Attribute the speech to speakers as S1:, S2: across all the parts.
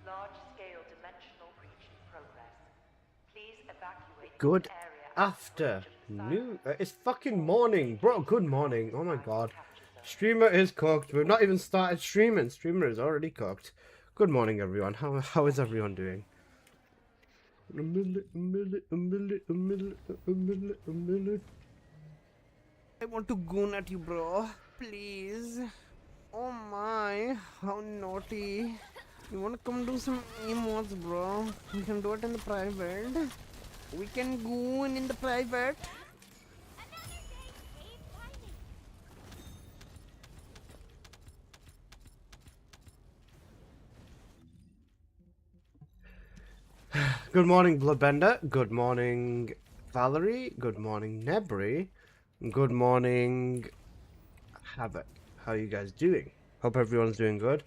S1: Large-scale dimensional breach in progress. Please evacuate
S2: Good
S1: this area
S2: afternoon. It's fucking morning, bro. Good morning. Oh my god. Streamer is cooked. We've not even started streaming. Streamer is already cooked. Good morning, everyone. How is everyone doing? I want to goon at you, bro. Please. Oh my, how naughty. You wanna come do some emotes, bro? We can do it in the private. We can goon in the private. Good morning, Bloodbender. Good morning, Valerie. Good morning, Nebri. Good morning, Havoc. How you guys doing? Hope everyone's doing good.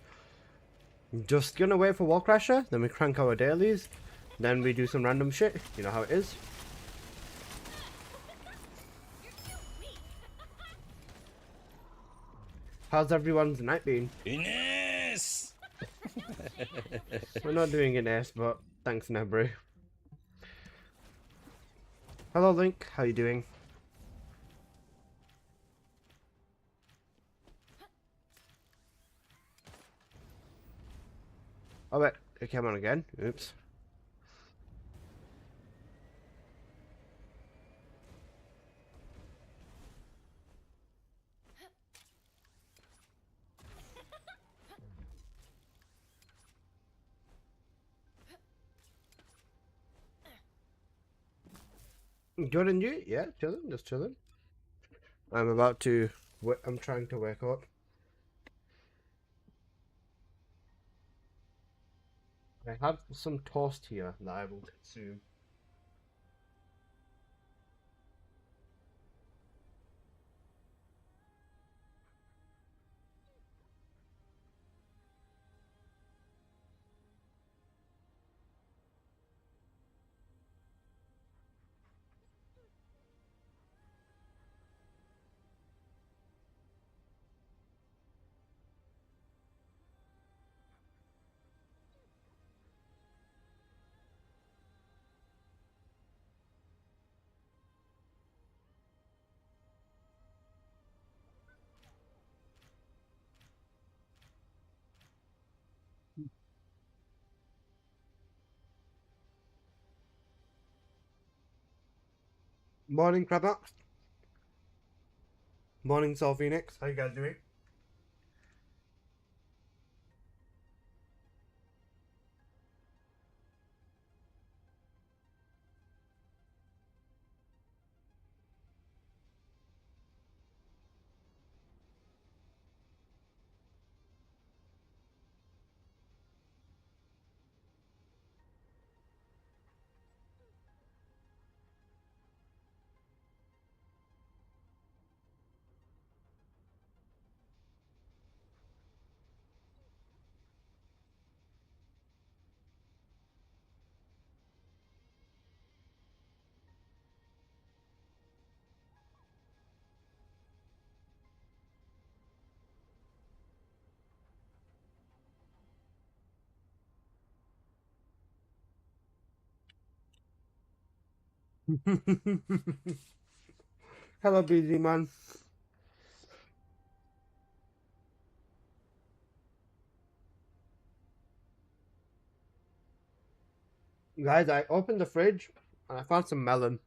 S2: Just gonna wait for Warcrasher, then we crank our dailies, then we do some random shit. You know how it is. How's everyone's night been?
S3: Ines!
S2: We're not doing Ines, but thanks, Nebri. Hello, Link. How you doing? Oh wait, it came on again. Oops. Good and you? Yeah, chilling, just chilling. I'm about to. I'm trying to wake up. I have some toast here that I will consume. Morning, Crabber. Morning, Soul Phoenix. How you guys doing? Hello, busy man. Guys, I opened the fridge and I found some melon.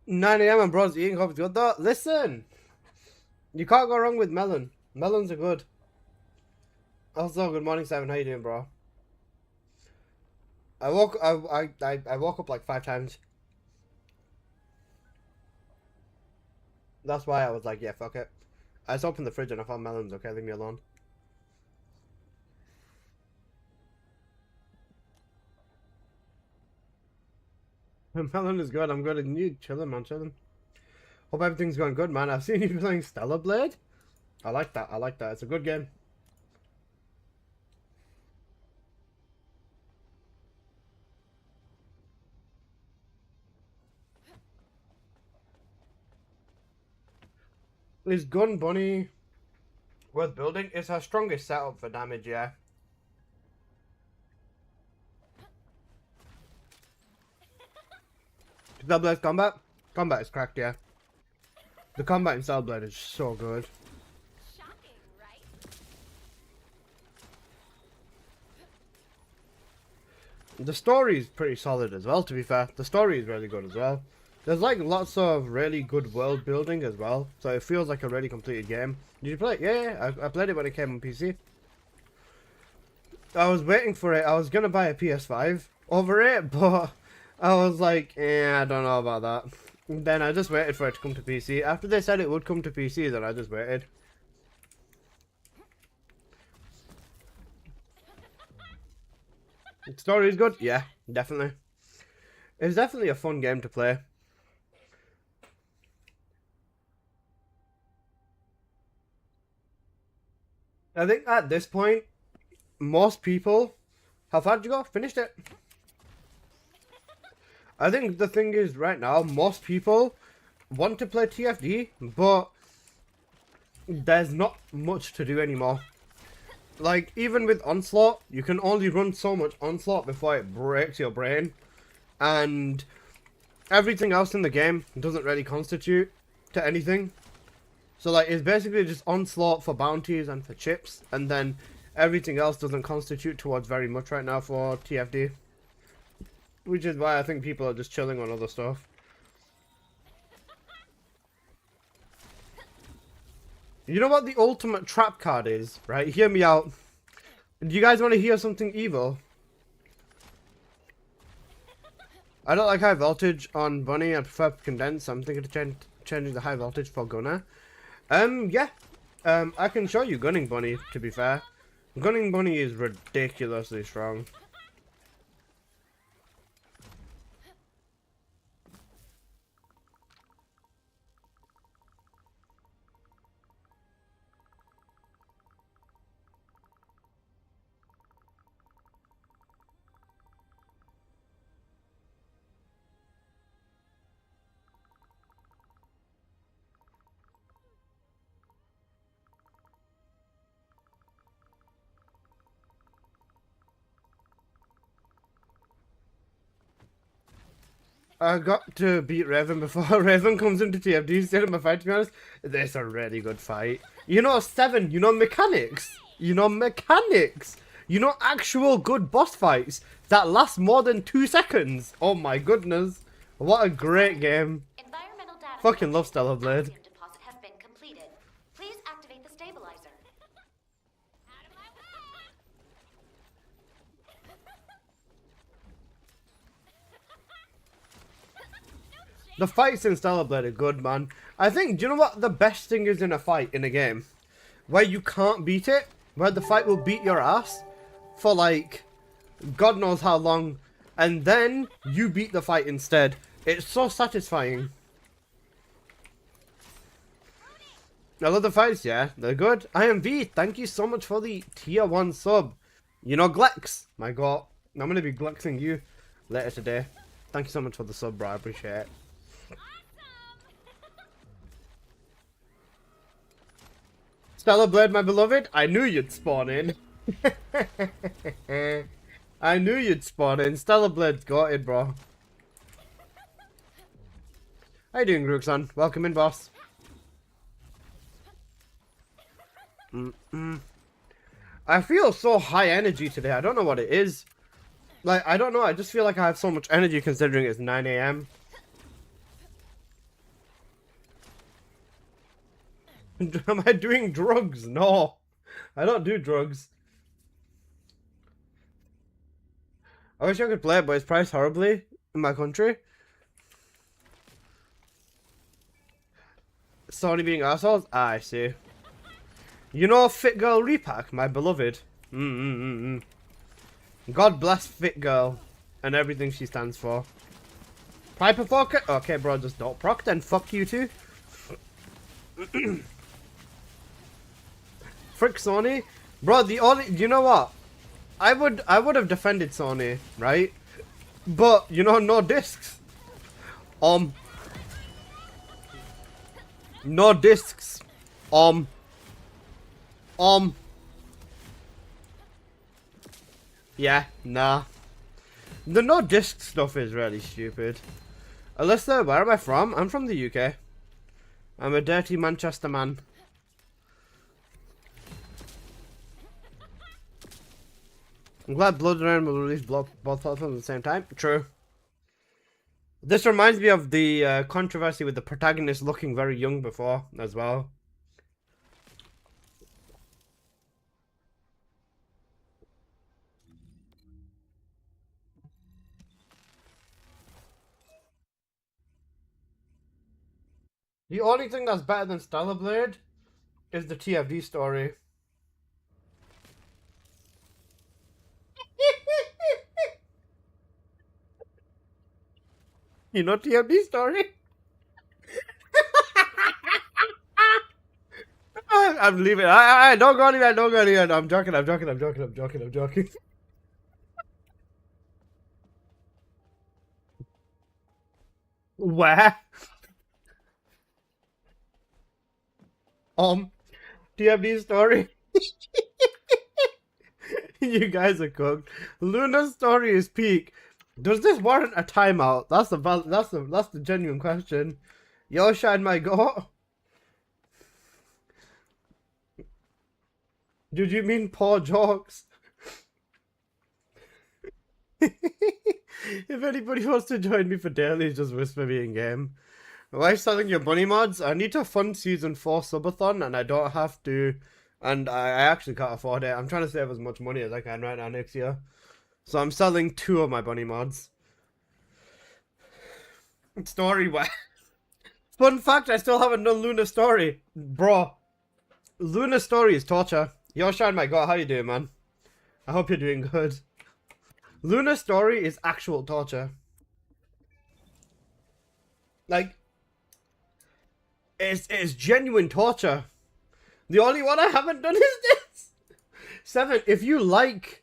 S2: Nine a.m. and bro's eating coffee good though. Listen, You can't go wrong with melon. Melons are good. Also, good morning, Simon. How you doing, bro? I woke up like 5 times. That's why I was like, yeah, fuck it. I just opened the fridge and I found melons. Okay, leave me alone. Melon is good. I'm good. And you chilling, man, chilling. Hope everything's going good, man. I've seen you playing Stellar Blade. I like that. I like that. It's a good game. Is Gun Bunny worth building? It's our strongest setup for damage, yeah. Stellar Blade combat? Combat is cracked, yeah. The combat in Stellar Blade is so good.
S3: Shocking, right?
S2: The story is pretty solid as well, to be fair. The story is really good as well. There's like lots of really good world building as well, so it feels like a really completed game. Did you play it? Yeah, I played it when it came on PC. I was waiting for it. I was gonna buy a PS5 over it, but I was like, I don't know about that. Then I just waited for it to come to PC. After they said it would come to PC, then I just waited. The story is good? Yeah, definitely. It's definitely a fun game to play. I think at this point, most people... How far did you go? Finished it. I think the thing is, right now, most people want to play TFD, but there's not much to do anymore. Like, even with Onslaught, you can only run so much Onslaught before it breaks your brain. And everything else in the game doesn't really constitute to anything. So, like, it's basically just Onslaught for bounties and for chips. And then everything else doesn't constitute towards very much right now for TFD. Which is why I think people are just chilling on other stuff. You know what the ultimate trap card is, right? Hear me out. Do you guys want to hear something evil? I don't like high voltage on Bunny. I prefer condense. I'm thinking of changing the high voltage for Gunner. Yeah. I can show you Gunning Bunny, to be fair. Gunning Bunny is ridiculously strong. I got to beat Raven before Raven comes into TFD instead of my fight, to be honest. This is a really good fight. You know, 7, you know mechanics. You know mechanics. You know actual good boss fights that last more than 2 seconds. Oh my goodness. What a great game.
S3: Environmental data
S2: Fucking love Stellar Blade.
S3: deposit has been completed. Please activate the stabilizer. Out of my way!
S2: The fights in Stellar Blade are good, man. I think, do you know what the best thing is in a fight in a game? Where you can't beat it, where the fight will beat your ass for like, God knows how long, and then you beat the fight instead. It's so satisfying. I love the fights, yeah, they're good. IMV, thank you so much for the tier 1 sub. You know Glex, my god, I'm gonna be Glexing you later today. Thank you so much for the sub, bro, I appreciate it. Stellar Blade, my beloved, I knew you'd spawn in. I knew you'd spawn in. Stellar Blade's got it, bro. How you doing, Grookson? Welcome in, boss. I feel so high energy today. I don't know what it is. Like, I don't know. I just feel like I have so much energy considering it's 9 AM. Am I doing drugs? No. I don't do drugs. I wish I could play it, but it's priced horribly in my country. Sony being assholes? Ah, I see. You know Fit Girl Repack, my beloved? God bless Fit Girl and everything she stands for. Piper Pocket? Okay, bro, just don't proc then. Fuck you too. Frick Sony? Bro, the only... You know what? I would have defended Sony, right? But, you know, no discs. No discs. Yeah, nah. The no disc stuff is really stupid. Alyssa, where am I from? I'm from the UK. I'm a dirty Manchester man. I'm glad Blood and Iron will release both platforms at the same time. True. This reminds me of the controversy with the protagonist looking very young before as well. The only thing that's better than Stellar Blade is the TFD story. You know TFD story? I'm leaving. I don't go anywhere. Don't go anywhere. No, I'm joking. I'm joking. Where? TFD story. You guys are cooked. Luna's story is peak. Does this warrant a timeout? That's the genuine question. Yo, shine my goat. Did you mean poor jokes? If anybody wants to join me for daily, just whisper me in game. Why selling your bunny mods? I need to fund season 4 subathon and I don't have to, and I actually can't afford it. I'm trying to save as much money as I can right now next year. So I'm selling 2 of my bunny mods. Story where? Fun fact, I still haven't done Luna story. Bro, Luna story is torture. Yo, Shine my god, how you doing, man? I hope you're doing good. Luna story is actual torture. Like, it's genuine torture. The only one I haven't done is this. 7, if you like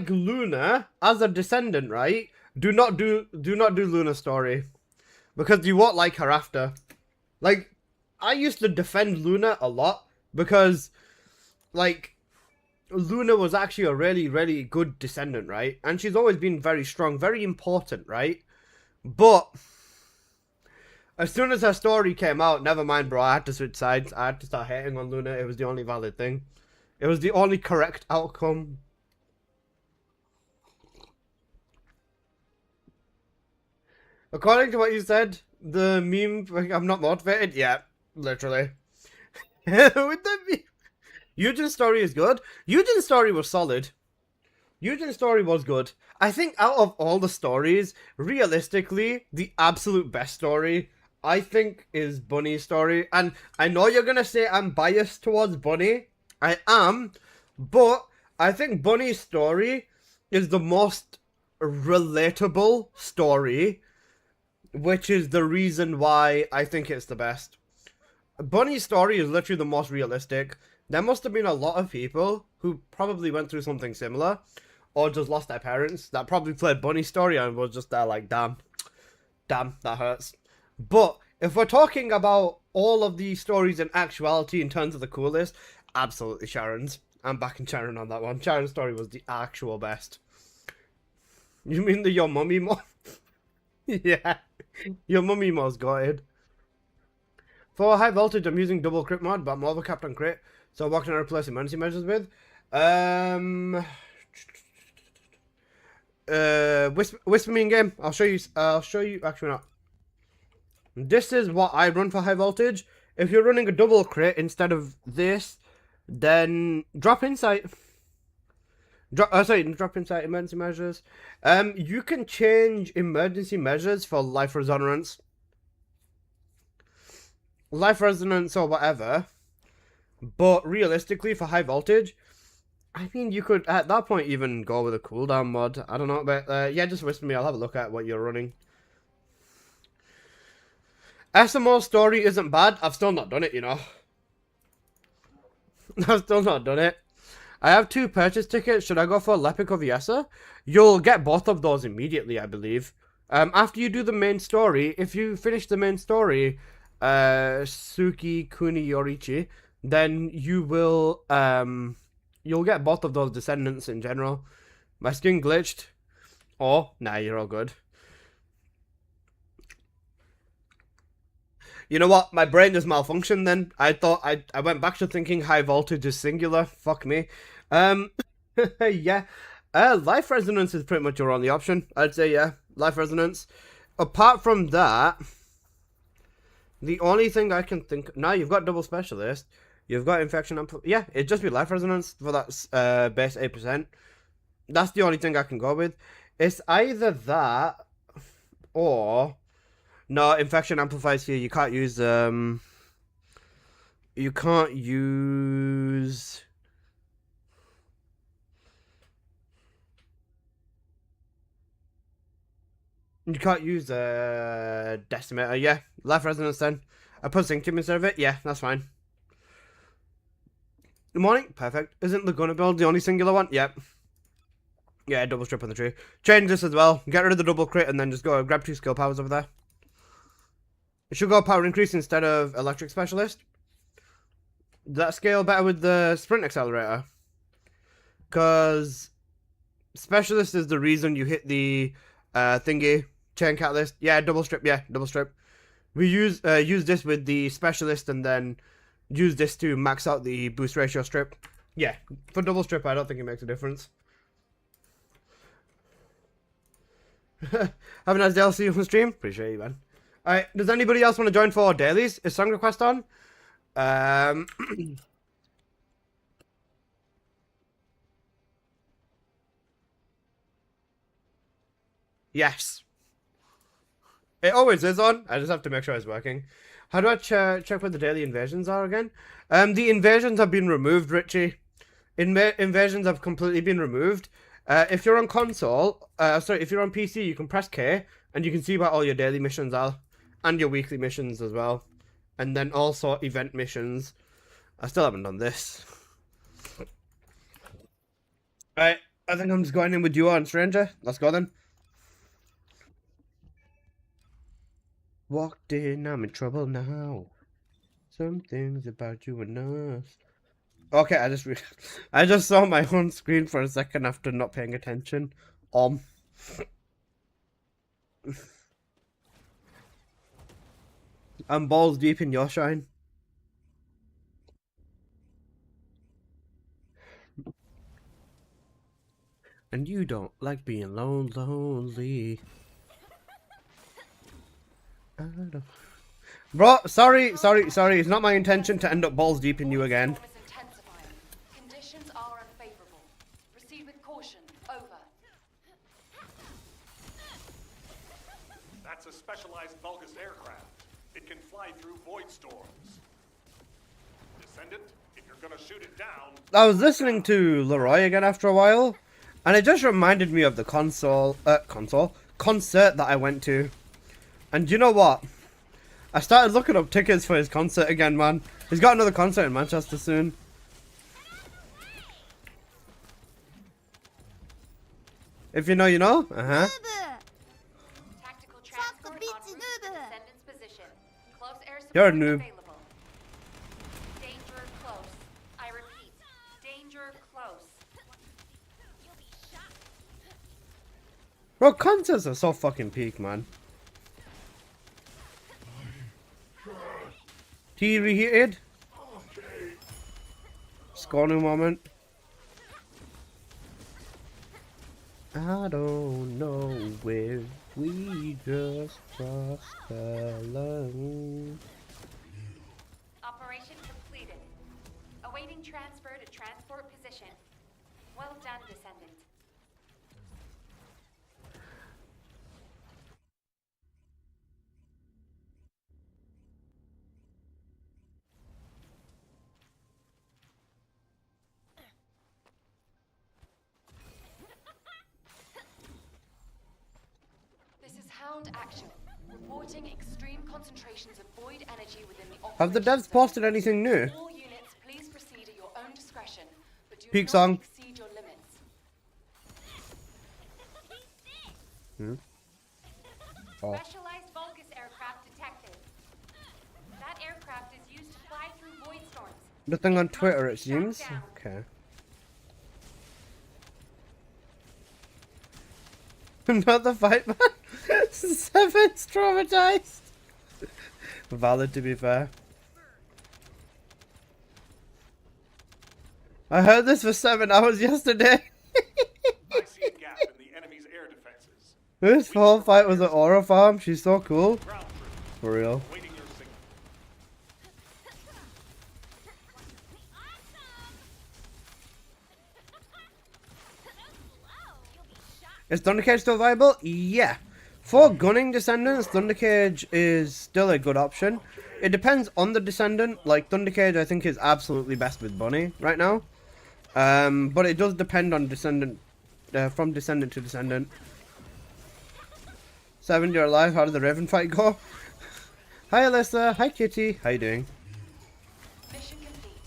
S2: Luna as a descendant, right? Do not do Luna story. Because you won't like her after. Like, I used to defend Luna a lot because, like, Luna was actually a really, really good descendant, right? And she's always been very strong, very important, right? But as soon as her story came out, never mind, bro, I had to switch sides. I had to start hating on Luna. It was the only valid thing. It was the only correct outcome. According to what you said, the meme, I'm not motivated? Yeah, literally. With the meme. Eugen's story is good. Eugen's story was solid. Eugen's story was good. I think out of all the stories, realistically, the absolute best story, I think, is Bunny's story. And I know you're going to say I'm biased towards Bunny. I am. But I think Bunny's story is the most relatable story, which is the reason why I think it's the best. Bunny's story is literally the most realistic. There must have been a lot of people who probably went through something similar, or just lost their parents, that probably played Bunny's story and was just there like, damn, that hurts. But if we're talking about all of these stories in actuality in terms of the coolest, absolutely Sharon's. I'm backing Sharon on that one. Sharon's story was the actual best. You mean the Your Mummy Mo? Yeah, Your Mummy Mo's got it. For high voltage, I'm using double crit mod, but I'm overcapped on crit. So what can I replace emergency measures with? whisper me in game. I'll show you. Actually, not. This is what I run for high voltage. If you're running a double crit instead of this, then drop insight. Drop insight emergency measures. You can change emergency measures for life resonance, or whatever. But realistically, for high voltage, I mean, you could at that point even go with a cooldown mod. I don't know, but yeah, just whisper me. I'll have a look at what you're running. SMO story isn't bad. I've still not done it, you know. I've still not done it. I have 2 purchase tickets. Should I go for Lepic or Viessa? You'll get both of those immediately, I believe. After you do the main story, if you finish the main story, Suki Kuni Yorichi, then you will, you'll get both of those descendants in general. My skin glitched. Oh, nah, you're all good. You know what? My brain just malfunctioned then. I thought I went back to thinking high voltage is singular. Fuck me. Yeah. Life resonance is pretty much your only option. I'd say, yeah. Life resonance. Apart from that, the only thing I can think... Now you've got double specialist. You've got infection... Yeah, it'd just be life resonance for that base 8%. That's the only thing I can go with. It's either that or... No, infection amplifies here. You can't use You can't use decimator. Yeah, life resonance then. I put zinc instead of it. Yeah, that's fine. Good morning. Perfect. Isn't the gunner build the only singular one? Yep. Yeah, double strip on the tree. Change this as well. Get rid of the double crit and then just go grab 2 skill powers over there. It should go power increase instead of electric specialist. Does that scale better with the sprint accelerator? Because specialist is the reason you hit the thingy chain catalyst. Yeah, double strip. Yeah, double strip. We use this with the specialist and then use this to max out the boost ratio strip. Yeah, for double strip, I don't think it makes a difference. Have a nice day. I'll see you on the stream. Appreciate you, man. Alright, does anybody else want to join for dailies? Is song request on? Yes. It always is on. I just have to make sure it's working. How do I check what the daily invasions are again? The invasions have been removed, Richie. Invasions have completely been removed. If you're on console, if you're on PC, you can press K and you can see what all your daily missions are. And your weekly missions as well. And then also event missions. I still haven't done this. Right, I think I'm just going in with you on Stranger. Let's go then. Walked in, I'm in trouble now. Some things about you and us. Okay, I just saw my own screen for a second after not paying attention. I'm balls deep in your shine. And you don't like being lonely. Bro, sorry. It's not my intention to end up balls deep in you again.
S3: Conditions are unfavorable. Proceed with caution. Over.
S4: That's a specialized Vulgus aircraft. It can fly through void storms. Descendant, if you're gonna shoot it down...
S2: I was listening to Leroy again after a while, and it just reminded me of the concert that I went to. And you know what? I started looking up tickets for his concert again, man. He's got another concert in Manchester soon. If you know, you know. Uh-huh.
S3: Tactical transport en route to Descendant's position. Close air support
S2: You're a noob.
S3: available. Danger close. I repeat, danger close. You'll be shot.
S2: Bro, concerts are so fucking peak, man. Tea reheated. Scorning moment. I don't know if we just crossed the line.
S3: Operation completed. Awaiting transfer to transport position. Well done, Descendant. This is Hound Actual, reporting extreme concentrations of void energy within the
S2: Have the devs posted anything new?
S3: All units, please proceed at your own discretion, but do
S2: Peak
S3: not
S2: song.
S3: exceed your limits.
S2: Oh.
S3: Specialized Vulgus aircraft detected. That aircraft is used to fly through void storms.
S2: Nothing on
S3: It must
S2: Twitter,
S3: be
S2: it
S3: shut
S2: seems.
S3: down.
S2: Okay. Another fight, man. Seven's traumatized. Valid, to be fair. I heard this for 7 hours yesterday.
S4: I see a gap in the enemy's air defenses.
S2: This whole fight was at Aura Farm. She's so cool.
S4: Ground troops,
S2: For real.
S4: waiting your signal.
S2: Is Thundercage still viable? Yeah. For gunning Descendants, Thundercage is still a good option. It depends on the Descendant. Like, Thundercage I think is absolutely best with Bunny right now. But it does depend on Descendant, from Descendant to Descendant. 7, you're alive. How did the Raven fight go? Hi Alyssa. Hi Kitty. How you doing?
S3: Mission complete.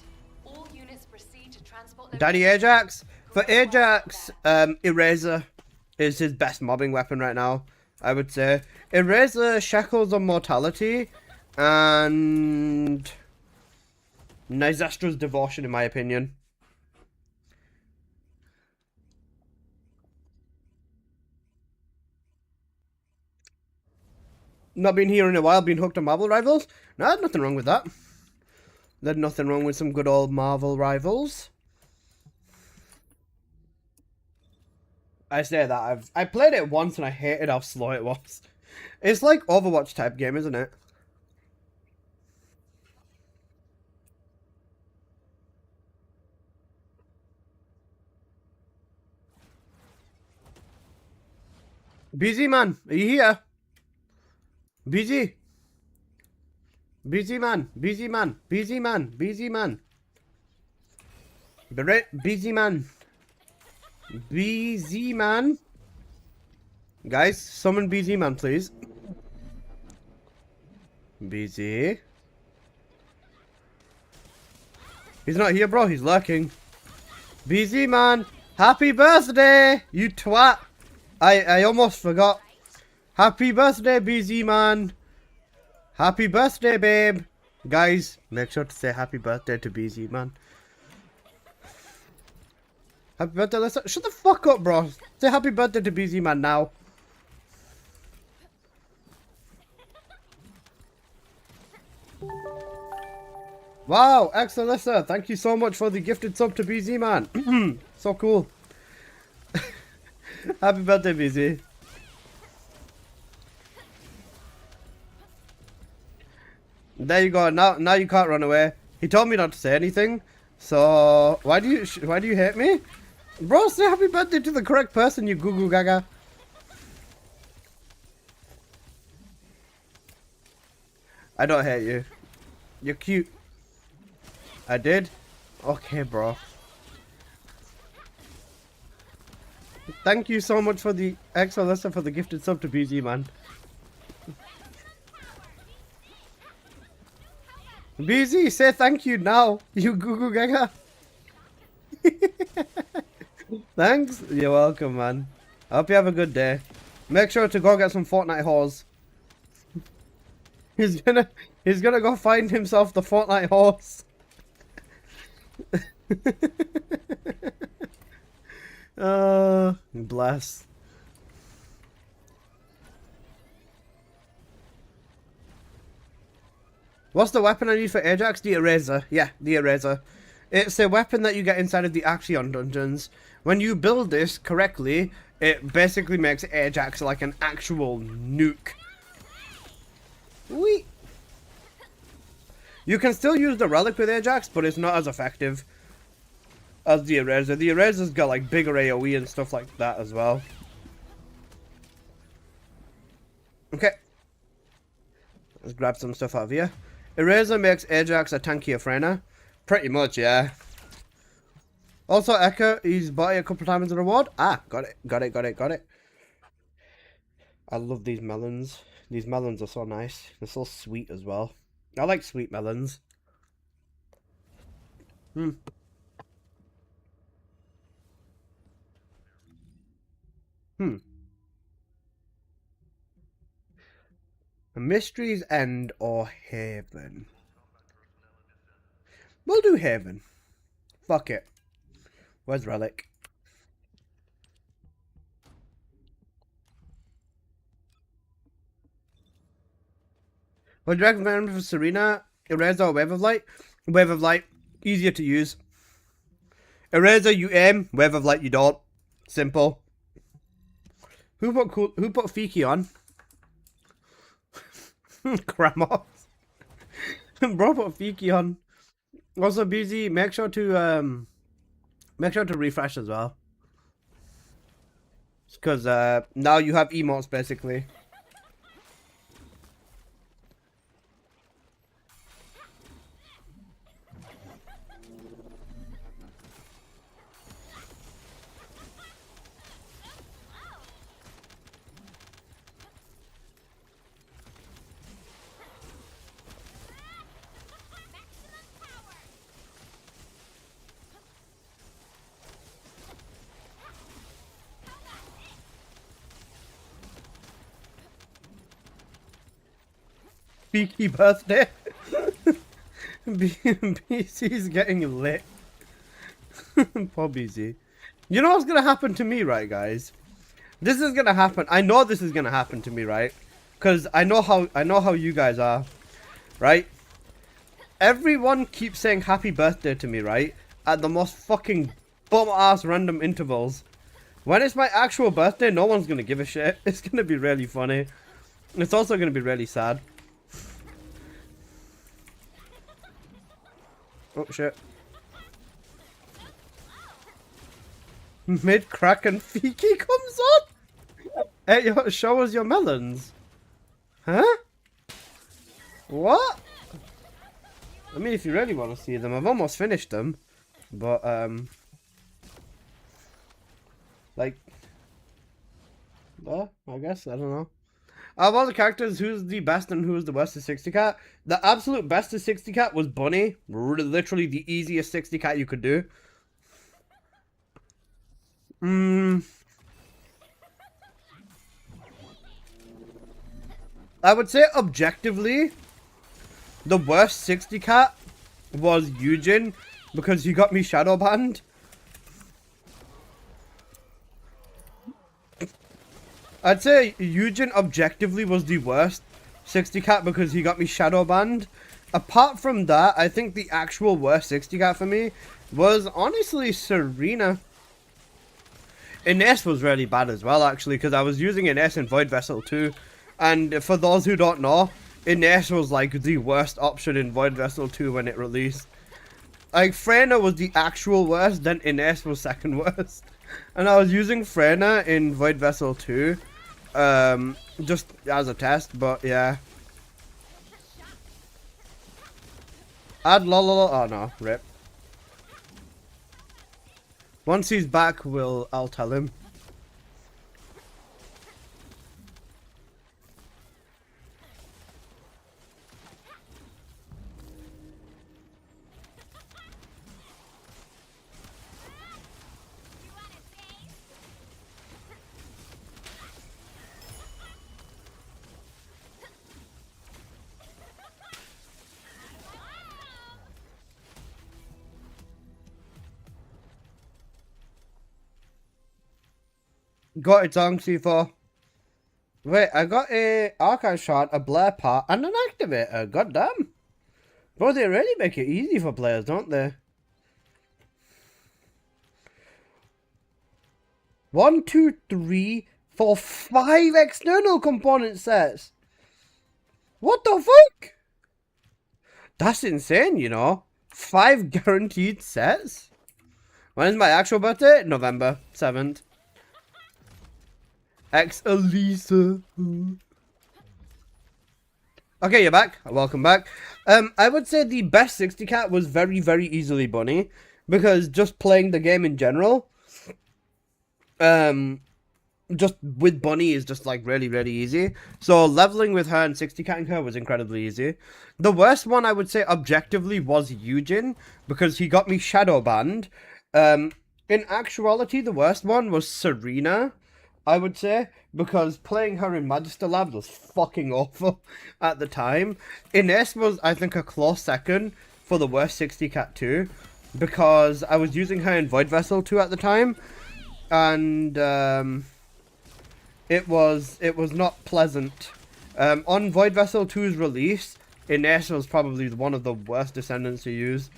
S3: All units proceed to transport
S2: Daddy Ajax. For Ajax, Eraser is his best mobbing weapon right now, I would say. Eraser, Shackles on Mortality, and Nyzestra's Devotion, in my opinion. Not been here in a while, been hooked on Marvel Rivals? No, there's nothing wrong with that. There's nothing wrong with some good old Marvel Rivals. I say that, I played it once and I hated how slow it was. It's like Overwatch type game, isn't it? BZ man, are you here? BZ. BZ man, BZ man, BZ man, BZ man. BZ man. BZ man. Guys, summon BZ man, please. BZ. He's not here, bro. He's lurking. BZ man. Happy birthday, you twat. I almost forgot. Happy birthday, BZ man. Happy birthday, babe. Guys, make sure to say happy birthday to BZ man. Happy birthday, Alyssa. Shut the fuck up, bro. Say happy birthday to BZ man now. Wow, ex Alyssa, thank you so much for the gifted sub to BZ man. So cool. Happy birthday, BZ. There you go. Now you can't run away. He told me not to say anything. So why do you hate me? Bro, say happy birthday to the correct person, you goo goo gaga. I don't hate you. You're cute. I did? Okay, bro. Thank you so much for the Alyssa for the gifted sub to BZ, man. BZ, say thank you now, you goo goo gaga. Thanks. You're welcome, man. I hope you have a good day. Make sure to go get some Fortnite whores. He's gonna go find himself the Fortnite horse. Bless. What's the weapon I need for Ajax? The Eraser. Yeah, the Eraser. It's a weapon that you get inside of the Axion dungeons. When you build this correctly, it basically makes Ajax like an actual nuke. Whee! You can still use the relic with Ajax, but it's not as effective as the Eraser. The Eraser's got like bigger AoE and stuff like that as well. Okay. Let's grab some stuff out of here. Eraser makes Ajax a tankier Freyna. Pretty much, yeah. Also, Ekka, he's bought it a couple times as a reward. Ah, got it. I love these melons. These melons are so nice. They're so sweet as well. I like sweet melons. Mystery's End or Haven? We'll do Haven. Fuck it. Where's Relic? What do you recommend for Serena? Eraser or Wave of Light? Wave of Light, easier to use. Eraser, you aim. Wave of Light, you don't. Simple. Who put Fiki on? Kramos. Bro, put Fiki on. Also, BZ, make sure to refresh as well. Because now you have emotes basically. Beaky birthday. BC's getting lit. Poor BC. You know what's gonna happen to me, right, guys? This is gonna happen. I know this is gonna happen to me, right? Cause I know how you guys are, right? Everyone keeps saying happy birthday to me, right? At the most fucking bum ass random intervals. When it's my actual birthday, no one's gonna give a shit. It's gonna be really funny. It's also gonna be really sad. Oh shit. Mid-crack and Fiki comes on? Hey, yo, show us your melons. Huh? What? I mean, if you really want to see them, I've almost finished them. But, like, I guess, I don't know. Out of all the characters, who's the best and who's the worst of 60 Cat? The absolute best of 60 Cat was Bunny. Literally the easiest 60 Cat you could do. I would say objectively, the worst 60 Cat was Eugen because he got me shadow banned. I'd say Eugen objectively was the worst 60 Cat because he got me shadow banned. Apart from that, I think the actual worst 60 Cat for me was honestly Serena. Ines was really bad as well, actually, because I was using Ines in Void Vessel too. And for those who don't know, Ines was like the worst option in Void Vessel 2 when it released. Like, Freyna was the actual worst, then Ines was second worst. And I was using Freyna in Void Vessel 2. Just as a test, but yeah. Add lololo. Oh no, rip. Once he's back, I'll tell him. Got it on C4. Wait, I got a archive shot, a Blair part, and an activator. God damn. Bro, they really make it easy for players, don't they? 1, 2, 3, 4, 5 external component sets. What the fuck? That's insane, you know. 5 guaranteed sets. When is my actual birthday? November 7th. Elisa. Okay, you're back. Welcome back. I would say the best 60 cat was very, very easily Bunny. Because just playing the game in general, just with Bunny is just like really, really easy. So leveling with her and 60 catting her was incredibly easy. The worst one I would say objectively was Eugen, because he got me shadow banned. In actuality, the worst one was Serena, I would say, because playing her in Magister Labs was fucking awful at the time. Ines was, I think, a close second for the worst 60 cat too, because I was using her in Void Vessel 2 at the time, and it was not pleasant. On Void Vessel 2's release, Ines was probably one of the worst descendants to use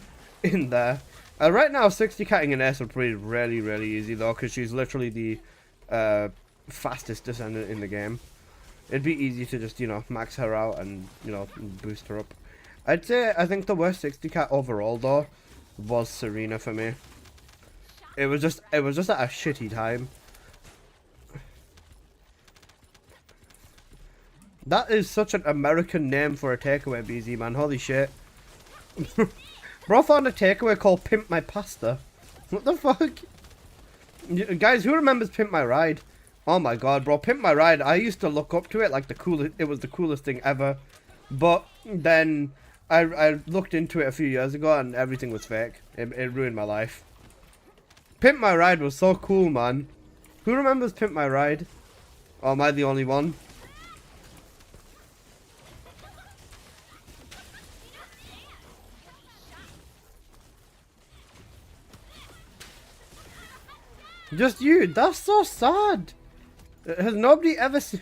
S2: in there. Right now, 60 catting Ines would be really, really easy though, because she's literally the fastest descendant in the game. It'd be easy to just, you know, max her out and, you know, boost her up. I think the worst 60 cat overall though was Serena for me. It was just at a shitty time. That is such an American name for a takeaway, BZ, man. Holy shit. Bro found a takeaway called Pimp My Pasta. What the fuck? Guys, who remembers Pimp My Ride? Oh my god, bro. Pimp My Ride. I used to look up to it like it was the coolest thing ever. But then I looked into it a few years ago and everything was fake. It ruined my life. Pimp My Ride was so cool, man. Who remembers Pimp My Ride? Or am I the only one? Just you. That's so sad. Has nobody ever seen...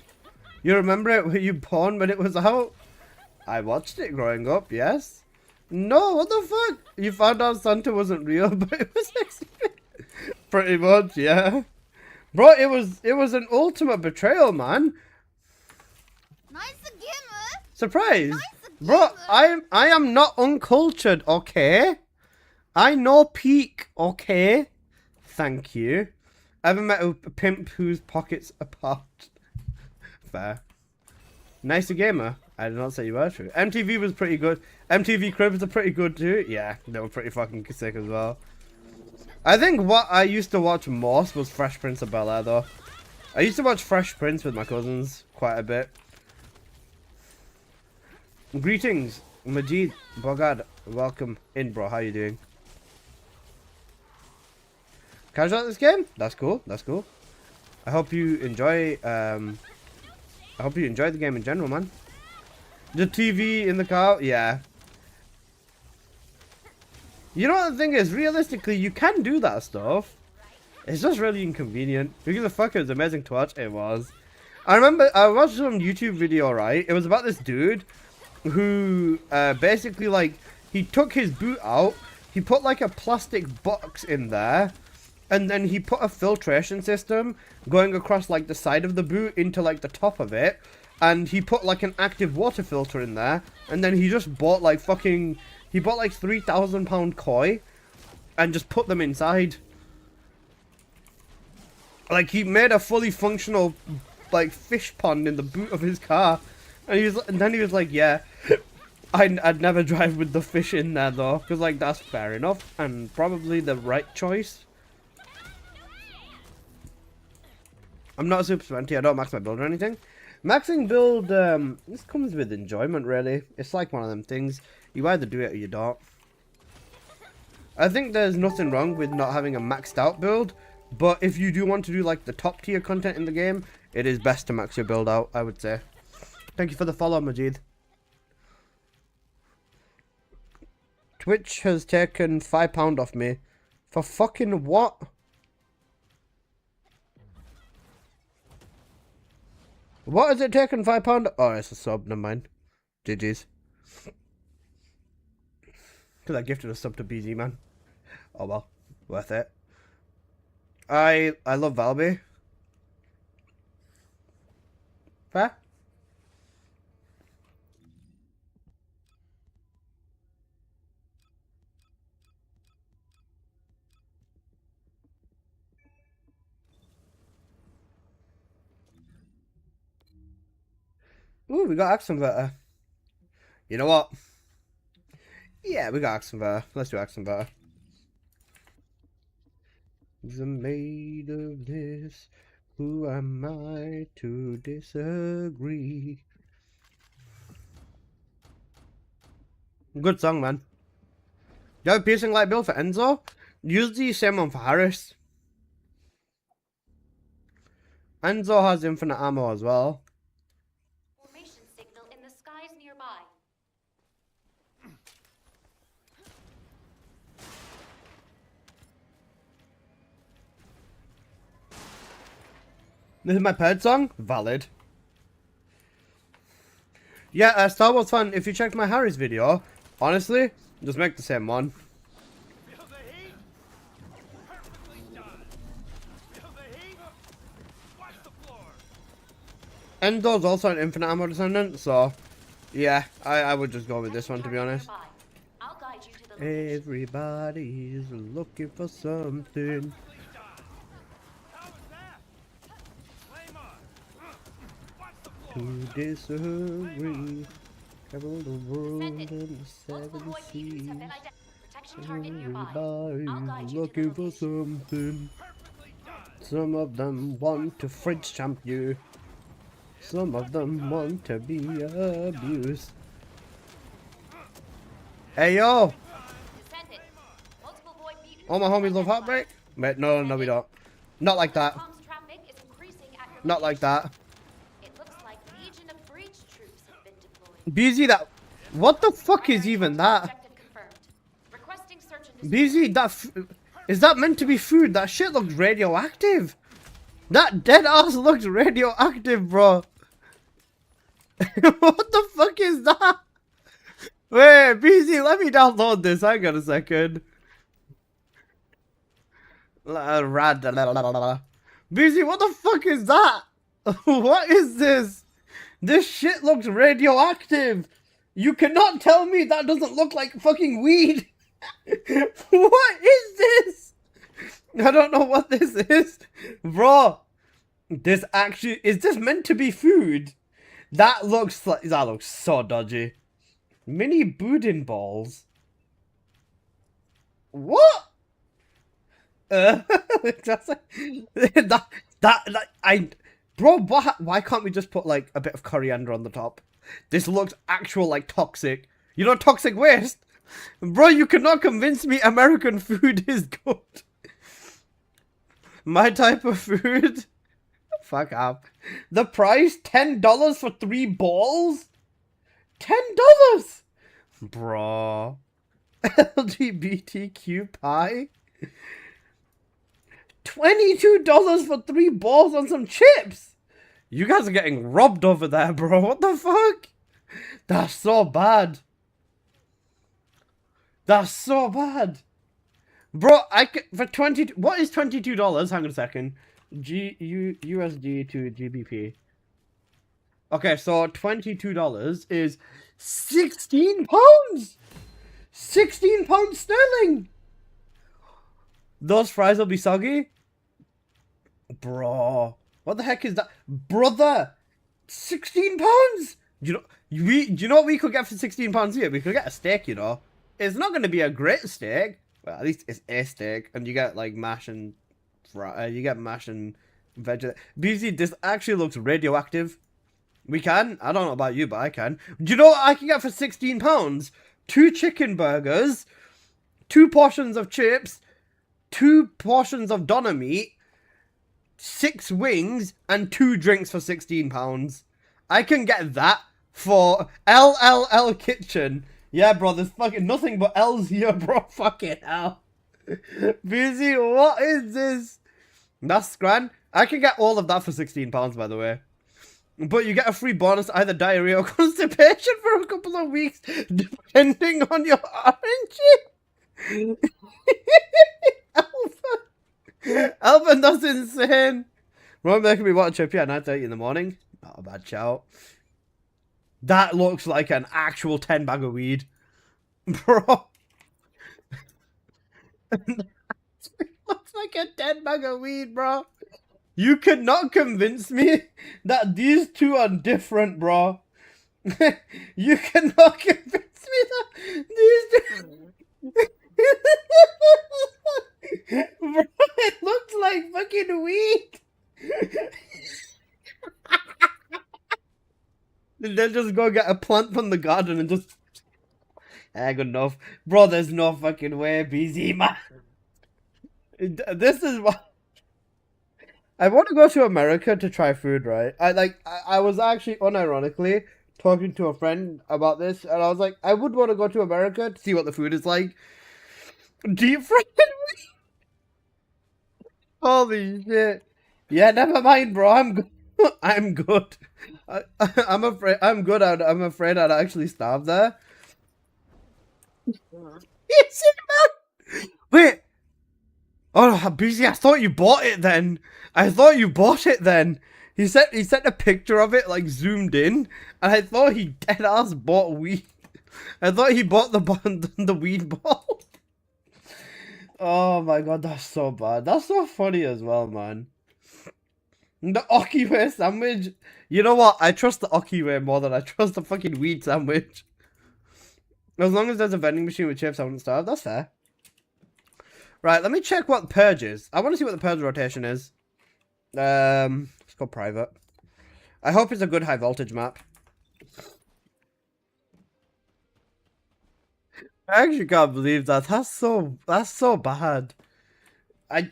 S2: You remember it when you born when it was out? I watched it growing up, yes. No, what the fuck? You found out Santa wasn't real, but it was actually... Pretty much, yeah. Bro, it was an ultimate betrayal, man.
S5: Nice gamer.
S2: Surprise.
S5: Nice
S2: Bro, I am not uncultured, okay? I know peak, okay? Thank you. Ever met a pimp whose pockets are popped? Fair. Nicer gamer. I did not say you were true. MTV was pretty good. MTV Cribs are pretty good too. Yeah, they were pretty fucking sick as well. I think what I used to watch most was Fresh Prince of Bel-Air though. I used to watch Fresh Prince with my cousins quite a bit. Greetings, Majid Bogad. Welcome in, bro. How you doing? Casual at this game? That's cool. That's cool. I hope you enjoy. I hope you enjoy the game in general, man. The TV in the car, yeah. You know what the thing is? Realistically, you can do that stuff. It's just really inconvenient. Because the fuck, it was amazing to watch. It was. I remember I watched some YouTube video, right? It was about this dude who basically, like, he took his boot out. He put like a plastic box in there. And then he put a filtration system going across like the side of the boot into like the top of it. And he put like an active water filter in there. And then he just bought like fucking... He bought like £3,000 koi. And just put them inside. Like he made a fully functional like fish pond in the boot of his car. And then he was like, yeah. I'd never drive with the fish in there though. Because like that's fair enough. And probably the right choice. I'm not super spenty, I don't max my build or anything. Maxing build, this comes with enjoyment really. It's like one of them things. You either do it or you don't. I think there's nothing wrong with not having a maxed out build. But if you do want to do like the top tier content in the game, it is best to max your build out, I would say. Thank you for the follow, Majid. Twitch has taken £5 off me. For fucking what? What has it taken £5? Oh, it's a sub, never mind. GG's. Because I gifted a sub to BZ, man. Oh well, worth it. I love Valby. Fair. Ooh, we got Axe Converter. You know what? Yeah, we got Axe Converter. Let's do Axe Converter. The maid of this, who am I to disagree? Good song, man. You have a piercing light bill for Enzo? Use the same one for Harris. Enzo has infinite ammo as well.
S3: Formation signal in the skies nearby.
S2: This is my paired song? Valid. Yeah, Star Wars fan, if you checked my Harris video, honestly, just make the same one.
S4: Feel the heat? Perfectly done. Feel the heat? Watch the floor.
S2: Enzo's also an infinite ammo descendant, so yeah, I would just go with this one, to be honest.
S3: Nearby. I'll guide you to the location.
S2: Everybody's looking for something.
S4: Perfectly done. How was that? Flame on. Watch the floor.
S2: To disagree, travel the world
S3: Send it.
S2: and the
S3: Multiple
S2: seven
S3: void beacons
S2: seas.
S3: have been identified. Protection target nearby. I'll guide
S2: Everybody's
S3: you to
S2: looking
S3: the
S2: for
S3: location.
S2: something.
S4: Perfectly done.
S2: Some of them want to French champ you. Some of them want to be abused. Hey yo!
S3: Send it. Multiple void beacons
S2: All my
S3: have
S2: homies
S3: been
S2: love Heartbreak? Wait, no, we don't. Not like that.
S3: Comms traffic is increasing at your
S2: Not like
S3: location.
S2: that.
S3: It looks like Legion of Breach troops have been deployed.
S2: BZ, that. What the fuck is even that?
S3: Objective confirmed. Requesting search and destroy.
S2: BZ, that. Is that meant to be food? That shit looks radioactive. That dead ass looks radioactive, bro. What the fuck is that? Wait, BZ, let me download this. Hang on a second. BZ, what the fuck is that? What is this? This shit looks radioactive. You cannot tell me that doesn't look like fucking weed. What is this? I don't know what this is. Bro, this actually, is this meant to be food? That looks so dodgy. Mini Boudin balls. What? That's bro, why can't we just put like a bit of coriander on the top? This looks actual like toxic. You know, toxic waste. Bro, you cannot convince me American food is good. My type of food. Fuck up. The price $10 for 3 balls. $10, bro. LGBTQ pie. $22 for 3 balls on some chips. You guys are getting robbed over there, bro. What the fuck? That's so bad. That's so bad. Bro, I could, for 20, what is $22? Hang on a second. USD to GBP. Okay, so $22 is 16 pounds. 16 pounds sterling. Those fries will be soggy. Bro, what the heck is that? Brother, 16 pounds. Do you know what we could get for 16 pounds here? We could get a steak, you know. It's not going to be a great steak. Well, at least it's a steak. And you get like mash and you get mash and veg. BZ, this actually looks radioactive. We can. I don't know about you, but I can. Do you know what I can get for 16 pounds? 2 chicken burgers, 2 portions of chips, 2 portions of doner meat, 6 wings, and 2 drinks for 16 pounds. I can get that for LLL Kitchen. Yeah, bro, there's fucking nothing but L's here, bro. Fucking hell. Busy, what is this? That's grand. I can get all of that for 16 pounds, by the way. But you get a free bonus, either diarrhea or constipation for a couple of weeks, depending on your origin. Alpha Alvin, that's insane. Remember making me watch Chippy at 9:30 in the morning? Not a bad shout. That looks like an actual 10 bag of weed. Bro. Looks like a 10 bag of weed, bro. You could not convince me that these two are different, bro. You cannot convince me that these two... Bro, it looks like fucking weed. They'll just go get a plant from the garden and just... good enough. Bro, there's no fucking way, BZ, man. This is what... I want to go to America to try food, right? I was actually unironically talking to a friend about this, and I was like, I would want to go to America to see what the food is like. Deep fried weed? Holy shit. Yeah, never mind, bro. I'm good. I'm good. I'm afraid. I'm good. I'm afraid I'd actually starve there. Wait. Oh, busy. I thought you bought it then. He sent a picture of it, like zoomed in, and I thought he dead ass bought weed. I thought he bought the weed ball. Oh my god, that's so bad. That's so funny as well, man. The Okiway sandwich. You know what? I trust the Okiway more than I trust the fucking weed sandwich. As long as there's a vending machine with chips, I wouldn't starve. That's fair. Right, let me check what purge is. I want to see what the purge rotation is. Let's go private. I hope it's a good high voltage map. I actually can't believe that. That's so bad. I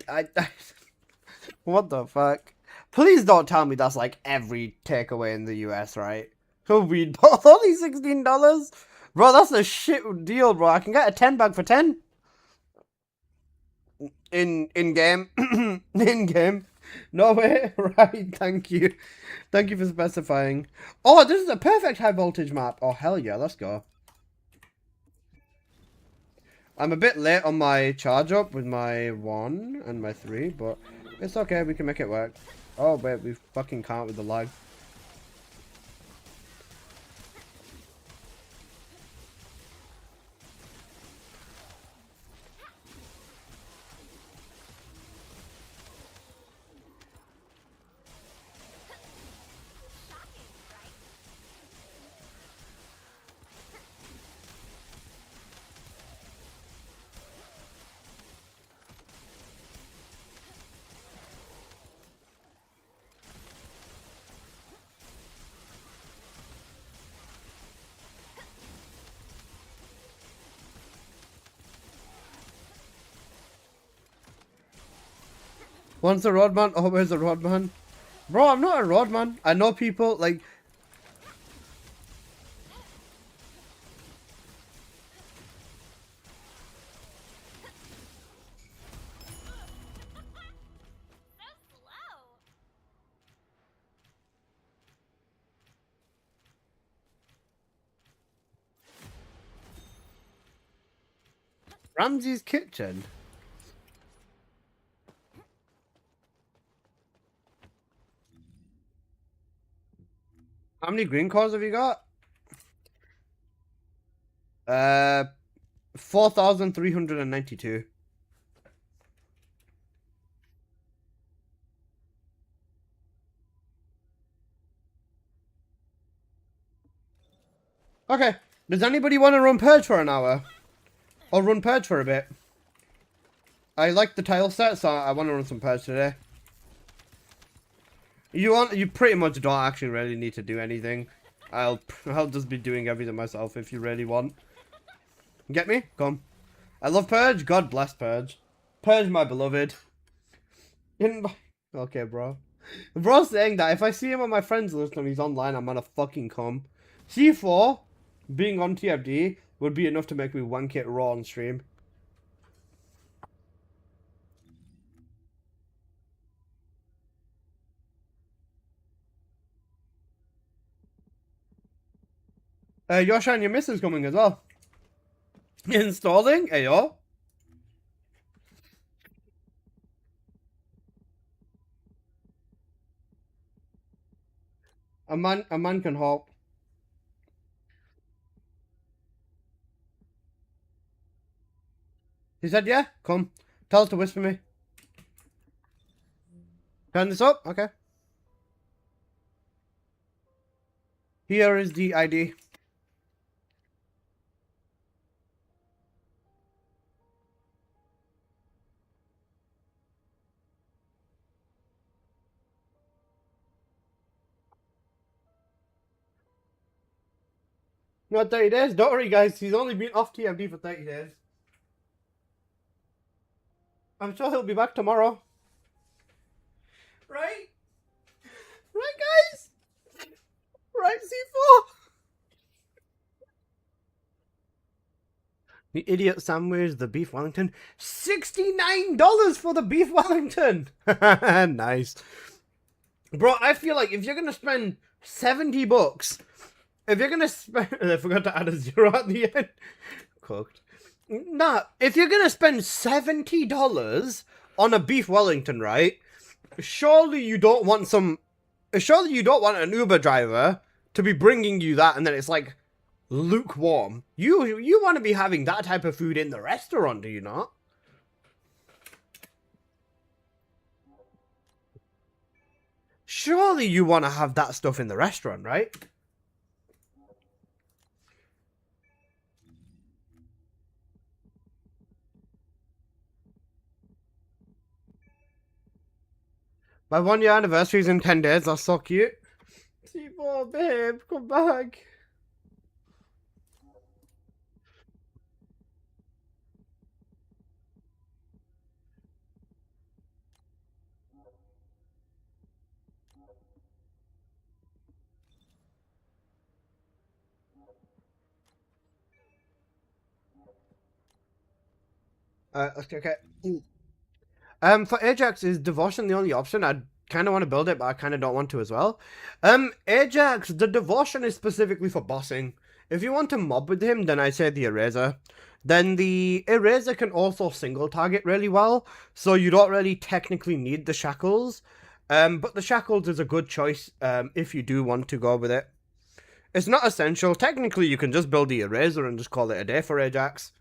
S2: what the fuck? Please don't tell me that's like every takeaway in the US, right? So weed ball only $16? Bro, that's a shit deal, bro. I can get a 10 bag for 10. In game. In game. No way. Right, thank you. Thank you for specifying. Oh, this is a perfect high voltage map. Oh, hell yeah, let's go. I'm a bit late on my charge up with my 1 and my 3, but it's okay, we can make it work. Oh, wait, we fucking can't with the lag. Once a roadman, always a roadman. Bro, I'm not a roadman. I know people, like... Ramsey's Kitchen. How many green cores have you got? 4,392. Okay. Does anybody want to run Purge for an hour? Or run Purge for a bit? I like the tile set, so I want to run some Purge today. You pretty much don't actually really need to do anything. I'll just be doing everything myself if you really want. Get me? Come. I love Purge. God bless Purge. Purge, my beloved. Okay, bro. Bro's saying that if I see him on my friends list when he's online, I'm gonna fucking come. C4 being on TFD would be enough to make me wank it raw on stream. Yosha and your missus coming as well. Installing? Ayo. A man can hope. He said, yeah, come. Tell us to whisper me. Turn this up? Okay. Here is the ID. Not 30 days. Don't worry, guys. He's only been off TMD for 30 days. I'm sure he'll be back tomorrow. Right? Right, guys? Right, C4? The idiot sandwich, the beef Wellington. $69 for the beef Wellington. Nice. Bro, I feel like if you're going to spend 70 bucks, if you're going to spend... I forgot to add a zero at the end. Cooked. Nah, if you're going to spend $70 on a beef Wellington, right? Surely you don't want an Uber driver to be bringing you that and then it's like lukewarm. You want to be having that type of food in the restaurant, do you not? Surely you want to have that stuff in the restaurant, right? My 1 year anniversary is in 10 days. That's so cute. C4, babe, come back. Okay. For Ajax, is Devotion the only option? I kind of want to build it, but I kind of don't want to as well. Ajax, the Devotion is specifically for bossing. If you want to mob with him, then I say the Eraser. Then the Eraser can also single target really well, so you don't really technically need the Shackles. But the Shackles is a good choice if you do want to go with it. It's not essential. Technically, you can just build the Eraser and just call it a day for Ajax.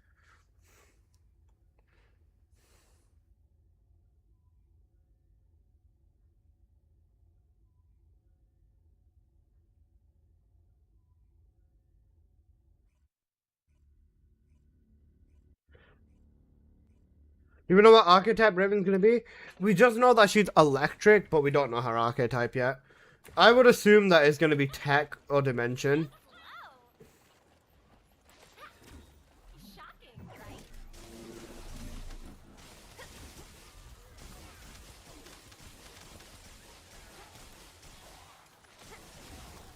S2: Do we know what archetype Raven's gonna be? We just know that she's electric, but we don't know her archetype yet. I would assume that it's gonna be tech or dimension.
S3: Shocking, right?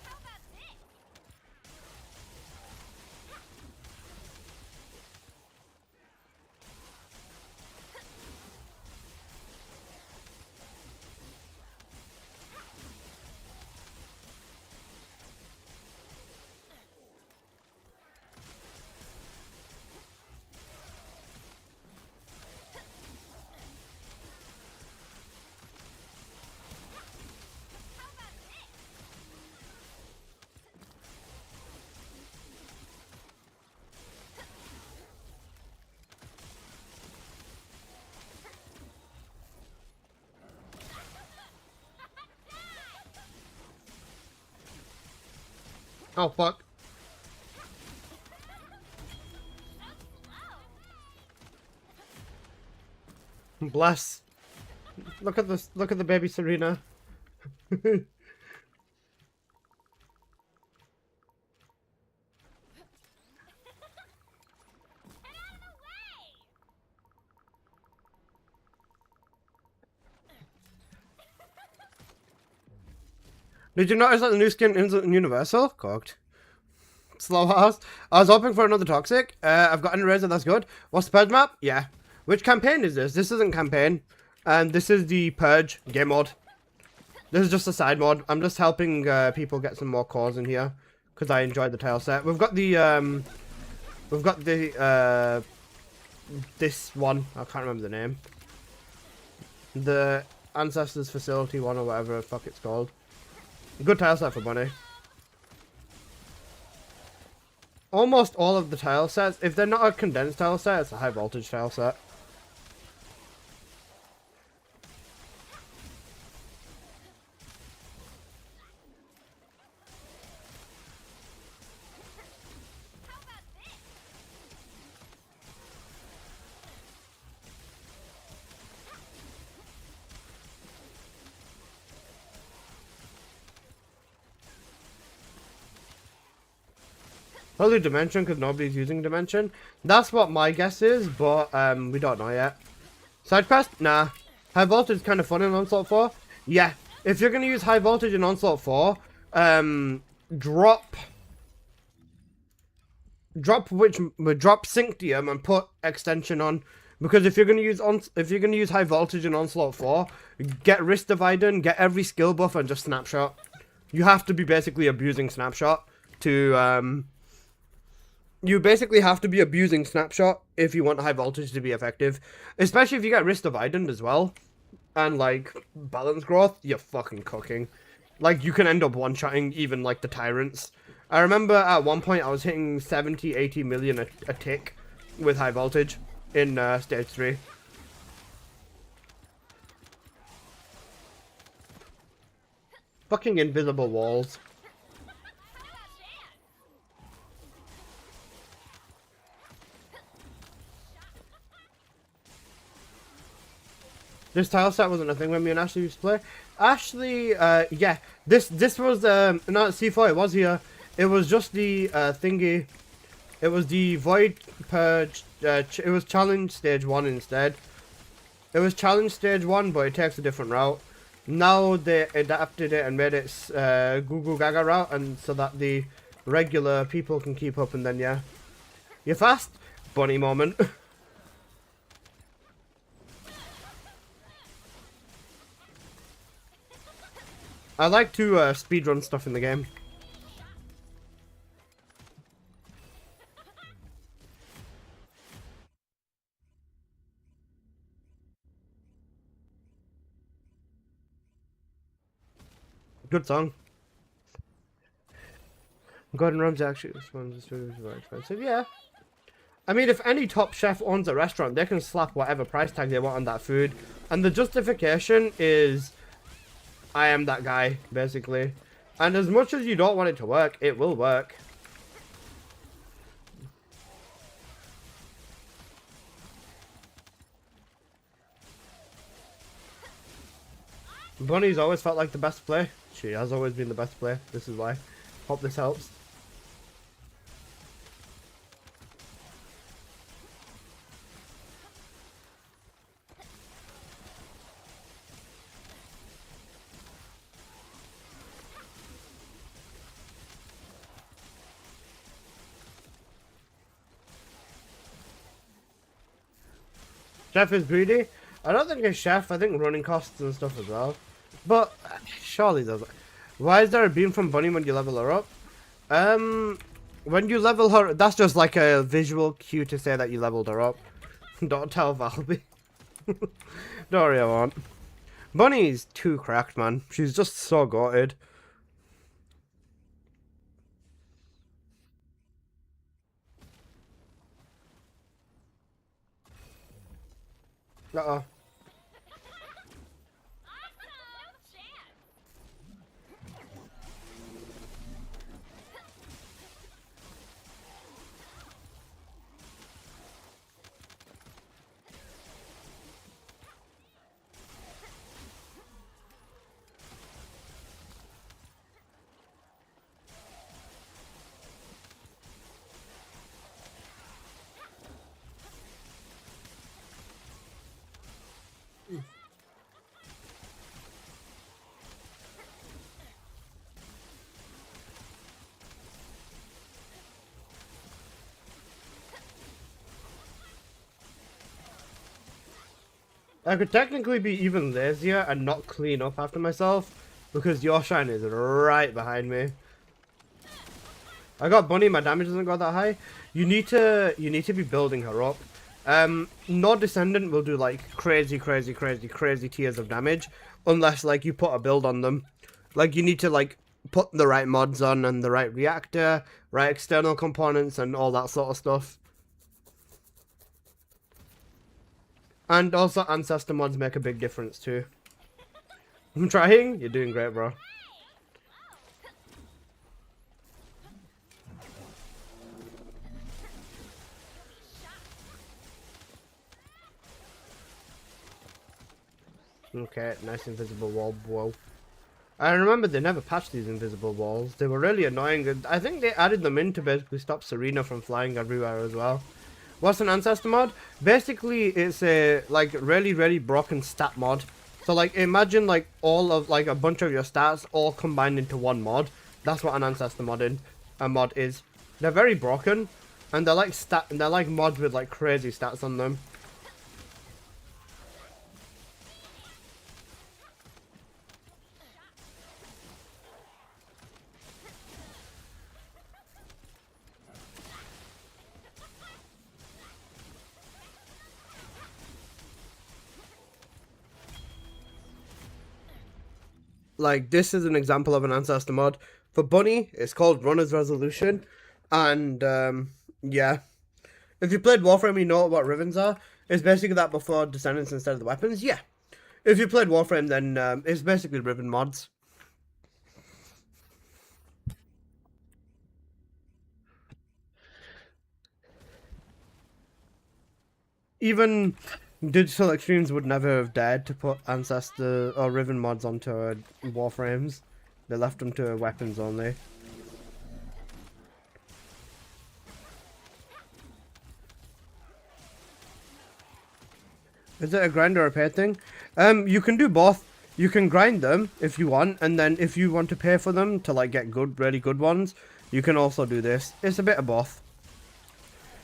S3: How about this?
S2: Oh fuck. Bless. Look at this. Look at the baby Serena. Did you notice that the new skin isn't universal? Cocked. Slow house. I was hoping for another toxic. I've got an eraser, that's good. What's the purge map? Yeah. Which campaign is this? This isn't campaign. This is the purge game mode. This is just a side mode. I'm just helping people get some more cores in here. Because I enjoyed the tile set. We've got the this one. I can't remember the name. The Ancestors Facility one or whatever the fuck it's called. Good tile set for Bunny. Almost all of the tile sets, if they're not a condensed tile set, it's a high voltage tile set. Probably Dimension, because nobody's using Dimension. That's what my guess is, but we don't know yet. Side quest? Nah. High Voltage is kind of fun in Onslaught 4. Yeah. If you're going to use High Voltage in Onslaught 4, drop Synctium and put Extension on. Because if you're going to use High Voltage in Onslaught 4, get Wrist Dividing, get every skill buff, and just Snapshot. You have to be basically abusing Snapshot to you basically have to be abusing Snapshot if you want High Voltage to be effective. Especially if you get Wrist Dividend as well. And, like, Balance Growth, you're fucking cooking. Like, you can end up one-shotting even, like, the Tyrants. I remember at one point I was hitting 70, 80 million a tick with High Voltage in Stage 3. Fucking invisible walls. This tile set wasn't a thing when me and Ashley used to play. Ashley, yeah, this was not C4. It was here. It was just the thingy. It was the Void Purge. It was Challenge Stage 1 instead. It was Challenge Stage 1, but it takes a different route. Now they adapted it and made it Goo Gaga route, and so that the regular people can keep up. And then yeah, you're fast. Bunny moment. I like to speedrun stuff in the game. Good song. Gordon Ramsay actually responds to it very expensive. Yeah. I mean, if any top chef owns a restaurant, they can slap whatever price tag they want on that food. And the justification is, I am that guy, basically. And as much as you don't want it to work, it will work. Bunny's always felt like the best play. She has always been the best play. This is why. Hope this helps. Chef is greedy. I don't think it's Chef. I think running costs and stuff as well. But surely does. Why is there a beam from Bunny when you level her up? When you level her, that's just like a visual cue to say that you leveled her up. Don't tell Valby. Don't worry, I won't. Bunny's too cracked, man. She's just so gutted. Uh-oh. I could technically be even lazier and not clean up after myself, because your shine is right behind me. I got Bunny, my damage doesn't go that high. You need to be building her up. No Descendant will do like crazy tiers of damage, unless like you put a build on them. Like you need to like put the right mods on and the right reactor, right external components and all that sort of stuff. And also Ancestor mods make a big difference too. I'm trying? You're doing great, bro. Okay, nice invisible wall. Whoa. I remember they never patched these invisible walls. They were really annoying. I think they added them in to basically stop Serena from flying everywhere as well. What's an Ancestor mod? Basically, it's a like really broken stat mod. So like imagine like all of like a bunch of your stats all combined into one mod. That's what an Ancestor mod is. They're very broken, and they're like mods with like crazy stats on them. Like, this is an example of an Ancestor mod. For Bunny, it's called Runner's Resolution. And, yeah. If you played Warframe, you know what Rivens are. It's basically that before Descendants instead of the weapons. Yeah. If you played Warframe, then it's basically Riven mods. Even Digital Extremes would never have dared to put Ancestor or Riven mods onto Warframes. They left them to weapons only. Is it a grind or a pay thing? You can do both. You can grind them if you want, and then if you want to pay for them to like get really good ones, you can also do this. It's a bit of both.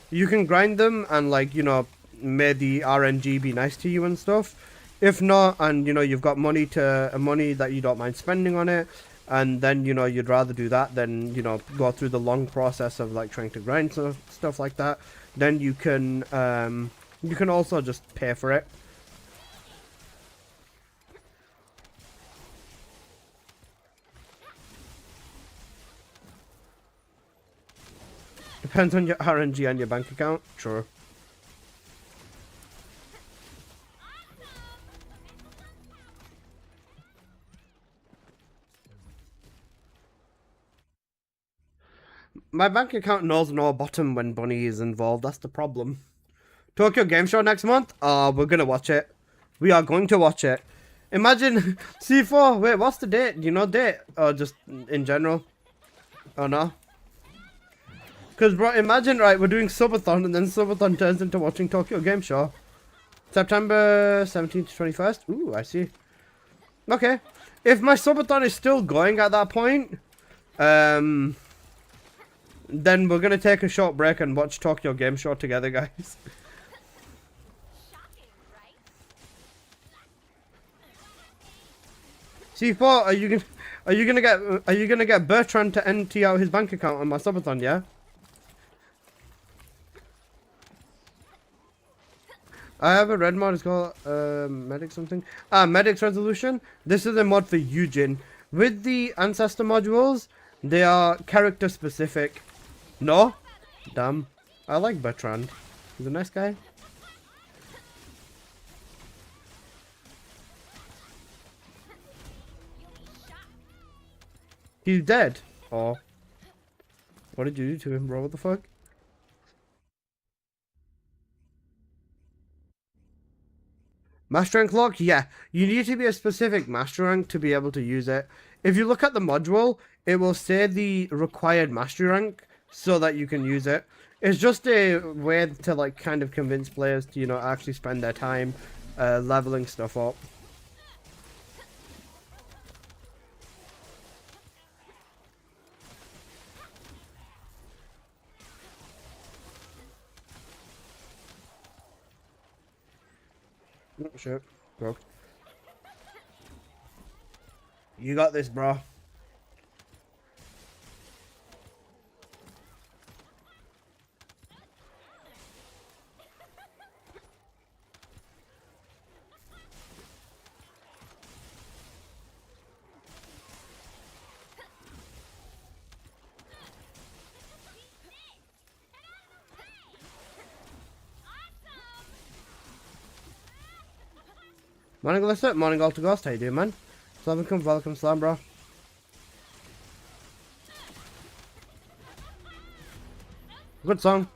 S2: You can grind them and like, you know, may the RNG be nice to you and stuff. If not, and you know you've got money that you don't mind spending on it, and then you know you'd rather do that than you know go through the long process of like trying to grind stuff like that, then you can also just pay for it. Depends on your RNG and your bank account. Sure. My bank account knows no bottom when Bunny is involved. That's the problem. Tokyo Game Show next month? We're gonna watch it. We are going to watch it. Imagine C4. Wait, what's the date? Do you know date? Or just in general? Oh no. Because bro, imagine right, we're doing Subathon and then Subathon turns into watching Tokyo Game Show. September 17th to 21st. Ooh, I see. Okay. If my Subathon is still going at that point, then we're gonna take a short break and watch Tokyo Game Show together, guys. C4, are you gonna get Bertrand to empty out his bank account on my Subathon, yeah? I have a red mod, it's called Medic something. Medic's Resolution. This is a mod for Eugen. With the Ancestor modules, they are character specific. No? Damn. I like Bertrand. He's a nice guy. He's dead. Oh. What did you do to him, bro? What the fuck? Master rank lock? Yeah. You need to be a specific master rank to be able to use it. If you look at the module, it will say the required mastery rank so that you can use it. It's just a way to like kind of convince players to, you know, actually spend their time leveling stuff up. Oh shit, broke. You got this, bro. Morning, Alyssa. Morning, Alter Ghost. How you doing, man? Welcome, Slam, bro. Good song.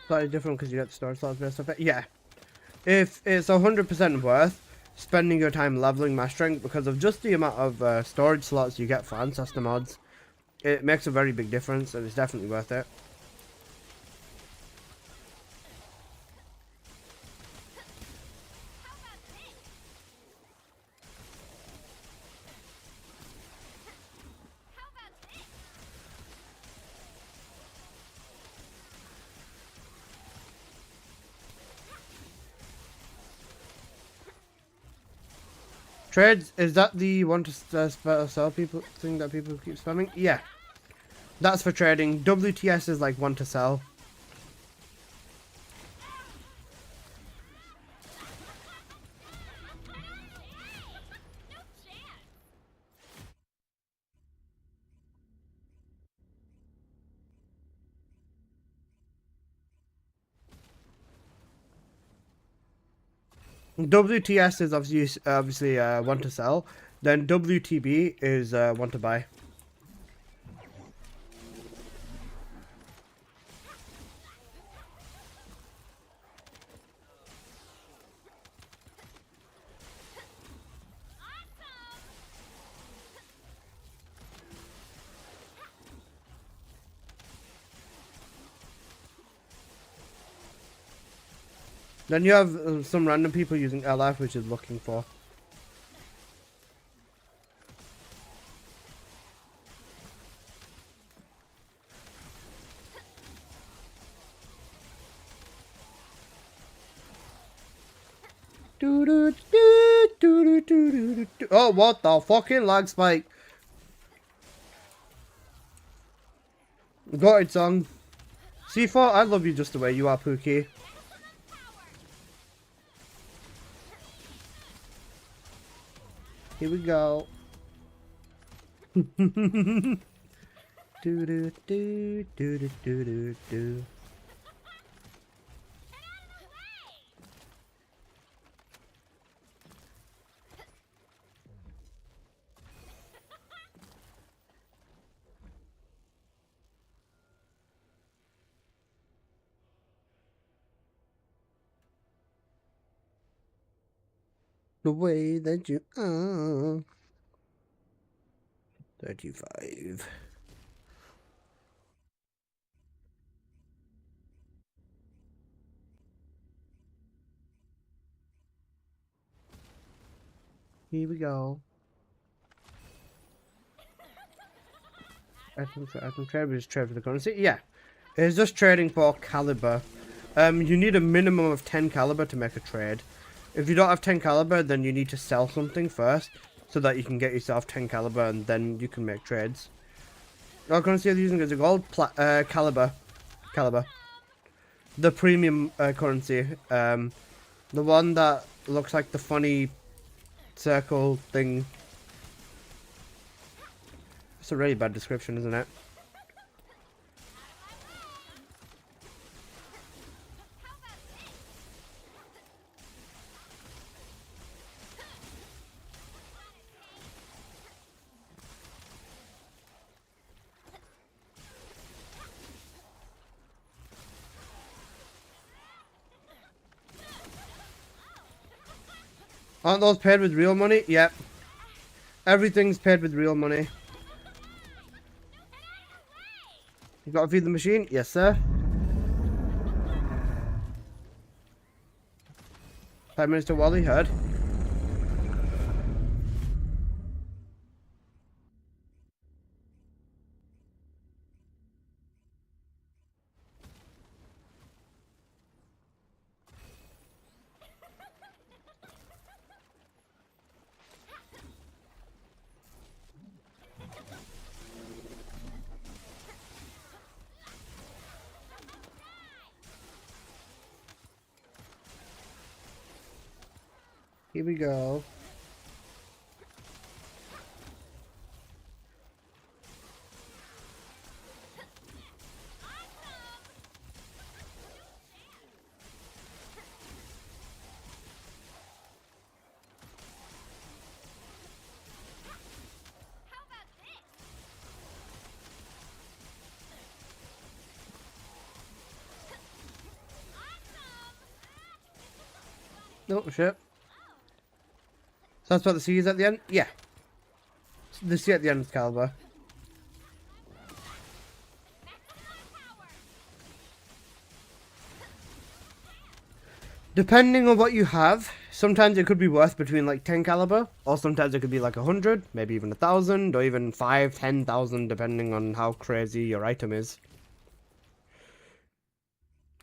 S2: Slightly different because you get the storage slots and stuff. Yeah. If it's 100% worth spending your time leveling my strength because of just the amount of storage slots you get for ancestor mods, it makes a very big difference and it's definitely worth it. Trades, is that the one to sell people thing that people keep spamming? Yeah. That's for trading. WTS is like one to sell. WTS is obviously one to sell. Then WTB is one to buy. Then you have some random people using LF, which is looking for. Oh, what the fucking lag spike? Got it, song. C4, I love you just the way you are, Pookie. Here we go. do do do do do do do. The way that you are. 35. Here we go. I can trade with trade for the currency. Yeah. It's just trading for caliber. You need a minimum of 10 caliber to make a trade. If you don't have 10 caliber, then you need to sell something first so that you can get yourself 10 caliber and then you can make trades. What currency are they using as a gold? Caliber. The premium currency. The one that looks like the funny circle thing. It's a really bad description, isn't it? Aren't those paid with real money? Yep. Everything's paid with real money. You gotta feed the machine? Yes, sir. Prime Minister Wally heard. Here we go. Oh, shit. So that's what the C is at the end? Yeah. The C at the end is Caliber. Depending on what you have, sometimes it could be worth between like 10 caliber, or sometimes it could be like 100, maybe even 1,000, or even 5, 10,000, depending on how crazy your item is.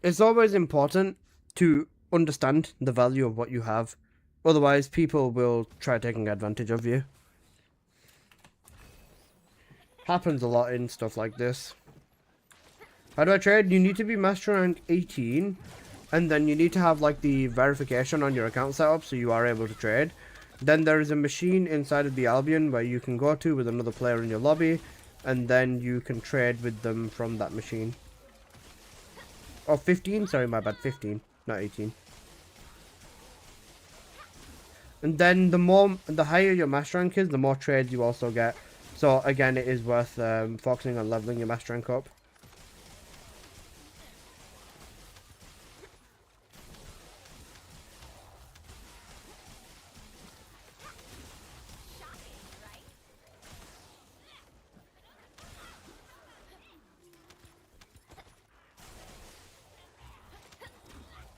S2: It's always important to understand the value of what you have. Otherwise, people will try taking advantage of you. Happens a lot in stuff like this. How do I trade? You need to be master rank 18. And then you need to have like the verification on your account set up so you are able to trade. Then there is a machine inside of the Albion where you can go to with another player in your lobby. And then you can trade with them from that machine. Oh, 15? Sorry, my bad. 15, not 18. And then the higher your master rank is, the more trades you also get. So again, it is worth focusing on leveling your master rank up.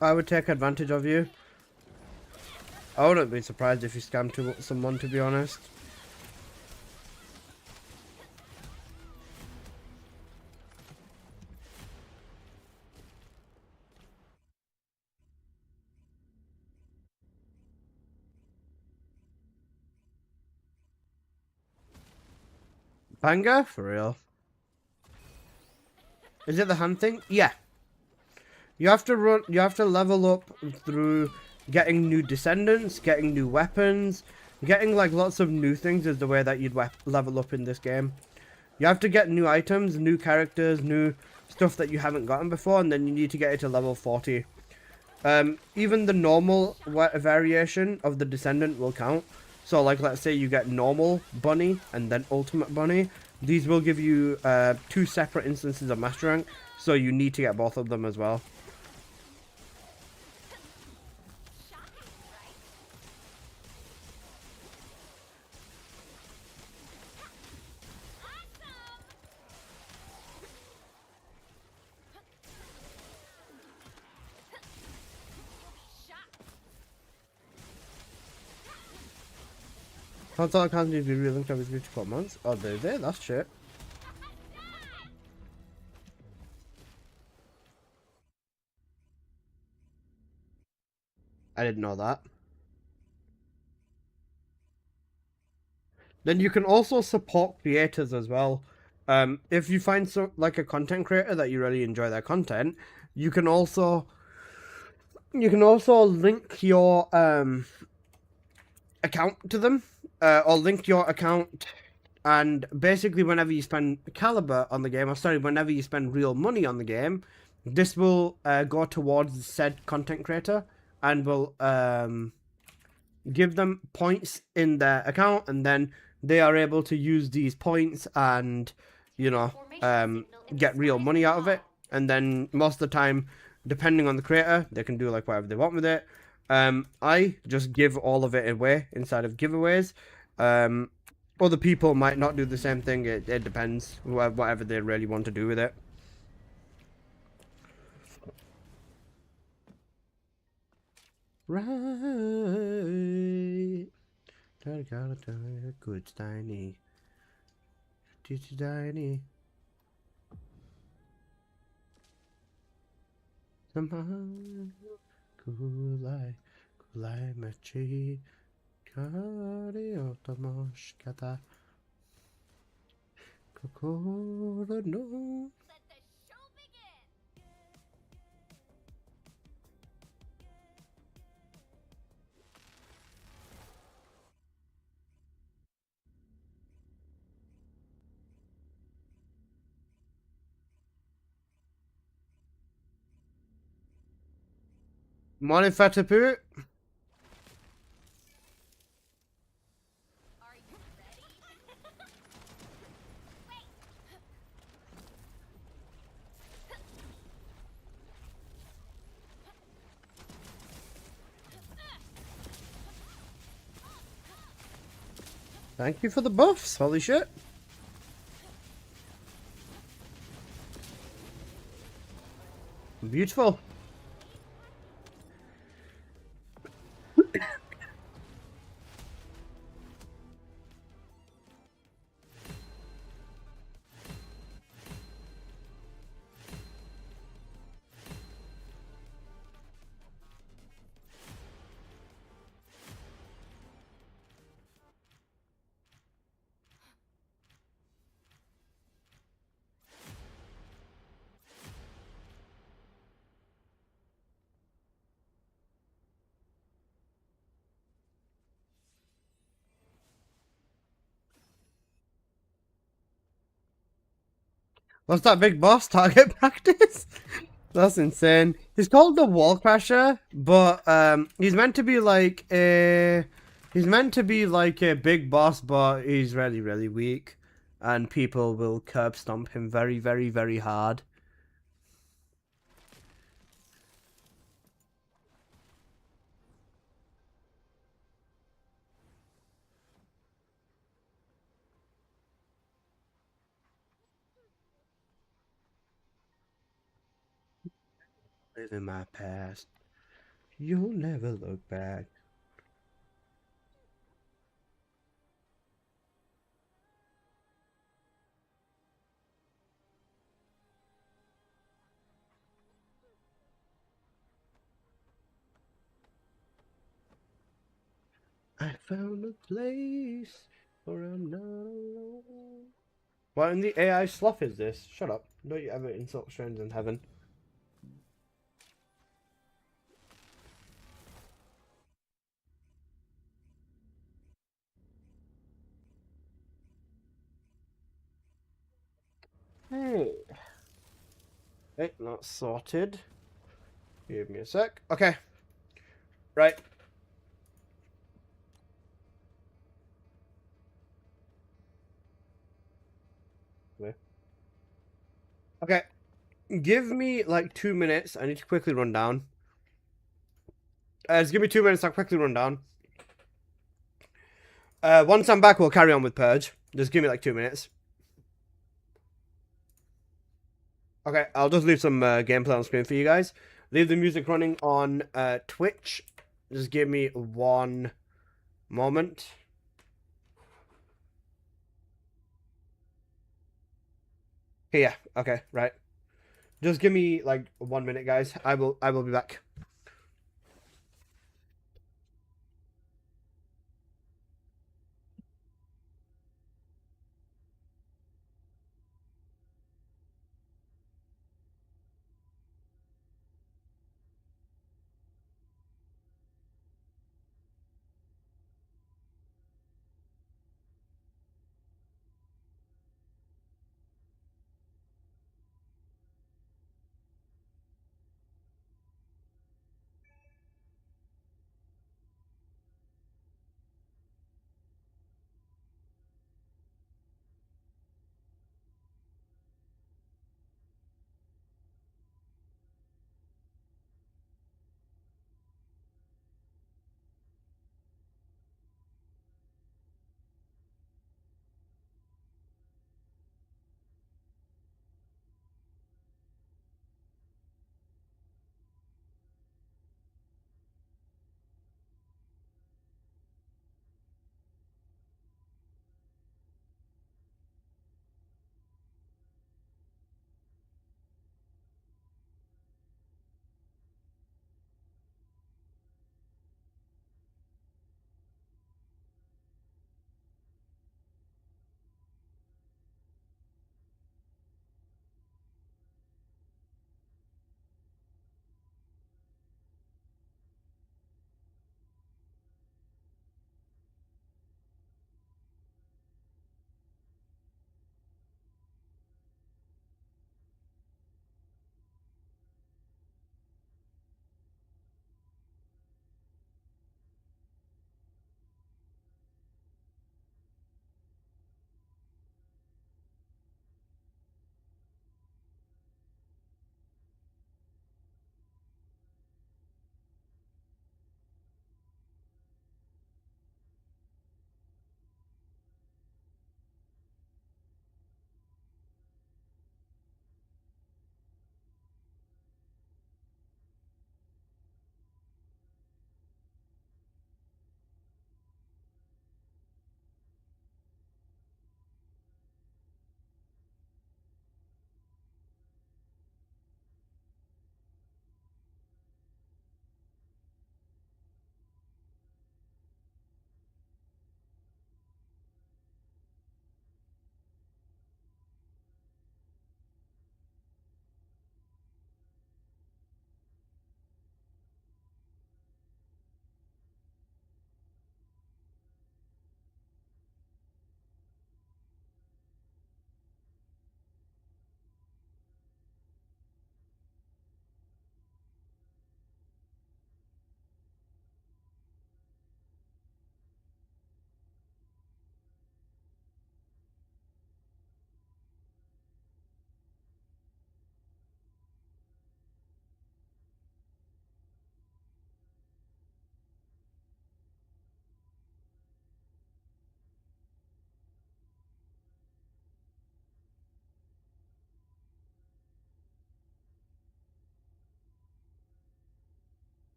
S2: I would take advantage of you. I wouldn't be surprised if you scammed someone, to be honest. Banger? For real. Is it the hand thing? Yeah. You have to level up through getting new descendants, getting new weapons, getting like lots of new things is the way that you'd level up in this game. You have to get new items, new characters, new stuff that you haven't gotten before, and then you need to get it to level 40. Even the normal variation of the descendant will count. So like let's say you get normal bunny and then ultimate bunny. These will give you 2 separate instances of master rank, so you need to get both of them as well. Console accounts need to be relinked every 3 to 4 months. Oh, that's shit. I didn't know that. Then you can also support creators as well. If you find like a content creator that you really enjoy their content, you can also link your account to them, or link your account, and basically whenever you spend caliber on the game, or sorry, whenever you spend real money on the game, this will go towards said content creator and will give them points in their account, and then they are able to use these points and, you know, get real money out of it. And then most of the time, depending on the creator, they can do like whatever they want with it. I just give all of it away inside of giveaways. Other people might not do the same thing. It depends, whatever they really want to do with it. Right. Good tiny. Tiny. Kulai mechi kari otomoshikata kokoro no.
S5: Let the show begin.
S2: Morning, Fatapu.
S5: Are you ready?
S2: Thank you for the buffs. Holy shit. Beautiful. What's that big boss target practice? That's insane. He's called the Wall Crasher, but he's meant to be like a big boss, but he's really really weak, and people will curb stomp him very very very hard. Live in my past, you'll never look back. I found a place where I'm not alone. What in the AI slough is this? Shut up. Don't you ever insult strangers in heaven. Hey. Hey, not sorted. Give me a sec. Okay. Right. Okay. Give me like 2 minutes. I need to quickly run down. Just give me 2 minutes. I'll quickly run down. Once I'm back, we'll carry on with Purge. Just give me like 2 minutes. Okay, I'll just leave some gameplay on screen for you guys. Leave the music running on Twitch. Just give me 1 moment. Yeah, okay, right. Just give me like 1 minute, guys. I will be back.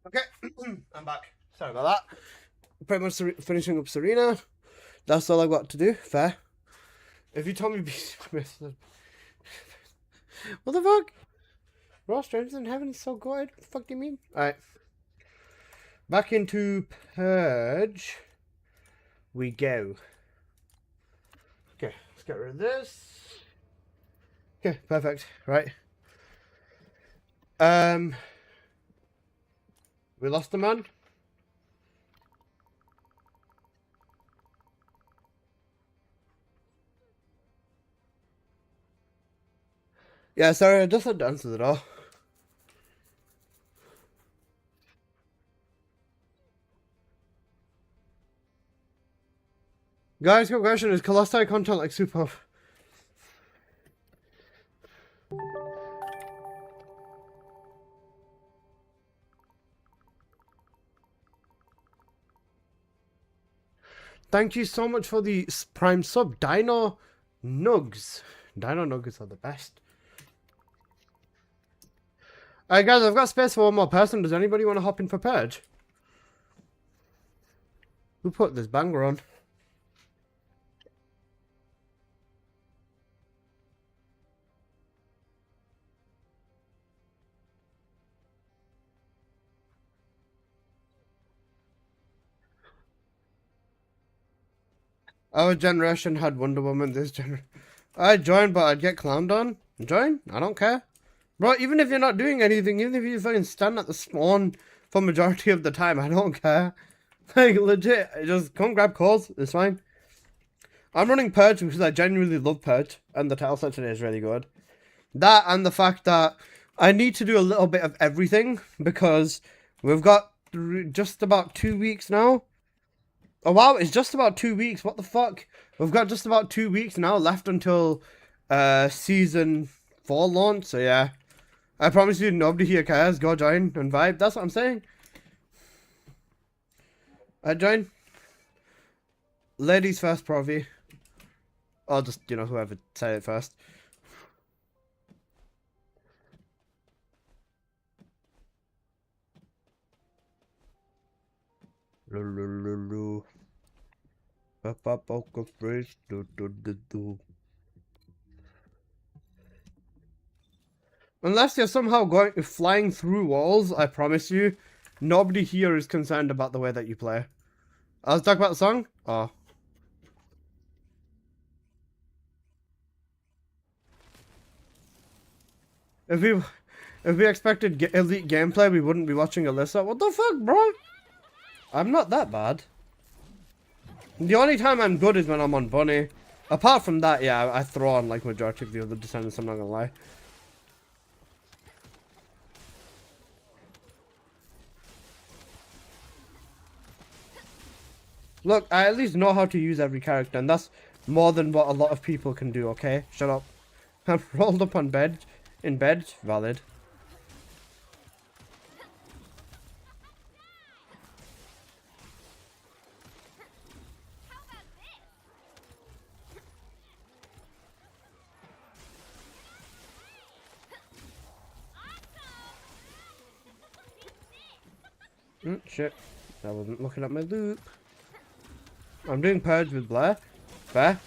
S2: Okay, I'm back. Sorry about that. Pretty much finishing up Serena. That's all I've got to do. Fair. If you told me Smith, what the fuck? Raw Strangers in Heaven is so good. What the fuck do you mean? Alright. Back into Purge we go. Okay, let's get rid of this. Okay, perfect. Right. We lost the man. Yeah, sorry, I just had to answer the door. Guys, quick question, is Colossi content like super? Thank you so much for the Prime sub, Dino Nugs. Dino Nuggets are the best. Alright guys, I've got space for one more person. Does anybody want to hop in for Purge? Who put this banger on? Our generation had Wonder Woman, this generation. I'd join, but I'd get clowned on. Join? I don't care. Bro, even if you're not doing anything, even if you fucking stand at the spawn for majority of the time, I don't care. Like, legit, just come grab calls, it's fine. I'm running Purge because I genuinely love Purge, and the title set today is really good. That, and the fact that I need to do a little bit of everything, because we've got just about 2 weeks now. Oh wow, it's just about 2 weeks, what the fuck? We've got just about 2 weeks now left until season 4 launch, so yeah. I promise you, nobody here cares. Go join and vibe. That's what I'm saying. I join. Ladies first, Provi. Or just, you know, whoever said it first. Unless you're somehow flying through walls, I promise you, nobody here is concerned about the way that you play. I was talking about the song? Oh. If we expected elite gameplay, we wouldn't be watching Alyssa. What the fuck, bro? I'm not that bad. The only time I'm good is when I'm on Bunny. Apart from that, yeah, I throw on like majority of the other descendants, I'm not gonna lie. Look, I at least know how to use every character, and that's more than what a lot of people can do, okay? Shut up. I'm rolled up on bed. In bed? Valid. Shit. I wasn't looking at my loop. I'm doing Purge with Blair. Fair.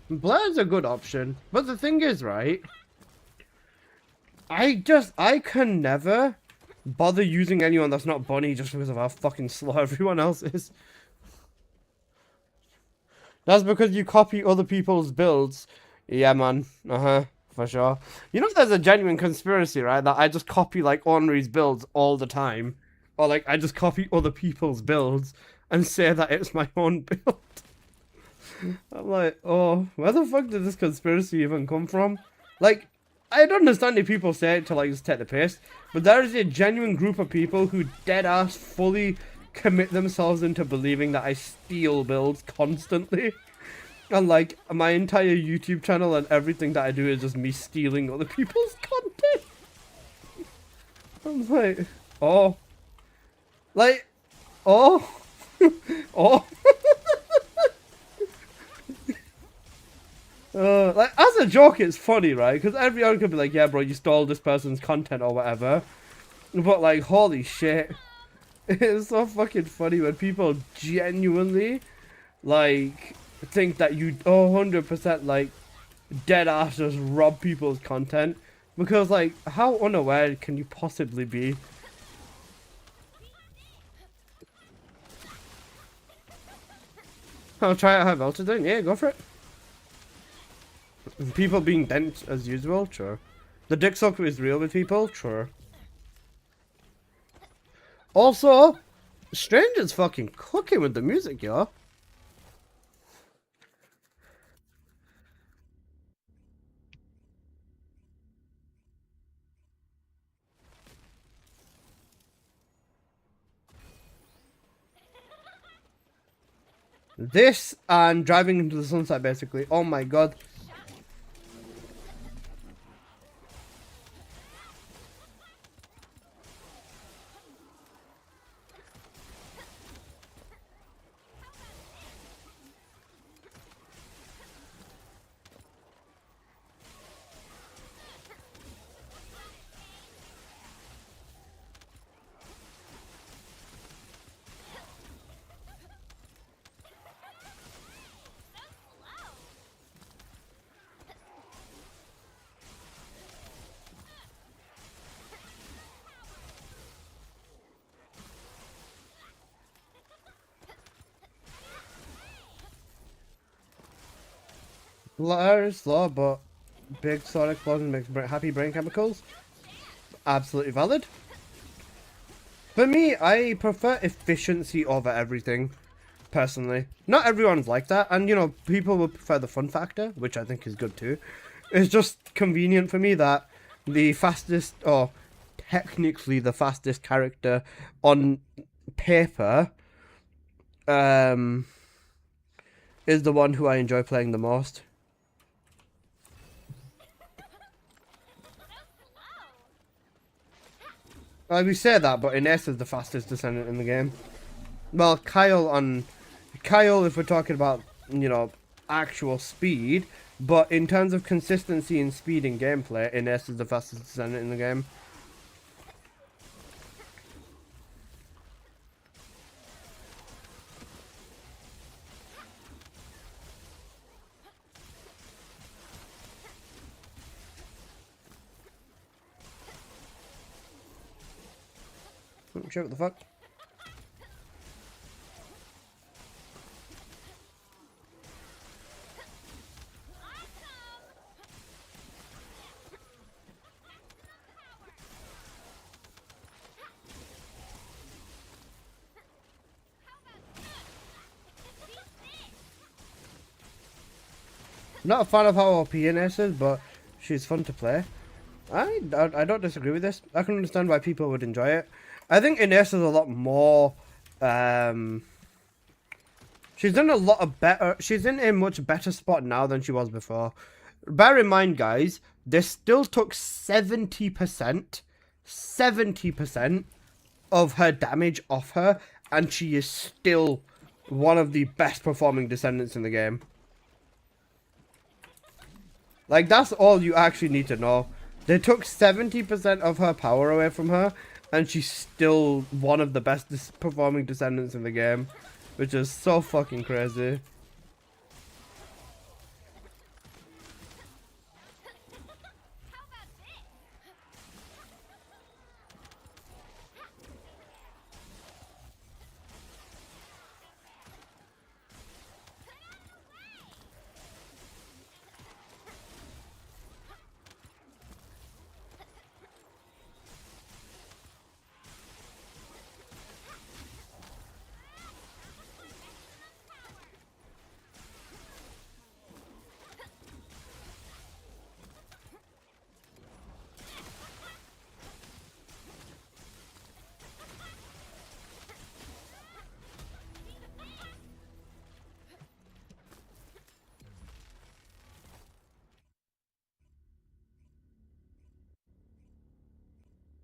S2: Blair's a good option. But the thing is, right? I can never bother using anyone that's not Bunny just because of how fucking slow everyone else is. That's because you copy other people's builds. Yeah, man. For sure. You know there's a genuine conspiracy, right? That I just copy, like, Ornery's builds all the time. Or, like, I just copy other people's builds and say that it's my own build. I'm like, oh, where the fuck did this conspiracy even come from? Like, I don't understand if people say it to, like, just take the piss. But there is a genuine group of people who dead-ass fully commit themselves into believing that I steal builds constantly. And like my entire YouTube channel and everything that I do is just me stealing other people's content. I'm like, oh. Like, oh. Oh. Like as a joke, it's funny, right? Because everyone could be like, "Yeah, bro, you stole this person's content or whatever," but like, holy shit, it's so fucking funny when people genuinely like think that you 100% like dead ass just rob people's content. Because like, how unaware can you possibly be? I'll try out how Melted doing. Yeah, go for it. People being dense as usual, sure. The dick suck is real with people, sure. Also, Stranger's fucking cooking with the music, yo. This and driving into the sunset, basically. Oh my god. Very slow, but big sonic explosion makes happy brain chemicals. Absolutely valid. For me, I prefer efficiency over everything, personally. Not everyone's like that, and you know, people will prefer the fun factor, which I think is good too. It's just convenient for me that the fastest, or technically the fastest character on paper, is the one who I enjoy playing the most. We say that, but Ines is the fastest descendant in the game. Well, Kyle, if we're talking about, you know, actual speed, but in terms of consistency in speed and gameplay, Ines is the fastest descendant in the game. Oh, shit, what the fuck? Not a fan of how OP Ines is, but she's fun to play. I don't disagree with this. I can understand why people would enjoy it. I think Ines is a lot more. She's done a lot of better. She's in a much better spot now than she was before. Bear in mind, guys, this still took 70% of her damage off her, and she is still one of the best performing descendants in the game. Like, that's all you actually need to know. They took 70% of her power away from her, and she's still one of the best performing descendants in the game. Which is so fucking crazy.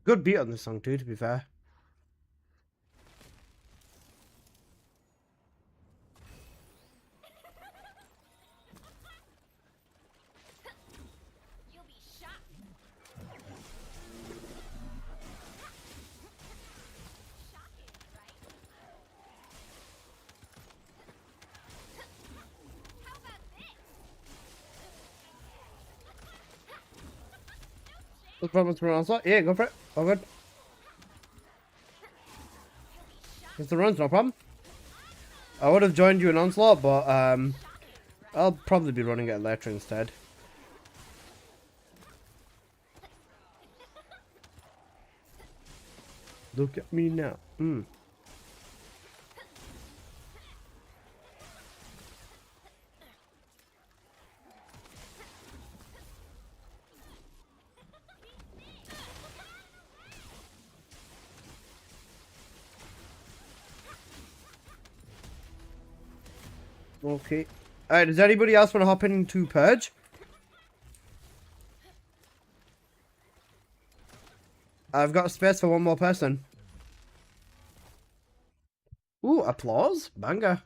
S2: Good beat on this song too, to be fair. What's the problem with Onslaught? Yeah, go for it. All good. It's the runs, no problem. I would have joined you in Onslaught, but I'll probably be running it later instead. Look at me now. Okay. Alright, does anybody else want to hop into Purge? I've got space for one more person. Ooh, applause? Banger.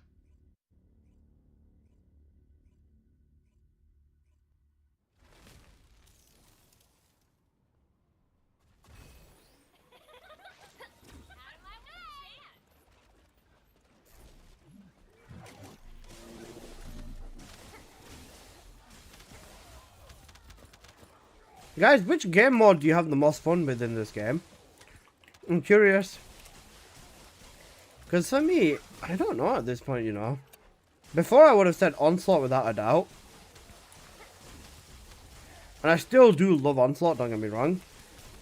S2: Guys, which game mode do you have the most fun with in this game? I'm curious. Because for me, I don't know at this point, you know. Before I would have said Onslaught without a doubt. And I still do love Onslaught, don't get me wrong.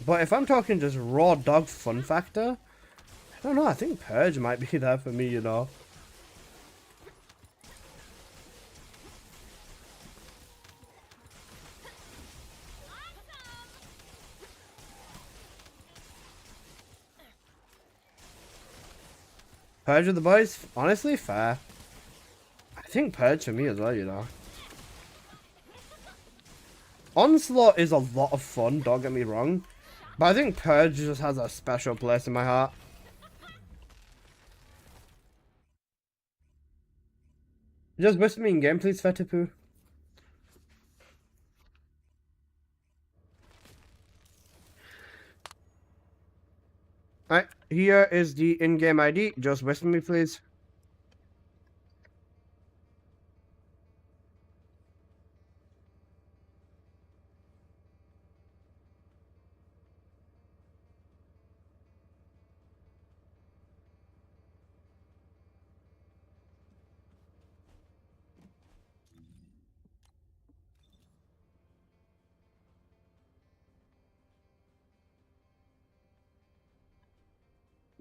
S2: But if I'm talking just raw dog fun factor, I don't know, I think Purge might be there for me, you know. Purge with the boys? Honestly, fair. I think Purge for me as well, you know. Onslaught is a lot of fun, don't get me wrong. But I think Purge just has a special place in my heart. Just whisper me in game, please, Fetipu. Alright, here is the in-game ID. Just whisper me, please.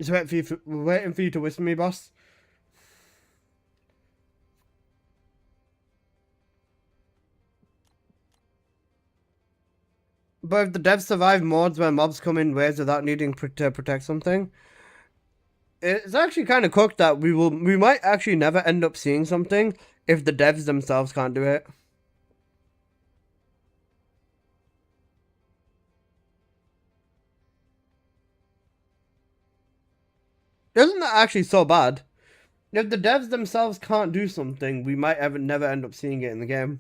S2: Just waiting for you to whisper me, boss. But if the devs survive mods where mobs come in waves without needing to protect something, it's actually kind of cooked that we might actually never end up seeing something if the devs themselves can't do it. Isn't that actually so bad? If the devs themselves can't do something, we might never end up seeing it in the game.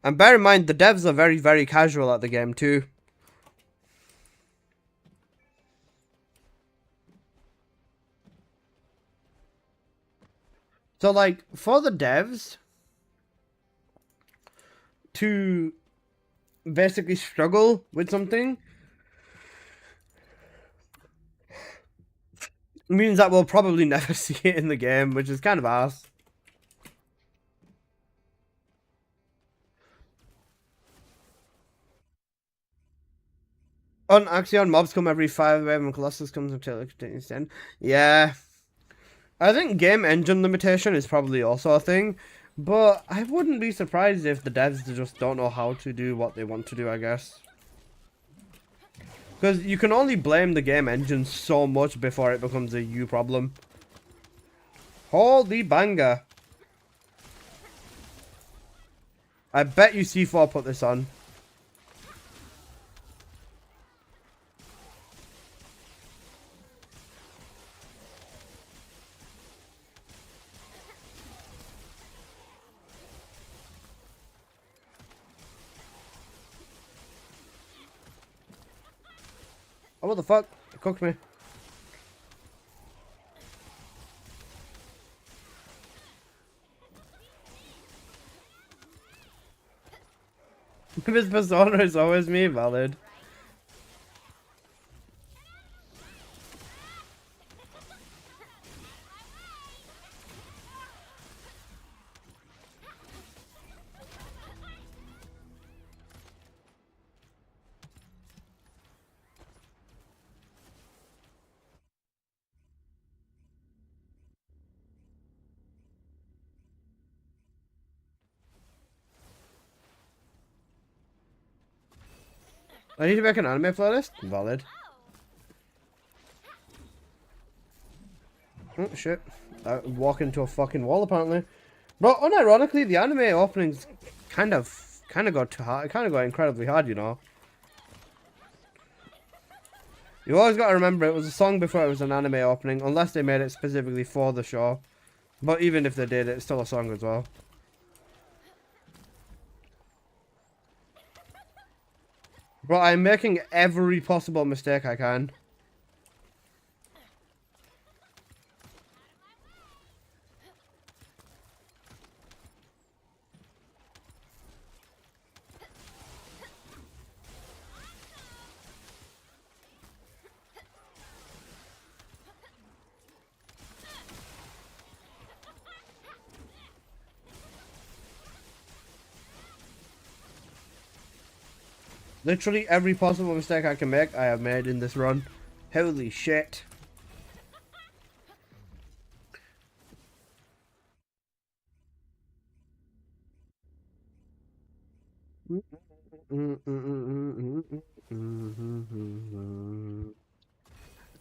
S2: And bear in mind, the devs are very, very casual at the game too. So, like, for the devs to basically struggle with something means that we'll probably never see it in the game, which is kind of ass. On Axion, mobs come every 5 wave and Colossus comes until it continues 10. Yeah. I think game engine limitation is probably also a thing, but I wouldn't be surprised if the devs just don't know how to do what they want to do, I guess. Because you can only blame the game engine so much before it becomes a you problem. Holy banger. I bet you C4 put this on. Oh, what the fuck? It cooked me. His persona is always me, valid. I need to make an anime playlist. Valid. Oh shit! I walk into a fucking wall apparently. But unironically, the anime openings kind of got too hard. Kind of got incredibly hard, you know. You always got to remember it was a song before it was an anime opening, unless they made it specifically for the show. But even if they did, it's still a song as well. Bro, I'm making every possible mistake I can. Literally every possible mistake I can make, I have made in this run. Holy shit.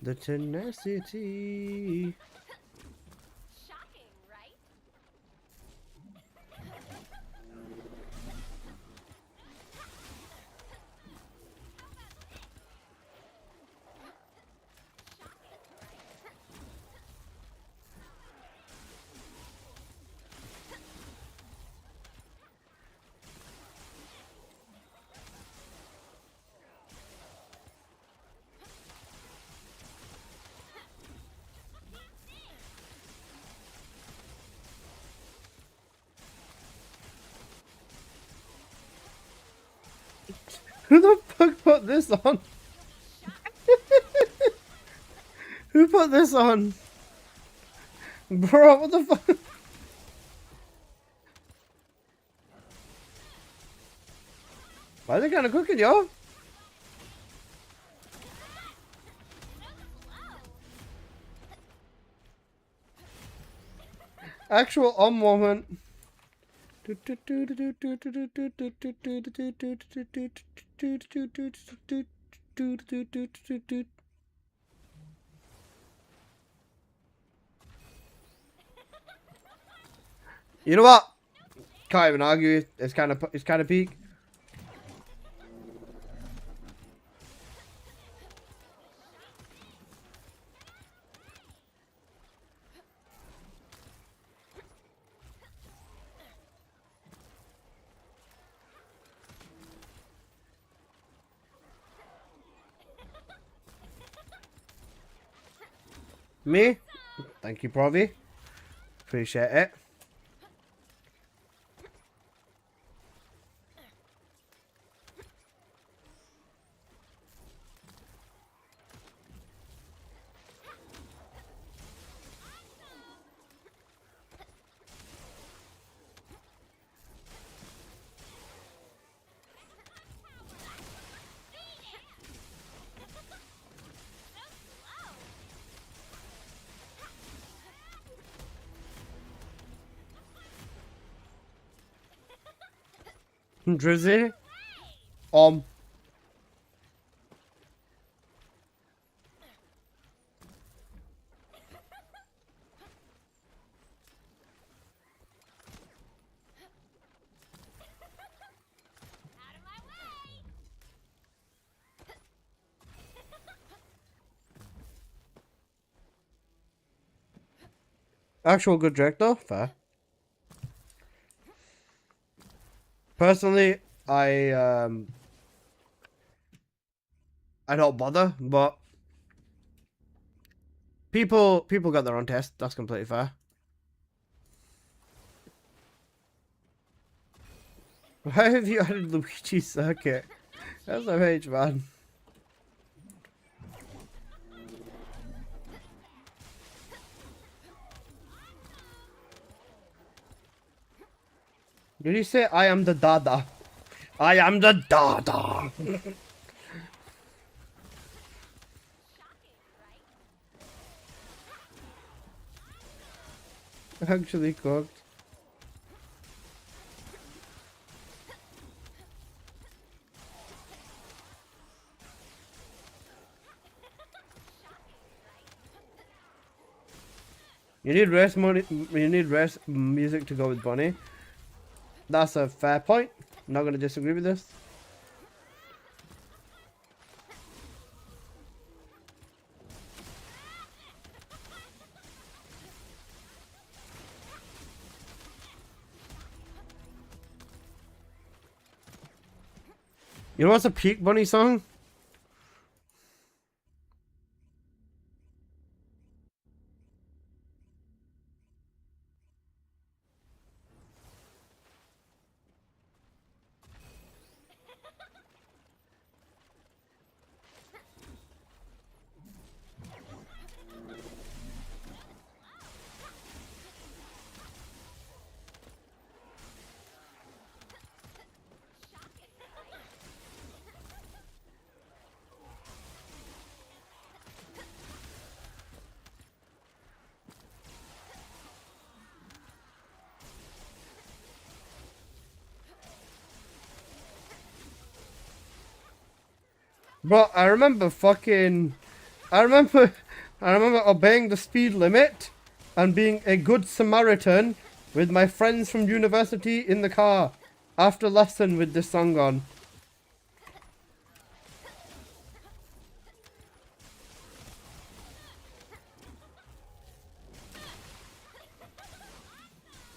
S2: The tenacity.
S5: Shocking, right?
S2: Who the fuck put this on? Who put this on? Bro, what the fuck? Why is it kind of cooking, yo? Actual on moment. You know what? Can't even argue. It's kind of peak. Me? Thank you, Provi. Appreciate it. Drizzy?
S5: Out of my way!
S2: Actual good Drake though? Fair. Personally, I don't bother, but people got their own taste. That's completely fair. Why have you added Luigi's Circuit? That's a page, man. Did you say I am the Dada? I am the Dada. Actually cooked. You need race money. You need race music to go with Bonnie. That's a fair point. I'm not gonna disagree with this. You know what's a peak Bunny song? Bro, I remember I remember obeying the speed limit and being a good Samaritan with my friends from university in the car after lesson with this song on.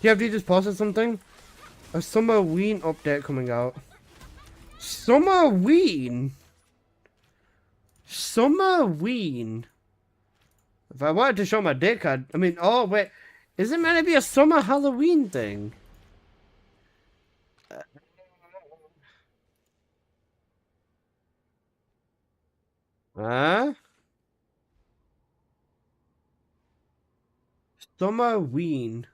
S2: TFD just posted something. A Summer Ween update coming out. Summer Ween? Summer Ween? If I wanted to show my dick, I mean, oh wait. Is it meant to be a summer Halloween thing? Huh? Summer Ween.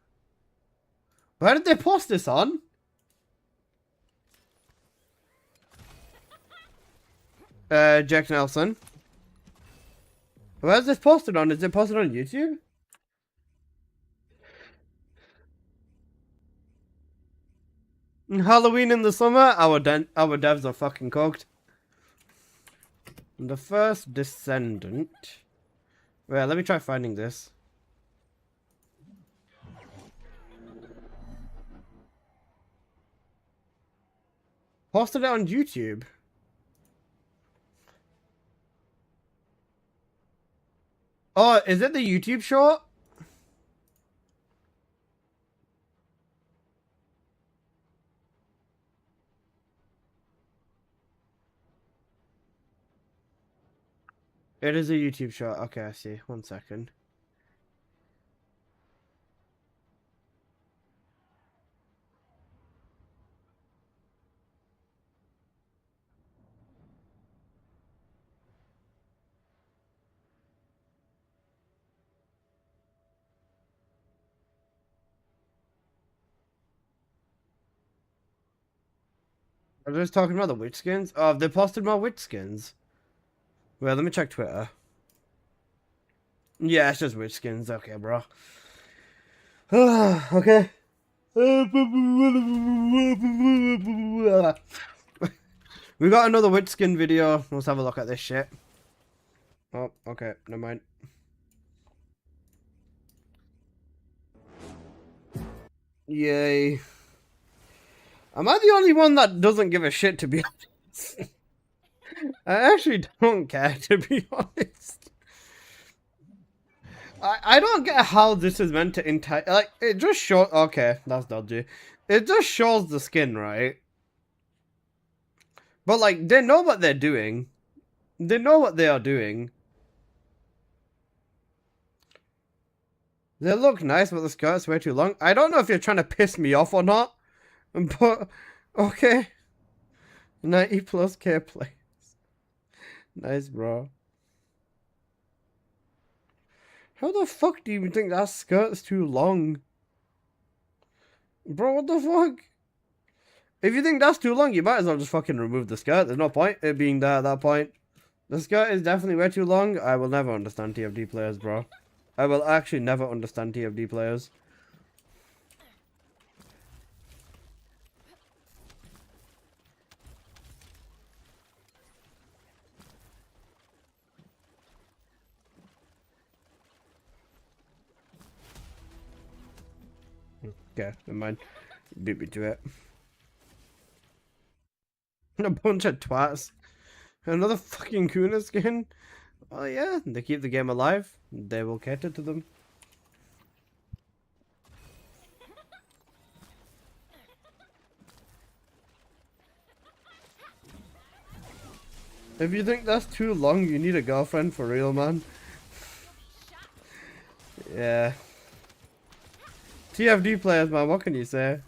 S2: Where did they post this on? Jack Nelson. Where's this posted on? Is it posted on YouTube? Halloween in the summer? Our devs are fucking cooked. The first descendant. Wait, let me try finding this. Posted it on YouTube. Oh, is it the YouTube short? It is a YouTube short. Okay, I see. 1 second. Are they just talking about the witch skins? Oh, they posted more witch skins. Well, let me check Twitter. Yeah, it's just witch skins. Okay, bro. Okay. We got another witch skin video. Let's have a look at this shit. Oh, okay. Never mind. Yay. Am I the only one that doesn't give a shit, to be honest? I actually don't care, to be honest. I don't get how this is meant to entice. Like, it just shows. Okay, that's dodgy. It just shows the skin, right? But, like, they know what they're doing. They know what they are doing. They look nice, but the skirt's way too long. I don't know if you're trying to piss me off or not. But, okay. 90 plus K plays. Nice, bro. How the fuck do you think that skirt's too long? Bro, what the fuck? If you think that's too long, you might as well just fucking remove the skirt. There's no point it being there at that point. The skirt is definitely way too long. I will never understand TFD players, bro. I will actually never understand TFD players. Okay, never mind. Beat me to it. A bunch of twats. Another fucking Kuna skin? Oh yeah, they keep the game alive. They will cater to them. If you think that's too long, you need a girlfriend for real, man. Yeah. TFD players, man, what can you say?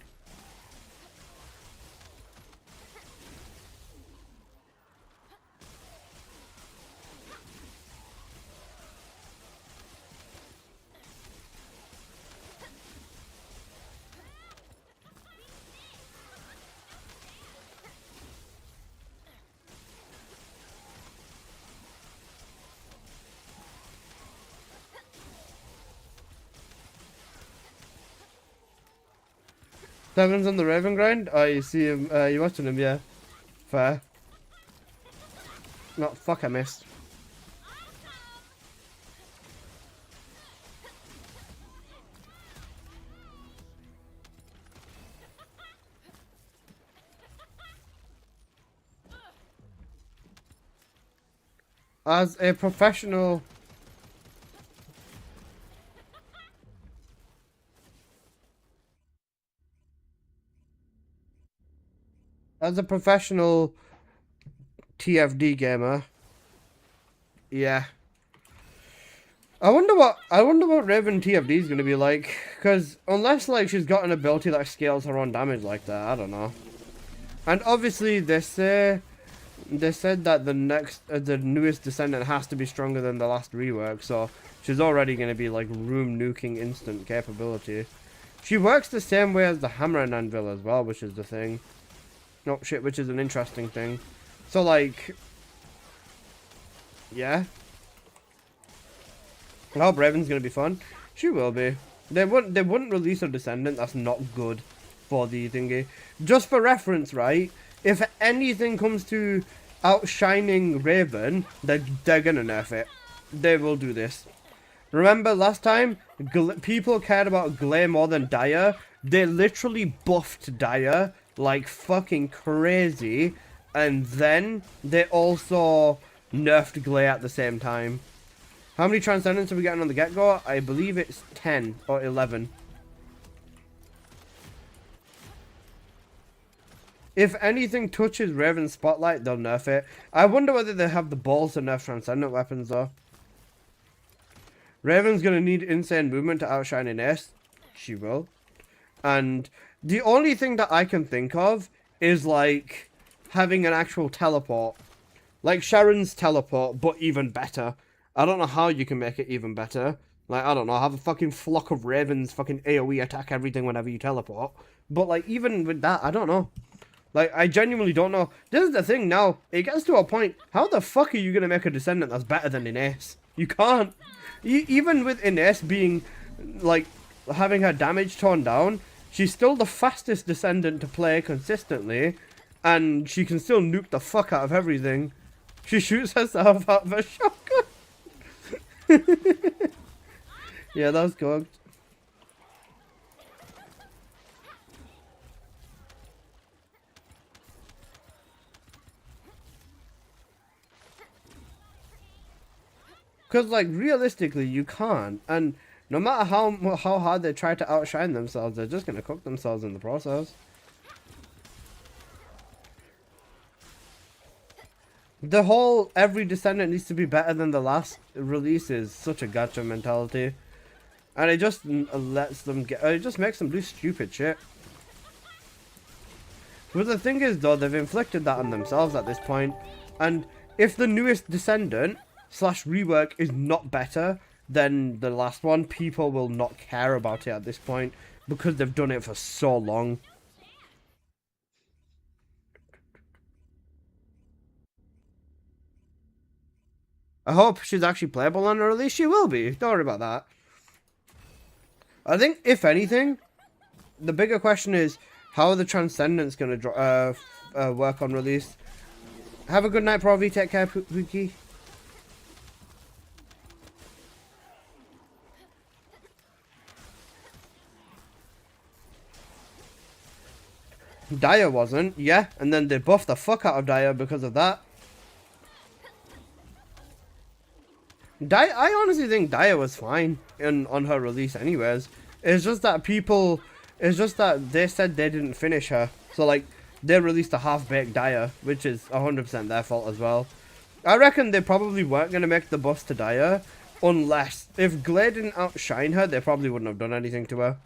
S2: Seven's on the Raven grind? Oh, you see him, you watching him, yeah. Fair. No, fuck, I missed. As a professional... As a professional TFD gamer, yeah. I wonder what Raven TFD is gonna be like, because unless like she's got an ability that scales her own damage like that, I don't know. And obviously they said that the newest descendant has to be stronger than the last rework, so she's already gonna be like room nuking instant capability. She works the same way as the hammer and anvil as well, which is the thing. No shit, which is an interesting thing. So like, yeah. I hope Raven's gonna be fun. She will be. They wouldn't release a descendant that's not good for the thingy. Just for reference, right? If anything comes to outshining Raven, they're gonna nerf it. They will do this. Remember last time, people cared about Glare more than Dire. They literally buffed Dire like fucking crazy, and then they also nerfed Glare at the same time. How many Transcendents are we getting on the get-go? I believe it's 10 or 11. If anything touches Raven's spotlight, they'll nerf it. I wonder whether they have the balls to nerf Transcendent weapons though. Raven's gonna need insane movement to outshine an ace. She will. And the only thing that I can think of is like having an actual teleport. Like Sharon's teleport, but even better. I don't know how you can make it even better. Like, I don't know, have a fucking flock of ravens fucking AoE attack everything whenever you teleport. But like, even with that, I don't know. Like, I genuinely don't know. This is the thing now. It gets to a point. How the fuck are you going to make a descendant that's better than Ines? You can't. Even with Ines being, like, having her damage torn down, she's still the fastest descendant to play consistently. And she can still nuke the fuck out of everything. She shoots herself out of a shotgun. Yeah, that was cooked. Because, like, realistically, you can't. And no matter how hard they try to outshine themselves, they're just going to cook themselves in the process. The whole every descendant needs to be better than the last release is such a gacha mentality. And it just lets them get... It just makes them do stupid shit. But the thing is, though, they've inflicted that on themselves at this point. And if the newest descendant / rework is not better than the last one, people will not care about it at this point. Because they've done it for so long. I hope she's actually playable on her release. She will be. Don't worry about that. I think, if anything, the bigger question is, how are the Transcendents going to work on release? Have a good night, Provi. Take care, Pookie. Dire wasn't, yeah, and then they buffed the fuck out of Dire because of that. I honestly think Dire was fine on her release anyways. It's just that they said they didn't finish her. So like, they released a half-baked Dire, which is 100% their fault as well. I reckon they probably weren't going to make the buffs to Dire, unless, if Glade didn't outshine her, they probably wouldn't have done anything to her.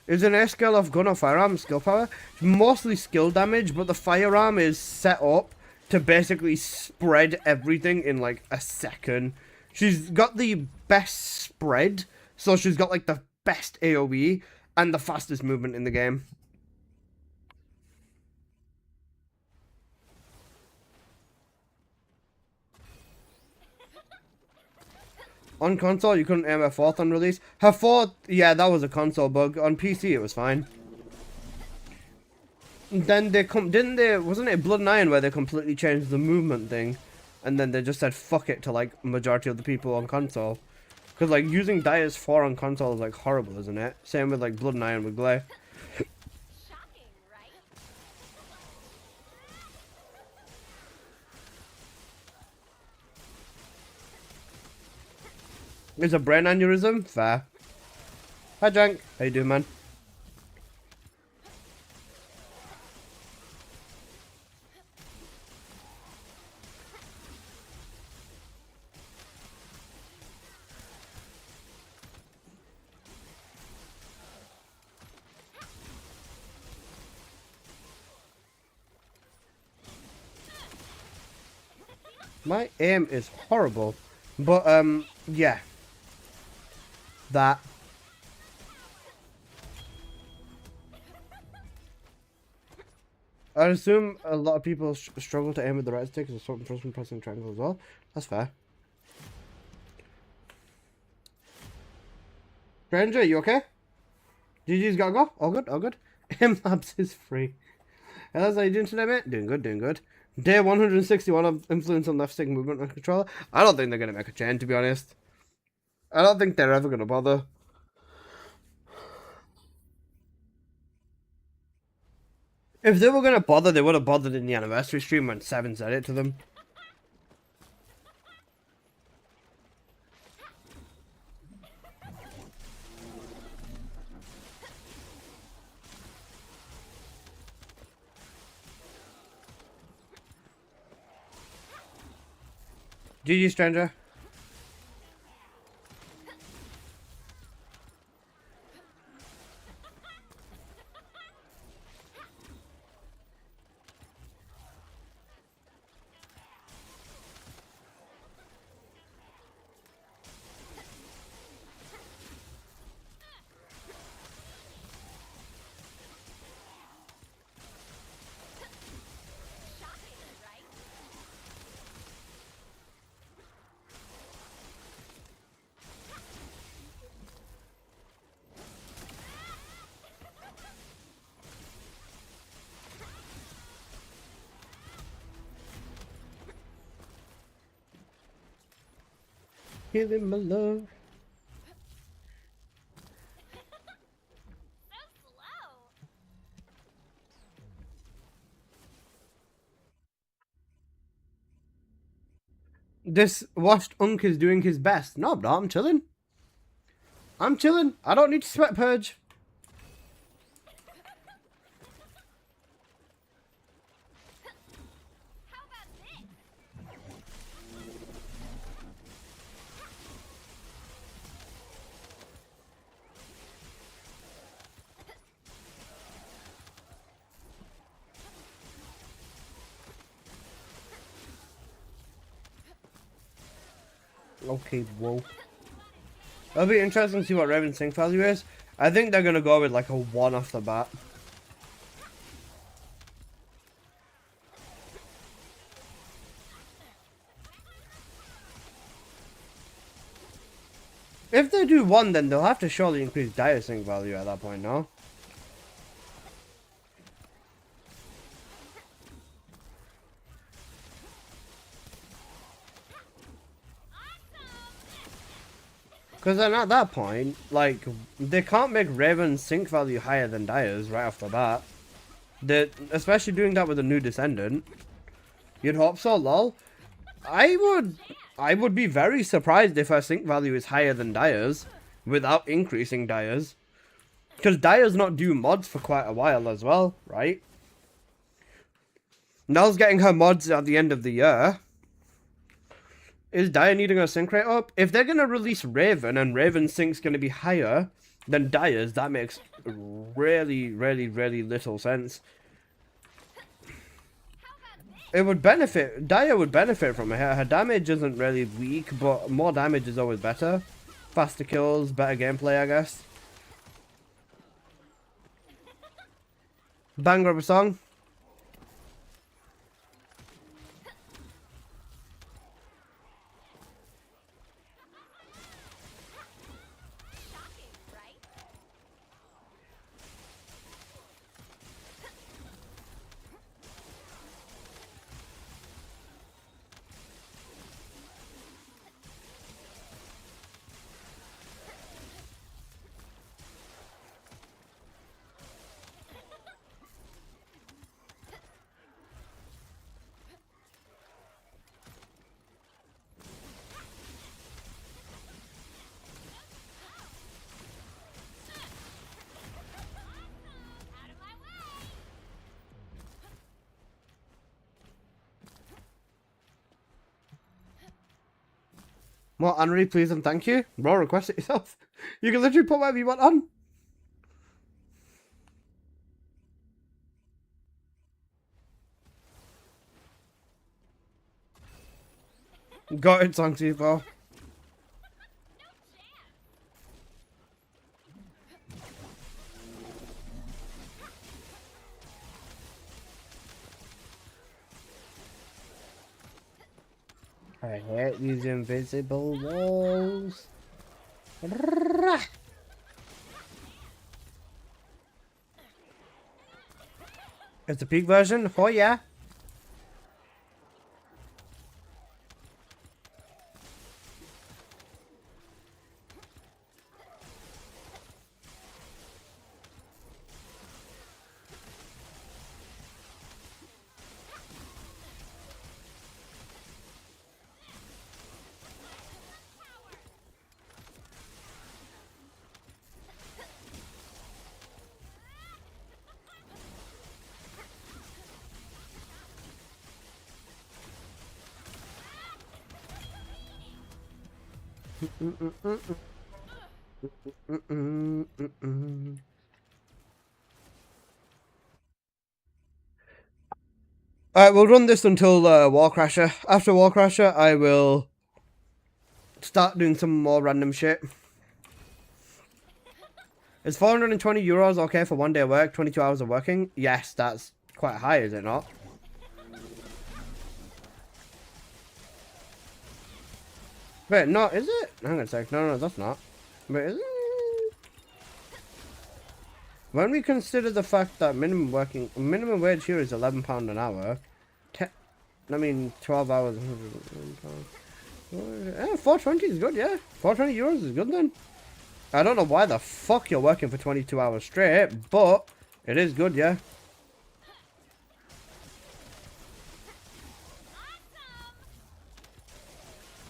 S2: Is an A skill of gun or firearm skill power? Mostly skill damage, but the firearm is set up to basically spread everything in like a second. She's got the best spread, so she's got like the best AoE and the fastest movement in the game. On console, you couldn't aim her fourth on release. Her fourth, yeah, that was a console bug. On PC, it was fine. Then wasn't it Blood and Iron where they completely changed the movement thing? And then they just said fuck it to like majority of the people on console. Because like using Dire's 4 on console is like horrible, isn't it? Same with like Blood and Iron with Glay.
S5: Shocking, right?
S2: It's a brain aneurysm? Fair. Hi Jank, how you doing, man? My aim is horrible, but yeah, that. I assume a lot of people struggle to aim with the right stick, so something from pressing triangle as well. That's fair. Stranger, you okay? GG's gotta go. All good, all good. M-Labs is free. How's how you doing today, mate? Doing good, doing good. Day 161 of influence on left stick movement and controller. I don't think they're gonna make a change, to be honest. I don't think they're ever gonna bother. If they were gonna bother, they would have bothered in the anniversary stream when Seven said it to them. GG, stranger.
S5: Shocking, right?
S2: Give him my love.
S5: So slow.
S2: This washed Unk is doing his best. No, bro, I'm chilling. I'm chilling. I don't need to sweat purge.
S5: How about this?
S2: Okay, whoa. It'll be interesting to see what Raven's sync value is. I think they're gonna go with like a 1 off the bat. If they do 1, then they'll have to surely increase Dire sync value at that point, no? Because then at that point, like, they can't make Raven's sync value higher than Dire's right off the bat. Especially doing that with a new Descendant. You'd hope so, lol. I would be very surprised if her sync value is higher than Dire's without increasing Dire's. Because Dire's not due mods for quite a while as well, right? Nell's getting her mods at the end of the year. Is Dire needing her sync rate up? If they're going to release Raven and Raven's sync's going to be higher than Dire's, that makes really, really, really little sense. It would benefit, Dire would benefit from it. Her damage isn't really weak, but more damage is always better. Faster kills, better gameplay, I guess. Banger of a song.
S5: Shocking, right? Out of my way!
S2: More Henry, please and thank you. Bro, request it yourself. You can literally put whatever you want on. Got it, song to you, bro. I hate these invisible walls. It's the peak version? Oh yeah. Alright, we'll run this until Warcrasher. After Warcrasher, I will start doing some more random shit. Is 420 euros okay for 1 day of work, 22 hours of working? Yes, that's quite high, is it not? Wait, no, is it? Hang on a sec. No, that's not. Wait, is it? When we consider the fact that minimum wage here is £11 an hour, 12 hours. 420 is good, yeah. 420 euros is good then. I don't know why the fuck you're working for 22 hours straight, but it is good, yeah.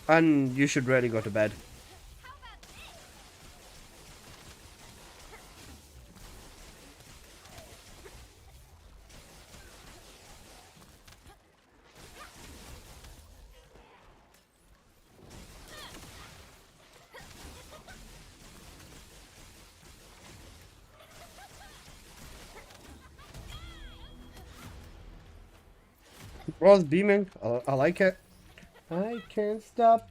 S2: And you should really go to bed. Rose beaming. I like it. I can't stop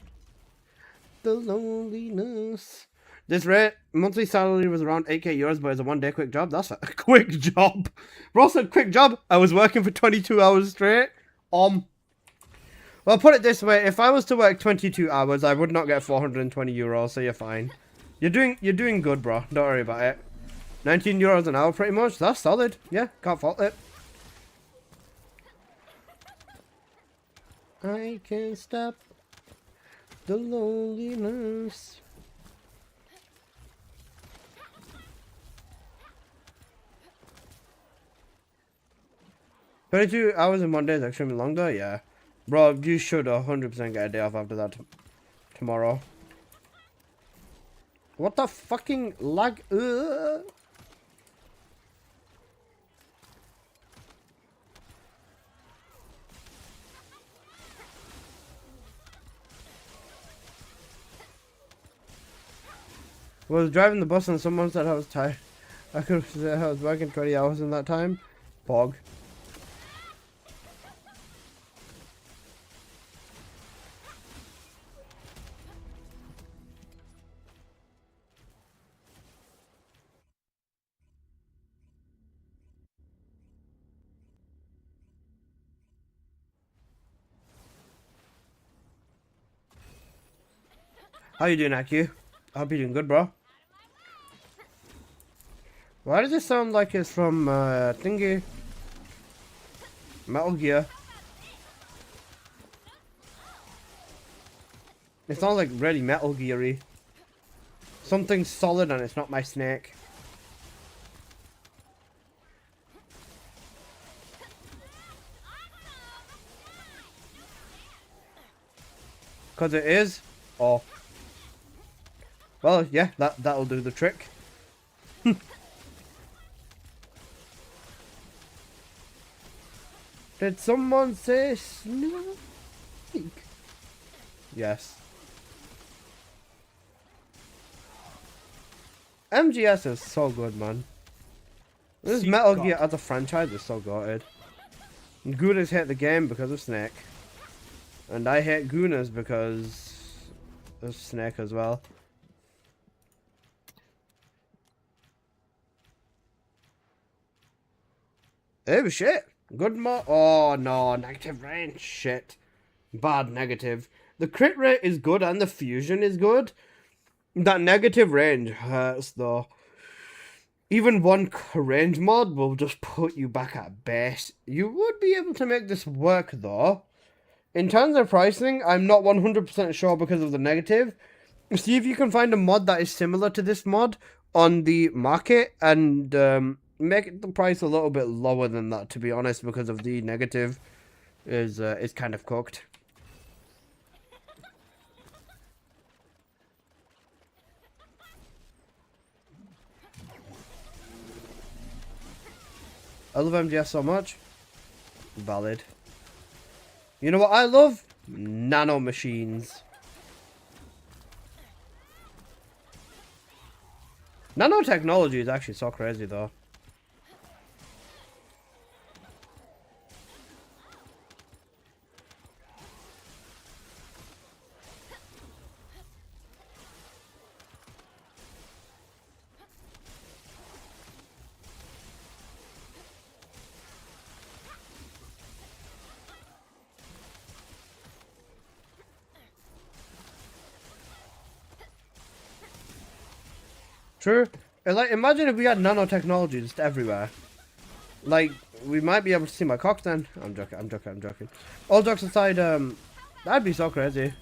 S2: the loneliness. This rate, monthly salary was around 8k euros, but it's a 1 day quick job. That's a quick job. Ross said quick job. I was working for 22 hours straight. Well, put it this way. If I was to work 22 hours, I would not get 420 euros, so you're fine. You're doing good, bro. Don't worry about it. 19 euros an hour, pretty much. That's solid. Yeah, can't fault it. I can't stop the loneliness. 22 hours in 1 day is extremely long though, yeah. Bro, you should 100% get a day off after that tomorrow. What the fucking lag? Was driving the bus and someone said I was tired. I could have said I was working 20 hours in that time. Pog. How you doing, AQ? I hope you're doing good, bro. Why does it sound like it's from thingy? Metal Gear. It sounds like really Metal Gear-y. Something solid and it's not my snake. Cause it is? Oh. Well, yeah, that'll do the trick. Did someone say snake? Yes. MGS is so good, man. This Metal Gear as a franchise is so goated. Gooners hate the game because of Snake. And I hate Gooners because of Snake as well. Oh shit. Good oh no, negative range. Shit. Bad negative. The crit rate is good and the fusion is good. That negative range hurts though. Even one range mod will just put you back at base. You would be able to make this work though. In terms of pricing, I'm not 100% sure because of the negative. See if you can find a mod that is similar to this mod on the market and make the price a little bit lower than that, to be honest, because of the negative is kind of cooked. I love MGS so much. Valid. You know what I love? Nano machines. Nanotechnology is actually so crazy though. True. Like, imagine if we had nanotechnology just everywhere. Like, we might be able to see my cock then. I'm joking. All jokes aside, that'd be so crazy.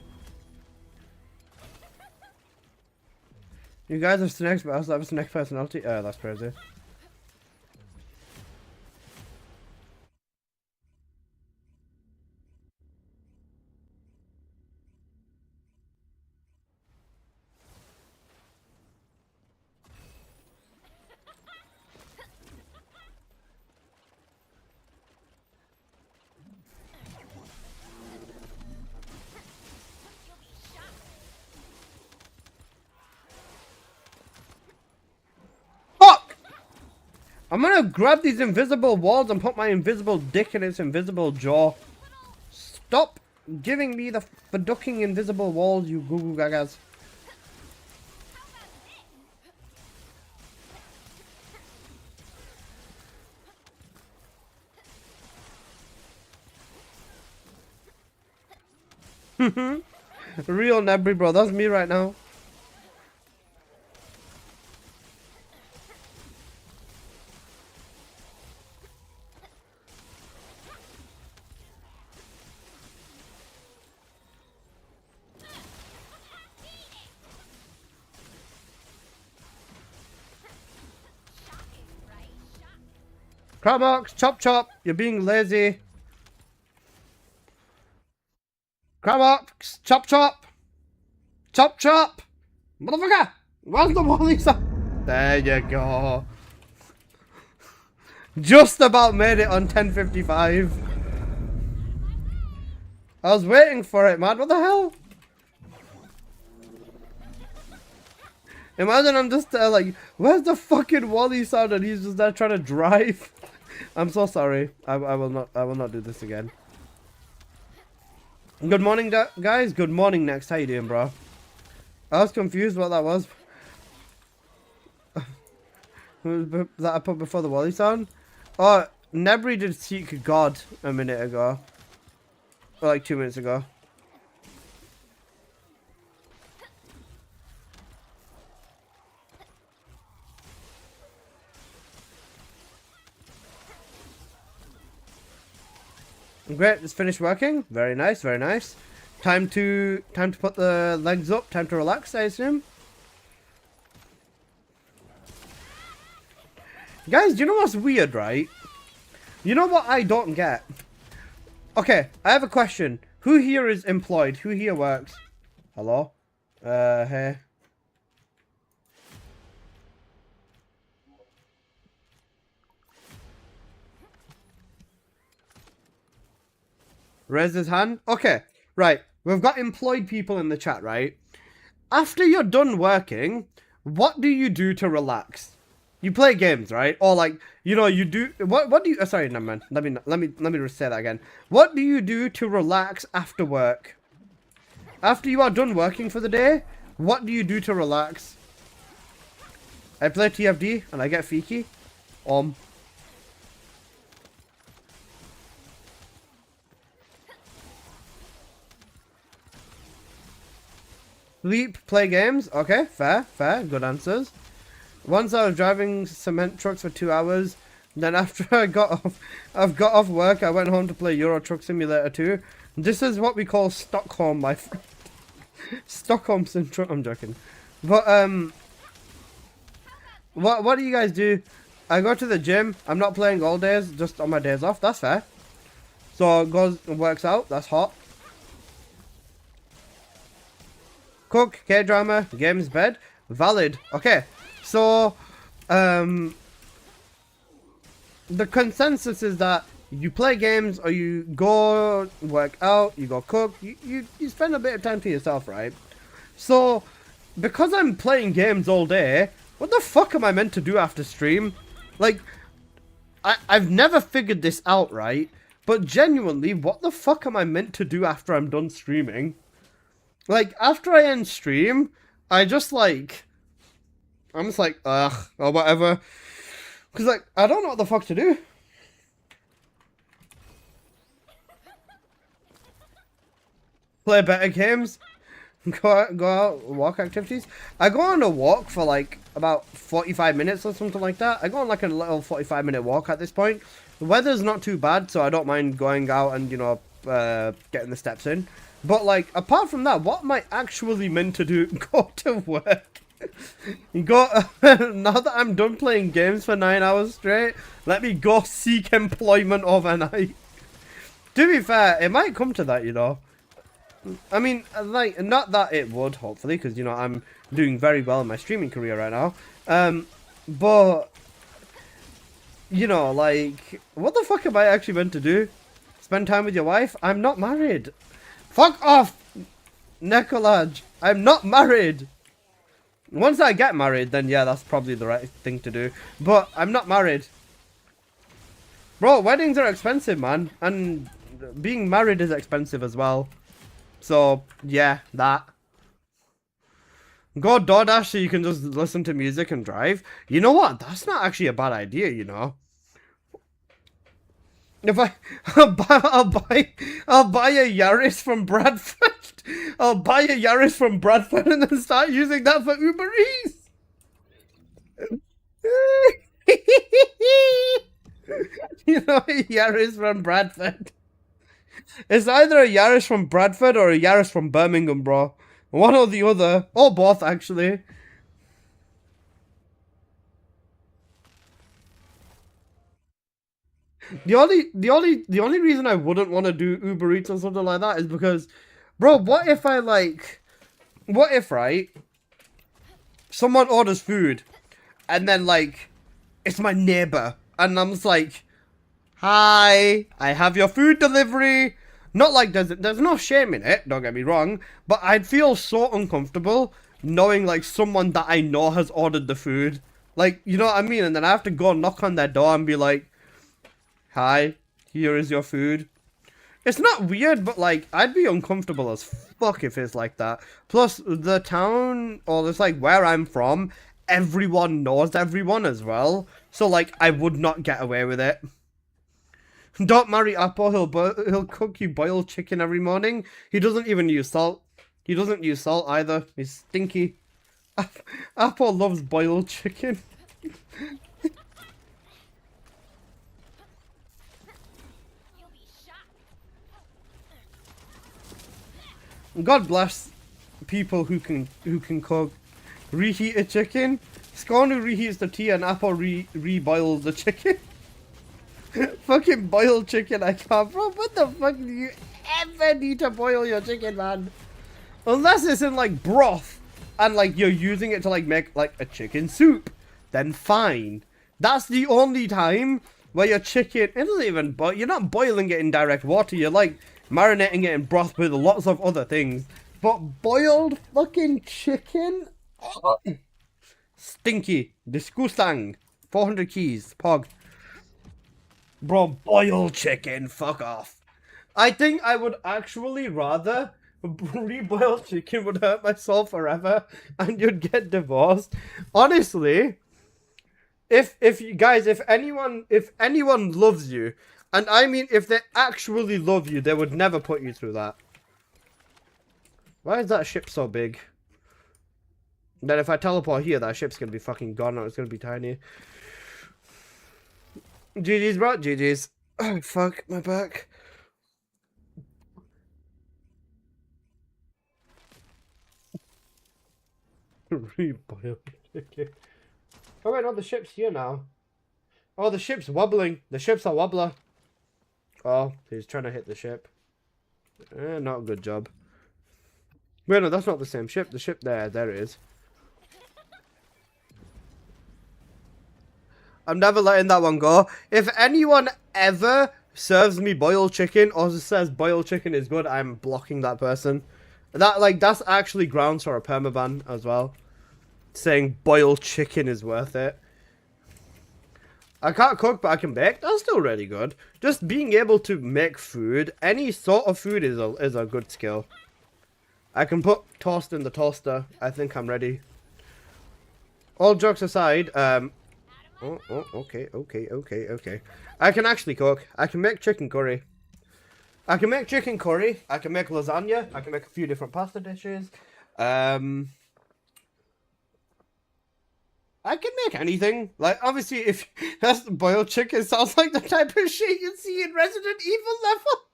S2: You guys have snakes, but I also have a snake personality. That's crazy. I'm gonna grab these invisible walls and put my invisible dick in its invisible jaw. Stop giving me the ducking invisible walls, you goo goo gagas. Real Nebri, bro. That's me right now. Cramox, chop chop. You're being lazy. Cramox, chop chop. Chop chop. Motherfucker. Where's the Wally sound? There you go. Just about made it on 10:55. I was waiting for it, man. What the hell? Imagine I'm just like, where's the fucking Wally sound, and he's just there trying to drive. I'm so sorry. I will not do this again. Good morning, guys. Good morning, Next. How you doing, bro? I was confused what that was. That I put before the Wally sound. Oh, Nebri did Seek God a minute ago. Or like 2 minutes ago. Great, it's finished working. Very nice, very nice. Time to put the legs up. Time to relax, I assume. Guys, do you know what's weird, right? You know what I don't get? Okay, I have a question. Who here is employed? Who here works? Hello? Hey. Raise his hand. Okay, right. We've got employed people in the chat, right? After you're done working, what do you do to relax? You play games, right? Or like, you know, you do what do you sorry, no man. Let me say that again. What do you do to relax after work? After you are done working for the day, what do you do to relax? I play TFD and I get Fiki. Sleep, play games. Okay, fair, good answers. Once I was driving cement trucks for 2 hours. Then after I've got off work, I went home to play Euro Truck Simulator 2. This is what we call Stockholm, my friend. Stockholm Syndrome. I'm joking. But what do you guys do? I go to the gym. I'm not playing all days, just on my days off. That's fair. So it goes and works out. That's hot. Cook, K-drama, games, bed. Valid. Okay. So, the consensus is that you play games or you go work out, you go cook, you spend a bit of time to yourself, right? So, because I'm playing games all day, what the fuck am I meant to do after stream? Like, I've never figured this out, right? But genuinely, what the fuck am I meant to do after I'm done streaming? Like, after I end stream, I'm just like, ugh, or whatever. Because, like, I don't know what the fuck to do. Play better games. Go out, walk activities. I go on a walk for, like, about 45 minutes or something like that. I go on, like, a little 45-minute walk at this point. The weather's not too bad, so I don't mind going out and, you know, getting the steps in. But, like, apart from that, what am I actually meant to do? Go to work. Now that I'm done playing games for 9 hours straight, let me go seek employment overnight. To be fair, it might come to that, you know. I mean, like, not that it would, hopefully, because, you know, I'm doing very well in my streaming career right now. But, you know, like, what the fuck am I actually meant to do? Spend time with your wife? I'm not married. Fuck off, Nicolaj. I'm not married. Once I get married, then yeah, that's probably the right thing to do. But I'm not married. Bro, weddings are expensive, man. And being married is expensive as well. So, yeah, that. Go DoorDash so you can just listen to music and drive. You know what? That's not actually a bad idea, you know. If I'll buy a Yaris from Bradford. I'll buy a Yaris from Bradford and then start using that for Uber Eats. You know, a Yaris from Bradford. It's either a Yaris from Bradford or a Yaris from Birmingham, bro. One or the other. Or both, actually. The only reason I wouldn't want to do Uber Eats or something like that is because, bro, what if right, someone orders food, and then like, it's my neighbor, and I'm just like, hi, I have your food delivery. Not like there's no shame in it, don't get me wrong, but I'd feel so uncomfortable knowing like someone that I know has ordered the food. Like, you know what I mean? And then I have to go knock on their door and be like, hi, here is your food. It's not weird, but like, I'd be uncomfortable as fuck if it's like that. Plus, the town, or it's like where I'm from, everyone knows everyone as well. So like, I would not get away with it. Don't marry Apple, he'll cook you boiled chicken every morning. He doesn't even use salt. He doesn't use salt either. He's stinky. Apple loves boiled chicken.
S5: You'll be shocked.
S2: God bless people who can cook. Reheat a chicken. Scorn who reheats the tea and Apple reboils the chicken. Fucking boiled chicken, I can't. Bro, what the fuck do you ever need to boil your chicken, man? Unless it's in like broth and like you're using it to like make like a chicken soup, then fine. That's the only time where your chicken, it doesn't even, but you're not boiling it in direct water, you're like marinating it in broth with lots of other things. But boiled fucking chicken? Stinky. Disgusting. 400 keys. Pog. Bro, boiled chicken, fuck off. I think I would actually rather reboiled chicken would hurt my soul forever and you'd get divorced. Honestly, if you guys, if anyone loves you, and I mean if they actually love you, they would never put you through that. Why is that ship so big? Then if I teleport here, that ship's gonna be fucking gone or it's gonna be tiny. GG's, bro. GG's. Oh, fuck. My back. Reboiled chicken. Oh, wait, no, the ship's here now. Oh, the ship's wobbling. The ship's a wobbler. Oh, he's trying to hit the ship. Not a good job. Wait, no, that's not the same ship. The ship there it is. I'm never letting that one go. If anyone ever serves me boiled chicken or says boiled chicken is good, I'm blocking that person. That's actually grounds for a permaban as well. Saying boiled chicken is worth it. I can't cook, but I can bake. That's still really good. Just being able to make food, any sort of food is a good skill. I can put toast in the toaster. I think I'm ready. All jokes aside, okay. I can actually cook. I can make chicken curry. I can make lasagna. I can make a few different pasta dishes. I can make anything. Like, obviously, if that's boiled chicken, sounds like the type of shit you'd see in Resident Evil level.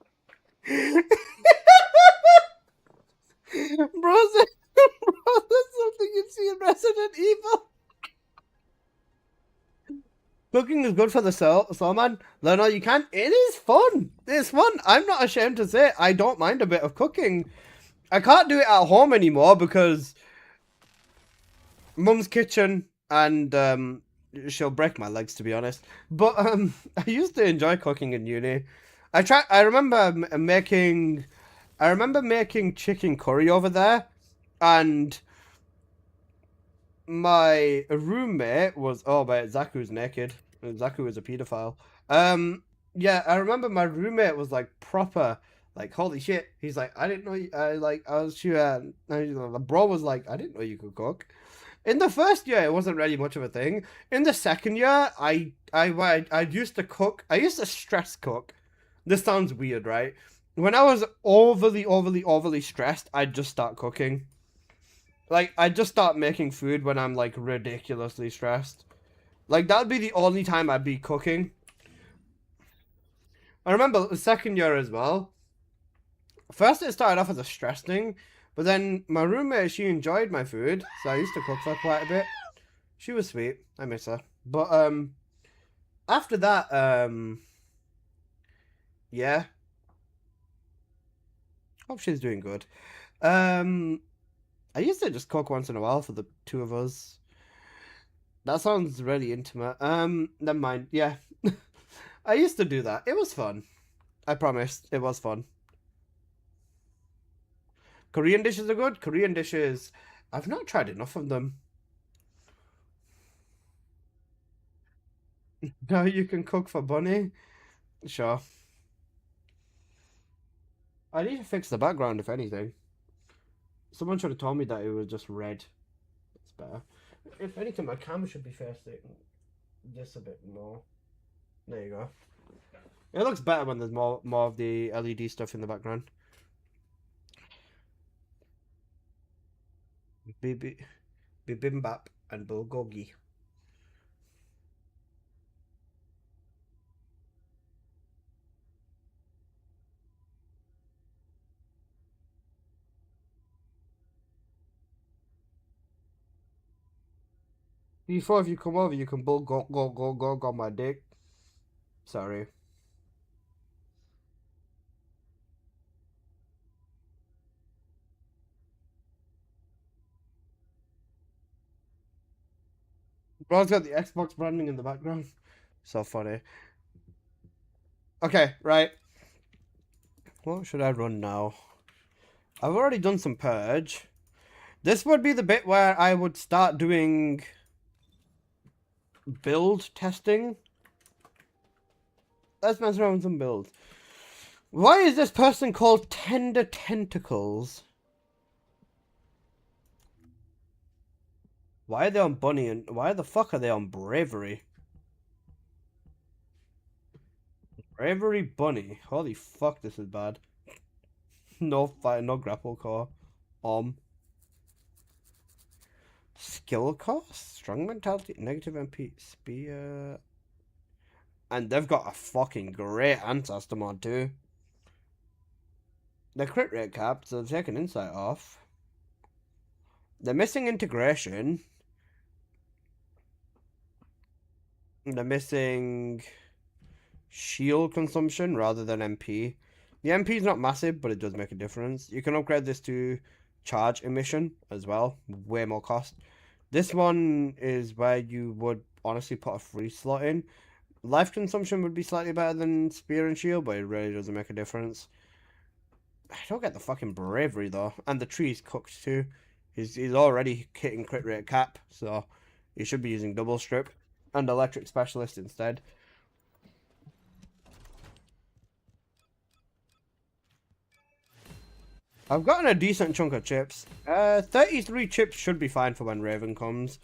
S2: Bro, that's something you'd see in Resident Evil. Cooking is good for the soul, man. No, you can't. It is fun. It's fun. I'm not ashamed to say I don't mind a bit of cooking. I can't do it at home anymore because Mum's kitchen and she'll break my legs, to be honest. But I used to enjoy cooking in uni. I remember making chicken curry over there, and my roommate was, oh, but Zaku's naked. Zaku is a pedophile. Yeah, I remember my roommate was like proper, like, holy shit. He's like, I didn't know the bro was like, I didn't know you could cook. In the first year, it wasn't really much of a thing. In the second year, I used to cook. I used to stress cook. This sounds weird, right? When I was overly stressed, I'd just start cooking. Like, I just start making food when I'm, like, ridiculously stressed. Like, that would be the only time I'd be cooking. I remember the second year as well. First, it started off as a stress thing. But then, my roommate, she enjoyed my food. So I used to cook for her quite a bit. She was sweet. I miss her. But, after that, Yeah. Hope she's doing good. I used to just cook once in a while for the two of us. That sounds really intimate. Never mind. Yeah. I used to do that. It was fun. I promise. It was fun. Korean dishes are good. Korean dishes, I've not tried enough of them. Now you can cook for Bunny? Sure. I need to fix the background, if anything. Someone should have told me that it was just red. It's better. If anything, my camera should be facing this a bit more. There you go. It looks better when there's more of the LED stuff in the background. Bibimbap and bulgogi. Before, if you come over, you can go on my dick. Sorry. Bro's got the Xbox branding in the background. So funny. Okay, right. What should I run now? I've already done some purge. This would be the bit where I would start doing build testing. Let's mess around with some builds. Why is this person called Tender Tentacles? Why are they on Bunny and why the fuck are they on Bravery? Bravery Bunny. Holy fuck, this is bad. No fight, no grapple core. Skill cost, strong mentality, negative MP, spear. And they've got a fucking great ancestor mod too. The crit rate capped, so they've taken insight off. They're missing integration. They're missing shield consumption rather than MP. The MP is not massive, but it does make a difference. You can upgrade this to charge emission as well. Way more cost. This one is where you would honestly put a free slot in. Life consumption would be slightly better than spear and shield, but it really doesn't make a difference. I don't get the fucking bravery though. And the tree's cooked too. He's already hitting crit rate cap, so he should be using double strip and electric specialist instead. I've gotten a decent chunk of chips. 33 chips should be fine for when Raven comes.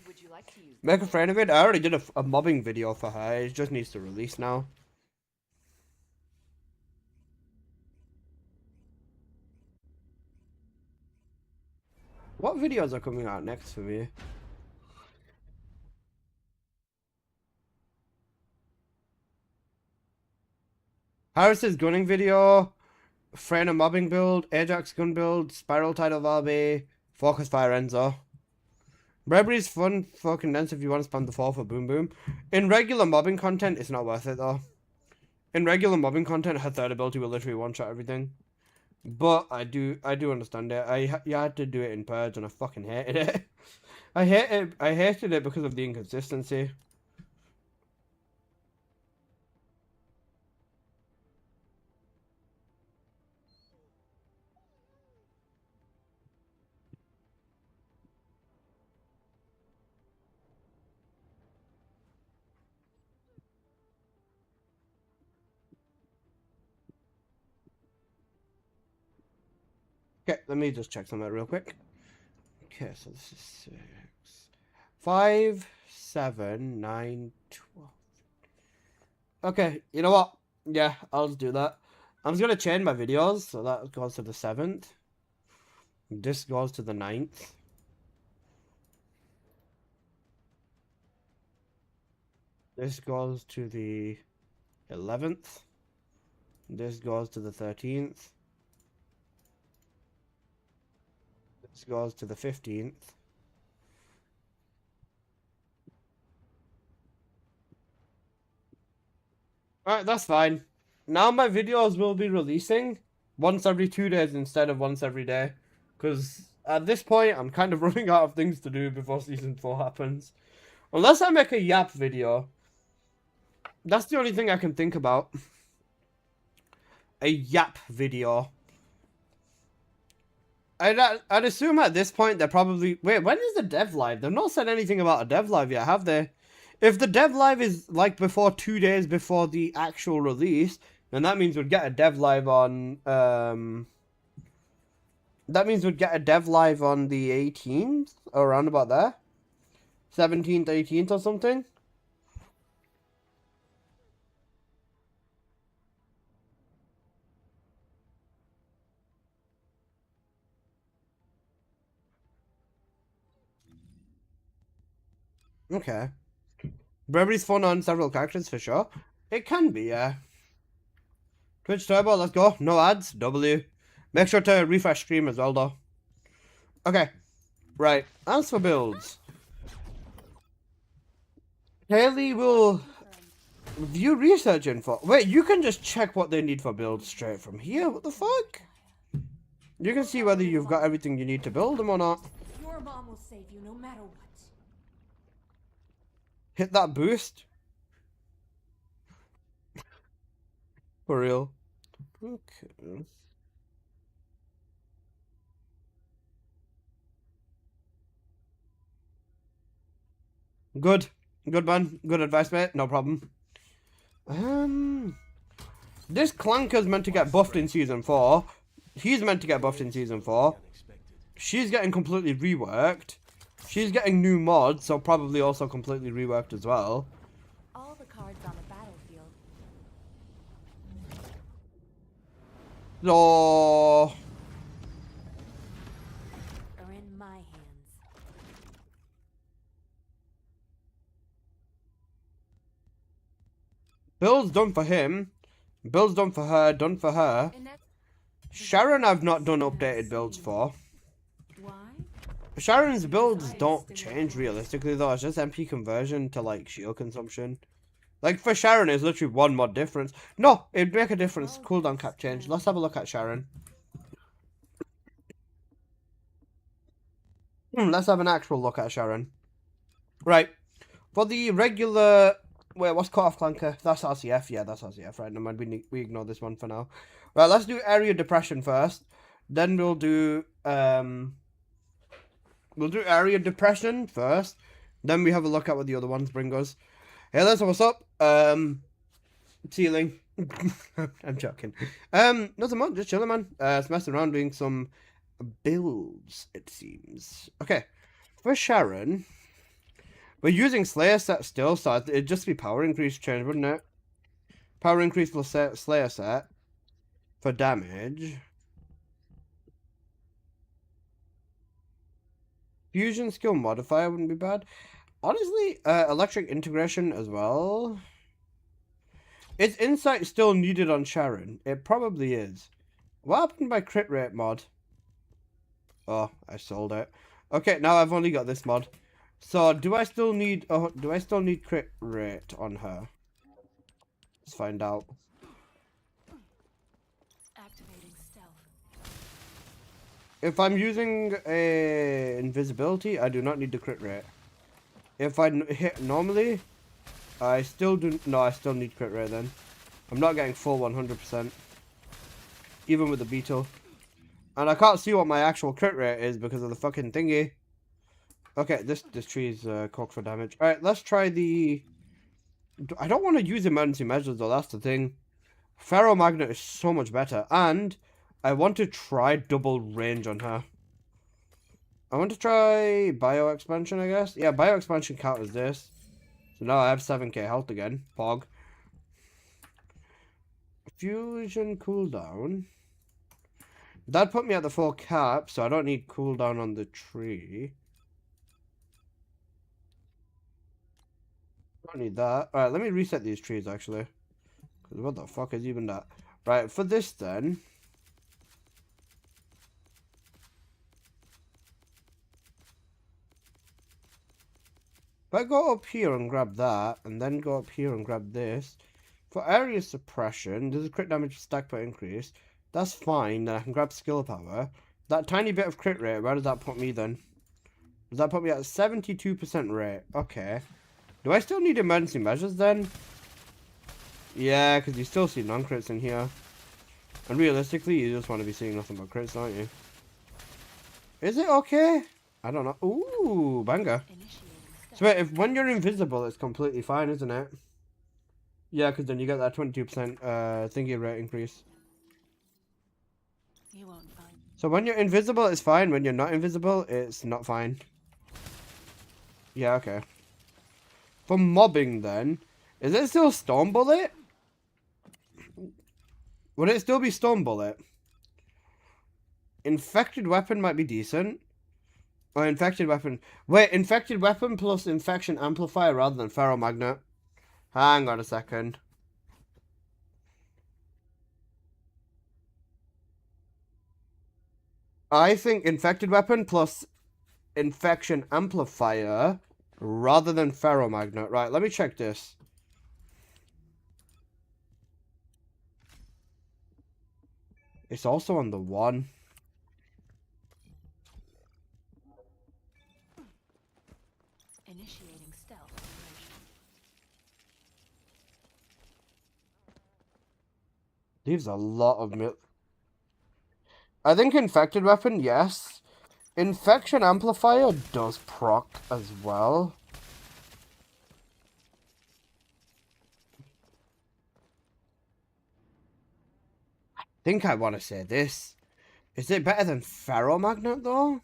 S1: Would you like to use
S2: Make a friend of it. I already did a mobbing video for her. It just needs to release now. What videos are coming out next for me? Harris's gunning video, Freyna mobbing build, Ajax gun build, Spiral Tidal Valby, Focus Fire Enzo. Bravery's fun fucking dense if you want to spam the 4 for Boom Boom. In regular mobbing content, it's not worth it though. In regular mobbing content, her third ability will literally one-shot everything. But I do understand it. You had to do it in Purge and I fucking hated it. I hated it because of the inconsistency. Okay, let me just check something out real quick. Okay, so this is 6, 5, 7, 9, 12. Okay, you know what? Yeah, I'll just do that. I'm just gonna change my videos, so that goes to the 7th. This goes to the 9th. This goes to the 11th. This goes to the 13th. This goes to the 15th. Alright, that's fine. now my videos will be releasing once every 2 days instead of once every day. Because at this point, I'm kind of running out of things to do before Season 4 happens. Unless I make a Yap video. That's the only thing I can think about. A Yap video. I'd assume at this point they're probably... Wait, when is the dev live? They've not said anything about a dev live yet, have they? If the dev live is like before 2 days before the actual release, then that means we'd get a dev live on... That means we'd get a dev live on the 18th, or around about there. 17th, 18th or something. Okay. Bravery's fun on several characters for sure. It can be, yeah. Twitch Turbo, let's go. No ads, W. Make sure to refresh stream as well, though. Okay. Right. As for builds. Haley will view research info. Wait, you can just check what they need for builds straight from here? What the fuck? You can see whether you've got everything you need to build them or not.
S5: Your mom will save you no matter what.
S2: Hit that boost. For real. Okay. Good. Good, man. Good advice, mate. No problem. This Clanker's meant to get buffed in Season 4. He's meant to get buffed in Season 4. She's getting completely reworked. She's getting new mods, so probably also completely reworked as well.
S3: All the cards on the battlefield.
S2: So...
S3: Are in my hands.
S2: Bill's done for him. Bill's done for her, done for her. Sharon I've not done updated builds for.
S3: Why?
S2: Sharon's builds don't change realistically though, it's just MP conversion to like shield consumption. Like for Sharon it's literally one mod difference. No, it'd make a difference, cooldown cap change. Let's have a look at Sharon. Let's have an actual look at Sharon. Right, for the regular... Wait, what's Cut Off Clanker? That's RCF, yeah, that's RCF, right, no mind, we ignore this one for now. Right, let's do Area Depression first. Then we'll do Area Depression first. Then we have a look at what the other ones bring us. Hey, let's what's up? Ceiling. I'm joking. Nothing much, just chilling, man. Just messing around doing some builds, it seems. Okay, for Sharon, we're using Slayer set still, so it'd just be power increase change, wouldn't it? Power increase for Slayer set for damage. Fusion skill modifier wouldn't be bad. Honestly, electric integration as well. Is insight still needed on Sharon? It probably is. What happened by crit rate mod? Oh, I sold it. Okay, now I've only got this mod. So do I still need crit rate on her? Let's find out.
S3: Activating stealth.
S2: If I'm using a invisibility, I do not need the crit rate. If I hit normally, I still do. No, I still need crit rate then. I'm not getting full 100%. Even with the beetle. And I can't see what my actual crit rate is because of the fucking thingy. Okay, this tree is cocked for damage. Alright, let's try the... I don't want to use emergency measures though, that's the thing. Ferromagnet is so much better. And I want to try double range on her. I want to try bio expansion, I guess. Yeah, bio expansion count as this. So now I have 7k health again. Pog. Fusion cooldown. That put me at the full cap, so I don't need cooldown on the tree. Don't need that. Alright, let me reset these trees actually. Because what the fuck is even that? Right, for this then. If I go up here and grab that, and then go up here and grab this, For area suppression, does a crit damage stack per increase? That's fine, then I can grab skill power. That tiny bit of crit rate, where does that put me then? Does that put me at 72% rate? Okay. Do I still need emergency measures then? Yeah, because you still see non-crits in here. And realistically, you just want to be seeing nothing but crits, don't you? Is it okay? I don't know. Ooh, banger. So wait, if when you're invisible, it's completely fine, isn't it? Yeah, because then you get that 22% thingy rate increase.
S5: You won't find.
S2: So when you're invisible, it's fine. When you're not invisible, it's not fine. Yeah, okay. For mobbing, then, is it still Storm Bullet? Would it still be Storm Bullet? Infected Weapon might be decent. Or Infected Weapon. Wait, Infected Weapon plus Infection Amplifier rather than Ferromagnet. Hang on a second. I think Infected Weapon plus Infection Amplifier rather than Ferromagnet. Right, let me check this. It's also on the 1.
S5: Initiating stealth operation.
S2: Leaves a lot of milk. I think Infected Weapon, yes. Infection Amplifier does proc as well. I think I want to say this. Is it better than Ferromagnet, though?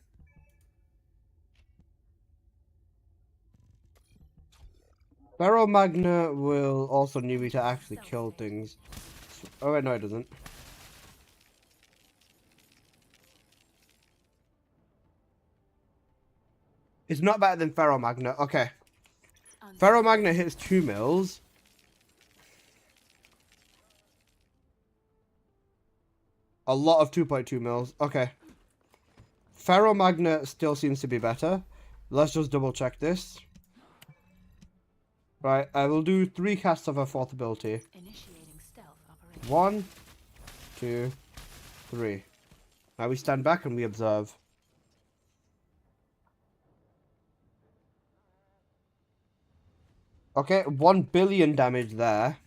S2: Ferromagnet will also need me to actually kill things. Oh, wait, no, it doesn't. It's not better than Ferromagnet. Okay. Ferromagnet hits 2 mils. A lot of 2.2 mils. Okay. Ferromagnet still seems to be better. Let's just double check this. Right, I will do 3 casts of her 4th ability.
S5: Initiating stealth operation.
S2: 1, 2, 3. Now we stand back and we observe. Okay, 1 billion damage there.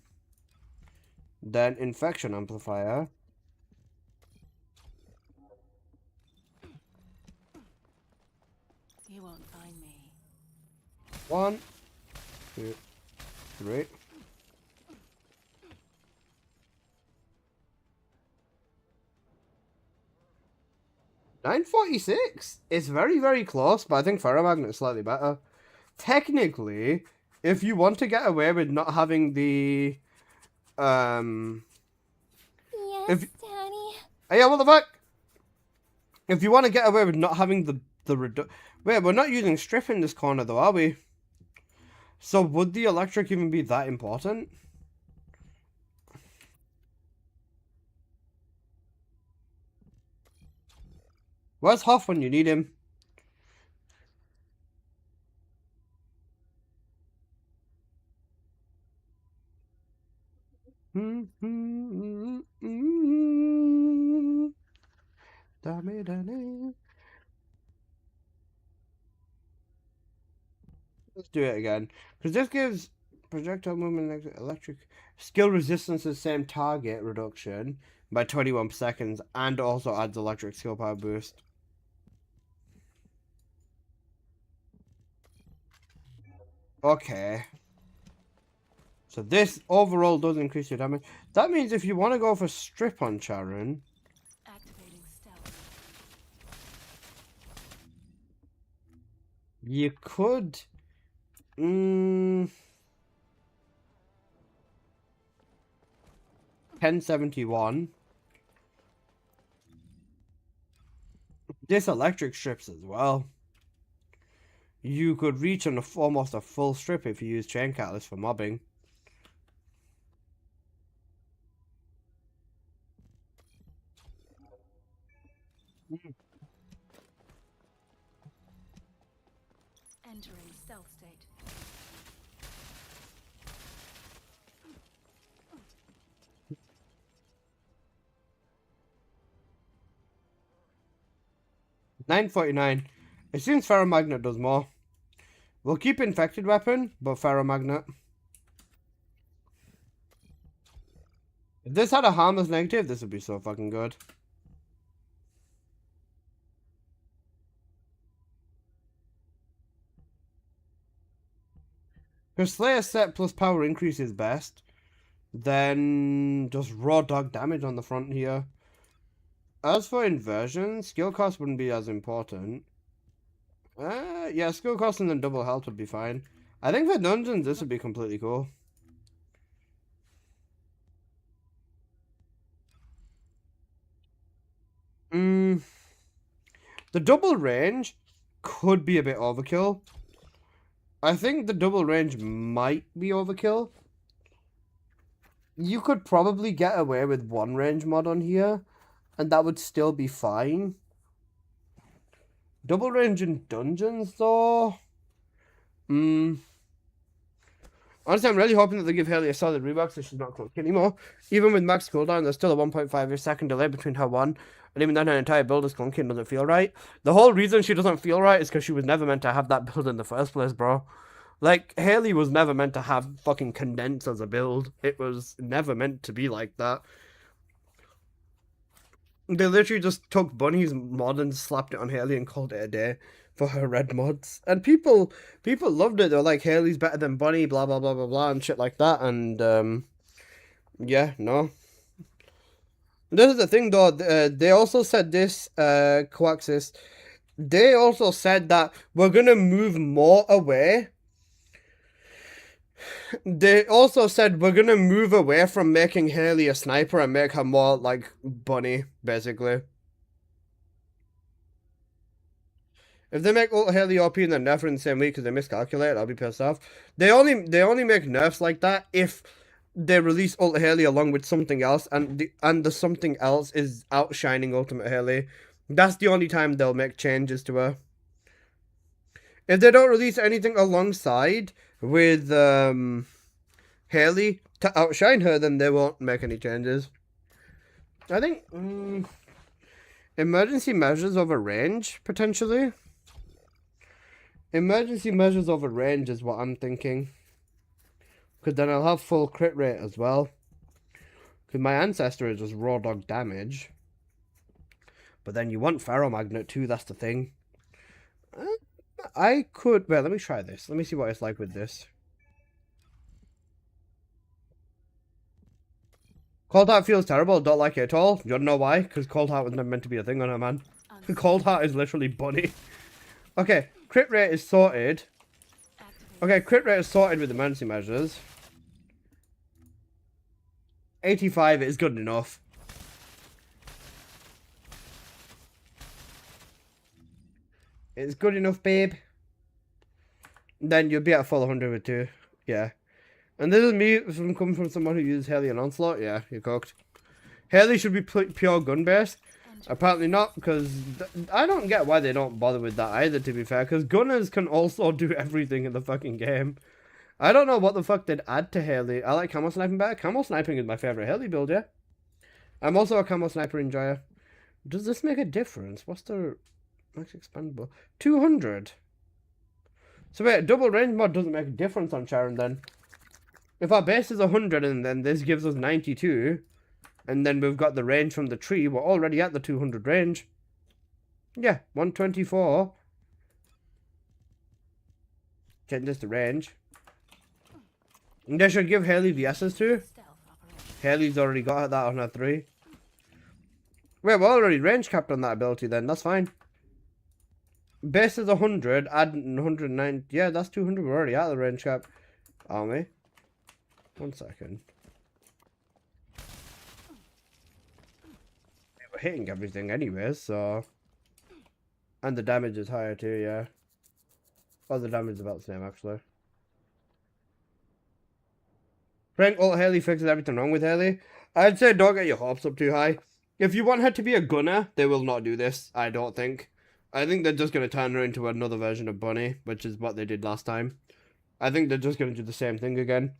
S2: Then Infection Amplifier.
S5: You won't find me.
S2: 1, 2, 3. $946. It's very, very close, but I think Ferromagnet is slightly better. Technically, if you want to get away with not having the
S3: Yes,
S2: If-
S3: Daddy.
S2: Hey, what the fuck? If you want to get away with not having wait, we're not using strip in this corner though, are we? So would the electric even be that important? Where's Hoff when you need him? Let's do it again. Because this gives projectile movement electric skill resistance to the same target reduction by 21 seconds and also adds electric skill power boost. Okay. So this overall does increase your damage. That means if you want to go for strip on Charon,
S5: Activating stealth.
S2: you could 1071. This electric strips as well. You could reach on almost a full strip if you use Chain Catalyst for mobbing.
S5: Entering stealth state.
S2: 949. It seems Ferromagnet does more. We'll keep Infected Weapon, but Ferromagnet. If this had a harmless negative, this would be so fucking good. If Slayer set plus power increase is best, then just raw dog damage on the front here. As for inversion, skill cost wouldn't be as important. Yeah, skill cost and then double health would be fine. I think for dungeons, this would be completely cool. The double range could be a bit overkill. I think the double range might be overkill. You could probably get away with one range mod on here, and that would still be fine. Double range in dungeons, though? Honestly, I'm really hoping that they give Hayley a solid rework so she's not clunky anymore. Even with max cooldown, there's still a 1.5 second delay between her one, and even then her entire build is clunky and doesn't feel right. The whole reason she doesn't feel right is because she was never meant to have that build in the first place, bro. Like, Hayley was never meant to have fucking condense as a build. It was never meant to be like that. They literally just took Bunny's mod and slapped it on Hayley and called it a day for her red mods. And people loved it. They were like, Hayley's better than Bunny, blah, blah, blah, blah, blah, and shit like that. And, yeah, no. This is the thing, though. They also said this, Coaxis. They also said that we're going to move more away. They also said we're going to move away from making Hayley a sniper and make her more like Bunny, basically. If they make ult Hayley OP and then nerf her in the same week because they miscalculate, I'll be pissed off. They only make nerfs like that if they release ult Hayley along with something else, and the something else is outshining Ultimate Hayley. That's the only time they'll make changes to her. If they don't release anything alongside with Hayley to outshine her, then they won't make any changes. I think emergency measures over range, potentially. Emergency measures over range is what I'm thinking. Because then I'll have full crit rate as well. Because my ancestor is just raw dog damage. But then you want Ferromagnet too, that's the thing. I could... Well, let me try this. Let me see what it's like with this. Cold Heart feels terrible. Don't like it at all. You don't know why? Because Cold Heart was never meant to be a thing on her, man. Cold Heart is literally Bunny. Okay, crit rate is sorted. Okay, crit rate is sorted with emergency measures. 85 is good enough. It's good enough, babe. Then you'll be at full 100 with 2. Yeah. And this is me coming from someone who uses Hayley and Onslaught. Yeah, you're cooked. Hayley should be pure gun based. Apparently not, because I don't get why they don't bother with that either, to be fair. Because gunners can also do everything in the fucking game. I don't know what the fuck they'd add to Hayley. I like camo sniping better. Camo sniping is my favorite Hayley build, yeah. I'm also a camo sniper enjoyer. Does this make a difference? What's the max expandable? 200. So wait, double range mod doesn't make a difference on Sharon then. If our base is 100 and then this gives us 92, and then we've got the range from the tree, we're already at the 200 range. Yeah, 124. Change this to range. And they should give Hayley the S's too. Hayley's already got that on her 3. Wait, we're already range capped on that ability then, that's fine. Base is 100, add 109. Yeah, that's 200, we're already at the range cap. Aren't we? 1 second. We're hitting everything anyways, so... And the damage is higher too, yeah. Oh, the damage is about the same, actually. Frank ult Hayley fixes everything wrong with Hayley. I'd say don't get your hopes up too high. If you want her to be a gunner, they will not do this, I don't think. I think they're just going to turn her into another version of Bunny, which is what they did last time. I think they're just going to do the same thing again.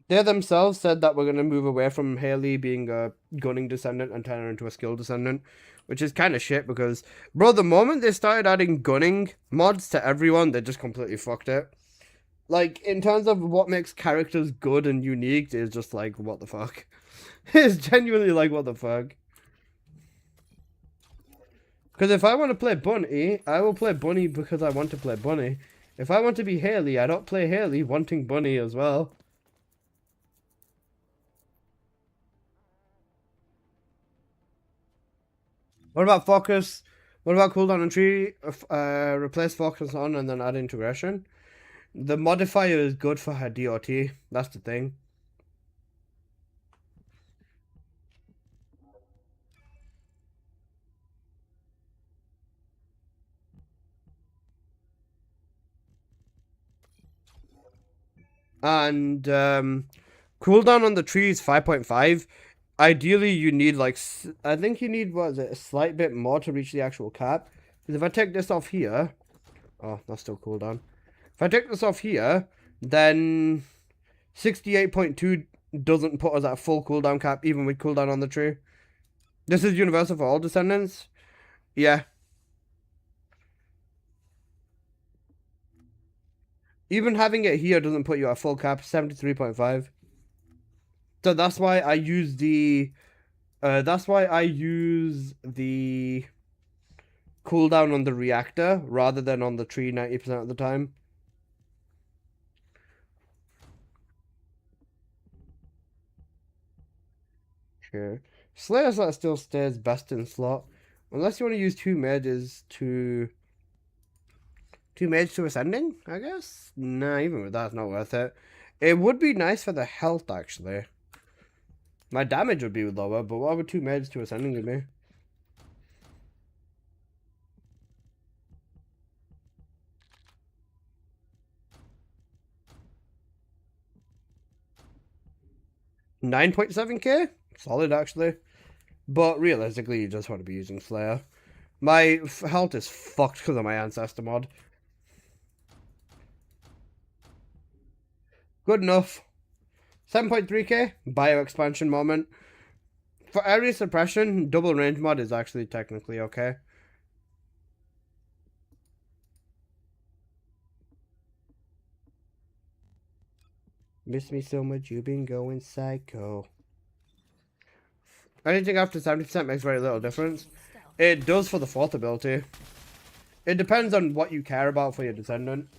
S2: They themselves said that we're going to move away from Haley being a gunning descendant and turn her into a skill descendant, which is kind of shit because, bro, the moment they started adding gunning mods to everyone, they just completely fucked it. Like, in terms of what makes characters good and unique, it's just like, what the fuck? It's genuinely like, what the fuck? Because if I want to play Bunny, I will play Bunny because I want to play Bunny. If I want to be Haley, I don't play Haley wanting Bunny as well. What about focus? What about cooldown and tree? Replace focus on and then add integration. The modifier is good for her DOT. That's the thing. And cooldown on the tree is 5.5. Ideally, you need like, I think you need, what is it, a slight bit more to reach the actual cap. Because if I take this off here, oh, that's still cooldown. If I take this off here, then 68.2 doesn't put us at full cooldown cap, even with cooldown on the tree. This is universal for all descendants. Yeah. Even having it here doesn't put you at full cap, 73.5. So that's why I use the cooldown on the reactor rather than on the tree 90% of the time. Sure. Slayer slot still stays best in slot. Unless you want to use two mages to ascending, I guess? Nah, even with that, it's not worth it. It would be nice for the health, actually. My damage would be lower, but what would two mages to ascending give me? $9.7k? Solid, actually. But realistically, you just want to be using Slayer. My health is fucked because of my Ancestor mod. Good enough. 7.3k, bio expansion moment. For area suppression, double range mod is actually technically okay. Miss me so much, you've been going psycho. Anything after 70% makes very little difference. It does for the fourth ability. It depends on what you care about for your descendant.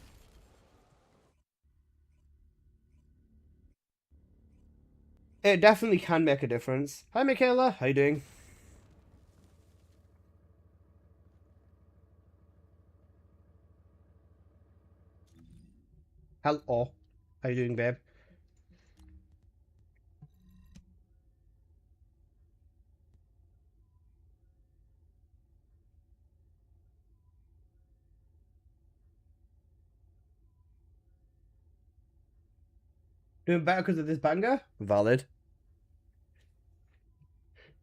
S2: It definitely can make a difference. Hi, Michaela. How you doing? Hello. How you doing, babe? Doing better because of this banger? Valid.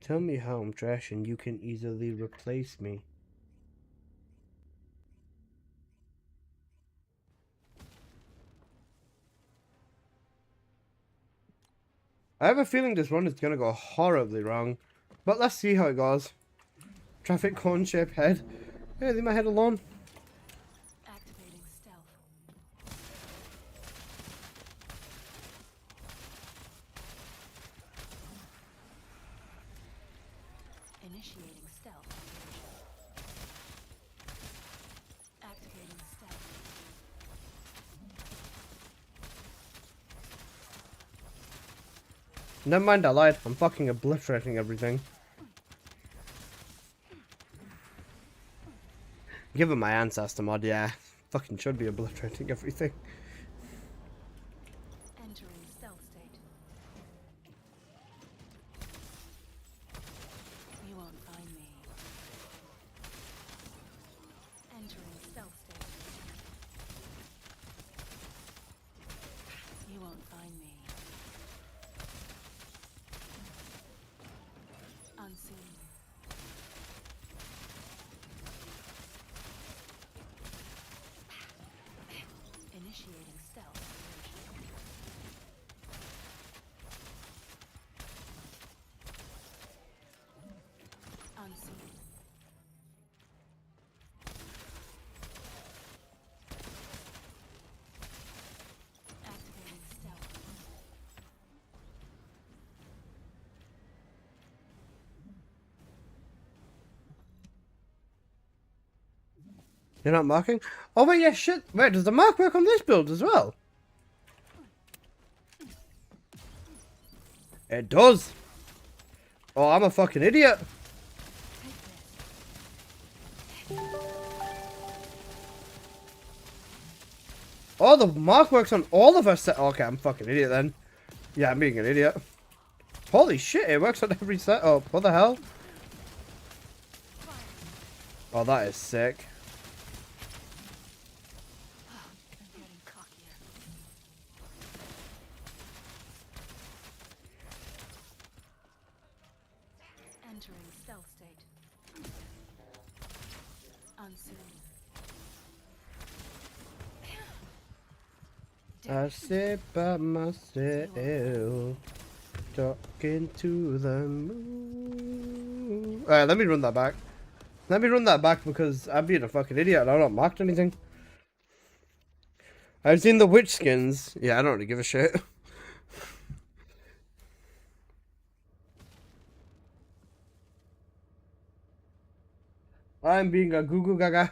S2: Tell me how I'm trash and you can easily replace me. I have a feeling this run is going to go horribly wrong. But let's see how it goes. Traffic cone shaped head. Hey, leave my head alone.
S5: Activating stealth. Initiating stealth operation. Activating stealth.
S2: Never mind, I lied. I'm fucking obliterating everything. Given my ancestor mod, yeah. Fucking should be obliterating everything.
S5: Entering stealth state. You won't find me. Entering stealth state. You won't find me. Unseen. Initiating
S2: You're not marking? Oh wait, yeah, shit. Wait, does the mark work on this build as well? It does. Oh, I'm a fucking idiot. Oh, the mark works on all of us. Okay, I'm a fucking idiot then. Yeah, I'm being an idiot. Holy shit, it works on every setup. What the hell? Oh, that is sick.
S5: I'm getting cockier. Entering stealth state. Unseen.
S2: I sit by myself, talking to the moon. Alright, let me run that back. Let me run that back because I'm being a fucking idiot and I've not marked anything. I've seen the witch skins. Yeah, I don't really give a shit. I'm being a goo goo gaga.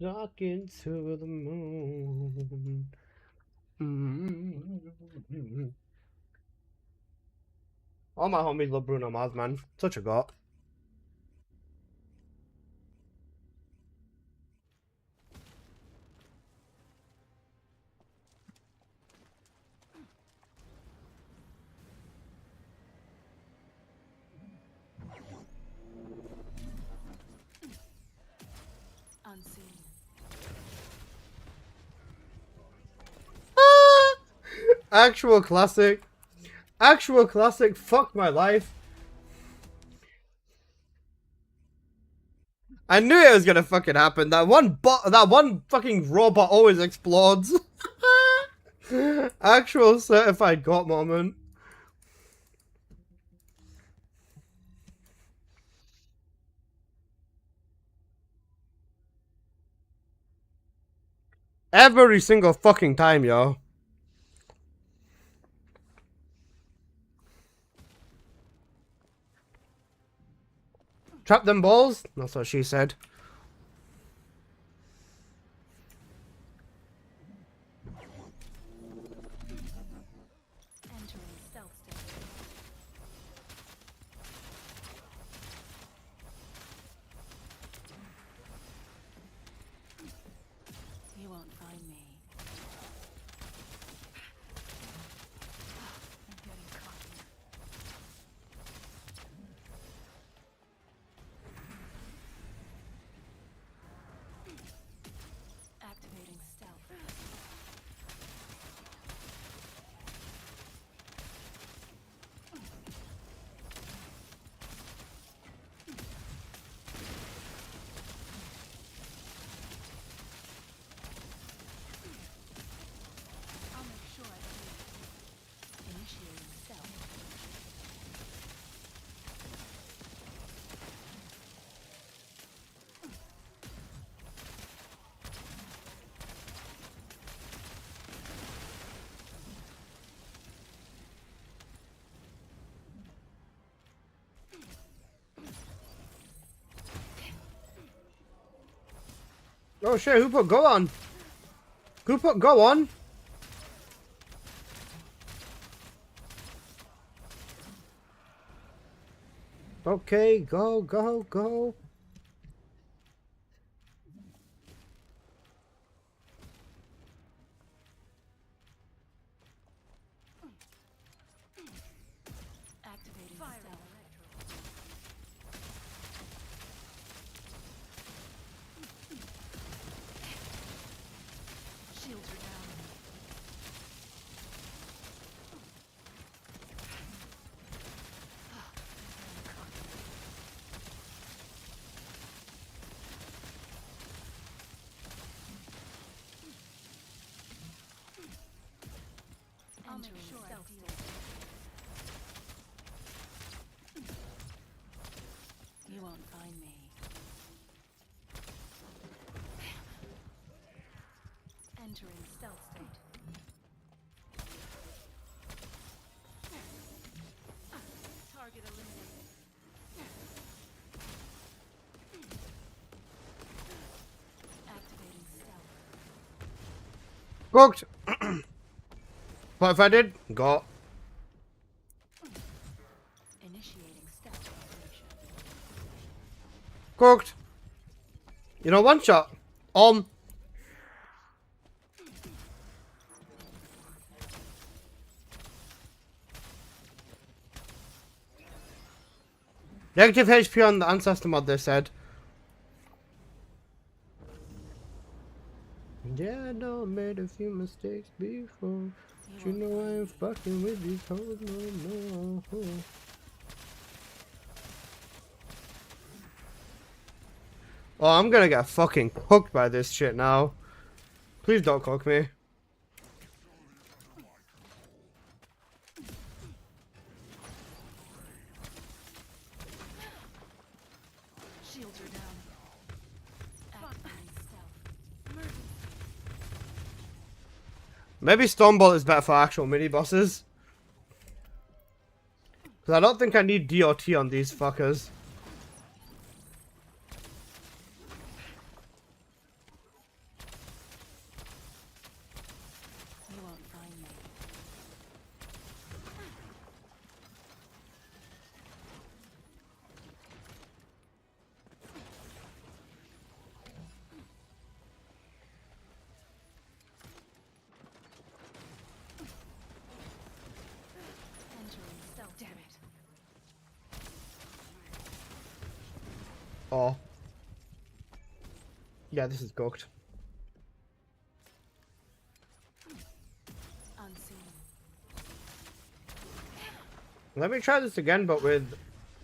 S2: Talking to the moon. All my homies love Bruno Mars, man. Such a god.
S5: Unseen.
S2: Actual classic. Actual classic. Fuck my life. I knew it was gonna fucking happen. That one fucking robot always explodes. Actual certified got moment. Every single fucking time, yo. Trap them balls? That's what she said.
S5: Entering stealth state. You won't find me. I'm getting cockier. Activating stealth. I'll make sure I do. Initiating stealth.
S2: Oh shit, who put go on? Who put go on? Okay, go, go, go.
S5: Activating stealth. Shields are down. I'll make sure I deal. You won't find me. Entering stealth state. Target eliminated.
S2: Cooked! What if I did? Got.
S5: Initiating stealth operation.
S2: Cooked! You know, one shot. Negative HP on the Ancestor mod, they said. Yeah, I know I made a few mistakes before. But you know I ain't fucking with these hoes no more. Oh, I'm gonna get fucking cooked by this shit now. Please don't cook me.
S5: Shields are down. Activating stealth. Emergency.
S2: Maybe Stormbolt is better for actual mini bosses. Because I don't think I need DOT on these fuckers.
S5: You won't find me. Entering stealth. Damn it.
S2: Oh. Yeah, this is cooked.
S5: Unseen.
S2: Let me try this again, but with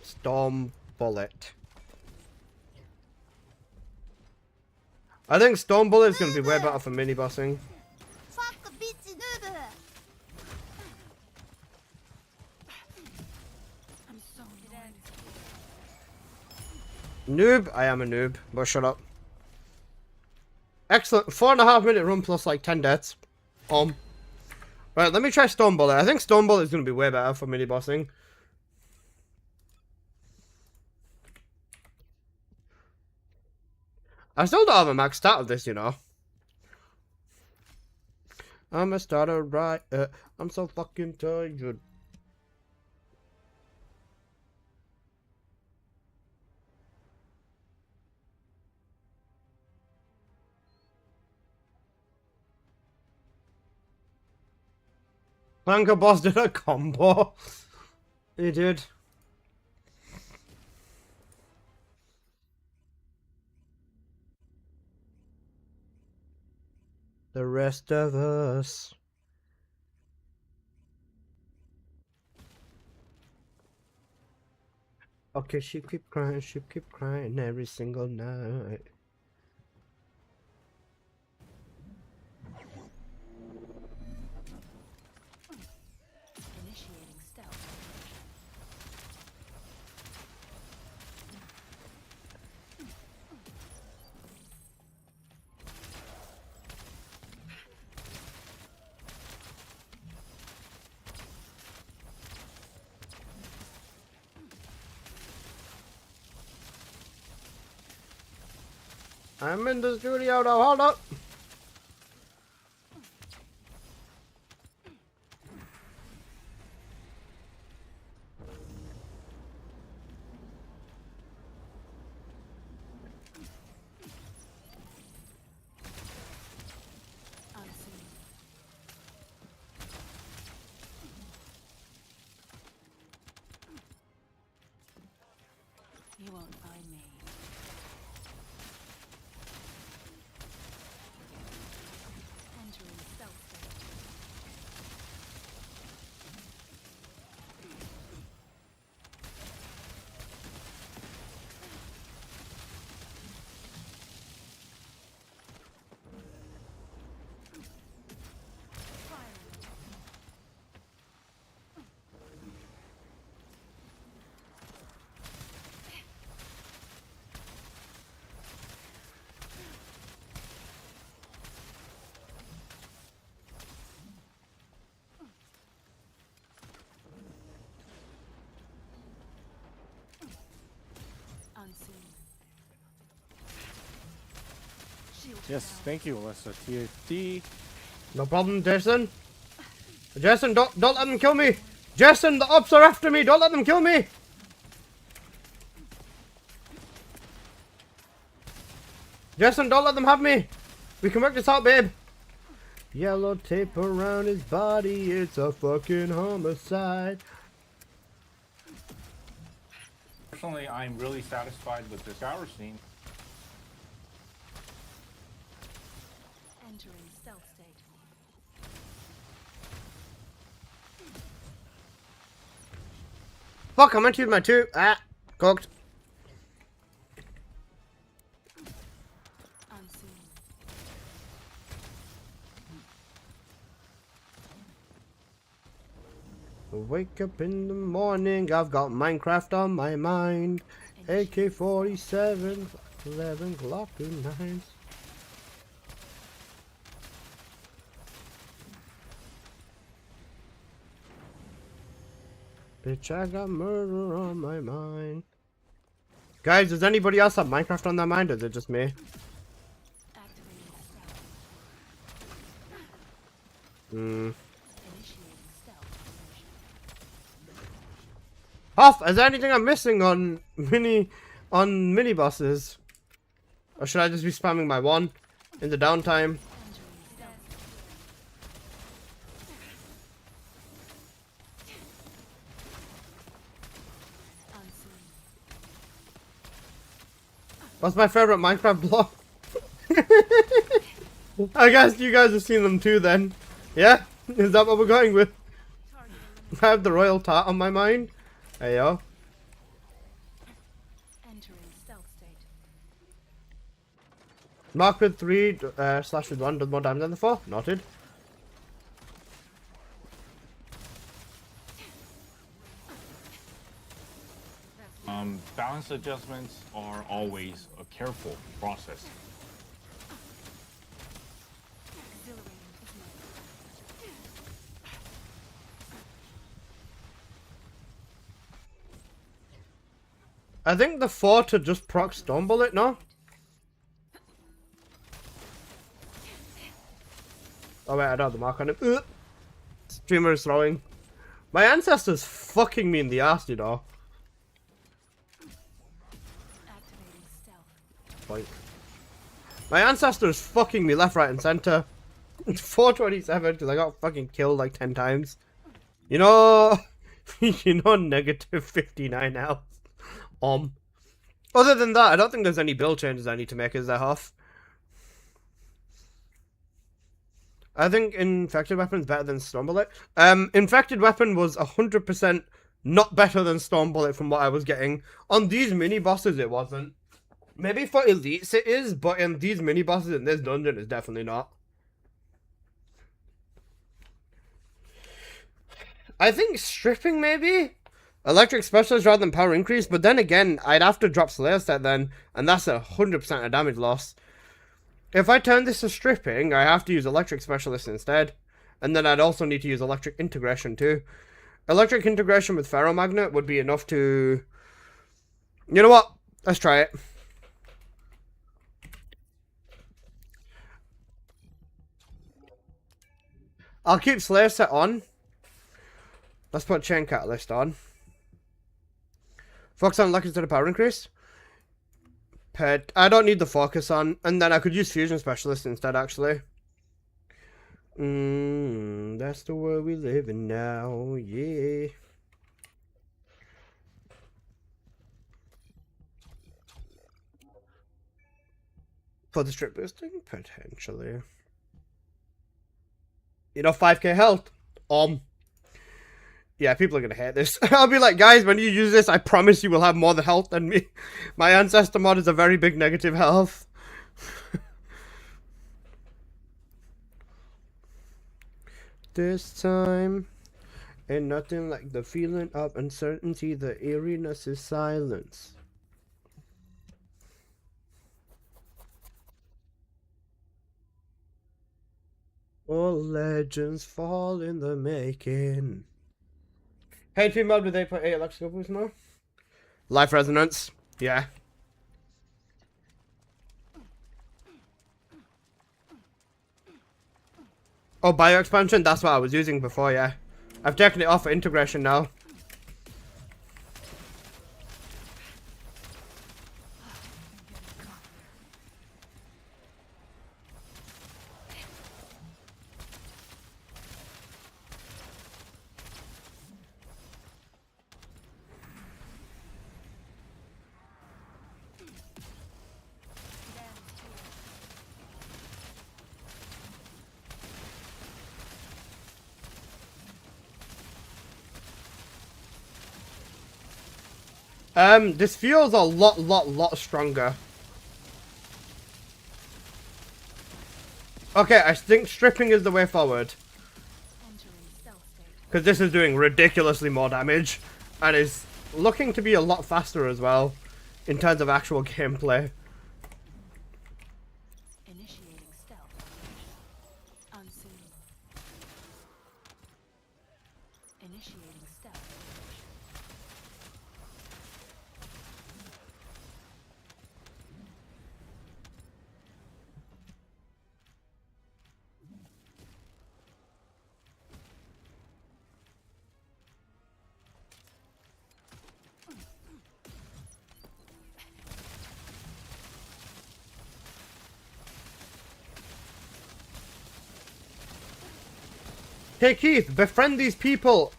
S2: Storm Bullet. I think Storm Bullet is going to be way better for mini bossing.
S3: Fuck a bitch noob.
S5: I'm so annoyed.
S2: Noob? I am a noob, but shut up. Excellent. 4.5 minute run plus like 10 deaths. Right, let me try Storm Bullet. I think Storm Bullet is going to be way better for mini bossing. I still don't have a max stat of this, you know. I'm a starter right. I'm so fucking tired. Flanker boss did a combo. He did. The rest of us. Okay, she keep crying every single night.
S5: Initiating stealth.
S2: I'm in the studio now, hold up.
S5: Unseen. You won't find me. Entering stealth state. Firing. Unseen. Shield
S6: Yes,
S5: down.
S6: thank you, Alyssa. TFD.
S2: No problem, Jason. Jason, don't let them kill me. Jason, the ops are after me. Don't let them kill me. Jason, don't let them have me. We can work this out, babe. Yellow tape around his body. It's a fucking homicide.
S6: Personally, I'm really satisfied with this hour scene.
S5: Entering stealth state.
S2: Fuck, I meant to use my two. Ah, cooked.
S5: Unseen.
S2: Wake up in the morning, I've got Minecraft on my mind. AK-47, 11 Glock 9s. Bitch, I got murder on my mind. Guys, does anybody else have Minecraft on their mind, or is it just me?
S5: Activating stealth.
S2: Hmm.
S5: Initiating stealth.
S2: Hoff, is there anything I'm missing on mini bosses? Or should I just be spamming my one in the downtime?
S5: Entering stealth. Unseen.
S2: What's my favorite Minecraft block? I guess you guys have seen them too then. Yeah? Is that what we're going with?
S5: Target
S2: I have the Royal Tart on my mind. Hey yo.
S5: entering stealth state.
S2: Mark with 3 slash with 1 does more damage than the 4. Noted.
S6: Balance adjustments are always a careful process.
S5: Exhilarating is
S2: I think the 4 to just proc Stone Bullet, no? Oh wait, I don't have the mark on him. Ugh. Streamer is throwing. My ancestor's fucking me in the ass, you know.
S5: activating stealth.
S2: Like, my ancestor is fucking me left, right, and center. It's 427 because I got fucking killed like 10 times. You know, you know, negative 59 health. Other than that, I don't think there's any build changes I need to make. Is there, Huff? I think infected weapon's better than Storm Bullet. Infected weapon was 100% not better than Storm Bullet from what I was getting. On these mini bosses, it wasn't. Maybe for elites it is, but in these mini bosses in this dungeon, it's definitely not. I think stripping maybe? Electric specialist rather than power increase, but then again, I'd have to drop Slayer set then, and that's 100% a damage loss. If I turn this to stripping, I have to use electric specialist instead, and then I'd also need to use electric integration too. Electric integration with ferromagnet would be enough to... You know what? Let's try it. I'll keep Slayer set on. Let's put Chain Catalyst on. Focus on luck instead of power increase. Pet. I don't need the focus on. And then I could use Fusion Specialist instead, actually. That's the world we live in now. Yeah. For the strip boosting? Potentially. You know, 5k health. Yeah, people are gonna hate this. I'll be like, guys, when you use this, I promise you will have more health than me. My ancestor mod is a very big negative health. This time, ain't nothing like the feeling of uncertainty. The eeriness is silence. All legends fall in the making. Hey, team mod, do they put 8 electrical boost more? Life resonance. Yeah. Oh, bio expansion? That's what I was using before, yeah. I've taken it off for integration now. This feels a lot stronger. Okay, I think stripping is the way forward.
S5: Entering stealth state.
S2: Because this is doing ridiculously more damage. And is looking to be a lot faster as well. In terms of actual gameplay.
S5: Initiating stealth. Unseen. Initiating stealth.
S2: Hey Keith, befriend these people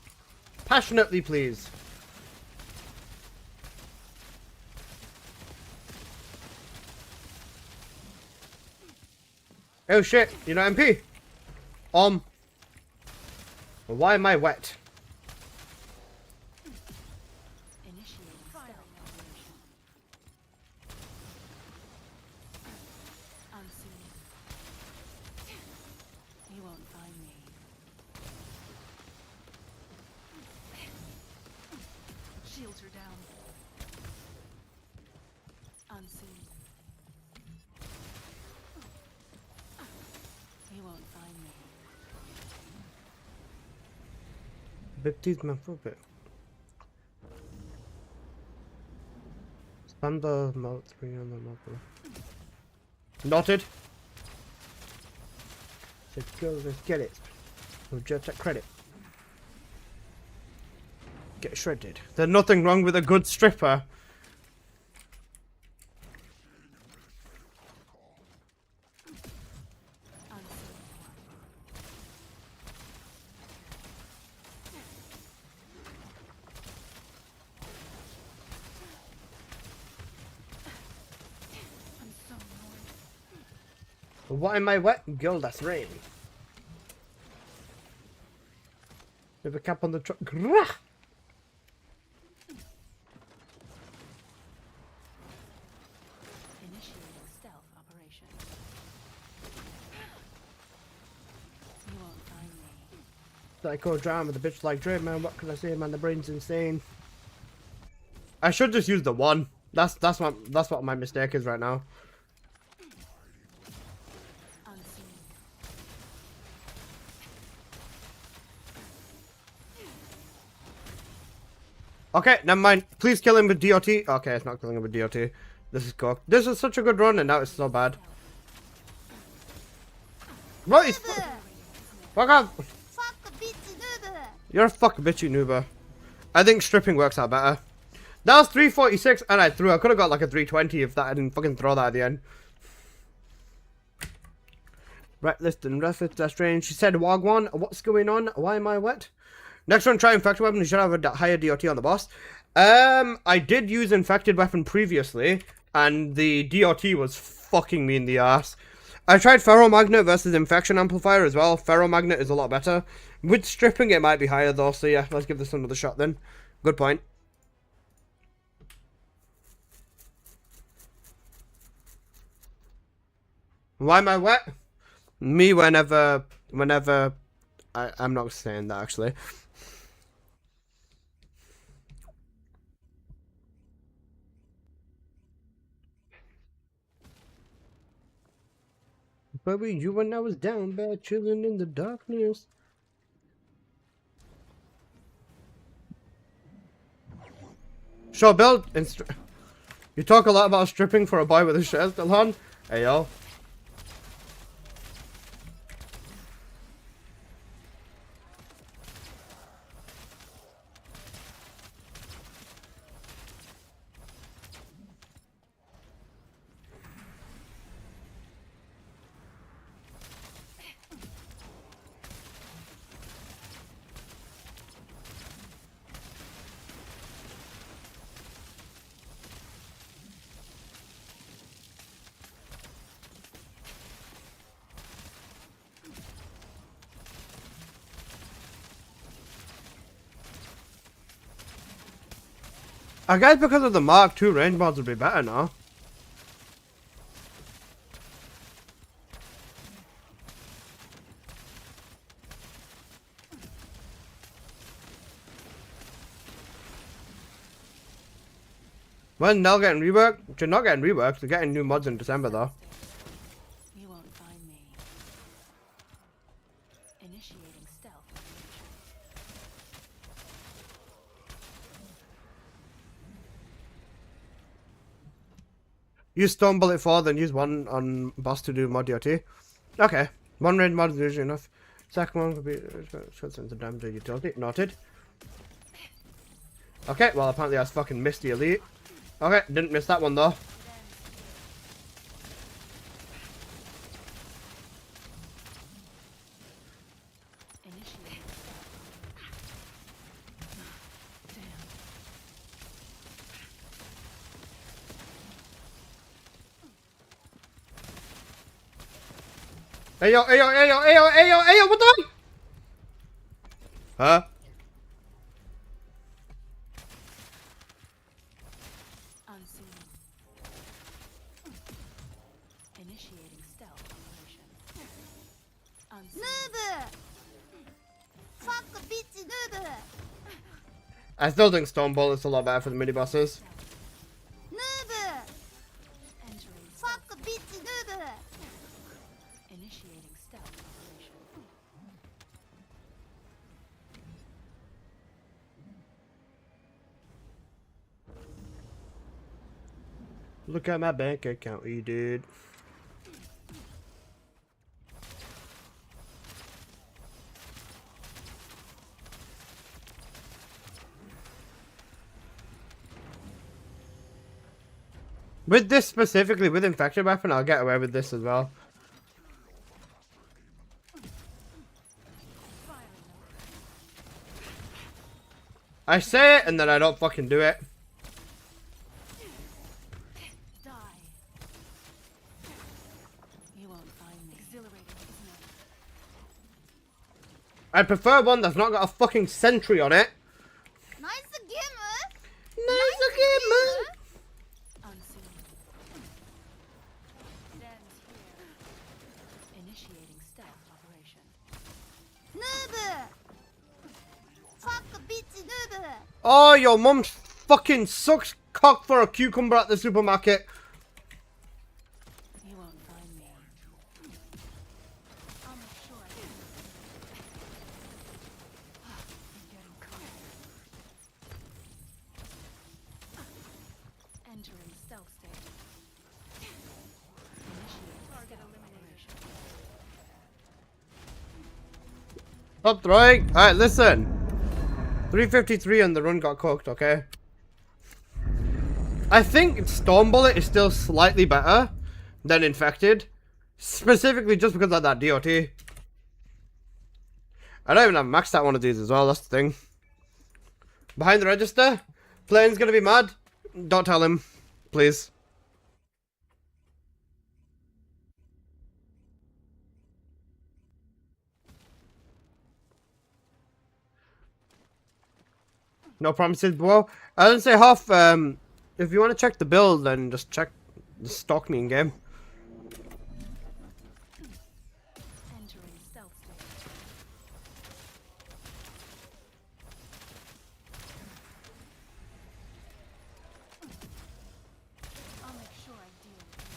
S2: passionately, please. Oh shit, you know MP? Why am I wet?
S5: Initiating stealth operation. Unseen. You won't find me. Shields are down. Unseen. You won't find me.
S2: Baptiste my foot. Spam the mouth ring on the mouth. Noted. Let's go, let's get it. We'll just that credit. Get shredded. There's nothing wrong with a good stripper.
S5: Unseen. I'm so annoyed.
S2: Why am I wet? Girl, that's rain. With a cap on the truck. Grah!
S5: Initiating stealth operation. You won't find me.
S2: Psycho drama, the bitch like Dre, man. What can I say, man? The brain's insane. I should just use the one. That's what my mistake is right now.
S5: Unseen.
S2: Okay, never mind. Please kill him with DOT. Okay, it's not killing him with DOT. This is cooked. This is such a good run, and now it's so bad. What is? Fuck off!
S3: Fuck bitch noob!
S2: You're a fuck bitchy noober. I think stripping works out better. That was 346, and I threw. I could have got like a 320 if that I didn't fucking throw that at the end. Right, listen, that's strange. She said, Wagwan, what's going on? Why am I wet? Next one, try infected weapon. You should have a higher DOT on the boss. I did use infected weapon previously, and the DOT was fucking me in the ass. I tried Ferromagnet versus Infection Amplifier as well. Ferromagnet is a lot better. With stripping, it might be higher though, so yeah, let's give this another shot then. Good point. Why am I wet? Me whenever I'm not saying that actually. Baby, you when I was down bad, chilling in the darkness. Sure, build. You talk a lot about stripping for a boy with a shirt still on. Hey, yo. I guess because of the Mark II, range mods would be better now. When Nell getting reworked? They're not getting reworked, they're getting new mods in December though.
S5: You won't find me. Initiating stealth.
S2: Use Stone Bullet 4, then use one on boss to do mod DOT. Okay. One range mod is usually enough. Second one could be short sense of damage or utility. Noted. Okay, well apparently I was fucking missed the elite. Okay, didn't miss that one though.
S5: Initiating stealth. Damn.
S2: Hey yo, hey yo, hey yo, hey yo, hey yo, hey yo, what the? Huh?
S5: Unseen. Initiating stealth operation. Unseen.
S3: Fuck a bitch, noob!
S2: I still think Stone Bullet's a lot better for the mini bosses.
S3: Noob!
S5: Entering
S3: Fuck
S5: stealth.
S3: a bitch, noob!
S5: Initiating stealth operation.
S2: Look at my bank account, you dude. With this specifically, with Infection Weapon, I'll get away with this as well. I say it and then I don't fucking do it.
S5: Die. You won't find me. Exhilarating, isn't it?
S2: I prefer one that's not got a fucking sentry on it.
S3: Nice game!
S2: Nice game,
S5: Unseen. Ends here. Initiating stealth operation.
S3: Noob! Fuck a bitch, noob!
S2: Oh, your mum fucking sucks cock for a cucumber at the supermarket.
S5: You won't find me. I'll make sure I do. I'm getting caught. Entering stealth state. Initiate target elimination.
S2: Stop throwing. Alright, listen. 353 and the run got cooked, okay? I think Storm Bullet is still slightly better than Infected. Specifically just because of that DOT. I don't even have maxed out one of these as well, that's the thing. Behind the register? Plane's gonna be mad? Don't tell him. Please. No promises, bro. I didn't say half. If you want to check the build, then just check the stock me in game.
S5: Entering stealth state. I'll make sure I deal with this.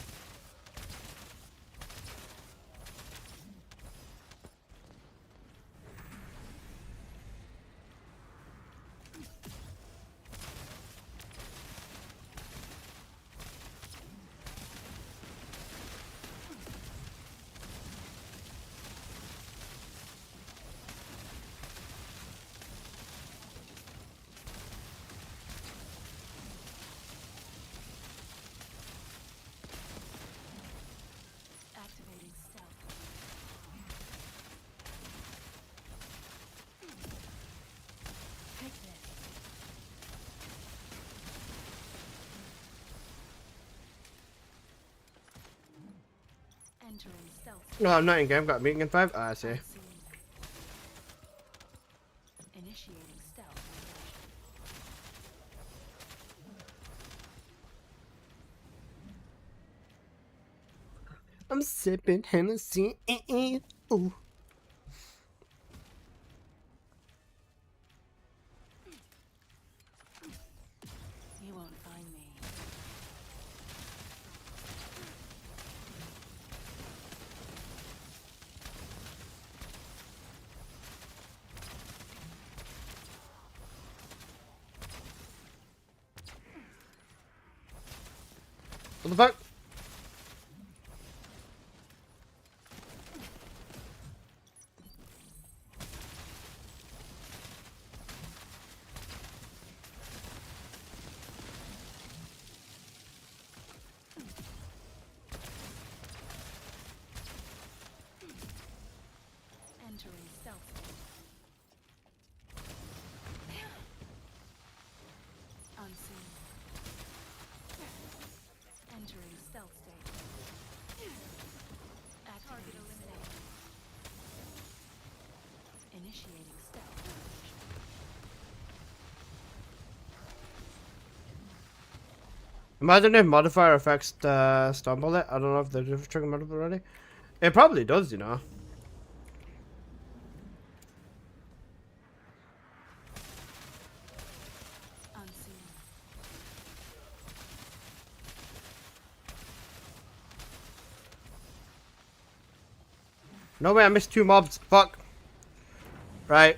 S5: Activating stealth. Take this. Entering stealth.
S2: No, I'm not in game. Got a meeting in 5. Ah, I see.
S5: Unseen. Initiating stealth operation.
S2: I'm sipping Hennessy. Ooh.
S5: You won't find me.
S2: What the fuck?
S5: Entering stealth state. Unseen. Entering stealth state. Target eliminated. Initiating stealth.
S2: Imagine if modifier affects the stun bullet. I don't know if they're trigger modifier already. It probably does, you know.
S5: Unseen.
S2: No way, I missed 2 mobs. Fuck. Right.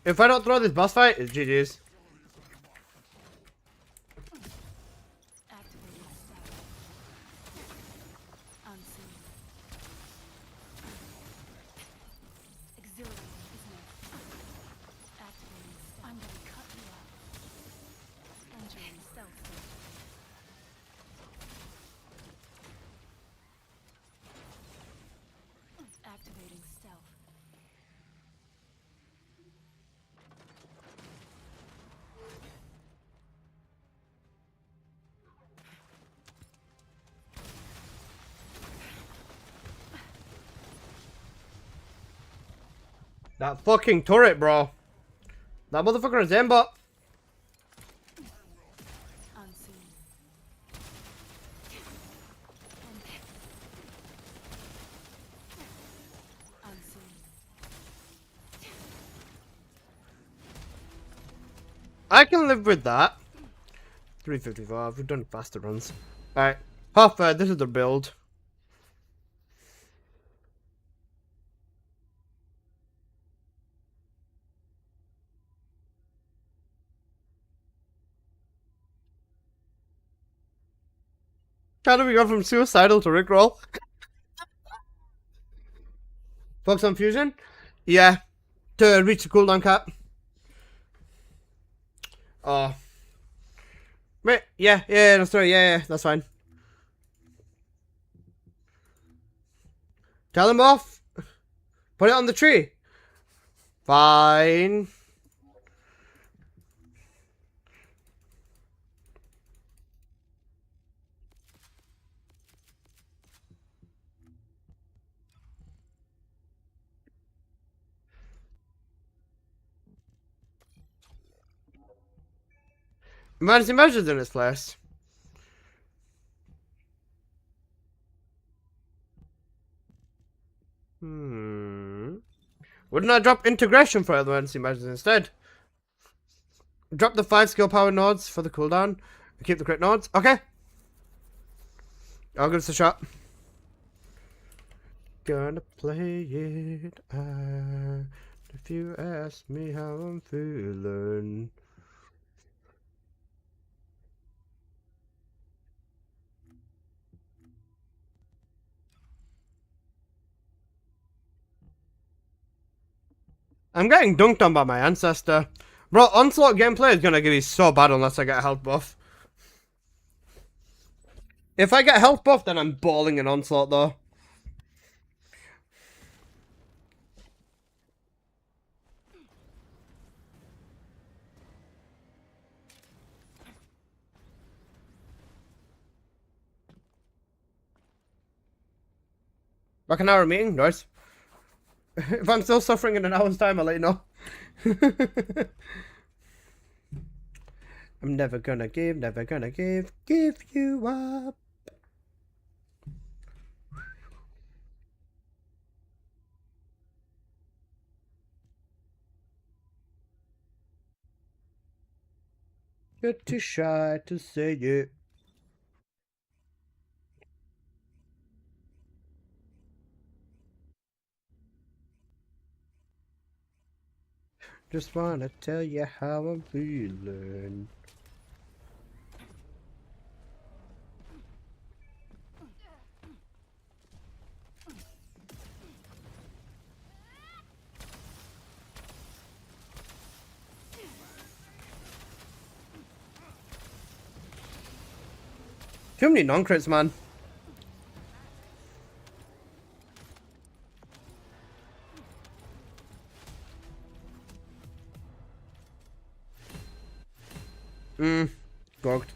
S2: If I don't throw this boss fight, it's GG's.
S5: Activating stealth. Unseen. Exhilarating, isn't it? Activating stealth. I'm gonna cut you up. Entering stealth state. Activating stealth.
S2: That fucking turret, bro. That motherfucker is aimbot.
S5: Unseen. Unseen.
S2: I can live with that. 355. We've done faster runs. Alright. Half this is the build. How do we go from suicidal to Rickroll? Focus on fusion? Yeah. To reach the cooldown cap. Oh. Wait, yeah, that's right, yeah, that's fine. Tell him off. Put it on the tree. Fine. Emergency measures in this place. Wouldn't I drop integration for emergency measures instead? Drop the 5 skill power nodes for the cooldown. Keep the crit nodes. Okay. I'll give this a shot. Gonna play it out if you ask me how I'm feeling. I'm getting dunked on by my ancestor. Bro, Onslaught gameplay is gonna be so bad unless I get a health buff. If I get a health buff, then I'm balling in Onslaught though. Like an hour meeting? Nice. If I'm still suffering in an hour's time, I'll let you know. I'm never gonna give you up. You're too shy to say it. Just wanna tell you how I'm feeling. Too many non-crits, man. Gogged.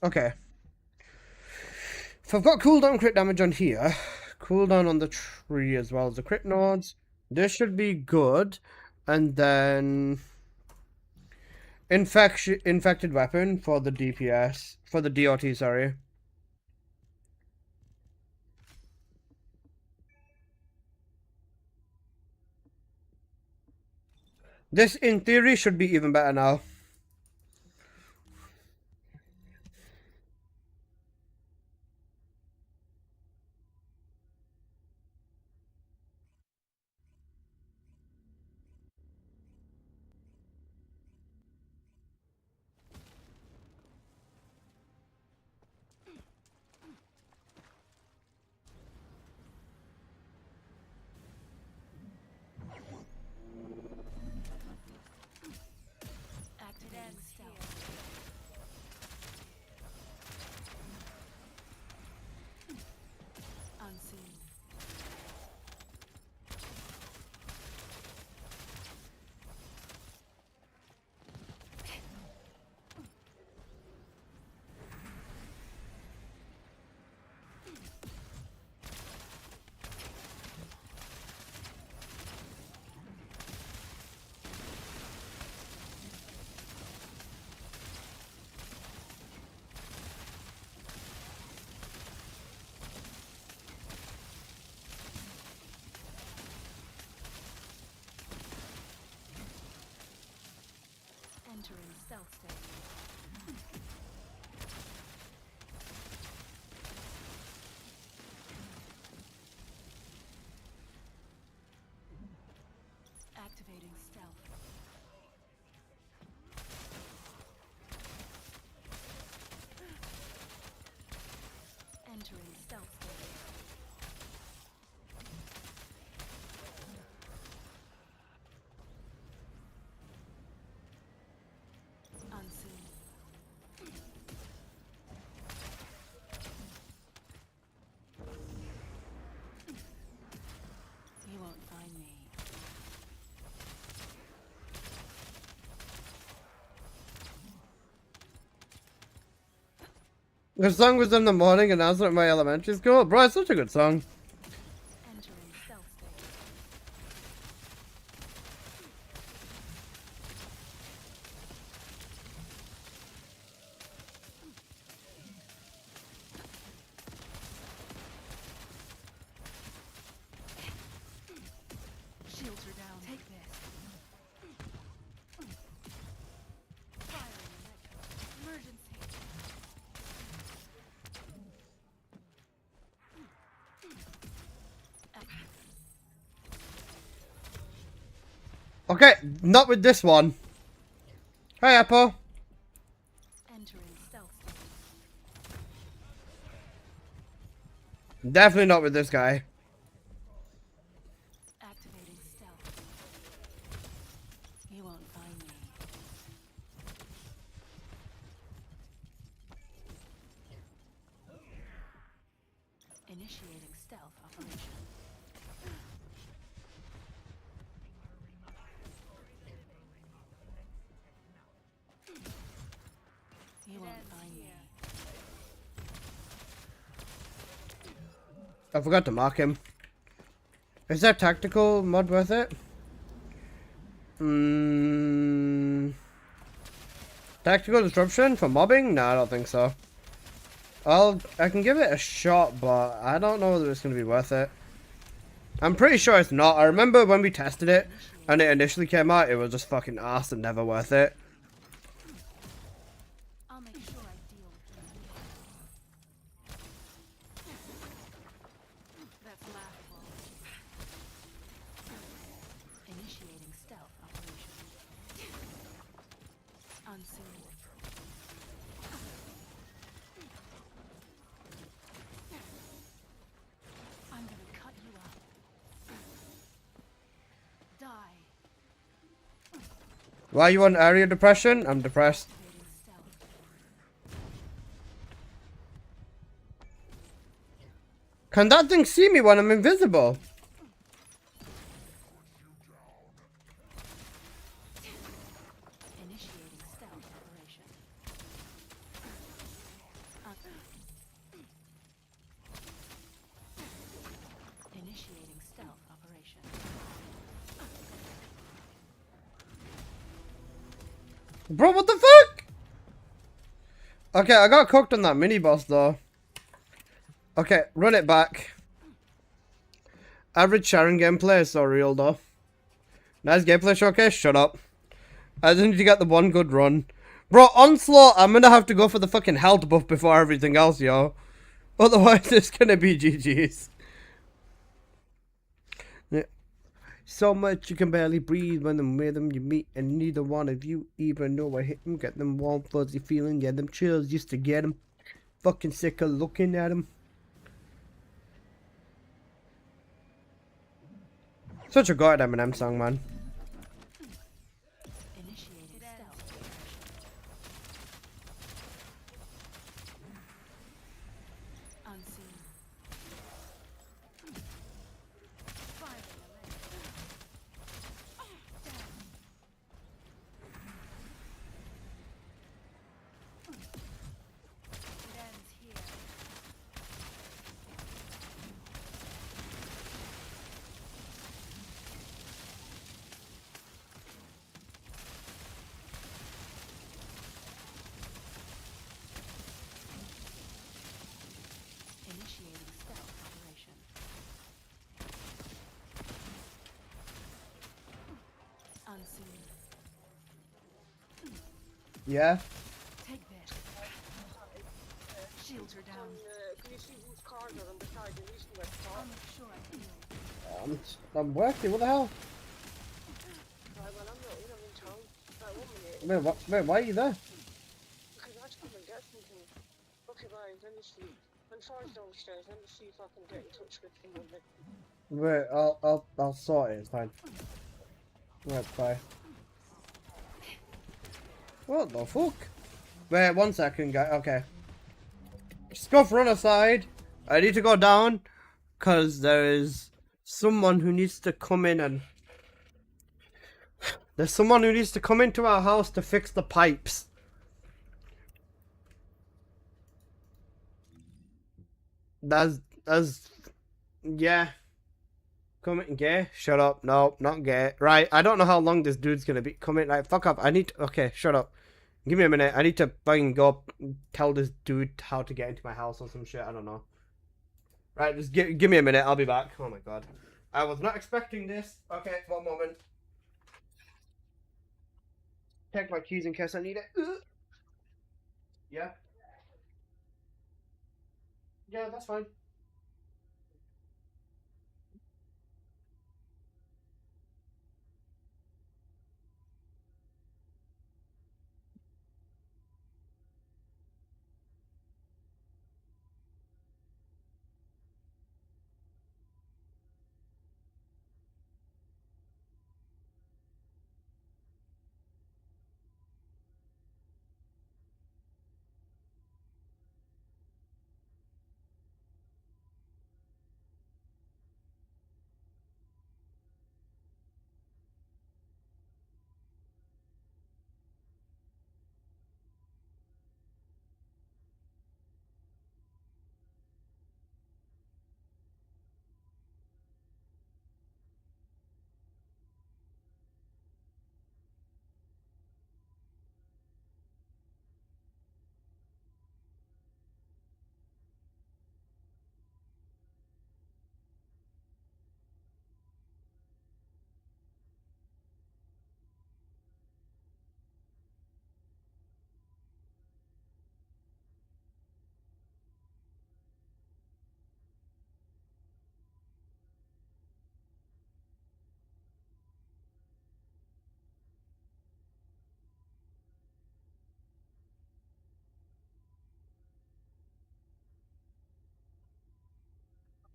S2: Okay. If I've got cooldown crit damage on here, cooldown on the tree as well as the crit nodes, this should be good. And then infected weapon for the DPS, for the DOT, sorry. This, in theory, should be even better now.
S5: Activating stealth. Unseen. Entering stealth state. Activating stealth. Entering stealth state. Unseen. You won't find me.
S2: The song was in the morning announcement at my elementary school. Bro, it's such a good song.
S5: Entering stealth state. Shields are down. Take this. Firing electro. Emergency.
S2: Okay, not with this one. Hi, Apple.
S5: Entering stealth state.
S2: Definitely not with this guy.
S5: Activating stealth. You won't find me. Initiating stealth operation. You won't find me.
S2: I forgot to mark him. Is that tactical mod worth it? Tactical disruption for mobbing? No, I don't think so. I can give it a shot, but I don't know whether it's gonna be worth it. I'm pretty sure it's not. I remember when we tested it and it initially came out, it was just fucking ass and never worth it.
S5: I'll make sure I deal with you. That's laughable. Initiating stealth operation. Unseen. I'm gonna cut you up. Die.
S2: Why you on area depression? I'm depressed.
S5: Activating stealth.
S2: Can that thing see me when I'm invisible?
S5: Initiating stealth operation. Initiating stealth operation.
S2: Bro, what the fuck? Okay, I got cooked on that mini boss though. Okay, run it back. Average Sharon gameplay is so real though. Nice gameplay showcase? Shut up. I just need to get the one good run. Bro, Onslaught, I'm gonna have to go for the fucking health buff before everything else, yo. Otherwise, it's gonna be GG's. Yeah. So much you can barely breathe when I'm with them you meet, and neither one of you even know I hit them. Get them warm, fuzzy feeling, yeah, them chills used to get them. Fucking sick of looking at them. Such a god Eminem song, man.
S5: Initiating stealth operation. Unseen. Fire away. It ends here. Initiating stealth operation. Unseen.
S2: Yeah?
S5: Take this. Shields are down.
S7: Can you see whose cars are on the side? At least we're
S5: I'll make sure I heal.
S2: I'm working, what the hell?
S7: Right, well, I'm not in town. Right, 1 minute.
S2: Wait, why are you there?
S7: Because I have to come and get something. Okay, bye. Let me see. When Far's downstairs, let me see if I can get in touch with him a bit.
S2: Wait, I'll sort it, it's fine. Right, bye. What the fuck? Wait, 1 second, guy. Okay. Scuff, run aside. I need to go down, cause there is someone who needs to come in and... There's someone who needs to come into our house to fix the pipes. That's yeah. Coming gay? Shut up. No, not gay. Right, I don't know how long this dude's gonna be coming. Like, fuck up. I need to, okay, shut up. Give me a minute. I need to fucking go tell this dude how to get into my house or some shit. I don't know. Right, just give me a minute. I'll be back. Oh my god. I was not expecting this. Okay, 1 moment. Take my keys in case I need it. Yeah. Yeah, that's fine.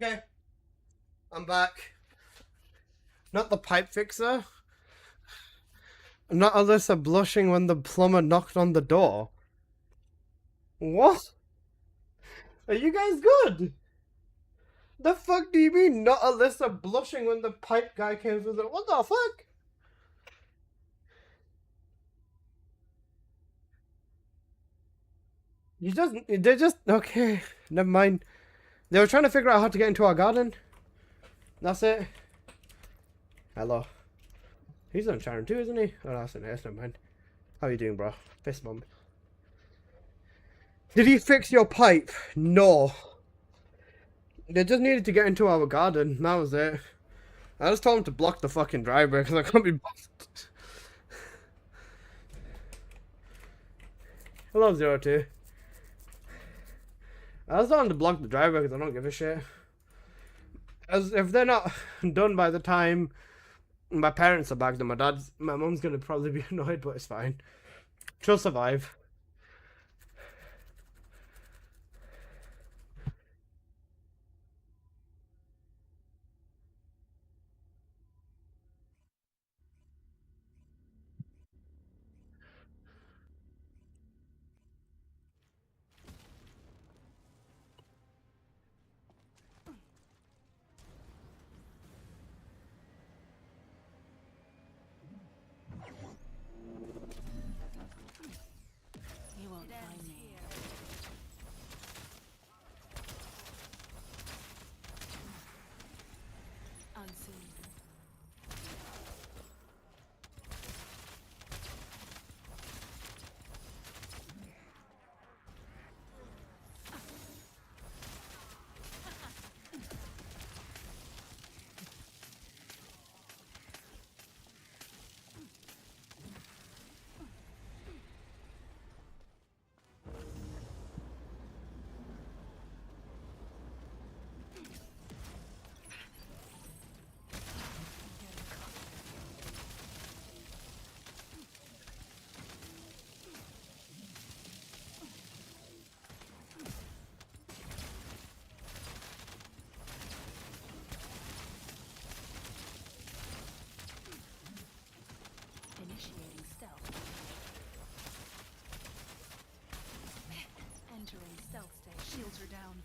S2: Okay, I'm back. Not the pipe fixer. Not Alyssa blushing when the plumber knocked on the door. What? Are you guys good? The fuck do you mean not Alyssa blushing when the pipe guy came through the... What the fuck? They're just... Okay, never mind. They were trying to figure out how to get into our garden. That's it. Hello. He's on Sharon too, isn't he? Oh, that's nice, never mind. How you doing, bro? Fist bump. Did he fix your pipe? No. They just needed to get into our garden. That was it. I just told him to block the fucking driveway because I can't be bothered. Hello, 02. I just told him to block the driveway because I don't give a shit. As if they're not done by the time my parents are back, then my mum's gonna probably be annoyed, but it's fine. She'll survive.
S5: You won't find me. Unseen. Initiating stealth. Entering stealth state. Shields are down.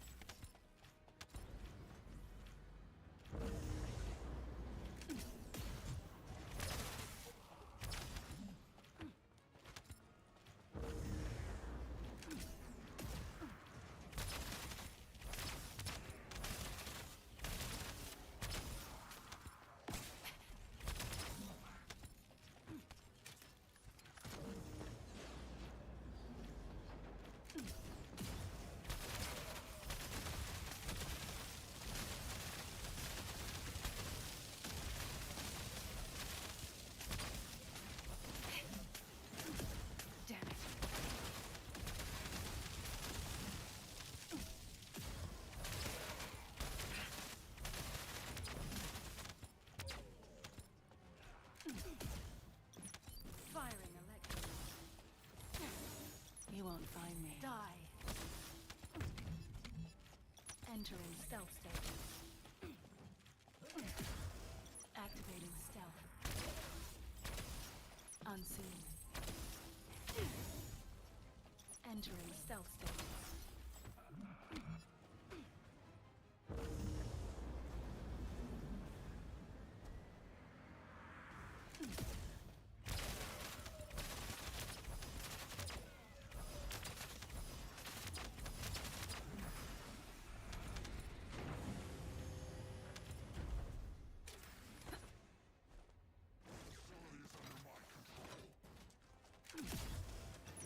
S5: Damn it. Firing electro. You won't find me. Die. Entering stealth state. Activating stealth. Unseen. Entering stealth state.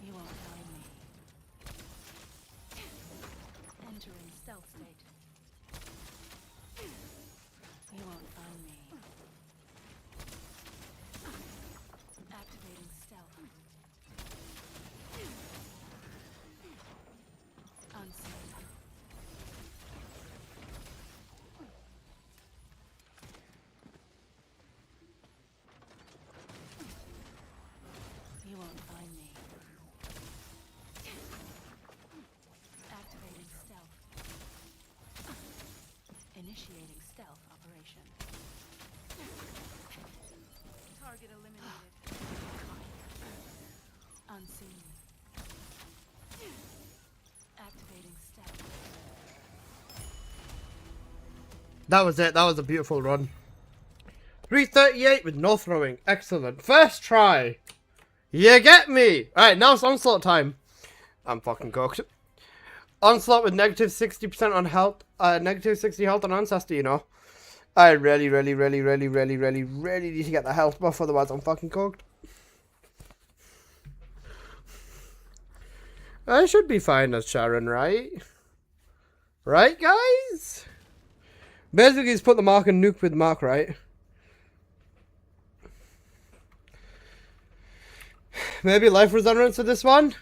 S5: You won't find me.
S2: That was it. That was a beautiful run. 338 with no throwing. Excellent. First try. You get me. Alright, now it's onslaught time. I'm fucking cooked. Onslaught with negative 60% on health. Negative 60 health on Ancestor, you know. I really need to get the health buff, otherwise I'm fucking cooked. I should be fine as Sharon, right? Right, guys? Basically, just put the mark and nuke with mark, right? Maybe life resonance for this one?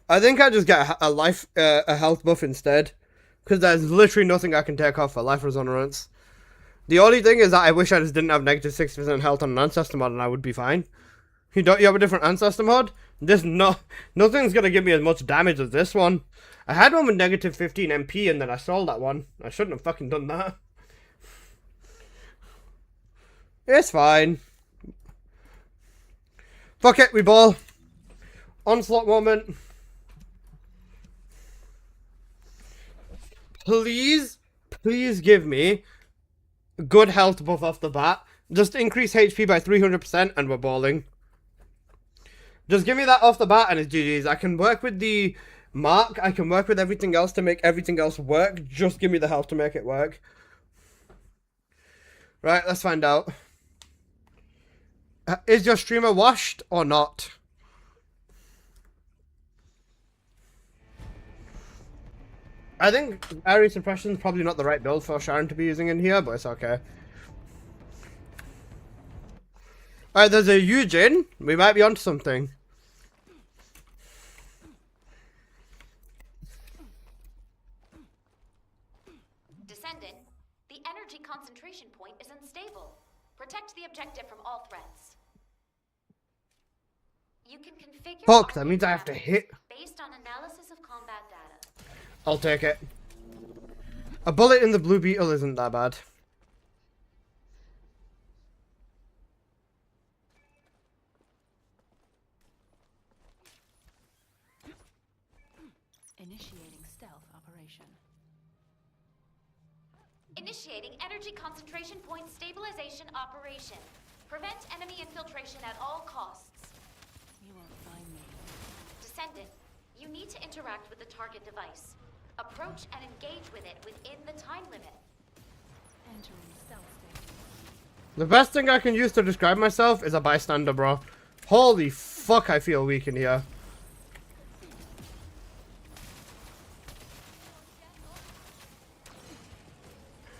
S2: I think I just get a health buff instead. Because there's literally nothing I can take off for life resonance. The only thing is that I wish I just didn't have negative 60% health on an Ancestor mod and I would be fine. You have a different Ancestor mod? Nothing's gonna give me as much damage as this one. I had one with negative 15 MP and then I sold that one. I shouldn't have fucking done that. It's fine. Fuck it, we ball. Onslaught moment. Please give me good health buff off the bat. Just increase HP by 300% and we're balling. Just give me that off the bat and it's GG's. I can work with the mark. I can work with everything else to make everything else work. Just give me the health to make it work. Right, let's find out. Is your streamer washed or not? I think area suppression is probably not the right build for Sharon to be using in here, but it's okay. Alright, there's a Eugene. We might be onto something.
S3: Descendant, the energy concentration point is unstable. Protect the objective from all threats. You can configure
S2: Fuck, that means I have to hit.
S3: based on analysis of combat data.
S2: I'll take it. A bullet in the Blue Beetle isn't that bad.
S5: Initiating stealth operation.
S3: Initiating energy concentration point stabilization operation. Prevent enemy infiltration at all costs.
S5: You won't find me.
S3: Descendant, you need to interact with the target device. Approach and engage with it within the time limit.
S5: Entering stealth state.
S2: The best thing I can use to describe myself is a bystander, bro. Holy fuck, I feel weak in here.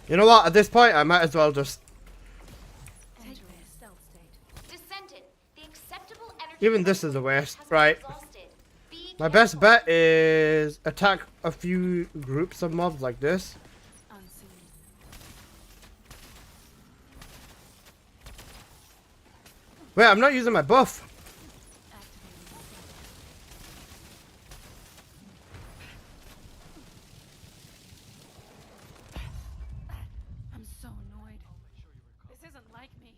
S2: You know what? At this point, I might as well just...
S5: Entering stealth state.
S3: Descendant, the acceptable energy...
S2: Even this is a waste.
S3: has been
S2: Right.
S3: exhausted. Be
S2: My best
S3: careful.
S2: bet is attack a few groups of mobs like this.
S5: Unseen.
S2: Wait, I'm not using my buff.
S5: Activating stealth. I'm so annoyed. This isn't like me.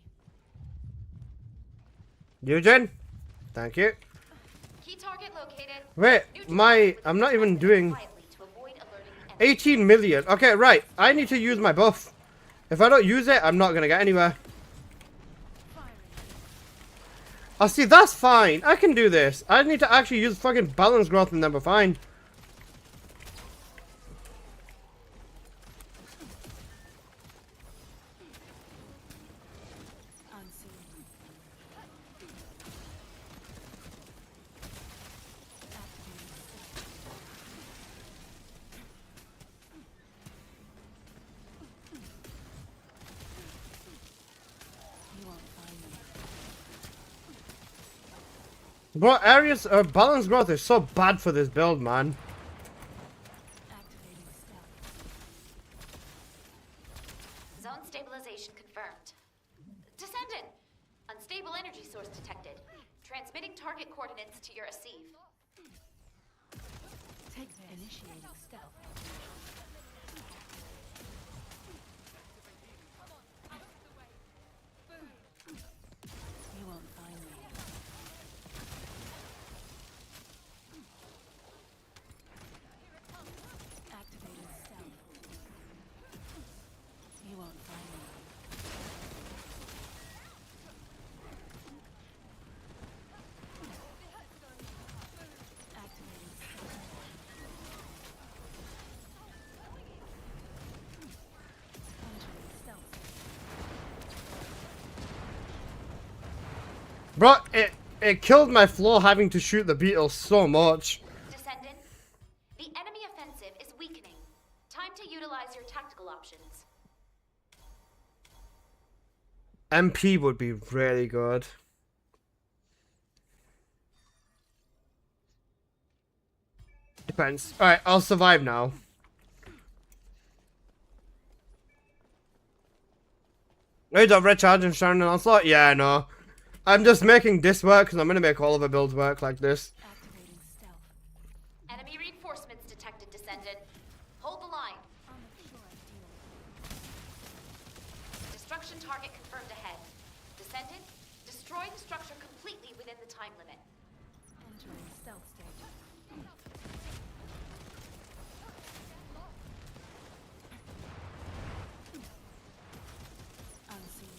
S2: Eugene? Thank you.
S3: Key target located.
S2: Wait,
S3: Neutralize with
S2: I'm not even
S3: quietly
S2: doing...
S3: to avoid alerting the enemy.
S2: 18 million. Okay, right. I need to use my buff. If I don't use it, I'm not going to get anywhere.
S5: Firing.
S2: Oh, see, that's fine. I can do this. I need to actually use fucking balance growth and then we're fine.
S5: Unseen. Activating stealth. You won't find me.
S2: Bro, areas balance growth is so bad for this build, man.
S5: Activating stealth.
S3: Zone stabilization confirmed. Descendant! Unstable energy source detected. Transmitting target coordinates to your Asive.
S5: Take this. Initiating stealth. You won't find me. Activating stealth.
S2: Bro, it killed my flow having to shoot the beetle so much.
S3: Descendant, the enemy offensive is weakening. Time to utilize your tactical options.
S2: MP would be really good. Depends. Alright, I'll survive now. Are you red charge and Sharon and Onslaught? Yeah, I know. I'm just making this work because I'm going to make all of the builds work like this.
S5: Activating stealth.
S3: Enemy reinforcements detected, Descendant. Hold the line.
S5: I'll make sure I deal.
S3: Destruction target confirmed ahead. Descendant, destroy the structure completely within the time limit.
S5: Entering stealth state. Unseen.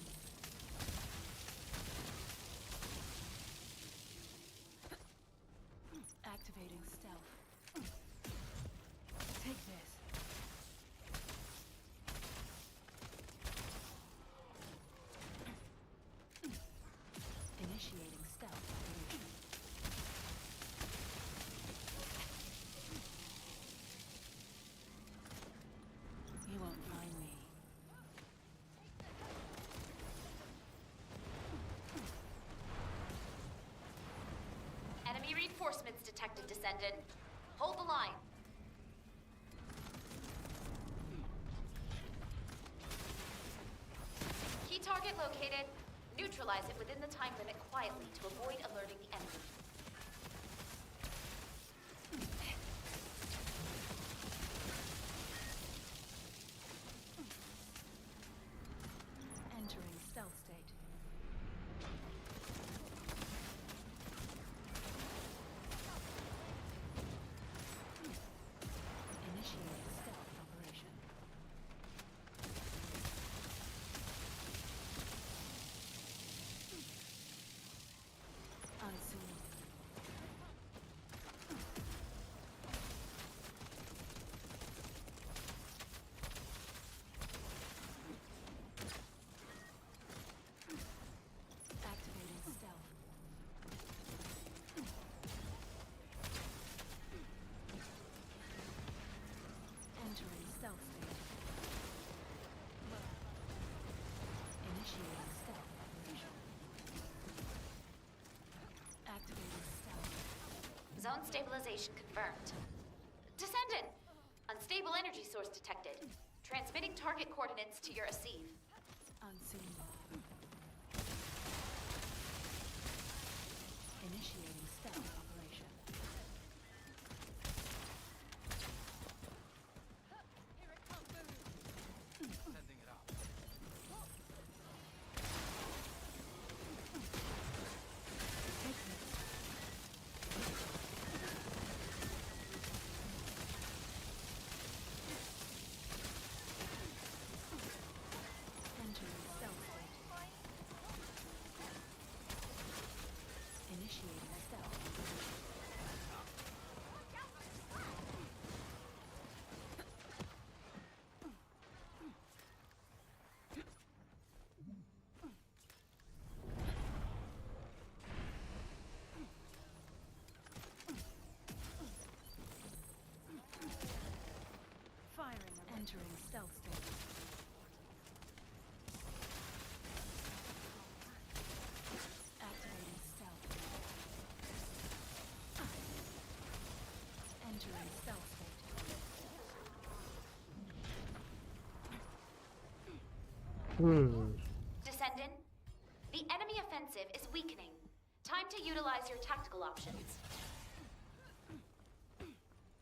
S5: Activating stealth. Take this. Initiating stealth operation. You won't find me.
S3: Enemy reinforcements detected, Descendant. Hold the line. Key target located. Neutralize it within the time limit quietly to avoid alerting the enemy.
S5: Entering stealth state. Initiating stealth operation. Unseen. Activating stealth. Entering stealth state. Initiating stealth operation. Activating stealth.
S3: Zone stabilization confirmed. Descendant! Unstable energy source detected. Transmitting target coordinates to your Asive.
S5: Unseen. Initiating stealth operation.
S4: Sending it up.
S5: Take this. Entering stealth state. Initiating stealth. Firing. Entering stealth state. Activating stealth. Entering stealth state.
S3: Descendant, the enemy offensive is weakening. Time to utilize your tactical options.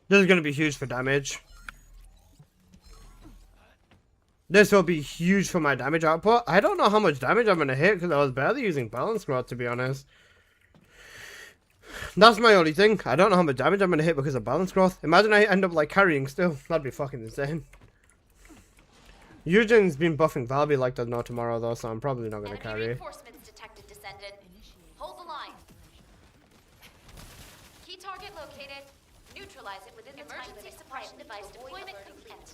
S2: This is going to be huge for damage. This will be huge for my damage output. I don't know how much damage I'm going to hit because I was barely using balance growth, to be honest. That's my only thing. I don't know how much damage I'm going to hit because of balance growth. Imagine I end up like carrying still. That'd be fucking insane. Eugen's been buffing Valby like there's no tomorrow though, so I'm probably not going to
S3: Enemy
S2: carry.
S3: reinforcements detected, Descendant. Hold the line. Key target located. Neutralize it within the emergency suppression device deployment complete.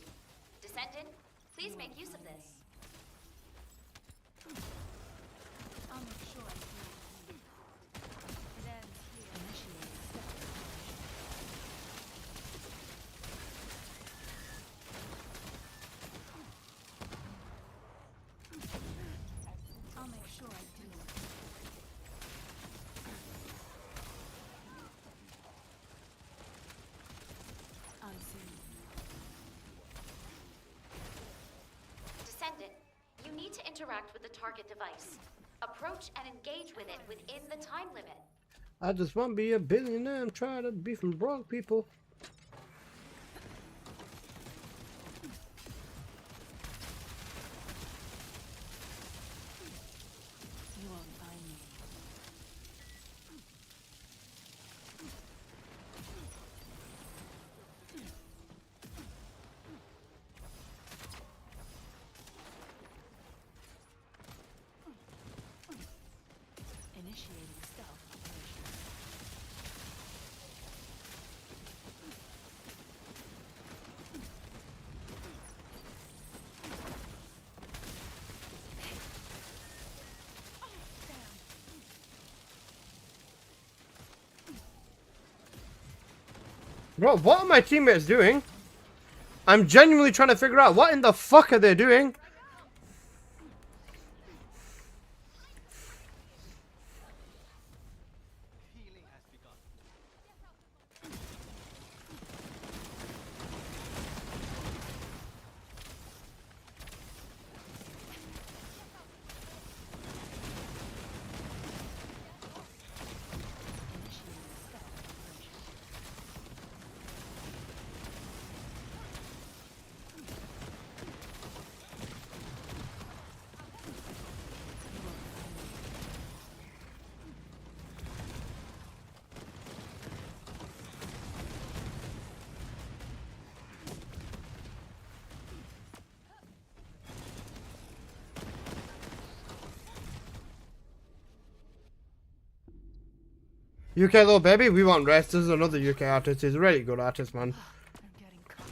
S3: Descendant, please make use of this.
S5: I'll make sure I deal.
S3: need to interact with the target device. Approach and engage with it within the time limit.
S2: I just want to be a billionaire. I'm trying to be from broke people.
S5: You won't find me. Initiating stealth operation.
S2: Bro, what are my teammates doing? I'm genuinely trying to figure out what in the fuck are they doing?
S4: Healing has begun.
S5: Initiating stealth operation. You won't find me.
S2: UK little baby, we want rest. This is another UK artist. He's a really good artist, man.
S5: I'm getting caught.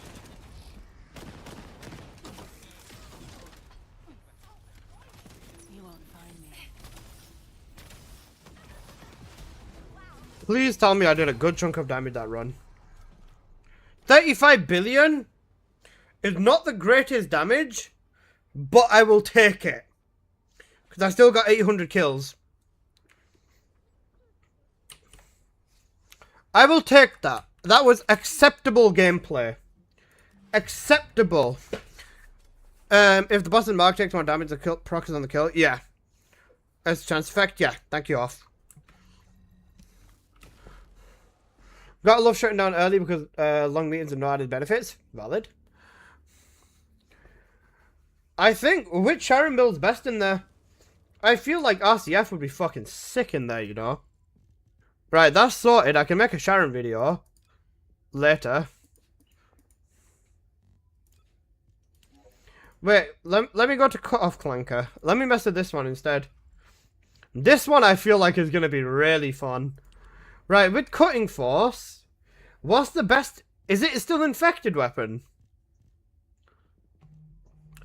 S5: You won't find me.
S2: Please tell me I did a good chunk of damage that run. 35 billion is not the greatest damage, but I will take it. Because I still got 800 kills. I will take that. That was acceptable gameplay. Acceptable. If the boss and Mark takes more damage, the kill proc is on the kill. Yeah. As chance effect, yeah. Thank you, off. Gotta love shutting down early because long meetings and no added benefits. Valid. I think which Sharon build's best in there? I feel like RCF would be fucking sick in there, you know. Right, that's sorted. I can make a Sharon video later. Wait, let me go to Cut Off Clanker. Let me mess with this one instead. This one I feel like is going to be really fun. Right, with Cutting Force, what's the best? Is it still infected weapon?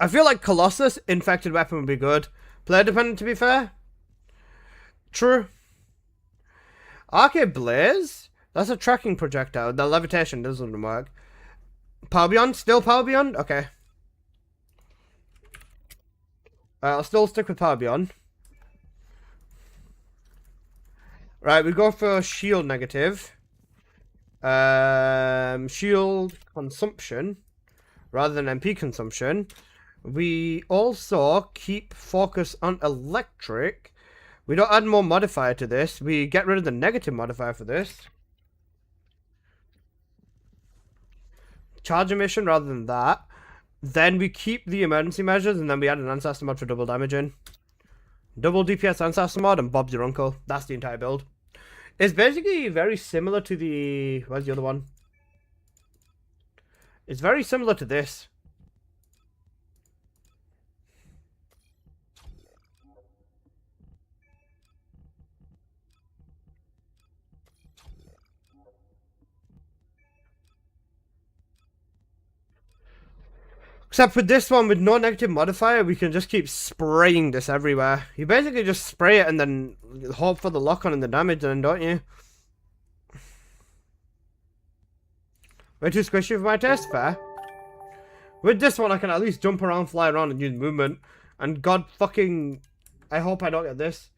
S2: I feel like Colossus infected weapon would be good. Player dependent, to be fair. True. Arcade Blaze? That's a tracking projectile. The levitation doesn't work. Power Beyond? Still Power Beyond? Okay. I'll still stick with Power Beyond. Right, we go for shield negative. Shield consumption rather than MP consumption. We also keep focus on electric. We don't add more modifier to this. We get rid of the negative modifier for this. Charge emission rather than that. Then we keep the emergency measures and then we add an ancestor mod for double damaging. Double DPS ancestor mod and Bob's your uncle. That's the entire build. It's basically very similar to the... Where's the other one? It's very similar to this. Except for this one, with no negative modifier, we can just keep spraying this everywhere. You basically just spray it and then hope for the lock-on and the damage, then, don't you? Way too squishy for my taste, fair. With this one, I can at least jump around, fly around, and use movement. And god fucking... I hope I don't get this.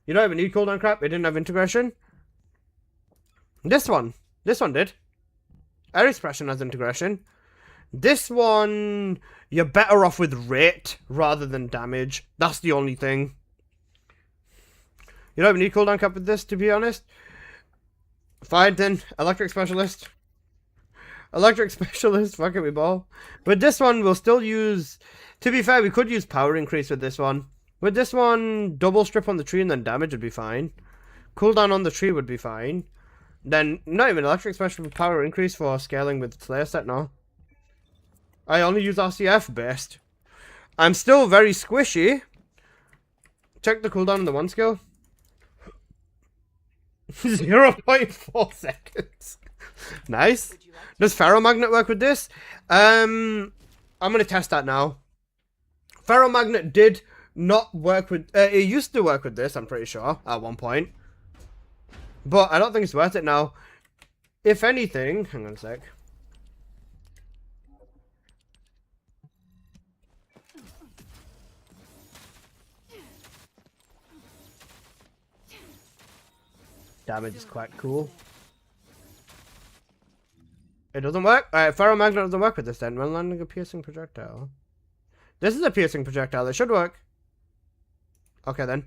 S2: You don't even need cooldown crap, it didn't have integration. This one did. Air expression has integration. This one, you're better off with rate rather than damage. That's the only thing. You don't even need cooldown cap with this, to be honest. Fine then, Electric Specialist. Electric Specialist, fuck it, we ball. But this one, we'll still use... To be fair, we could use Power Increase with this one. With this one, double strip on the tree and then damage would be fine. Cooldown on the tree would be fine. Then, not even Electric Special with Power Increase for scaling with Slayer set, no. I only use RCF best. I'm still very squishy. Check the cooldown on the one skill. 0.4 seconds. Nice. Does Ferromagnet work with this? I'm gonna test that now. Ferromagnet did not work with... it used to work with this, I'm pretty sure, at one point. But I don't think it's worth it now. If anything... Hang on a sec. Damage is quite cool. It doesn't work? Alright, Ferromagnet doesn't work with this then. When landing a piercing projectile. This is a piercing projectile. It should work. Okay then.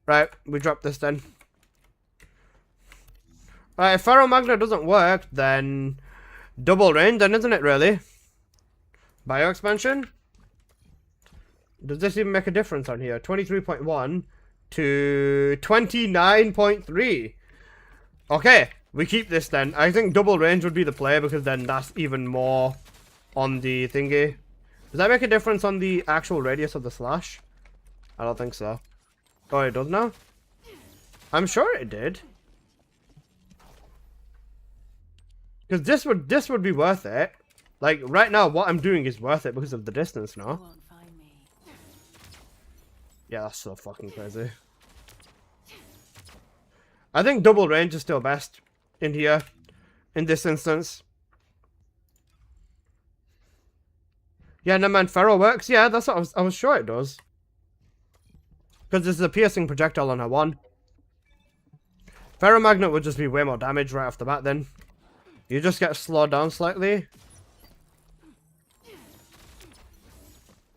S2: Right, we drop this then. Alright, if Ferromagnet doesn't work, then... Double range then, isn't it really? Bio expansion? Does this even make a difference on here? 23.1 to 29.3. Okay, we keep this then. I think double range would be the play because then that's even more on the thingy. Does that make a difference on the actual radius of the slash? I don't think so. Oh, it does now? I'm sure it did. Because this would be worth it. Like, right now, what I'm doing is worth it because of the distance, no?
S5: You won't find me.
S2: Yeah, that's so fucking crazy. I think double range is still best in here, in this instance. Yeah, no man, Ferro works. Yeah, that's what I was sure it does. Because this is a piercing projectile on her one. Ferromagnet would just be way more damage right off the bat then. You just get slowed down slightly.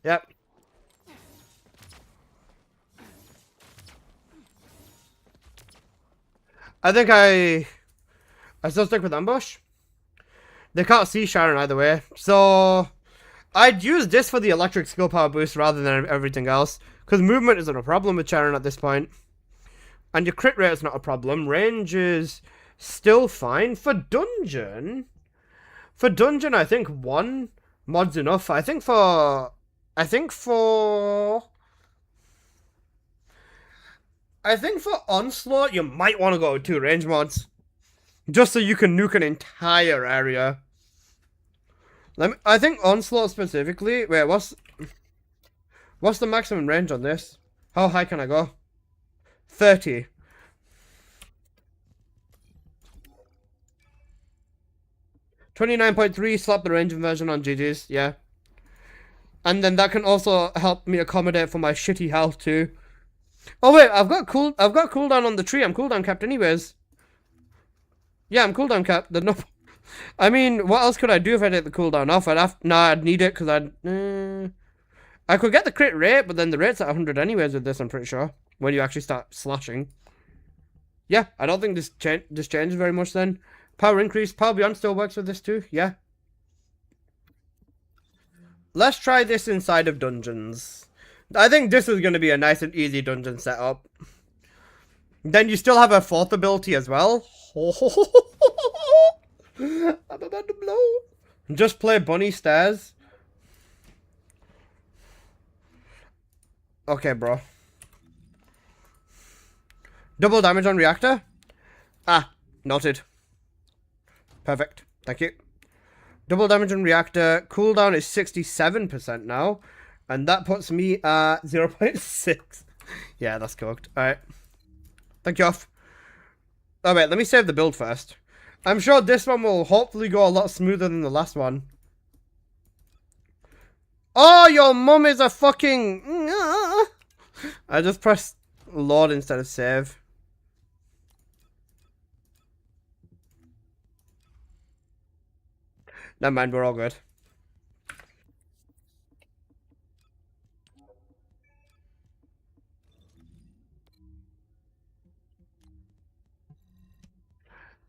S2: Yep. I think I still stick with Ambush. They can't see Sharon either way. So I'd use this for the electric skill power boost rather than everything else. Because movement isn't a problem with Sharon at this point. And your crit rate is not a problem. Range is still fine. For dungeon, I think one mod's enough. I think for Onslaught, you might want to go with 2 range mods. Just so you can nuke an entire area. I think Onslaught specifically... Wait, what's the maximum range on this? How high can I go? 30. $29.3, slap the range inversion on GG's, yeah. And then that can also help me accommodate for my shitty health too. Oh wait, I've got cooldown on the tree. I'm cooldown capped anyways. Yeah, I'm cooldown capped. There's no... I mean, what else could I do if I take the cooldown off? I'd need it because I could get the crit rate, but then the rate's at 100 anyways with this, I'm pretty sure. When you actually start slashing. Yeah, I don't think this changes very much then. Power increase, power beyond still works with this too, yeah. Let's try this inside of dungeons. I think this is going to be a nice and easy dungeon setup. Then you still have a 4th ability as well. I'm about to blow. Just play bunny stairs. Okay, bro. Double damage on reactor? Ah, noted. Perfect. Thank you. Double damage on reactor. Cooldown is 67% now. And that puts me at 0.6. Yeah, that's cooked. Alright. Thank you off. Oh wait, let me save the build first. I'm sure this one will hopefully go a lot smoother than the last one. Oh, your mum is a fucking... I just pressed load instead of save. Never mind, we're all good.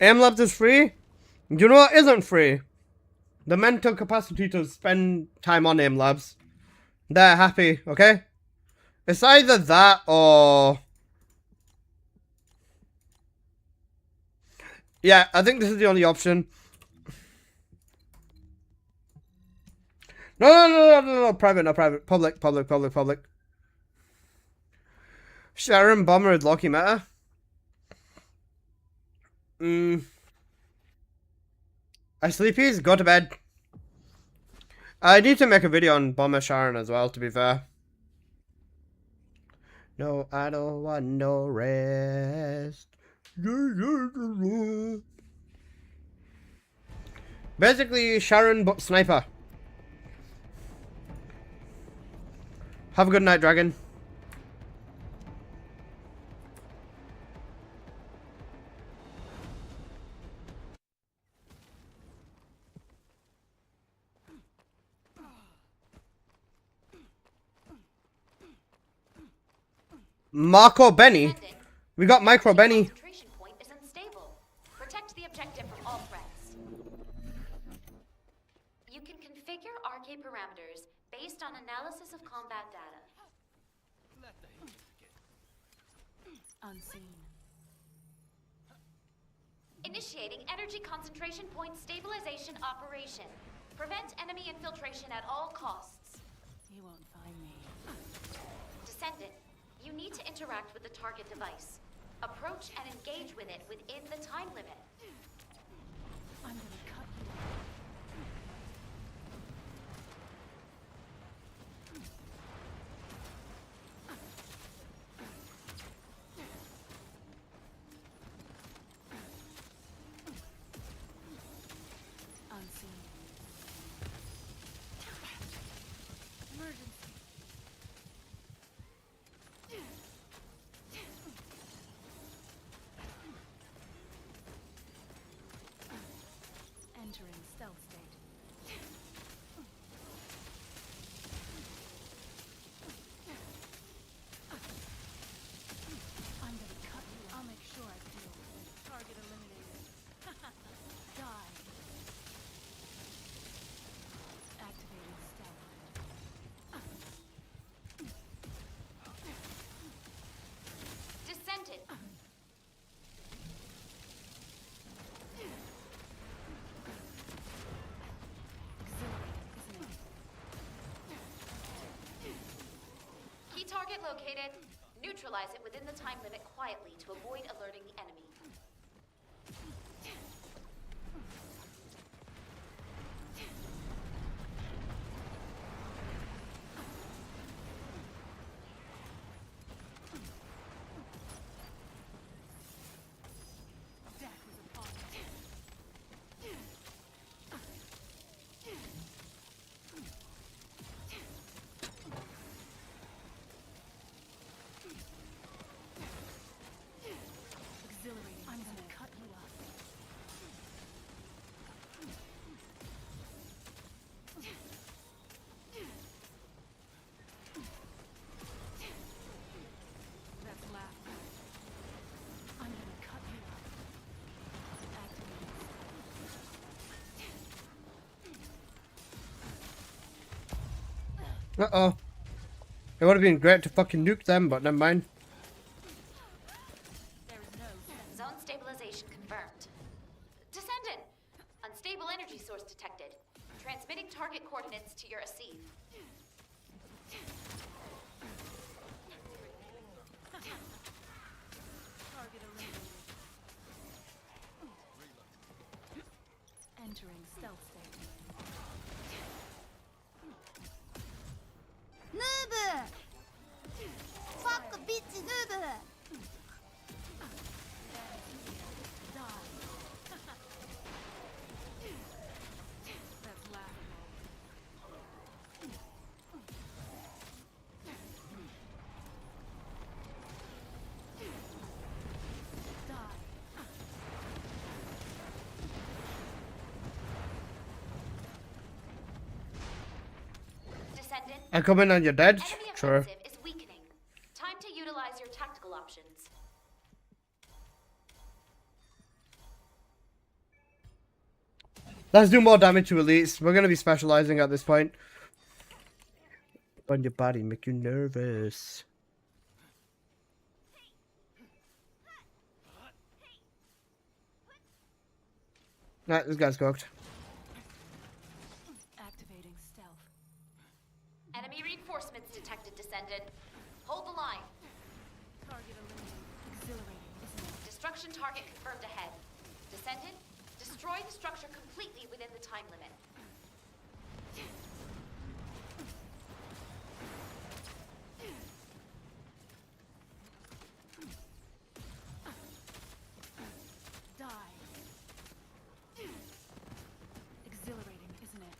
S2: AimLabs is free? You know what isn't free? The mental capacity to spend time on AimLabs. They're happy, okay? It's either that or... Yeah, I think this is the only option. No, private, not private. Public. Sharon, Bomber, and Loki Meta. Are sleepies? Go to bed. I need to make a video on Bomber Sharon as well, to be fair. No, I don't want no rest. Basically, Sharon but sniper. Have a good night, Dragon. Marco Benny.
S3: Descendant,
S2: We got Micro Benny.
S3: concentration point is unstable. Protect the objective from all threats. You can configure RK parameters based on analysis of combat data.
S5: Unseen.
S3: Initiating energy concentration point stabilization operation. Prevent enemy infiltration at all costs.
S5: You won't find me.
S3: Descendant, you need to interact with the target device. Approach and engage with it within the time limit.
S5: I'm gonna cut you off. Unseen. Emergency. Entering stealth state. I'm gonna cut you. I'll make sure I deal with it. Target eliminated. Die. Activating stealth.
S3: Descendant,
S5: Exhilarating, isn't it?
S3: key target located. Neutralize it within the time limit quietly to avoid alerting the enemy.
S5: Death is upon us. Exhilarating. I'm gonna cut you up. That's laughter. I'm gonna cut you up. Activating
S2: Uh-oh. It would have been great to fucking nuke them, but never mind.
S5: There is no sense.
S3: Zone stabilization confirmed. Descendant, unstable energy source detected. Transmitting target coordinates to your ASIV.
S5: Target eliminated. Entering stealth state.
S8: Noob! Fuck bitch noob!
S5: Die. That's laughable. Die.
S3: Descendant,
S2: I come in on your dead?
S3: enemy
S2: Sure.
S3: offensive is weakening. Time to utilize your tactical options.
S2: Let's do more damage to elites. We're gonna be specializing at this point. On your body, make you nervous. Right, this guy's cooked.
S5: Activating stealth.
S3: Enemy reinforcements detected, Descendant. Hold the line.
S5: Target eliminated. Exhilarating, isn't it?
S3: Destruction target confirmed ahead. Descendant, destroy the structure completely within the time limit.
S5: Die. Exhilarating, isn't it?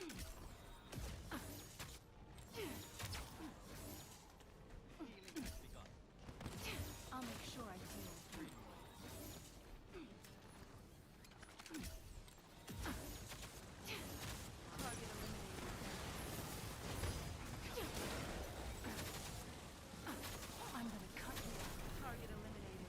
S5: I'll make sure I heal. Target eliminated. I'm gonna cut you off. Target eliminated.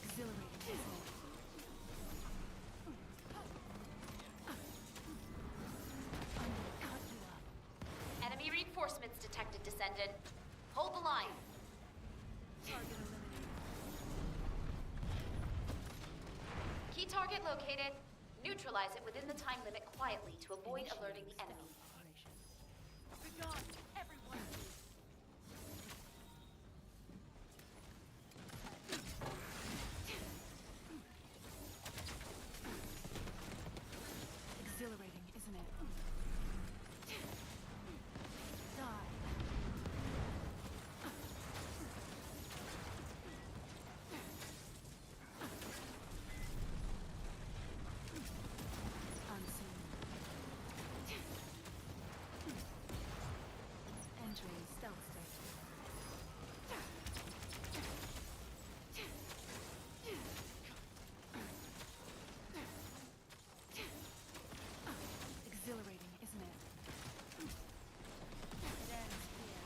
S5: Exhilarating, isn't it? I'm gonna cut you up.
S3: Enemy reinforcements detected, Descendant. Hold the line.
S5: Target eliminated.
S3: Key target located. Neutralize it within the time limit quietly to avoid alerting the enemy.
S5: Operation. Begone, everyone! Exhilarating, isn't it? Die. Unseen. Entering stealth state. Exhilarating, isn't it? It ends here.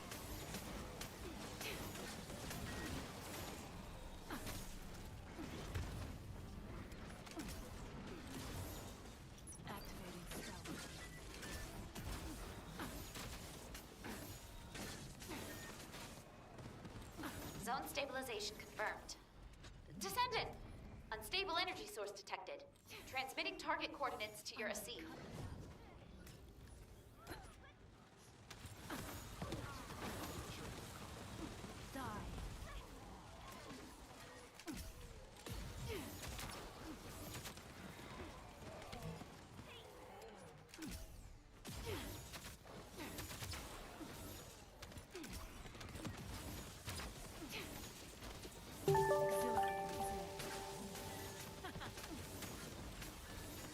S5: Activating stealth.
S3: Zone stabilization confirmed. Descendant! Unstable energy source detected. Transmitting target coordinates to your AC.
S5: Die. Exhilarating, isn't it?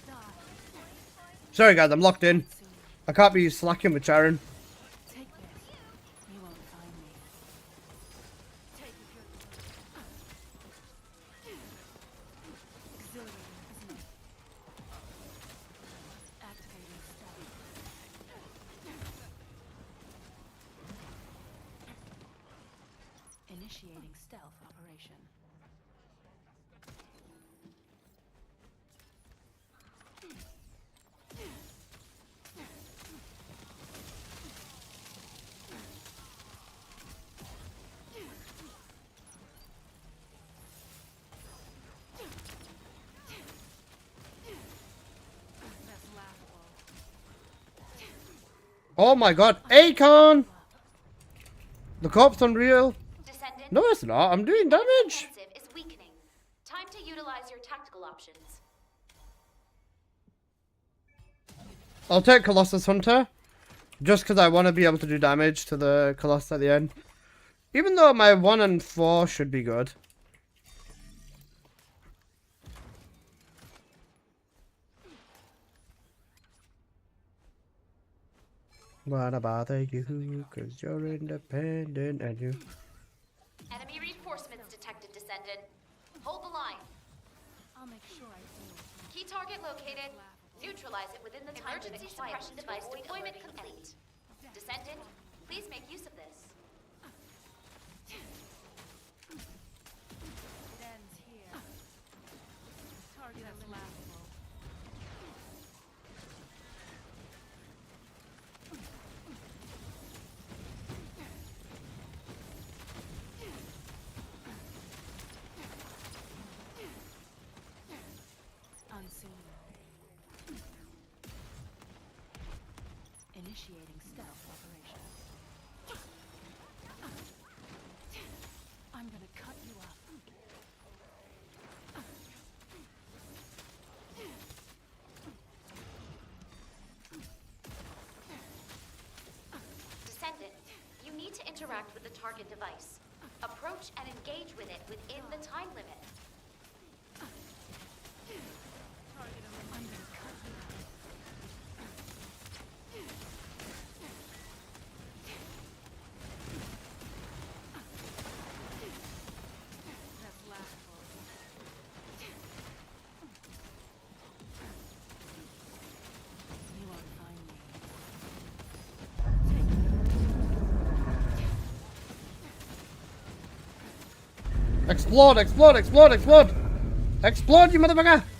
S5: Die.
S2: Sorry guys, I'm locked in.
S5: Seen.
S2: I can't be slacking with Sharon.
S5: Take this. You won't find me. Take it, good. Exhilarating, isn't it? Activating stealth. Initiating stealth operation. That's laughable.
S2: Oh my god, Akon! The corpse unreal.
S3: Descendant,
S2: No, it's not. I'm doing damage.
S3: offensive is weakening. Time to utilize your tactical options.
S2: I'll take Colossus Hunter. Just because I want to be able to do damage to the Colossus at the end. Even though my 1 and 4 should be good. Wanna bother you, cause you're independent and you...
S3: Enemy reinforcements detected, Descendant. Hold the line.
S5: I'll make sure I deal with you.
S3: Key target located. Neutralize it within the time limit. Emergency suppression device deployment complete. Descendant, please make use of this.
S5: Initiating stealth operation. I'm gonna cut you up.
S3: Descendant, you need to interact with the target device. Approach and engage with it within the time limit.
S5: I'm gonna cut you up. That's laughable. You won't find me.
S2: Explode, explode, explode, explode! Explode, you motherfucker!
S5: That's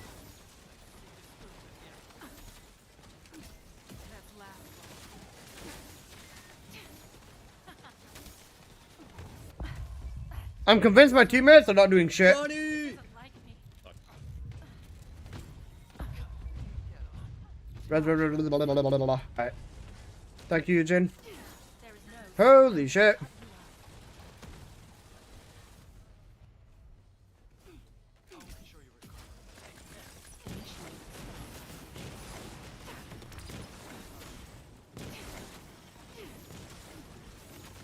S5: laughable.
S2: I'm convinced my teammates are not doing shit.
S5: Doesn't like me.
S2: Alright. Thank you, Eugene.
S5: There is no
S2: Holy shit.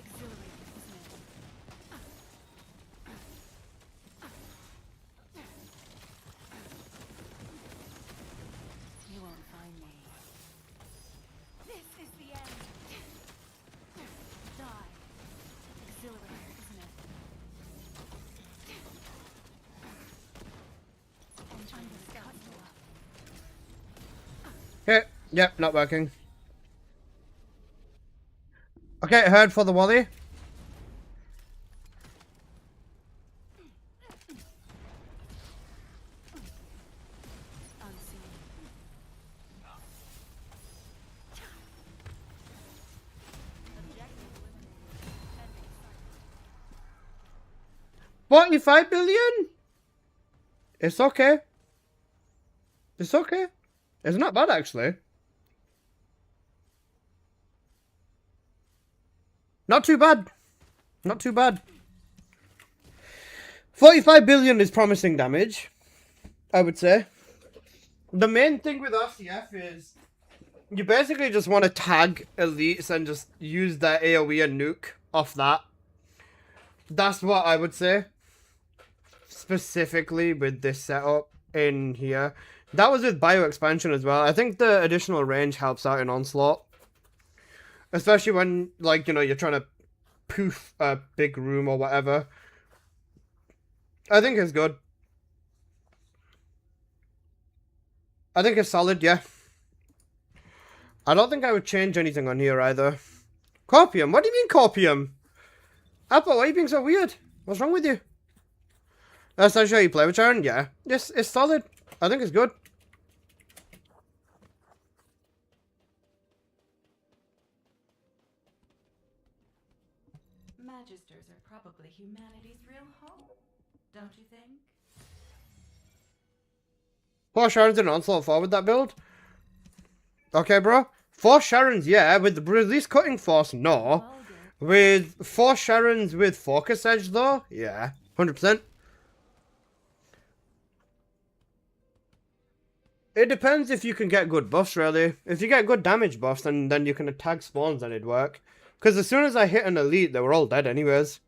S5: exhilarating, isn't it? You won't find me. This is the end. Die. Exhilarating, isn't it? And I'm gonna cut you up.
S2: Okay, yep, not working. Okay, heard for the Wally.
S5: Unseen. Objective eliminated. Ending cycle.
S2: 45 billion? It's okay. It's okay. It's not bad, actually. Not too bad. Not too bad. 45 billion is promising damage, I would say. The main thing with RCF is you basically just want to tag elites and just use their AoE and nuke off that. That's what I would say. Specifically with this setup in here. That was with bio expansion as well. I think the additional range helps out in Onslaught. Especially when, like, you know, you're trying to poof a big room or whatever. I think it's good. I think it's solid, yeah. I don't think I would change anything on here either. Corpium? What do you mean Corpium? Apple, why are you being so weird? What's wrong with you? That's not how you play with Sharon? Yeah. It's solid. I think it's good.
S1: Magisters are probably humanity's real home, don't you think?
S2: 4 Sharons in Onslaught 4 with that build? Okay, bro. 4 Sharons, yeah. With the release cutting force, no. With 4 Sharons with focus edge, though, yeah. 100%. It depends if you can get good buffs, really. If you get good damage buffs, then you can attack spawns and it'd work. Because as soon as I hit an elite, they were all dead anyways.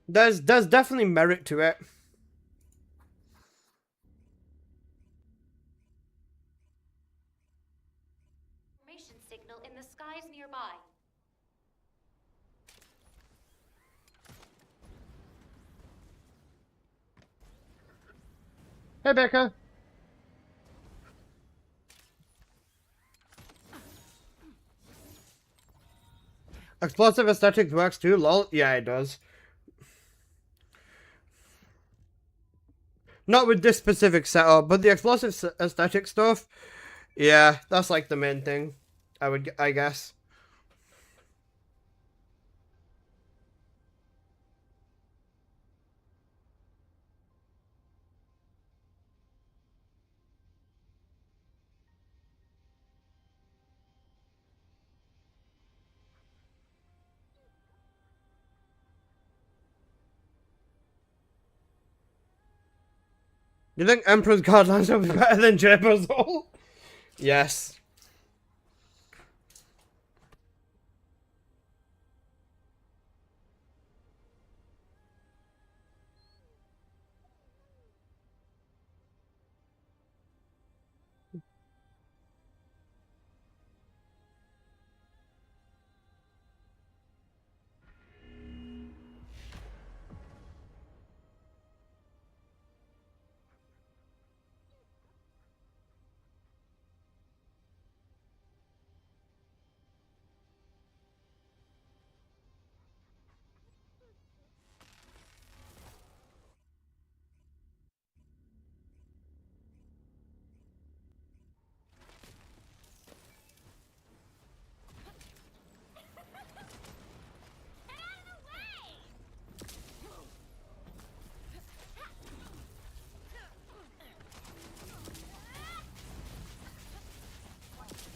S2: There's definitely merit to it.
S3: Information signal in the skies nearby.
S2: Hey, Becca. Explosive aesthetics works too, lol. Yeah, it does. Not with this specific setup, but the explosive aesthetic stuff, yeah, that's like the main thing, I guess. You think Emperor's Guardlines will be better than Jaber's Hall? Yes.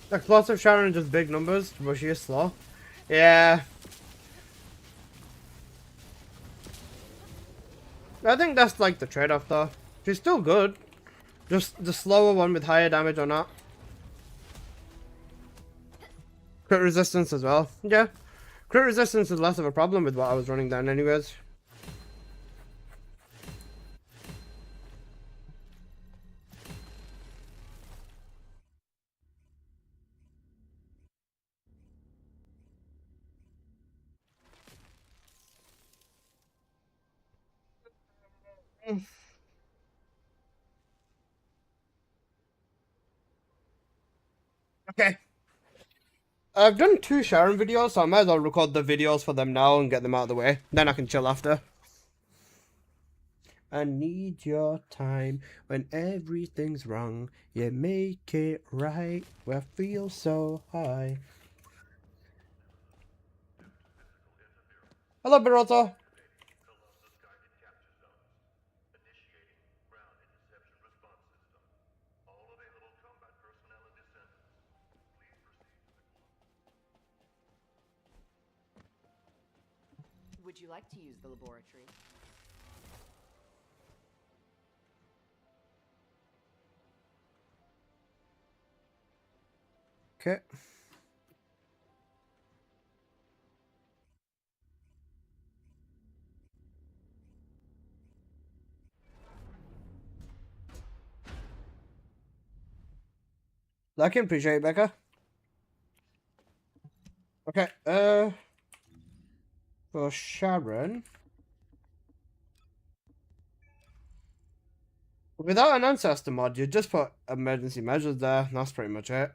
S2: Explosive Sharon just big numbers, but she is slow. Yeah. I think that's like the trade-off though. She's still good. Just the slower one with higher damage or not. Crit resistance as well. Yeah. Crit resistance is less of a problem with what I was running down anyways. Okay. I've done 2 Sharon videos, so I might as well record the videos for them now and get them out of the way. Then I can chill after. I need your time when everything's wrong. You make it right. I feel so high. Hello, Baroto.
S9: Would you like to use the laboratory?
S2: Okay. I can appreciate it, Becca. Okay, for Sharon. Without an ancestor mod, you just put emergency measures there. That's pretty much it.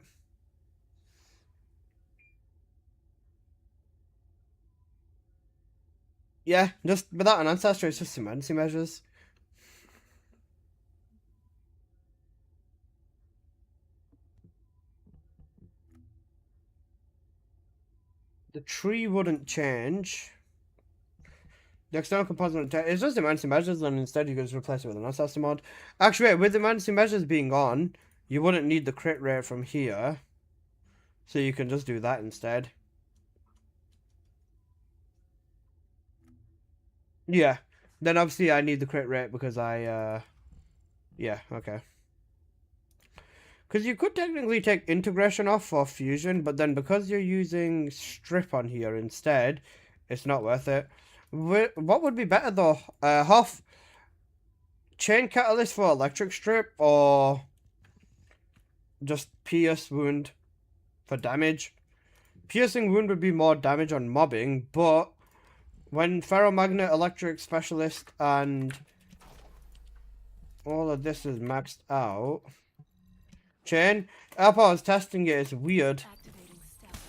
S2: Yeah, just without an ancestor, it's just emergency measures. The tree wouldn't change. The external component, it's just emergency measures, and instead you can just replace it with an ancestor mod. Actually, with emergency measures being on, you wouldn't need the crit rate from here. So you can just do that instead. Yeah. Then obviously I need the crit rate because I, yeah, okay. Because you could technically take integration off for fusion, but then because you're using strip on here instead, it's not worth it. What would be better though? Hoff, chain catalyst for electric strip, or just pierce wound for damage? Piercing wound would be more damage on mobbing, but when ferromagnet, electric specialist, and all of this is maxed out. Chain? After I was testing it, it's weird.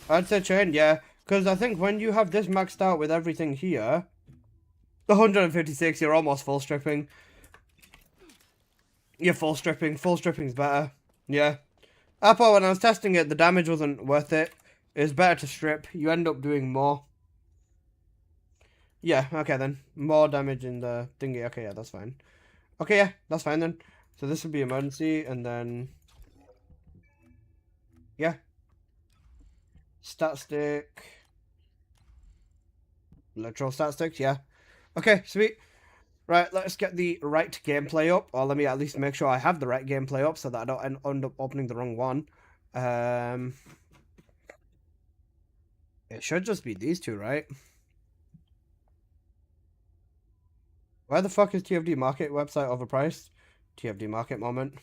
S2: I'd say chain, yeah. Because I think when you have this maxed out with everything here, 156, you're almost full stripping. You're full stripping. Full stripping's better. Yeah. After when I was testing it, the damage wasn't worth it. It's better to strip. You end up doing more. Yeah, okay then. More damage in the thingy. Okay, yeah, that's fine. Okay, yeah, that's fine then. So this would be emergency, and then... yeah. Stat stick. Electro stat sticks, yeah. Okay, sweet. Right, let's get the right gameplay up, or let me at least make sure I have the right gameplay up so that I don't end up opening the wrong one. It should just be these two, right? Why the fuck is TFD Market website overpriced? TFD Market moment.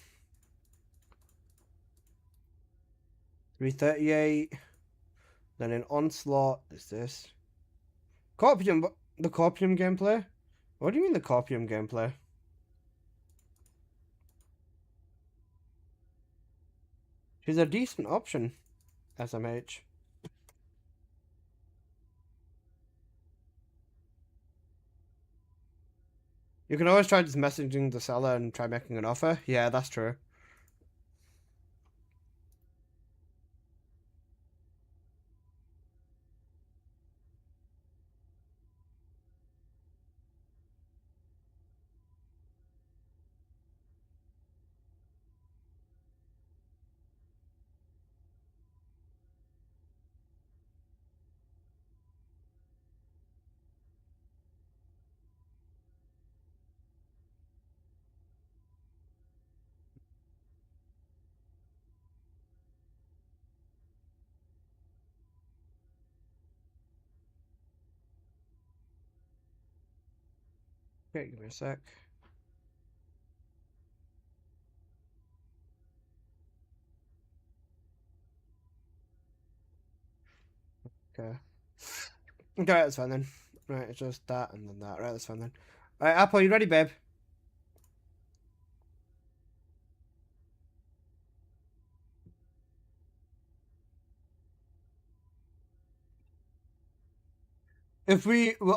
S2: 338. Then in Onslaught is this. Corpium, the Corpium gameplay? What do you mean the Corpium gameplay? She's a decent option, SMH. You can always try just messaging the seller and try making an offer. Yeah, that's true. Okay, give me a sec. Okay. Okay, that's fine then. Right, it's just that and then that. Right, that's fine then. Alright, Apple, you ready, babe?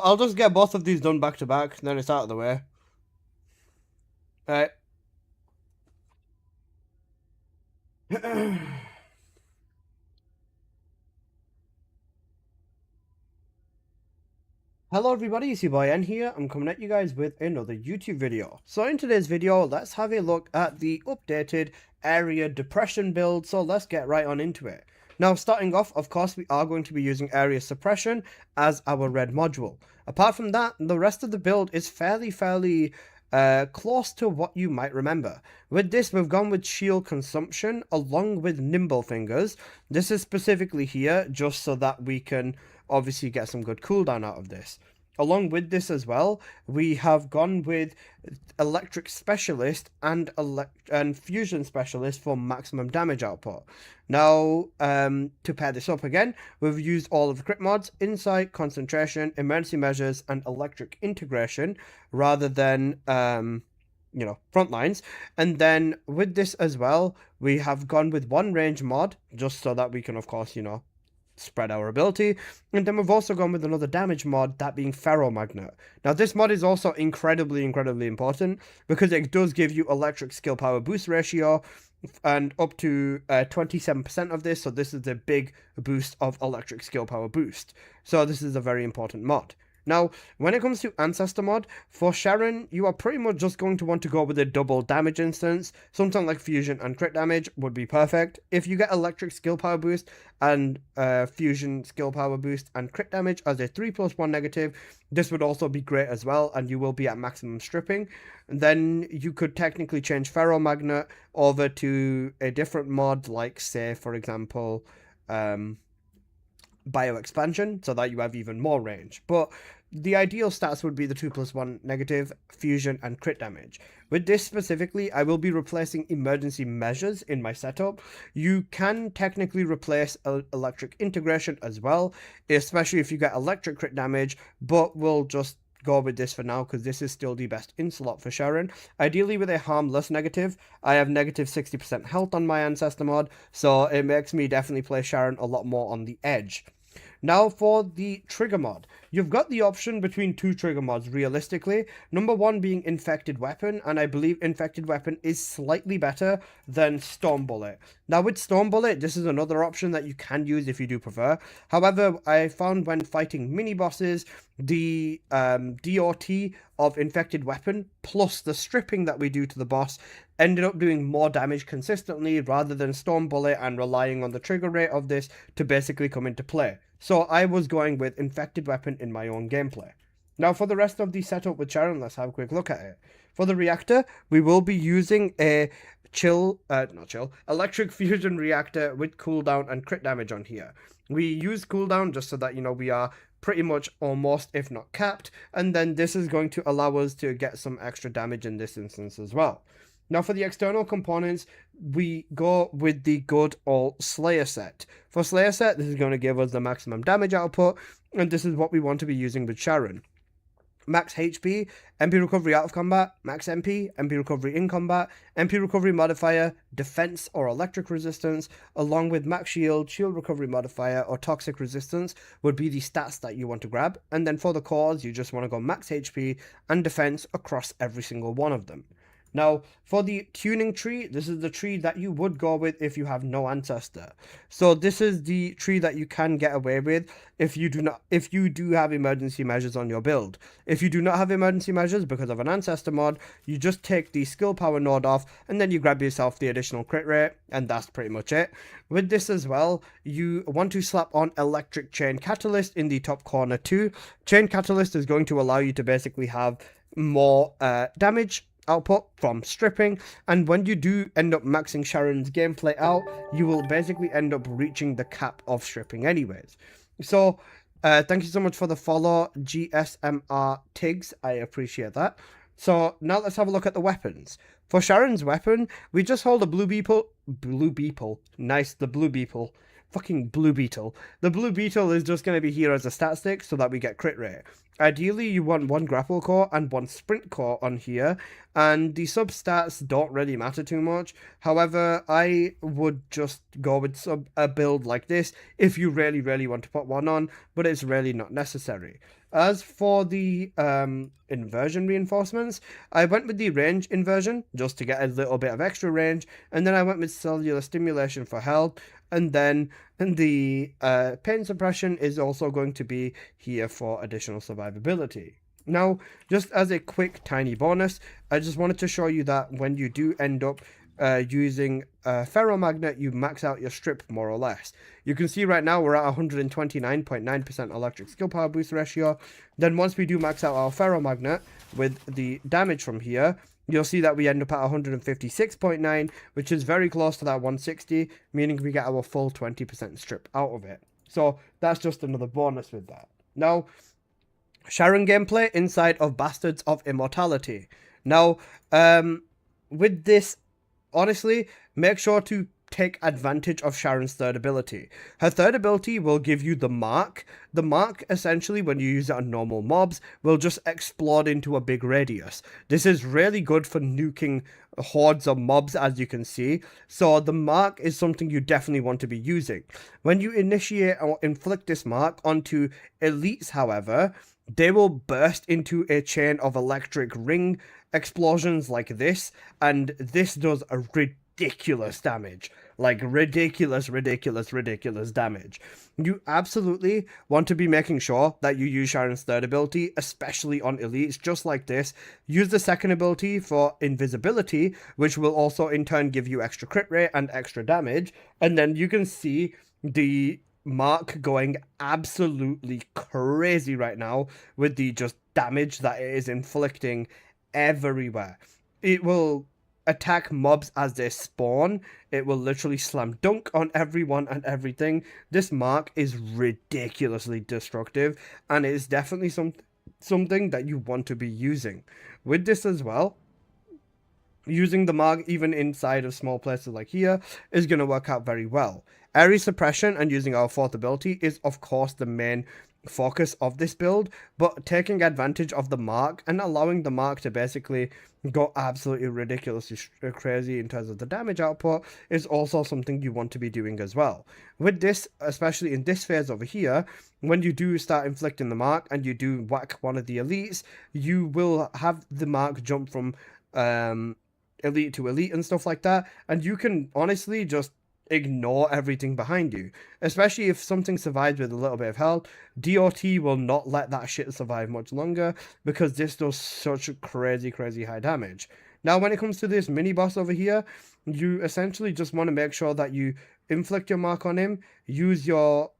S2: I'll just get both of these done back to back, and then it's out of the way. Alright. Hello everybody, it's your boy N here. I'm coming at you guys with another YouTube video. So in today's video, let's have a look at the updated Area Depression build, so let's get right on into it. Now starting off, of course, we are going to be using Area Suppression as our red module. Apart from that, the rest of the build is fairly close to what you might remember. With this, we've gone with shield consumption along with nimble fingers. This is specifically here just so that we can obviously get some good cooldown out of this. Along with this as well, we have gone with electric specialist and fusion specialist for maximum damage output. Now, to pair this up again, we've used all of the crit mods, insight, concentration, emergency measures, and electric integration rather than front lines. And then with this as well, we have gone with one range mod just so that we can, of course, spread our ability. And then we've also gone with another damage mod, that being Ferromagnet. Now this mod is also incredibly important because it does give you electric skill power boost ratio and up to 27% of this, so this is a big boost of electric skill power boost. So this is a very important mod. Now, when it comes to Ancestor mod, for Sharon, you are pretty much just going to want to go with a double damage instance. Something like Fusion and Crit Damage would be perfect. If you get Electric Skill Power Boost and Fusion Skill Power Boost and Crit Damage as a 3+1 negative, this would also be great as well, and you will be at maximum stripping. And then you could technically change Ferromagnet over to a different mod, like, say, for example, Bio Expansion, so that you have even more range. But the ideal stats would be the 2+1 negative, fusion, and crit damage. With this specifically, I will be replacing emergency measures in my setup. You can technically replace electric integration as well, especially if you get electric crit damage, but we'll just go with this for now because this is still the best in slot for Sharon. Ideally with a harmless negative. I have negative 60% health on my Ancestor mod, so it makes me definitely play Sharon a lot more on the edge. Now for the trigger mod, you've got the option between two trigger mods realistically. Number one being Infected Weapon, and I believe Infected Weapon is slightly better than Storm Bullet. Now with Storm Bullet, this is another option that you can use if you do prefer. However, I found when fighting mini bosses, the DOT of Infected Weapon plus the stripping that we do to the boss ended up doing more damage consistently rather than Storm Bullet and relying on the trigger rate of this to basically come into play. So I was going with Infected Weapon in my own gameplay. Now for the rest of the setup with Sharon, let's have a quick look at it. For the reactor, we will be using a electric fusion reactor with cooldown and crit damage on here. We use cooldown just so that, you know, we are pretty much almost, if not capped, and then this is going to allow us to get some extra damage in this instance as well. Now for the external components, we go with the good old Slayer set. For Slayer set, this is going to give us the maximum damage output, and this is what we want to be using with Sharon. Max HP, MP recovery out of combat, max MP recovery in combat, MP recovery modifier, defense or electric resistance, along with max shield, shield recovery modifier, or toxic resistance would be the stats that you want to grab. And then for the cores, you just want to go max HP and defense across every single one of them. Now, for the tuning tree, this is the tree that you would go with if you have no ancestor. So this is the tree that you can get away with if you do have emergency measures on your build. If you do not have emergency measures because of an ancestor mod, you just take the skill power node off and then you grab yourself the additional crit rate, and that's pretty much it. With this as well, you want to slap on electric chain catalyst in the top corner too. Chain catalyst is going to allow you to basically have more damage output from stripping, and when you do end up maxing Sharon's gameplay out, you will basically end up reaching the cap of stripping anyways. So thank you so much for the follow, GSMR Tiggs, I appreciate that. So now let's have a look at the weapons. For Sharon's weapon, we just hold a blue beetle, nice, the blue beetle, fucking blue beetle. The blue beetle is just going to be here as a stat stick so that we get crit rate. Ideally, you want one grapple core and one sprint core on here, and the sub stats don't really matter too much. However, I would just go with a build like this if you really want to put one on, but it's really not necessary. As for the inversion reinforcements, I went with the range inversion just to get a little bit of extra range, and then I went with cellular stimulation for health, and then the pain suppression is also going to be here for additional survivability. Now, just as a quick tiny bonus, I just wanted to show you that when you do end up using ferromagnet, you max out your strip more or less. You can see right now we're at 129.9% electric skill power boost ratio. Then once we do max out our ferromagnet with the damage from here, you'll see that we end up at 156.9, which is very close to that 160, meaning we get our full 20% strip out of it. So that's just another bonus with that. Now, Sharon gameplay inside of Bastards of Immortality. Now, with this, honestly, make sure to take advantage of Sharon's third ability. Her third ability will give you the mark. The mark, essentially, when you use it on normal mobs, will just explode into a big radius. This is really good for nuking hordes of mobs, as you can see. So the mark is something you definitely want to be using. When you initiate or inflict this mark onto elites, however, they will burst into a chain of electric ring explosions like this, and this does a ridiculous damage. Like ridiculous damage. You absolutely want to be making sure that you use Sharon's third ability, especially on elites, just like this. Use the second ability for invisibility, which will also in turn give you extra crit rate and extra damage, and then you can see the mark going absolutely crazy right now with the just damage that it is inflicting everywhere. It will attack mobs as they spawn. It will literally slam dunk on everyone and everything. This mark is ridiculously destructive, and it is definitely something that you want to be using. With this as well, using the mark even inside of small places like here is going to work out very well. Area suppression and using our fourth ability is of course the main focus of this build, but taking advantage of the mark and allowing the mark to basically go absolutely ridiculously crazy in terms of the damage output is also something you want to be doing as well. With this, especially in this phase over here, when you do start inflicting the mark and you do whack one of the elites, you will have the mark jump from elite to elite and stuff like that, and you can honestly just ignore everything behind you. Especially if something survives with a little bit of health, DOT will not let that shit survive much longer because this does such crazy high damage. Now when it comes to this mini boss over here, you essentially just want to make sure that you inflict your mark on him, use your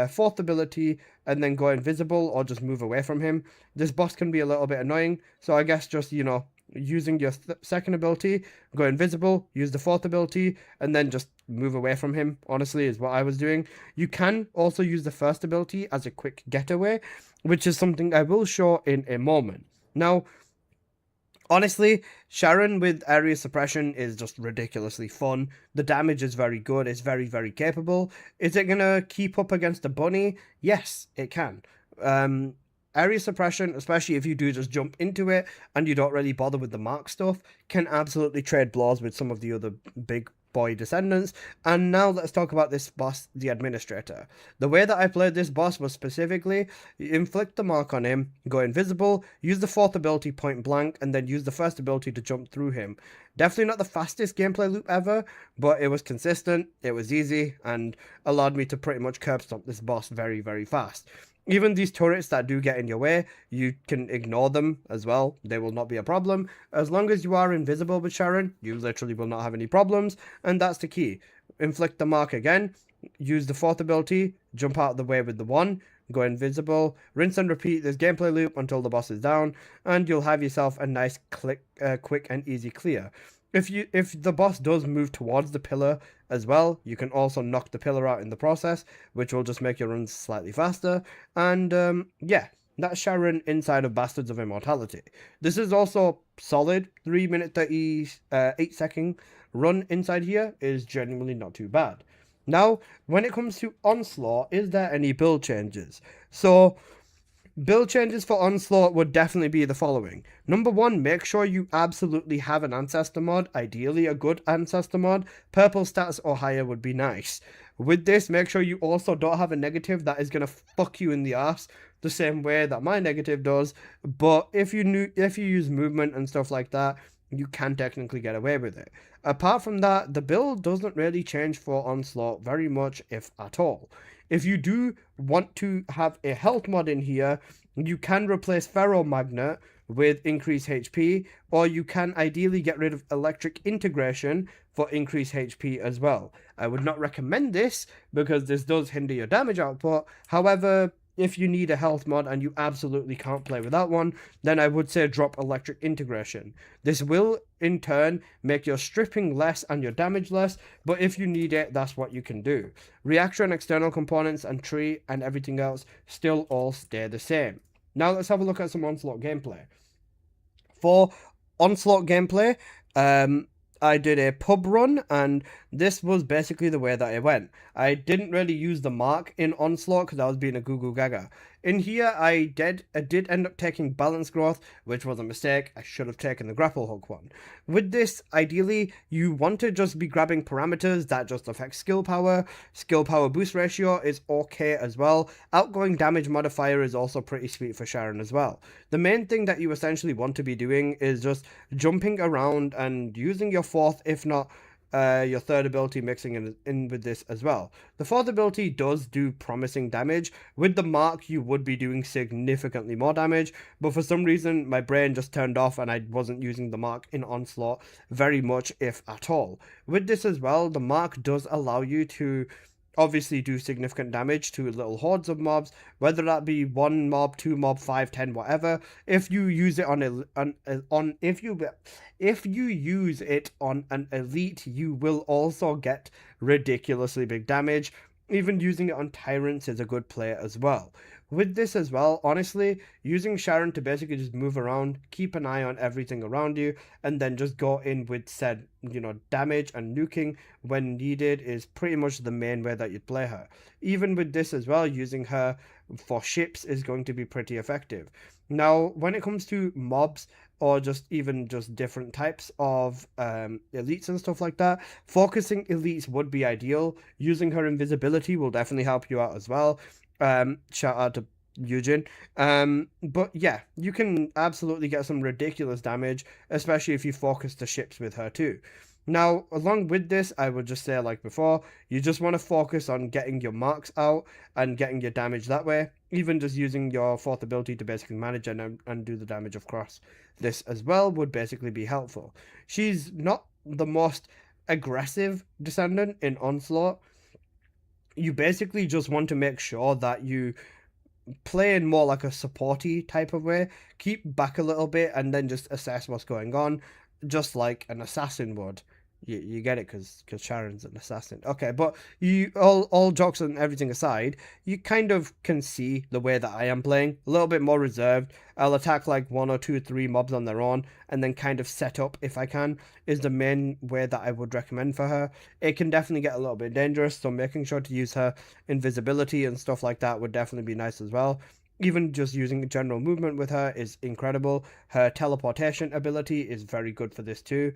S2: fourth ability and then go invisible or just move away from him. This boss can be a little bit annoying, so I guess just, you know, using your second ability, go invisible, use the fourth ability, and then just move away from him, honestly, is what I was doing. You can also use the first ability as a quick getaway, which is something I will show in a moment. Now, honestly, Sharon with area suppression is just ridiculously fun. The damage is very good. It's very, very capable. Is it going to keep up against the bunny? Yes, it can. Area suppression, especially if you do just jump into it and you don't really bother with the mark stuff, can absolutely trade blows with some of the other big boy descendants. And now let's talk about this boss, the Administrator. The way that I played this boss was specifically inflict the mark on him, go invisible, use the fourth ability point blank, and then use the first ability to jump through him. Definitely not the fastest gameplay loop ever, but it was consistent, it was easy, and allowed me to pretty much curb stomp this boss very, very fast. Even these turrets that do get in your way, you can ignore them as well. They will not be a problem. As long as you are invisible with Sharon, you literally will not have any problems. And that's the key. Inflict the mark again. Use the fourth ability. Jump out of the way with the one. Go invisible. Rinse and repeat this gameplay loop until the boss is down. And you'll have yourself a nice quick and easy clear. If the boss does move towards the pillar as well, you can also knock the pillar out in the process, which will just make your runs slightly faster. And yeah, that's Sharon inside of Bastards of Immortality. This is also solid. 3 minute 38 second run inside here is genuinely not too bad. Now, when it comes to Onslaught, is there any build changes? So, build changes for Onslaught would definitely be the following. Number 1, make sure you absolutely have an Ancestor mod, ideally a good Ancestor mod. Purple stats or higher would be nice. With this, make sure you also don't have a negative that is going to fuck you in the ass the same way that my negative does. But if you use movement and stuff like that, you can technically get away with it. Apart from that, the build doesn't really change for Onslaught very much, if at all. If you do want to have a health mod in here, you can replace Ferro Magnet with increased HP, or you can ideally get rid of Electric Integration for increased HP as well. I would not recommend this because this does hinder your damage output. However, if you need a health mod and you absolutely can't play without one, then I would say drop Electric Integration. This will, in turn, make your stripping less and your damage less, but if you need it, that's what you can do. Reactor and external components and tree and everything else still all stay the same. Now let's have a look at some Onslaught gameplay. For Onslaught gameplay, I did a pub run, and this was basically the way that it went. I didn't really use the mark in Onslaught because I was being a goo gaga. In here, I did end up taking balance growth, which was a mistake. I should have taken the grapple hook one. With this, ideally, you want to just be grabbing parameters that just affect skill power. Skill power boost ratio is okay as well. Outgoing damage modifier is also pretty sweet for Sharon as well. The main thing that you essentially want to be doing is just jumping around and using your fourth, if not your third ability, mixing in with this as well. The fourth ability does do promising damage. With the mark, you would be doing significantly more damage, but for some reason my brain just turned off and I wasn't using the mark in Onslaught very much, if at all. With this as well, the mark does allow you to obviously do significant damage to little hordes of mobs, whether that be 1 mob, 2 mob, 5, 10, whatever. If you use it if you use it on an elite, you will also get ridiculously big damage. Even using it on tyrants is a good play as well. With this as well, honestly, using Sharon to basically just move around, keep an eye on everything around you, and then just go in with said, damage and nuking when needed is pretty much the main way that you'd play her. Even with this as well, using her for ships is going to be pretty effective. Now, when it comes to mobs, or just different types of elites and stuff like that, focusing elites would be ideal. Using her invisibility will definitely help you out as well. Shout out to Eugen. But yeah, you can absolutely get some ridiculous damage, especially if you focus the ships with her too. Now, along with this, I would just say, like before, you just want to focus on getting your marks out and getting your damage that way. Even just using your fourth ability to basically manage and do the damage across this as well would basically be helpful. She's not the most aggressive descendant in Onslaught. you basically just want to make sure that you play in more like a supporty type of way. Keep back a little bit and then just assess what's going on, just like an assassin would. You get it because Sharon's an assassin. Okay, but you all jokes and everything aside, you kind of can see the way that I am playing. A little bit more reserved. I'll attack like 1 or 2 or 3 mobs on their own and then kind of set up if I can is the main way that I would recommend for her. It can definitely get a little bit dangerous, so making sure to use her invisibility and stuff like that would definitely be nice as well. Even just using general movement with her is incredible. Her teleportation ability is very good for this too.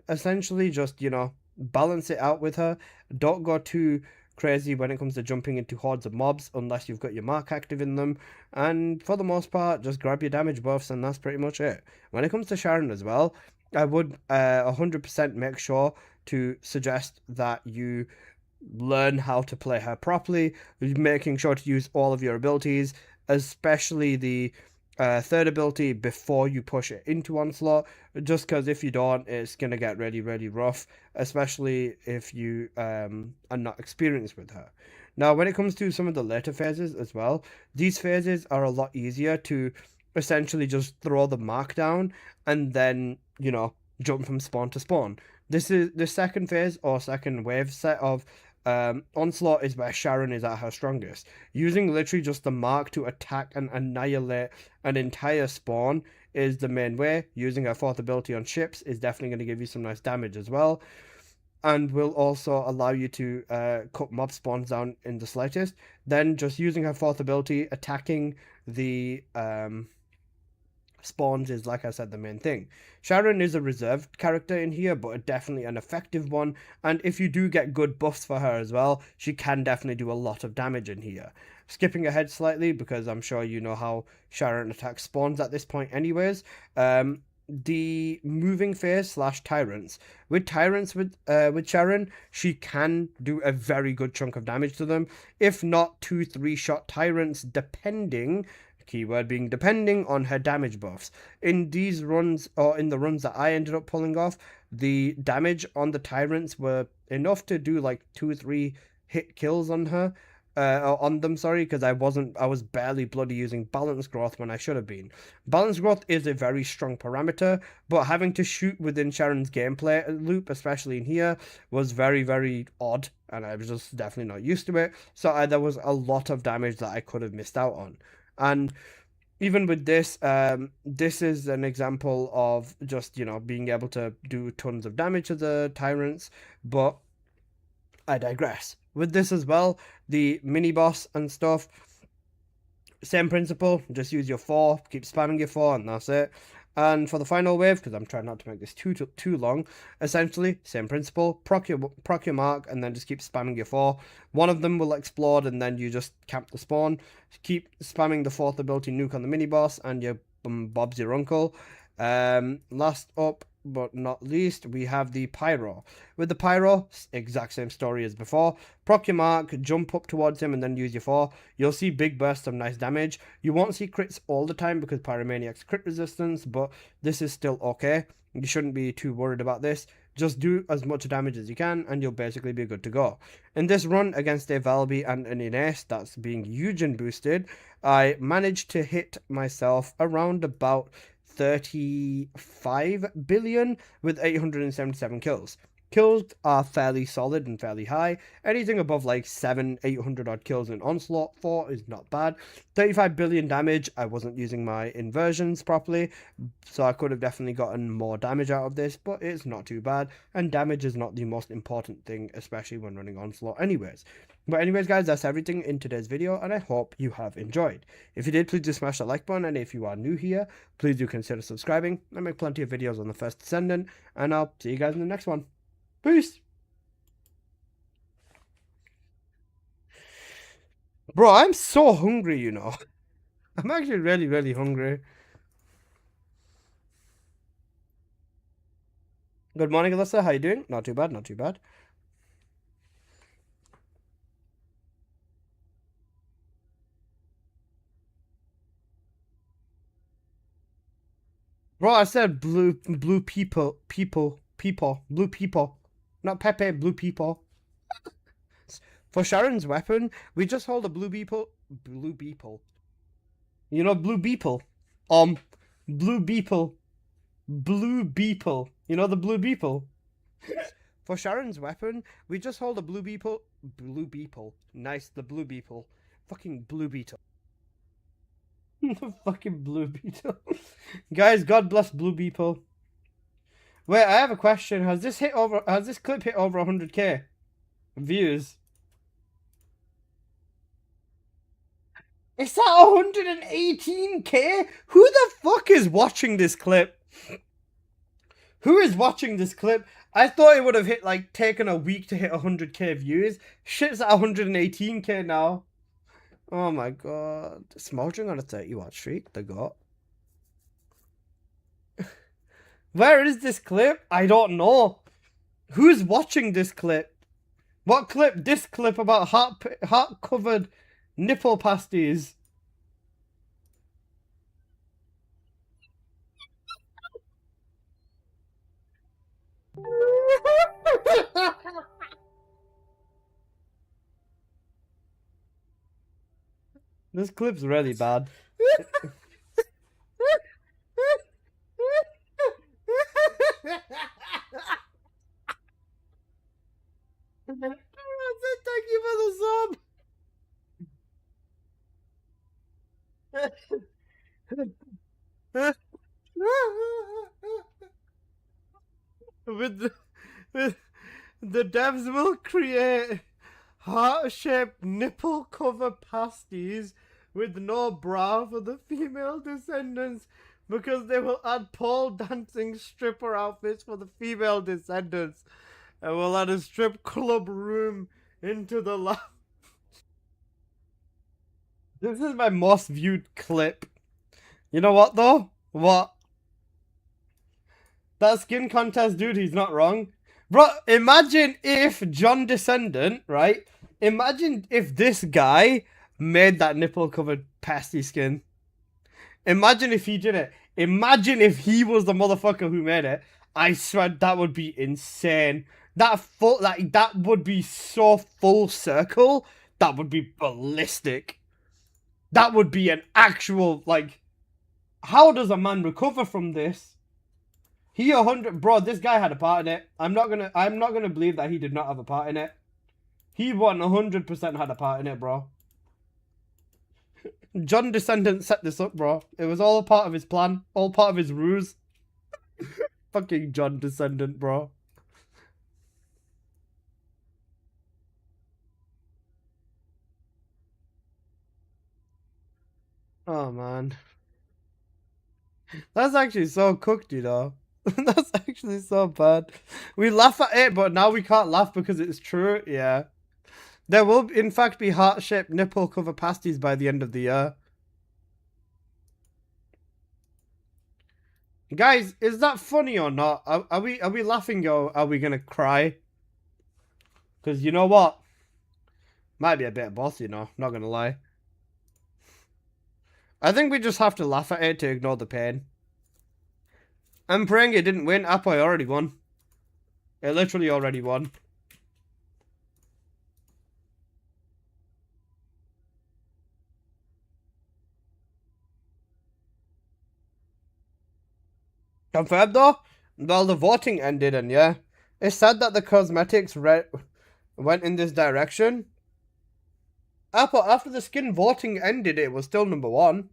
S2: Essentially, just, you know, balance it out with her. Don't go too crazy when it comes to jumping into hordes of mobs unless you've got your mark active in them. And for the most part, just grab your damage buffs and that's pretty much it. When it comes to Sharon as well, I would 100% make sure to suggest that you learn how to play her properly, making sure to use all of your abilities, especially the third ability before you push it into Onslaught, just because if you don't, it's going to get really, really rough, especially if you are not experienced with her. Now, when it comes to some of the later phases as well, these phases are a lot easier to essentially just throw the mark down and then, you know, jump from spawn to spawn. This is the second phase or second wave set of Onslaught is where Sharon is at her strongest. Using literally just the mark to attack and annihilate an entire spawn is the main way. Using her fourth ability on ships is definitely going to give you some nice damage as well, and will also allow you to cut mob spawns down in the slightest. Then just using her fourth ability, attacking the spawns is, like I said, the main thing. Sharon is a reserved character in here, but definitely an effective one, and if you do get good buffs for her as well, she can definitely do a lot of damage in here. Skipping ahead slightly, because I'm sure you know how Sharon attacks spawns at this point anyways, the moving phase / tyrants. With Sharon, she can do a very good chunk of damage to them, if not 2-3 shot tyrants, depending, keyword being depending, on her damage buffs. In these runs, or in the runs that I ended up pulling off, the damage on the tyrants were enough to do like 2-3 hit kills on her. On them, sorry, because I was barely bloody using balance growth when I should have been. Balance growth is a very strong parameter, but having to shoot within Sharon's gameplay loop, especially in here, was very, very odd, and I was just definitely not used to it, so there was a lot of damage that I could have missed out on. And even with this, this is an example of just, you know, being able to do tons of damage to the tyrants, but I digress. With this as well, the mini boss and stuff, same principle, just use your 4, keep spamming your 4, and that's it. And for the final wave, because I'm trying not to make this too long, essentially, same principle, proc your mark, and then just keep spamming your 4. One of them will explode, and then you just camp the spawn. Keep spamming the 4th ability nuke on the mini-boss, and your Bob's your uncle. Last up, but not least, we have the Pyro. With the Pyro, exact same story as before. Proc your mark, jump up towards him, and then use your 4. You'll see big bursts of nice damage. You won't see crits all the time because Pyromaniac's crit resistance, but this is still okay. You shouldn't be too worried about this. Just do as much damage as you can, and you'll basically be good to go. In this run against a Valby and an Ines that's being Eugen boosted, I managed to hit myself around about 35 billion with 877 kills. Kills are fairly solid and fairly high. Anything above like 700-800 odd kills in Onslaught 4 is not bad. 35 billion damage. I wasn't using my inversions properly, so I could have definitely gotten more damage out of this, but it's not too bad, and damage is not the most important thing, especially when running Onslaught anyways. But anyways, guys, that's everything in today's video, and I hope you have enjoyed. If you did, please do smash that like button, and if you are new here, please do consider subscribing. I make plenty of videos on the First Descendant, and I'll see you guys in the next one. Peace! Bro, I'm so hungry, you know. I'm actually really, really hungry. Good morning, Alyssa. How you doing? Not too bad, not too bad. Bro, I said blue people, blue people. Not Pepe, blue people. For Sharon's weapon, we just hold a blue beeple. Blue beeple. You know blue beeple? Blue beeple. Blue beeple. You know the blue beeple? For Sharon's weapon, we just hold a blue beetle. Blue beetle. Nice, the blue beetle. Fucking blue beetle. The fucking blue beetle. Guys, God bless blue beetle. Wait, I have a question. Has this clip hit over 100k views? It's at 118k? Who the fuck is watching this clip? Who is watching this clip? I thought it would have hit, like, taken a week to hit 100k views. Shit's at 118k now. Oh my god. Smoldering on a 30-watt streak, they got. Where is this clip? I don't know. Who's watching this clip? What clip? This clip about heart-covered nipple pasties. This clip's really bad. Thank you for the sub. with the devs will create heart-shaped nipple cover pasties with no bra for the female descendants because they will add pole dancing stripper outfits for the female descendants and will add a strip club room into the lab. This is my most viewed clip. You know what though? What? That skin contest dude, he's not wrong. Bro, imagine if John Descendant, right? Imagine if this guy made that nipple covered pasty skin. Imagine if he did it. Imagine if he was the motherfucker who made it. I swear that would be insane. That would be so full circle. That would be ballistic. That would be an actual, like, how does a man recover from this? He 100, bro, this guy had a part in it. I'm not gonna believe that he did not have a part in it. He 100% had a part in it, bro. John Descendant set this up, bro. It was all a part of his plan. All part of his ruse. Fucking John Descendant, bro. Oh, man. That's actually so cooked, you know. That's actually so bad. We laugh at it, but now we can't laugh because it's true. Yeah. There will, in fact, be heart-shaped nipple cover pasties by the end of the year. Guys, is that funny or not? Are we laughing or are we gonna cry? Because you know what? Might be a bit of both, you know. Not gonna lie. I think we just have to laugh at it to ignore the pain. I'm praying it didn't win. Apoy already won. It literally already won. Confirmed though? Well, the voting ended and yeah. It's sad that the cosmetics went in this direction. Apple, after the skin voting ended, it was still #1.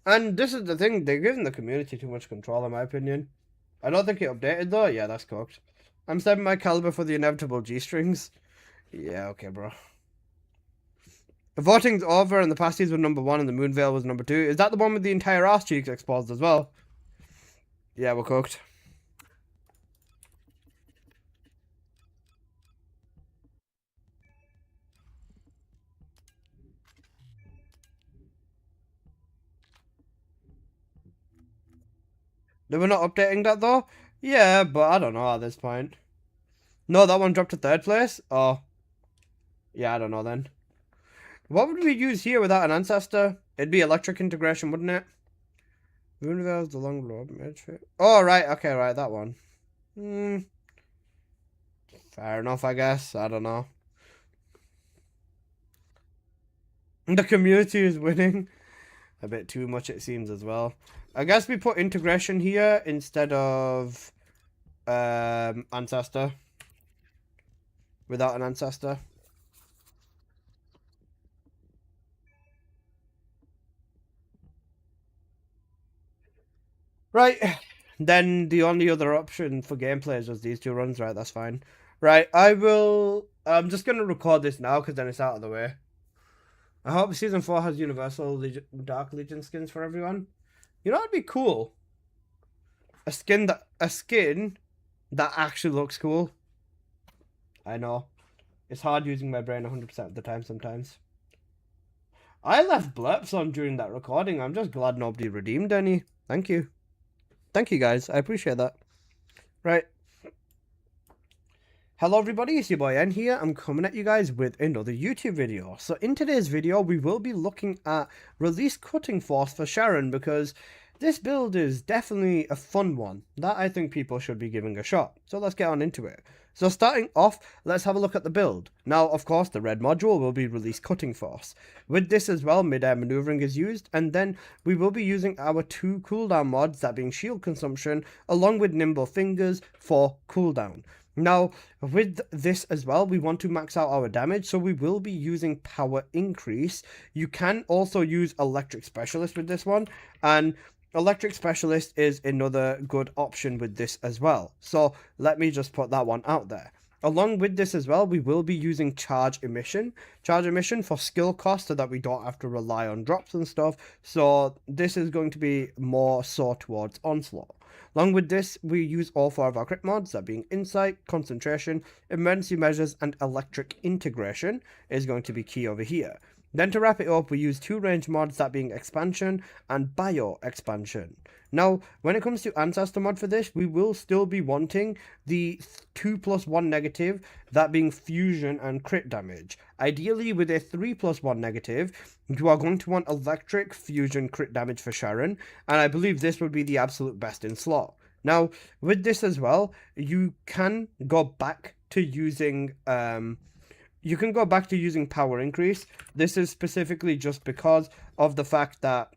S2: And this is the thing, they're giving the community too much control in my opinion. I don't think it updated though. Yeah, that's cooked. I'm saving my caliber for the inevitable G-strings. Yeah, okay, bro. The voting's over and the pasties were #1 and the Moonveil was #2. Is that the one with the entire ass cheeks exposed as well? Yeah, we're cooked. They were not updating that though? Yeah, but I don't know at this point. No, that one dropped to 3rd place? Oh. Yeah, I don't know then. What would we use here without an ancestor? It'd be electric integration, wouldn't it? Moonveil's the long road. Oh, right. Okay, right. That one. Fair enough, I guess. I don't know. The community is winning. A bit too much, it seems, as well. I guess we put integration here instead of ancestor. Without an ancestor. Right. Then the only other option for gameplay is just these two runs. Right, that's fine. Right, I'm just going to record this now because then it's out of the way. I hope Season 4 has Universal Dark Legion skins for everyone. You know what'd be cool? A skin that actually looks cool. I know. It's hard using my brain 100% of the time sometimes. I left blurps on during that recording. I'm just glad nobody redeemed any. Thank you. Thank you, guys. I appreciate that. Right. Hello everybody, it's your boy N here. I'm coming at you guys with another YouTube video. So in today's video, we will be looking at Release Cutting Force for Sharon because this build is definitely a fun one that I think people should be giving a shot. So let's get on into it. So starting off, let's have a look at the build. Now, of course, the red module will be Release Cutting Force. With this as well, mid-air maneuvering is used, and then we will be using our 2 cooldown mods, that being Shield Consumption, along with Nimble Fingers for cooldown. Now, with this as well, we want to max out our damage, so we will be using Power Increase. You can also use Electric Specialist with this one, and Electric Specialist is another good option with this as well. So let me just put that one out there. Along with this as well, we will be using Charge Emission. Charge Emission for skill cost so that we don't have to rely on drops and stuff. So this is going to be more so towards Onslaught. Along with this, we use all 4 of our crit mods, that being Insight, Concentration, Emergency Measures, and Electric Integration is going to be key over here. Then to wrap it up, we use 2 range mods, that being Expansion and Bio Expansion. Now, when it comes to Ancestor mod for this, we will still be wanting the 2+1 negative, that being Fusion and Crit damage. Ideally, with a 3+1 negative, you are going to want Electric, Fusion, Crit damage for Sharon, and I believe this would be the absolute best in slot. Now, with this as well, you can go back to using Power Increase. This is specifically just because of the fact that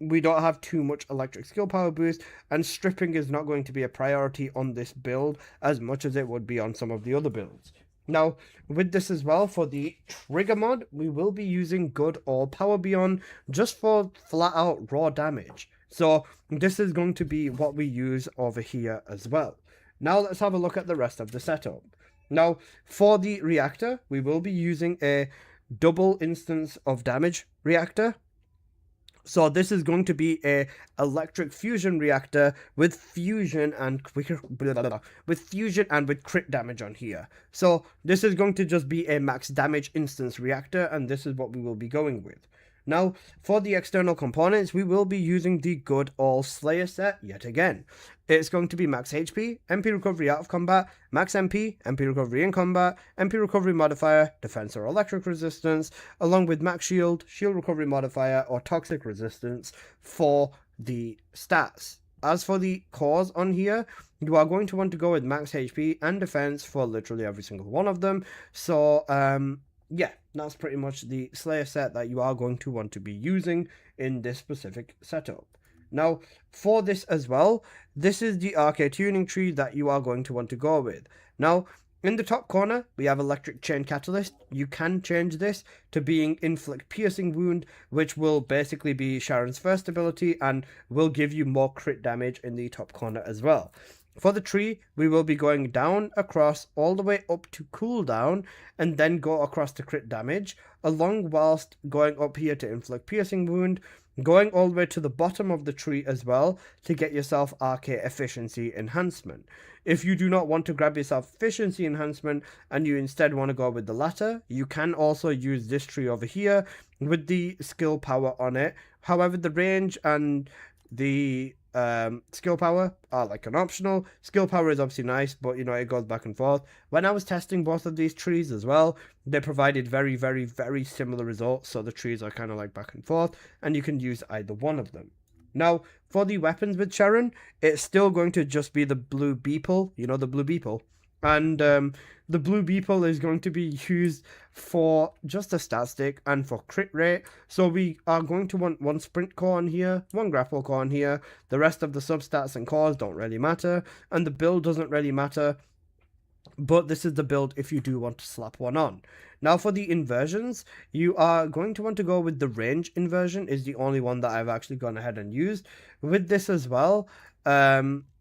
S2: we don't have too much electric skill power boost, and stripping is not going to be a priority on this build as much as it would be on some of the other builds. Now, with this as well, for the trigger mod, we will be using Good or Power Beyond just for flat out raw damage. So this is going to be what we use over here as well. Now let's have a look at the rest of the setup. Now, for the reactor, we will be using a double instance of damage reactor. So this is going to be a electric fusion reactor with fusion and with crit damage on here. So this is going to just be a max damage instance reactor, and this is what we will be going with. Now, for the external components, we will be using the Good All Slayer set yet again. It's going to be max HP, MP recovery out of combat, max MP, MP recovery in combat, MP recovery modifier, defense or electric resistance, along with max shield, shield recovery modifier, or toxic resistance for the stats. As for the cores on here, you are going to want to go with max HP and defense for literally every single one of them. So, yeah, that's pretty much the Slayer set that you are going to want to be using in this specific setup. Now, for this as well, this is the RK tuning tree that you are going to want to go with. Now, in the top corner, we have Electric Chain Catalyst. You can change this to being Inflict Piercing Wound, which will basically be Sharon's first ability and will give you more crit damage in the top corner as well. For the tree, we will be going down across all the way up to cooldown and then go across to crit damage, along whilst going up here to Inflict Piercing Wound, going all the way to the bottom of the tree as well to get yourself RK Efficiency Enhancement. If you do not want to grab yourself Efficiency Enhancement and you instead want to go with the latter, you can also use this tree over here with the skill power on it. However, the range and the skill power are like an optional. Skill power is obviously nice, but you know, it goes back and forth. When I was testing both of these trees as well, they provided very, very, very similar results. So the trees are kind of like back and forth, and you can use either one of them. Now, for the weapons with Sharon, it's still going to just be the blue beeple, you know, the blue beeple. And the blue beeple is going to be used for just a stat stick and for crit rate. So we are going to want one sprint core on here, one grapple core on here. The rest of the substats and cores don't really matter, and the build doesn't really matter. But this is the build if you do want to slap one on. Now for the inversions, you are going to want to go with the range inversion, is the only one that I've actually gone ahead and used. With this as well,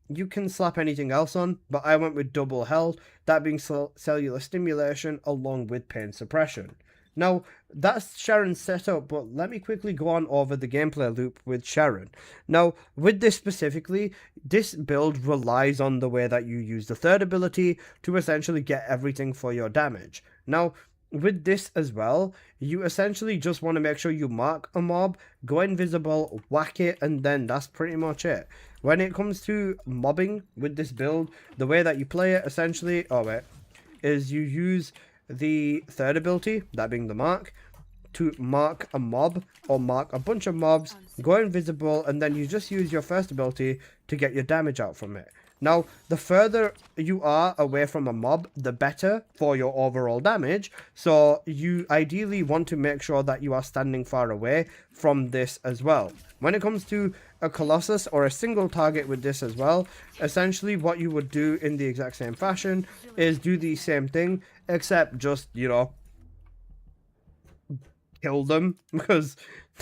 S2: you can slap anything else on, but I went with double health, that being cellular stimulation along with pain suppression. Now, that's Sharon's setup, but let me quickly go on over the gameplay loop with Sharon. Now, with this specifically, this build relies on the way that you use the third ability to essentially get everything for your damage. Now, with this as well, you essentially just want to make sure you mark a mob, go invisible, whack it, and then that's pretty much it. When it comes to mobbing with this build, the way that you play it essentially, is you use the third ability, that being the mark, to mark a mob or mark a bunch of mobs, go invisible, and then you just use your first ability to get your damage out from it. Now, the further you are away from a mob, the better for your overall damage. So you ideally want to make sure that you are standing far away from this as well. When it comes to a Colossus or a single target with this as well, essentially what you would do in the exact same fashion is do the same thing, except just, you know, kill them, because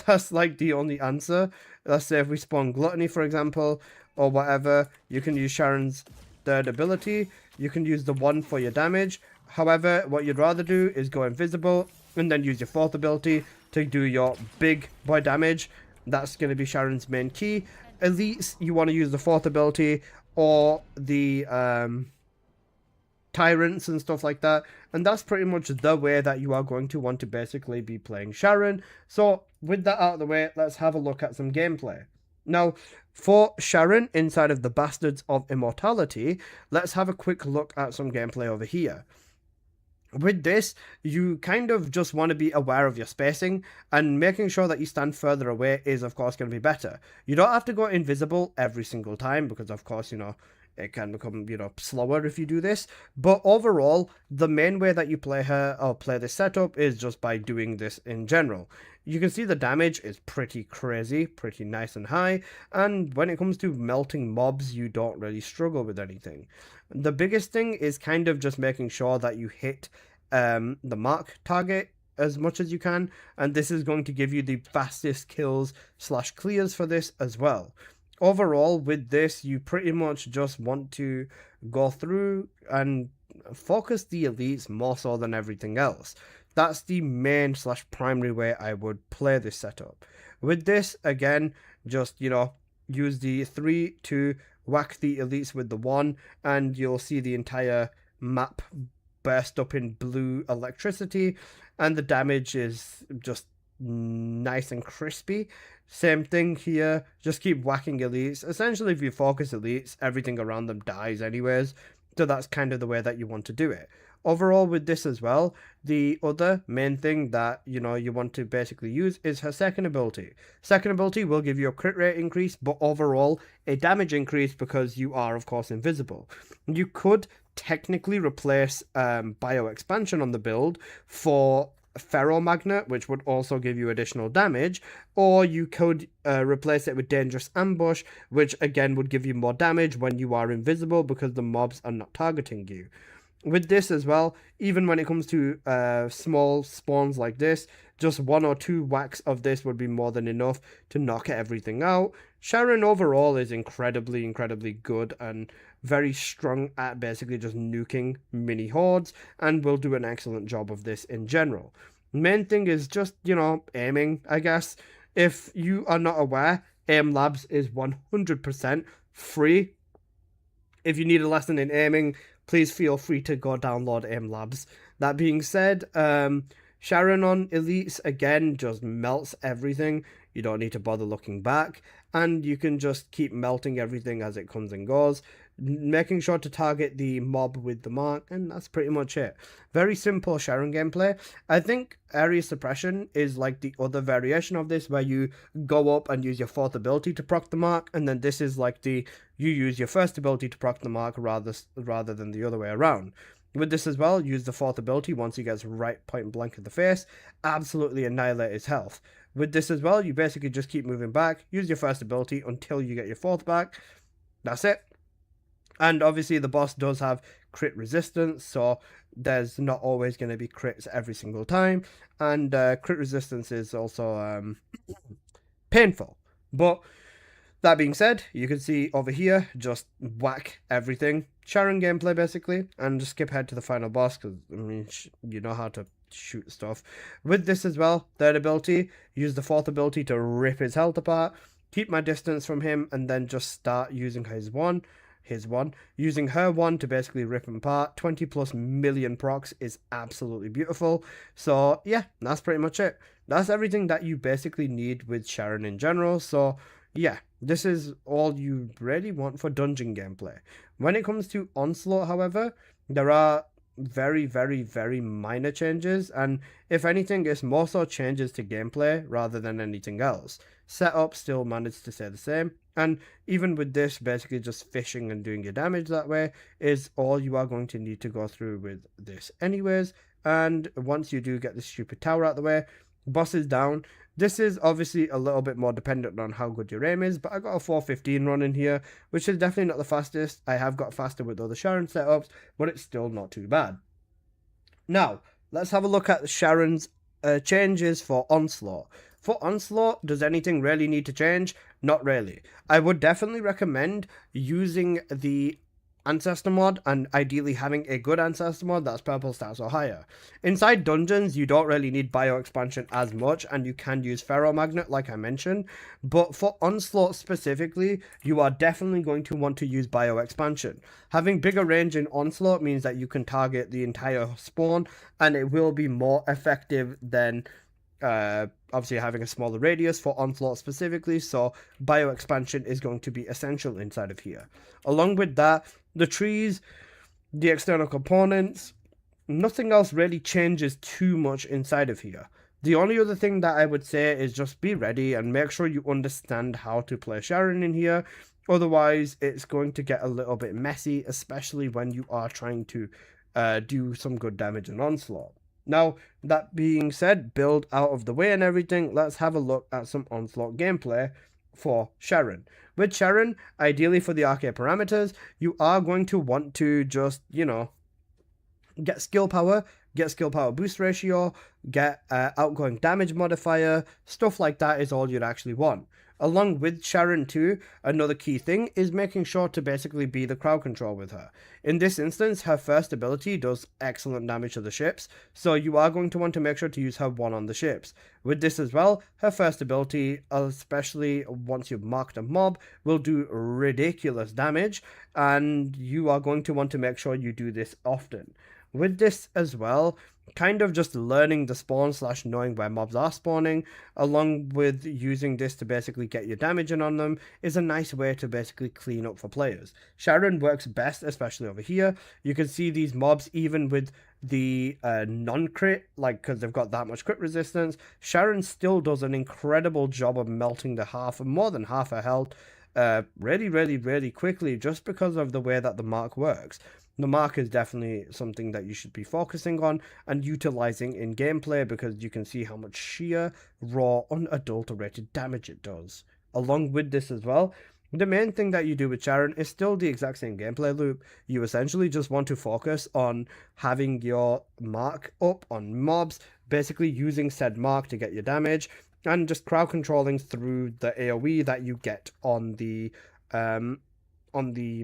S2: that's like the only answer. Let's say if we spawn Gluttony, for example, or whatever, you can use Sharon's third ability. You can use the one for your damage. However, what you'd rather do is go invisible and then use your fourth ability to do your big boy damage. That's going to be Sharon's main key. Elites, you want to use the fourth ability or the tyrants and stuff like that, and that's pretty much the way that you are going to want to basically be playing Sharon. So with that out of the way, let's have a look at some gameplay. Now, for Sharon inside of the Bastards of Immortality, let's have a quick look at some gameplay over here. With this, you kind of just want to be aware of your spacing, and making sure that you stand further away is of course going to be better. You don't have to go invisible every single time, because of course, you know, it can become, you know, slower if you do this. But overall, the main way that you play her or play this setup is just by doing this in general. You can see the damage is pretty crazy, pretty nice and high. And when it comes to melting mobs, you don't really struggle with anything. The biggest thing is kind of just making sure that you hit the mark target as much as you can. And this is going to give you the fastest kills / clears for this as well. Overall, with this, you pretty much just want to go through and focus the elites more so than everything else. That's the main / primary way I would play this setup. With this, again, just, you know, use the 3 to whack the elites with the 1, and you'll see the entire map burst up in blue electricity, and the damage is just nice and crispy. Same thing here, just keep whacking elites. Essentially, if you focus elites, everything around them dies anyways, so that's kind of the way that you want to do it. Overall, with this as well, the other main thing that, you know, you want to basically use is her second ability. Second ability will give you a crit rate increase, but overall a damage increase because you are of course invisible. You could technically replace bio expansion on the build for Ferromagnet, which would also give you additional damage, or you could replace it with Dangerous Ambush, which again would give you more damage when you are invisible because the mobs are not targeting you. With this as well, even when it comes to small spawns like this, just 1 or 2 whacks of this would be more than enough to knock everything out. Sharon overall is incredibly good and very strong at basically just nuking mini hordes, and will do an excellent job of this in general. Main thing is just, you know, aiming, I guess. If you are not aware, Aim Labs is 100% free. If you need a lesson in aiming, please feel free to go download Aim Labs. That being said, Sharon on elites again just melts everything. You don't need to bother looking back, and you can just keep melting everything as it comes and goes, making sure to target the mob with the mark, and that's pretty much it. Very simple Sharon gameplay. I think area suppression is like the other variation of this, where you go up and use your fourth ability to proc the mark, and then this is like you use your first ability to proc the mark rather than the other way around. With this as well, use the fourth ability once he gets right point blank in the face, absolutely annihilate his health. With this as well, you basically just keep moving back, use your first ability until you get your fourth back. That's it. And obviously the boss does have crit resistance, so there's not always going to be crits every single time. And crit resistance is also painful. But that being said, you can see over here, just whack everything. Sharon gameplay basically, and just skip ahead to the final boss, because I mean, you know how to shoot stuff. With this as well, third ability, use the fourth ability to rip his health apart, keep my distance from him, and then just start using his one, using her one to basically rip him apart. 20+ million procs is absolutely beautiful. So yeah, that's pretty much it. That's everything that you basically need with Sharon in general. So yeah, this is all you really want for dungeon gameplay. When it comes to Onslaught, however, there are very, very, very minor changes, and if anything, it's more so changes to gameplay rather than anything else. Setup still managed to stay the same, and even with this, basically just fishing and doing your damage that way is all you are going to need to go through with this anyways. And once you do get the stupid tower out of the way, boss is down. This is obviously a little bit more dependent on how good your aim is, but I got a 4:15 run in here, which is definitely not the fastest. I have got faster with other Sharon setups, but it's still not too bad. Now, let's have a look at Sharon's changes for Onslaught. For Onslaught, does anything really need to change? Not really. I would definitely recommend using the Ancestor mod, and ideally having a good Ancestor mod that's purple stats or higher. Inside dungeons, you don't really need bio expansion as much, and you can use Ferromagnet like I mentioned, but for Onslaught specifically, you are definitely going to want to use bio expansion. Having bigger range in Onslaught means that you can target the entire spawn, and it will be more effective than obviously having a smaller radius for Onslaught specifically, so bio expansion is going to be essential inside of here. Along with that, the trees, the external components, nothing else really changes too much inside of here. The only other thing that I would say is just be ready and make sure you understand how to play Sharon in here. Otherwise, it's going to get a little bit messy, especially when you are trying to do some good damage in Onslaught. Now, that being said, build out of the way and everything, let's have a look at some Onslaught gameplay for Sharon. With Sharon, ideally for the arcade parameters, you are going to want to just, get skill power boost ratio, get outgoing damage modifier, stuff like that is all you'd actually want. Along with Sharon too, another key thing is making sure to basically be the crowd control with her. In this instance, her first ability does excellent damage to the ships, so you are going to want to make sure to use her one on the ships. With this as well, her first ability, especially once you've marked a mob, will do ridiculous damage, and you are going to want to make sure you do this often. With this as well, kind of just learning the spawn / knowing where mobs are spawning, along with using this to basically get your damage in on them, is a nice way to basically clean up for players. Sharon works best, especially over here. You can see these mobs, even with the non-crit, because they've got that much crit resistance, Sharon still does an incredible job of melting more than half her health really, really, really quickly, just because of the way that the mark works. The mark is definitely something that you should be focusing on and utilizing in gameplay, because you can see how much sheer, raw, unadulterated damage it does. Along with this as well, the main thing that you do with Sharon is still the exact same gameplay loop. You essentially just want to focus on having your mark up on mobs, basically using said mark to get your damage, and just crowd controlling through the AoE that you get on the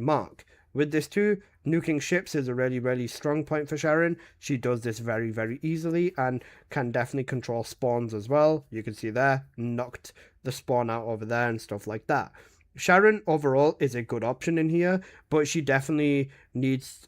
S2: mark. With this too, nuking ships is a really, really strong point for Sharon. She does this very, very easily and can definitely control spawns as well. You can see there, knocked the spawn out over there and stuff like that. Sharon overall is a good option in here, but she definitely needs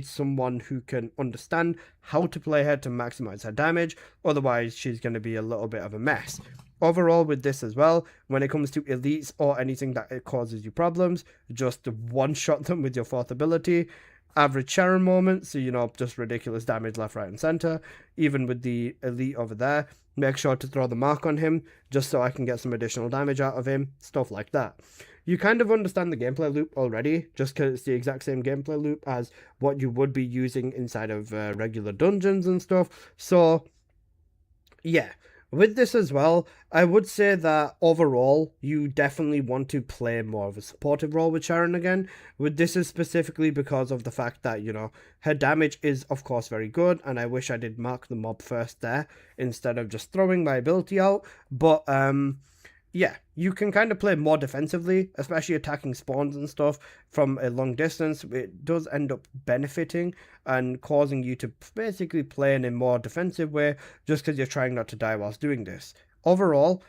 S2: someone who can understand how to play her to maximize her damage. Otherwise, she's going to be a little bit of a mess. Overall with this as well, when it comes to elites or anything that it causes you problems, just one-shot them with your 4th ability. Average Sharon moment, so just ridiculous damage left, right and center. Even with the elite over there, make sure to throw the mark on him, just so I can get some additional damage out of him, stuff like that. You kind of understand the gameplay loop already, just because it's the exact same gameplay loop as what you would be using inside of regular dungeons and stuff. So, yeah. With this as well, I would say that overall, you definitely want to play more of a supportive role with Sharon again. With this is specifically because of the fact that, her damage is of course very good, and I wish I did mark the mob first there, instead of just throwing my ability out. But, yeah, you can kind of play more defensively, especially attacking spawns and stuff from a long distance. It does end up benefiting and causing you to basically play in a more defensive way, just because you're trying not to die whilst doing this. Overall,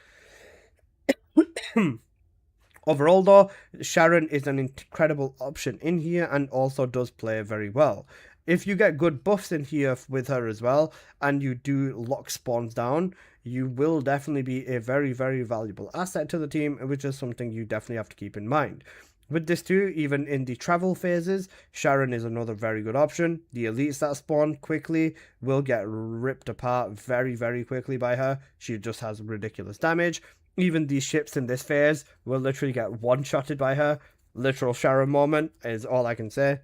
S2: though, Sharon is an incredible option in here and also does play very well. If you get good buffs in here with her as well, and you do lock spawns down, you will definitely be a very, very valuable asset to the team, which is something you definitely have to keep in mind. With this too, even in the travel phases, Sharon is another very good option. The elites that spawn quickly will get ripped apart very, very quickly by her. She just has ridiculous damage. Even these ships in this phase will literally get one-shotted by her. Literal Sharon moment is all I can say.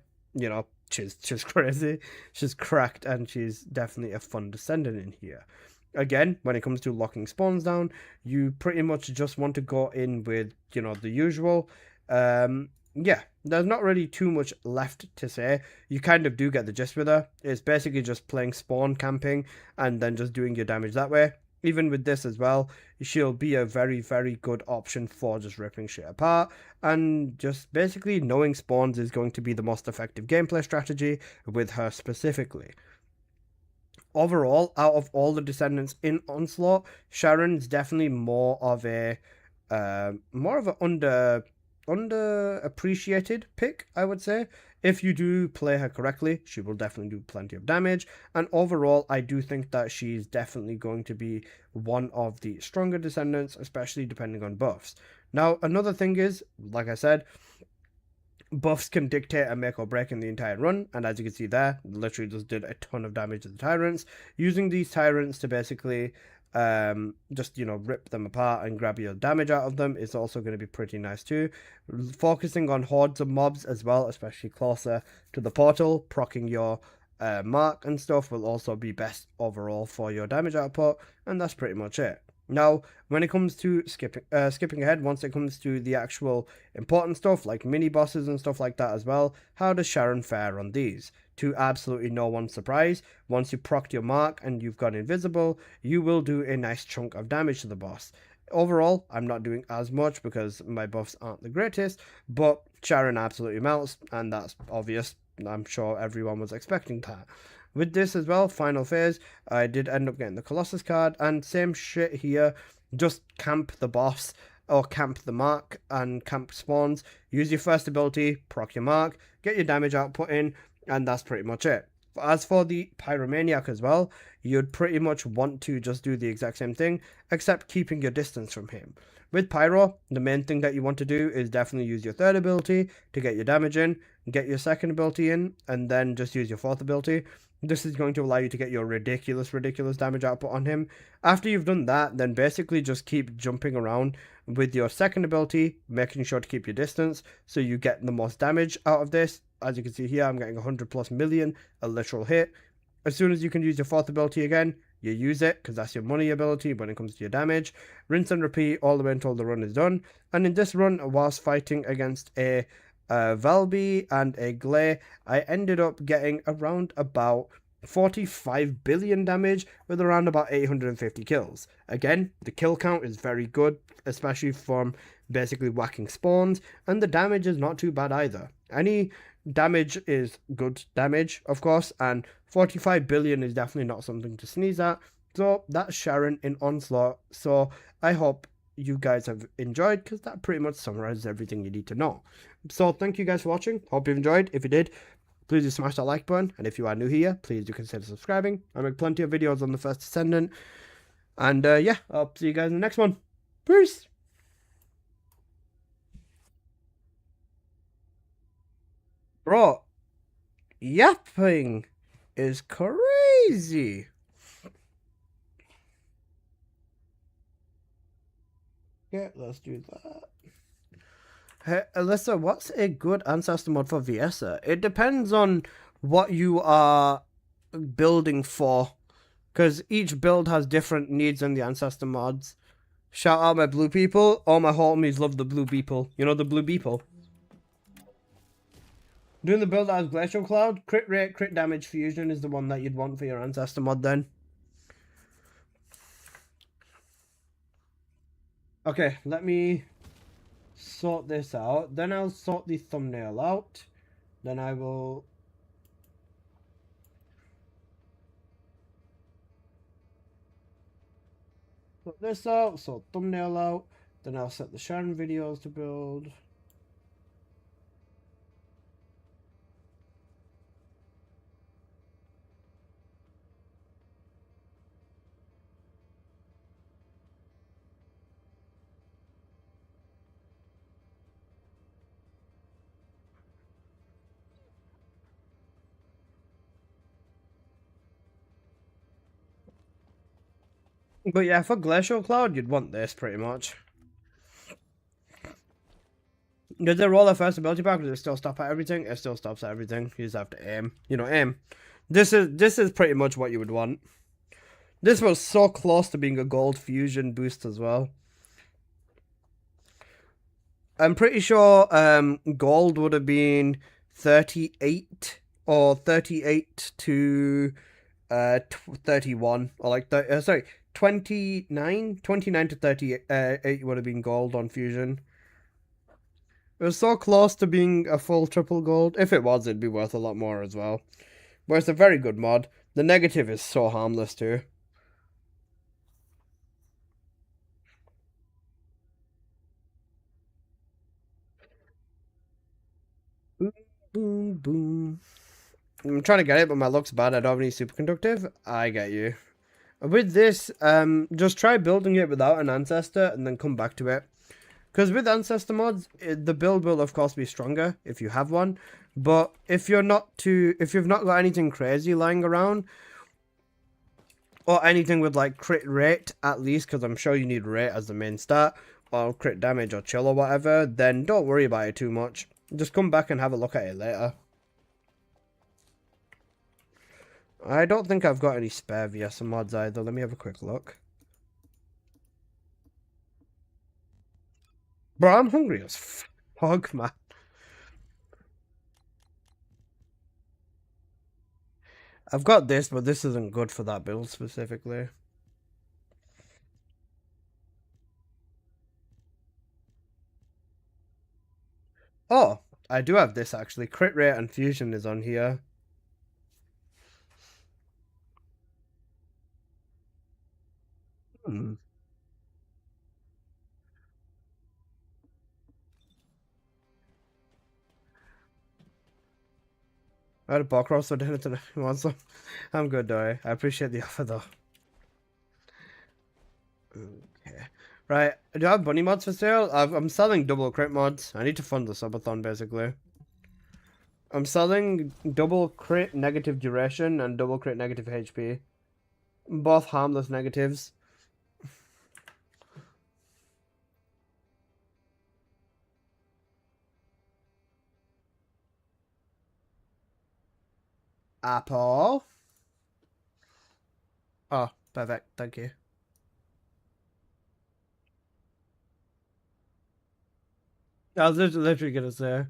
S2: She's crazy. She's cracked, and she's definitely a fun descendant in here. Again, when it comes to locking spawns down, you pretty much just want to go in with, the usual. Yeah, there's not really too much left to say. You kind of do get the gist with her. It's basically just playing spawn camping and then just doing your damage that way. Even with this as well, she'll be a very, very good option for just ripping shit apart. And just basically knowing spawns is going to be the most effective gameplay strategy with her specifically. Overall, out of all the descendants in Onslaught, Sharon's definitely more of a underappreciated pick, I would say. If you do play her correctly, she will definitely do plenty of damage. And overall, I do think that she's definitely going to be one of the stronger descendants, especially depending on buffs. Now, another thing is, like I said, buffs can dictate and make or break in the entire run, and as you can see there, literally just did a ton of damage to the tyrants. Using these tyrants to basically just rip them apart and grab your damage out of them is also going to be pretty nice too. Focusing on hordes of mobs as well, especially closer to the portal, proccing your mark and stuff will also be best overall for your damage output, and that's pretty much it. Now, when it comes to skipping ahead, once it comes to the actual important stuff like mini bosses and stuff like that as well, how does Sharon fare on these? To absolutely no one's surprise, once you procced your mark and you've gone invisible, you will do a nice chunk of damage to the boss. Overall, I'm not doing as much because my buffs aren't the greatest, but Sharon absolutely melts, and that's obvious. I'm sure everyone was expecting that. With this as well, final phase, I did end up getting the Colossus card, and same shit here, just camp the boss, or camp the mark, and camp spawns, use your first ability, proc your mark, get your damage output in, and that's pretty much it. As for the Pyromaniac as well, you'd pretty much want to just do the exact same thing, except keeping your distance from him. With Pyro, the main thing that you want to do is definitely use your third ability to get your damage in, get your second ability in, and then just use your fourth ability. This is going to allow you to get your ridiculous damage output on him. After you've done that, then basically just keep jumping around with your second ability, making sure to keep your distance so you get the most damage out of this. As you can see here, I'm getting 100+ million, a literal hit. As soon as you can use your fourth ability again, you use it, because that's your money ability when it comes to your damage. Rinse and repeat all the way until the run is done. And in this run, whilst fighting against a Valby and a Glay, I ended up getting around about 45 billion damage with around about 850 kills. Again, the kill count is very good, especially from basically whacking spawns, and the damage is not too bad either. Any damage is good damage, of course, and 45 billion is definitely not something to sneeze at. So that's Sharon in Onslaught. So I hope you guys have enjoyed, because that pretty much summarizes everything you need to know. So thank you guys for watching. Hope you enjoyed. If you did, please do smash that like button, and if you are new here, please do consider subscribing. I make plenty of videos on the First Descendant. And yeah, I'll see you guys in the next one. Peace. Bro, yapping is crazy. Yeah, let's do that. Hey, Alyssa, what's a good ancestor mod for Viessa? It depends on what you are building for, because each build has different needs in the ancestor mods. Shout out my blue people. All my homies love the blue people. You know the blue people. Doing the build as Glacial Cloud, crit rate, crit damage, fusion is the one that you'd want for your ancestor mod then. Okay, let me sort this out. Then I'll sort the thumbnail out. Then I will... sort this out, sort thumbnail out. Then I'll set the Sharon videos to build. But yeah, for Glacial Cloud, you'd want this pretty much. Does it roll a first ability pack? Does it still stop at everything? It still stops at everything. You just have to aim. You know, aim. This is pretty much what you would want. This was so close to being a gold fusion boost as well. I'm pretty sure gold would have been 38 or 38 to 31 or like sorry, 29 to 38 would have been gold on fusion. It was so close to being a full triple gold. If it was, it'd be worth a lot more as well. But it's a very good mod. The negative is so harmless too. Boom, boom, boom. I'm trying to get it, but my luck's bad. I don't have any superconductive. I get you. With this, just try building it without an ancestor and then come back to it. Because with ancestor mods, the build will of course be stronger if you have one. But if you've not got anything crazy lying around, or anything with like crit rate at least, because I'm sure you need rate as the main stat, or crit damage or chill or whatever, then don't worry about it too much. Just come back and have a look at it later. I don't think I've got any spare Viessa mods either. Let me have a quick look. Bro, I'm hungry as fuck, man. I've got this, but this isn't good for that build specifically. Oh, I do have this actually. Crit rate and fusion is on here. Hmm. I had a ball cross for dinner tonight. You want some? I'm good, though. I appreciate the offer, though. Okay. Right. Do I have bunny mods for sale? I'm selling double crit mods. I need to fund the subathon, basically. I'm selling double crit negative duration and double crit negative HP. Both harmless negatives. Apple. Oh, perfect. Thank you. I was literally gonna say.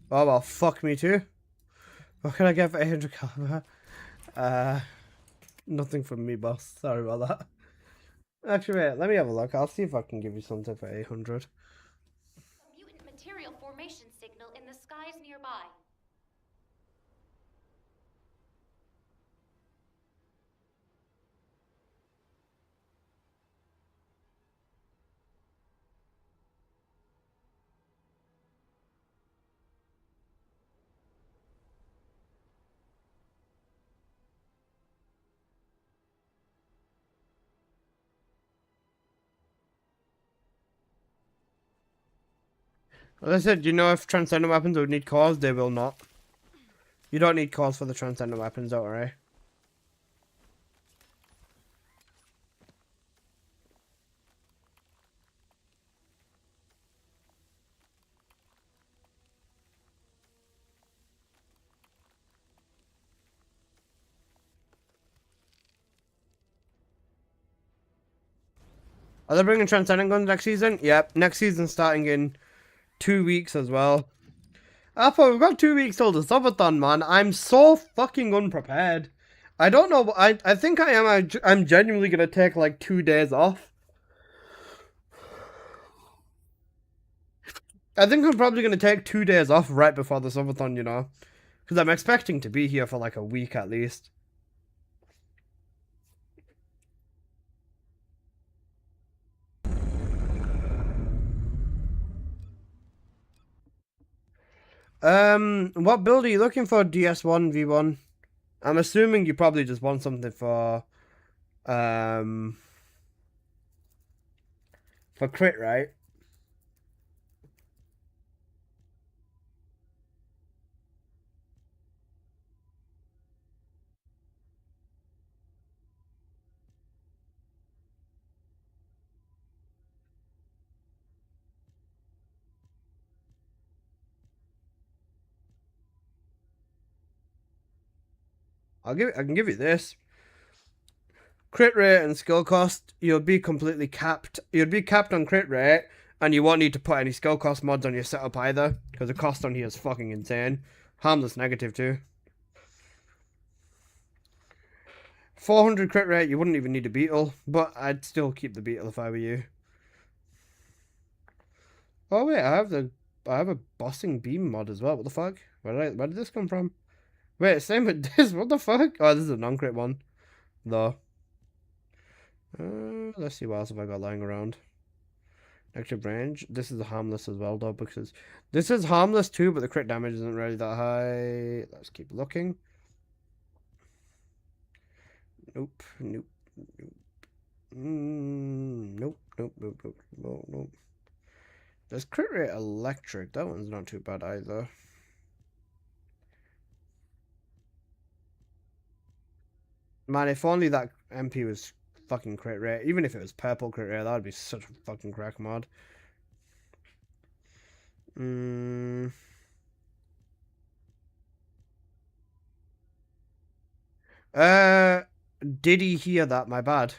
S2: Oh well, fuck me too. What can I get for 800 caliber? Nothing from me, boss. Sorry about that. Actually, wait, let me have a look. I'll see if I can give you something for 800.
S3: Mutant material formation signal in the skies nearby.
S2: As I said, you know, if transcendent weapons would need cores, they will not. You don't need cores for the transcendent weapons, don't worry. Are they bringing transcendent guns next season? Yep, next season starting in 2 weeks as well. Alpha, we've got 2 weeks till the subathon, man. I'm so fucking unprepared. I don't know. I think I am. I'm genuinely gonna take like 2 days off. I think I'm probably gonna take 2 days off right before the subathon, you know, because I'm expecting to be here for like a week at least. What build are you looking for? DS1 V1. I'm assuming you probably just want something for crit, right? I can give you this. Crit rate and skill cost, you'll be completely capped. You'll be capped on crit rate, and you won't need to put any skill cost mods on your setup either, because the cost on here is fucking insane. Harmless negative too. 400 crit rate, you wouldn't even need a beetle, but I'd still keep the beetle if I were you. Oh wait, I have a bossing beam mod as well. What the fuck? Where did this come from? Wait, same with this. What the fuck? Oh, this is a non-crit one, though. Let's see what else have I got lying around. Negative range. This is harmless as well, though, because this is harmless too, but the crit damage isn't really that high. Let's keep looking. Nope. Nope. Nope. Nope. Nope. Nope. Nope. Nope. Nope. There's crit rate electric. That one's not too bad either. Man, if only that MP was fucking crit rate. Even if it was purple crit rate, that would be such a fucking crack mod. Did he hear that? My bad.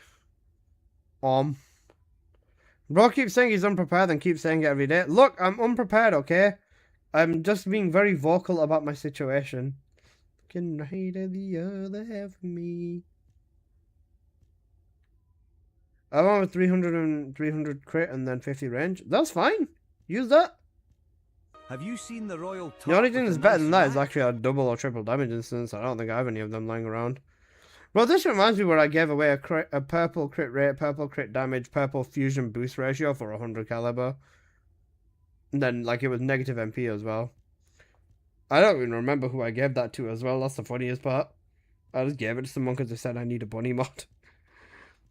S2: Bro keeps saying he's unprepared and keeps saying it every day. Look, I'm unprepared, okay? I'm just being very vocal about my situation. Can ride the other half of me. I went with 300 crit and then 50 range. That's fine. Use that.
S4: Have you seen the royal?
S2: The only thing that's better than that is actually a double or triple damage instance. I don't think I have any of them lying around. Well, this reminds me where I gave away a purple crit rate, purple crit damage, purple fusion boost ratio for 100 caliber. And then, like, it was negative MP as well. I don't even remember who I gave that to as well. That's the funniest part. I just gave it to someone because they said I need a bunny mod.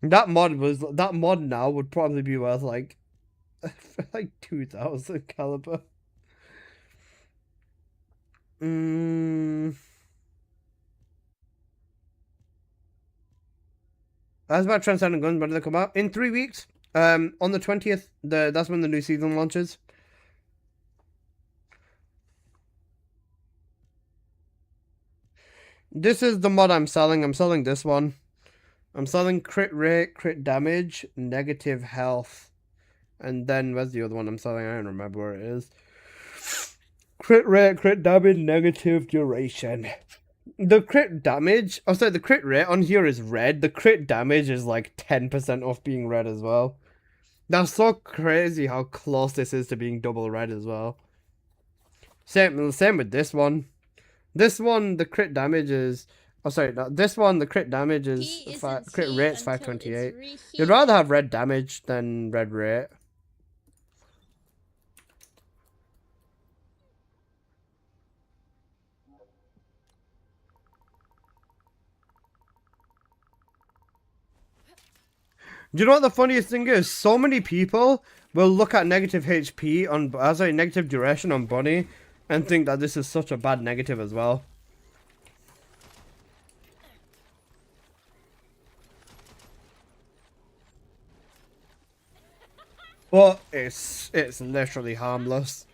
S2: That mod now would probably be worth like 2,000 caliber. As about Transcendent Guns, when do they come out? In 3 weeks. On the 20th, that's when the new season launches. This is the mod I'm selling. I'm selling this one. I'm selling crit rate, crit damage, negative health. And then, where's the other one I'm selling? I don't remember where it is. Crit rate, crit damage, negative duration. The crit damage, oh sorry, the crit rate on here is red. The crit damage is like 10% off being red as well. That's so crazy how close this is to being double red as well. Same with this one. This one, the crit damage is... Oh, sorry, no, this one, the crit damage is... Crit rate's 528. You'd rather have red damage than red rate. Do you know what the funniest thing is? So many people will look at negative HP on, sorry, negative duration on Bunny and think that this is such a bad negative as well. But it's literally harmless.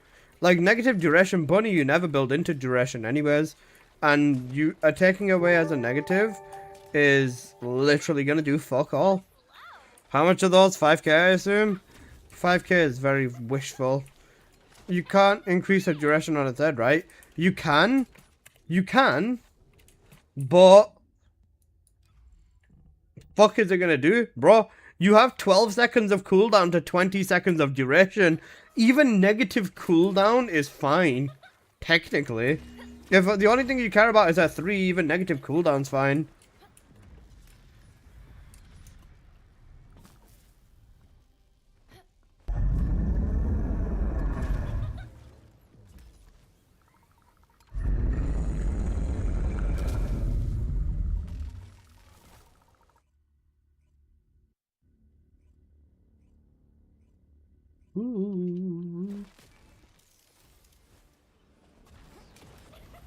S2: Like, negative duration Bunny, you never build into duration anyways. And you are taking away as a negative is literally gonna do fuck all. How much are those? 5k, I assume? 5k is very wishful. You can't increase the duration on a third, right? You can, but fuck is it gonna do? Bro, you have 12 seconds of cooldown to 20 seconds of duration. Even negative cooldown is fine, technically. If the only thing you care about is a 3, even negative cooldown's fine. Ooh.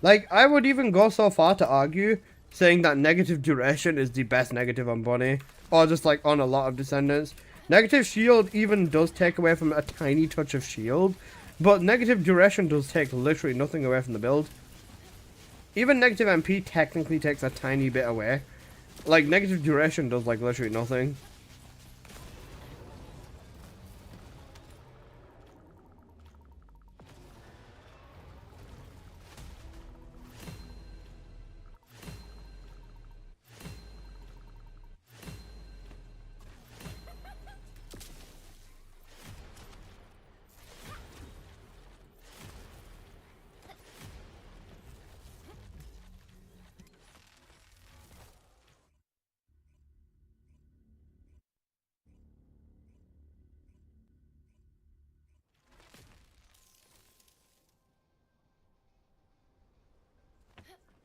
S2: Like, I would even go so far to argue saying that negative duration is the best negative on Bunny, or just like on a lot of Descendants. Negative shield even does take away from a tiny touch of shield, but negative duration does take literally nothing away from the build. Even negative MP technically takes a tiny bit away. Like, negative duration does like literally nothing.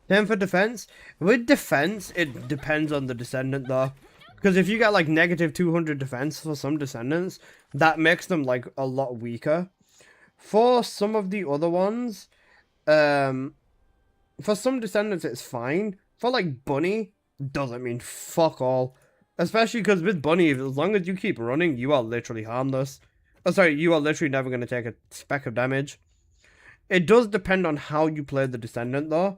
S2: Then for defense, with defense, it depends on the Descendant though. Because if you get like negative 200 defense for some Descendants, that makes them like a lot weaker. For some of the other ones, for some Descendants it's fine. For like Bunny, doesn't mean fuck all. Especially because with Bunny, as long as you keep running, you are literally harmless. Oh, sorry, you are literally never going to take a speck of damage. It does depend on how you play the Descendant though.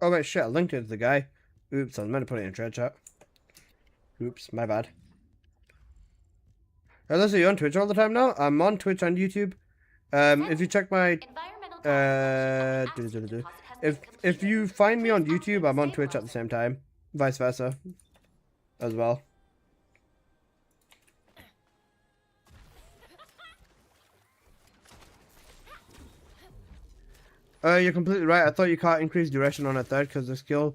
S2: Oh wait, shit, I linked it to the guy. Oops, I was meant to put it in trade chat. Oops, my bad. Unless are you on Twitch all the time now? I'm on Twitch and YouTube. If you check my if you find me on YouTube, I'm on Twitch at the same time. Vice versa. As well. You're completely right. I thought you can't increase duration on a third because the skill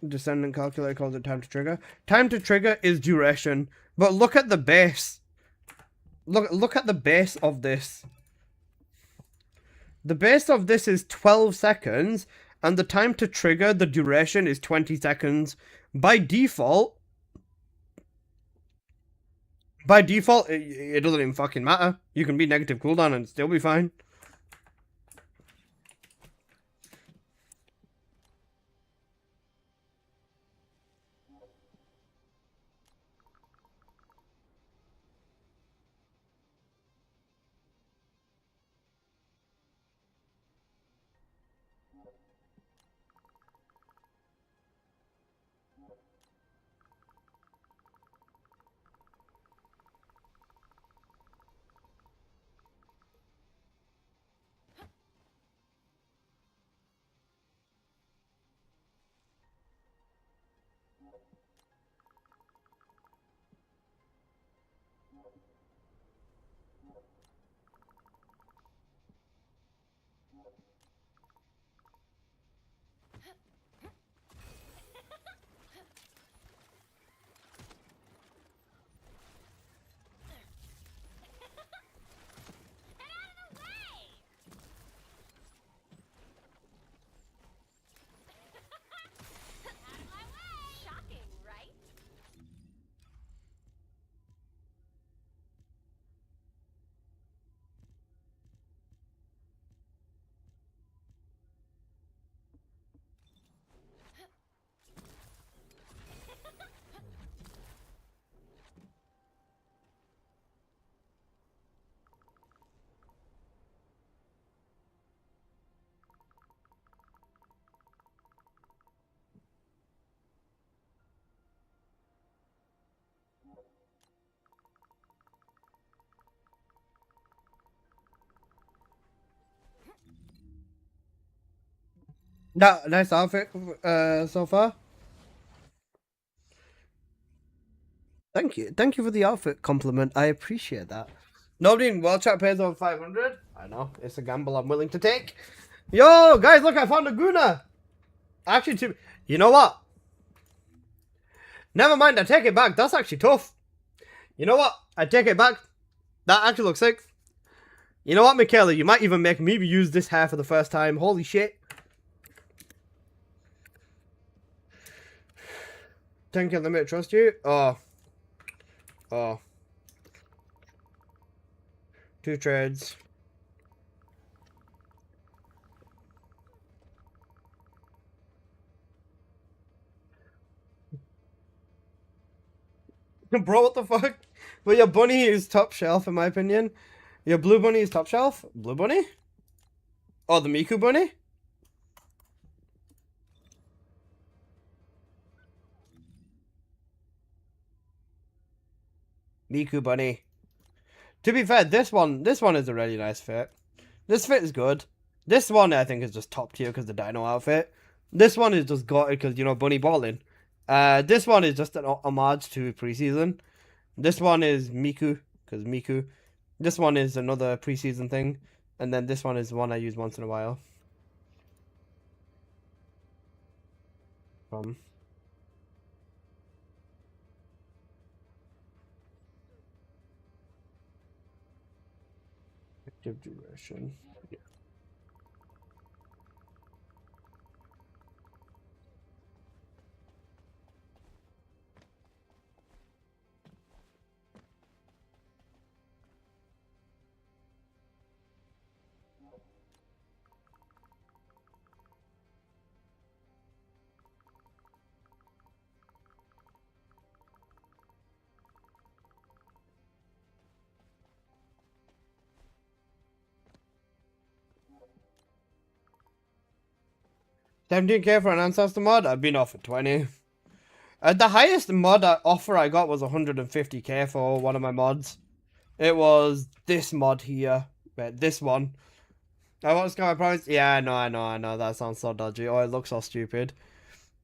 S2: Descendant calculator calls it time to trigger. Time to trigger is duration, but look at the base. Look at the base of this. The base of this is 12 seconds, and the time to trigger, the duration is 20 seconds. By default, it doesn't even fucking matter. You can be negative cooldown and still be fine. Nice outfit so far. Thank you for the outfit compliment. I appreciate that. Nobody in World Chat pays over 500. I know, it's a gamble I'm willing to take. Yo, guys, look, I found a Guna. Actually, you know what? Never mind, I take it back. That's actually tough. You know what? I take it back. That actually looks sick. You know what, Michaela? You might even make me use this hair for the first time. Holy shit. Thank you, let me trust you. Oh. 2 trades. Bro, what the fuck? But your bunny is top shelf, in my opinion. Your blue bunny is top shelf? Blue bunny? Oh, the Miku bunny? Miku bunny. To be fair, this one is a really nice fit. This fit is good. This one I think is just top tier because the dino outfit. This one is just got it because, you know, bunny balling. This one is just an homage to preseason. This one is Miku because Miku. This one is another preseason thing, and then this one is one I use once in a while. Active duration. Yeah. $17K for an ancestor mod. I've been offered 20. The highest mod offer I got was 150K for one of my mods. It was this mod here. This one. What's my price? Yeah, I know. That sounds so dodgy. Oh, it looks so stupid.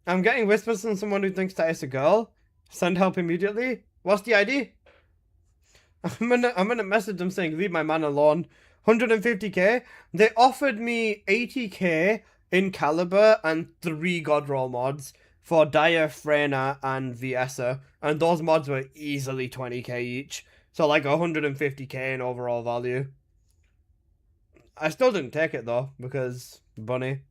S2: I'm getting whispers from someone who thinks that it's a girl. Send help immediately. What's the ID? I'm gonna message them saying leave my man alone. 150K. They offered me 80K in Caliber and 3 Godroll mods for Dire, Freyna, and Viessa, and those mods were easily 20K each. So like 150K in overall value. I still didn't take it though, because bunny.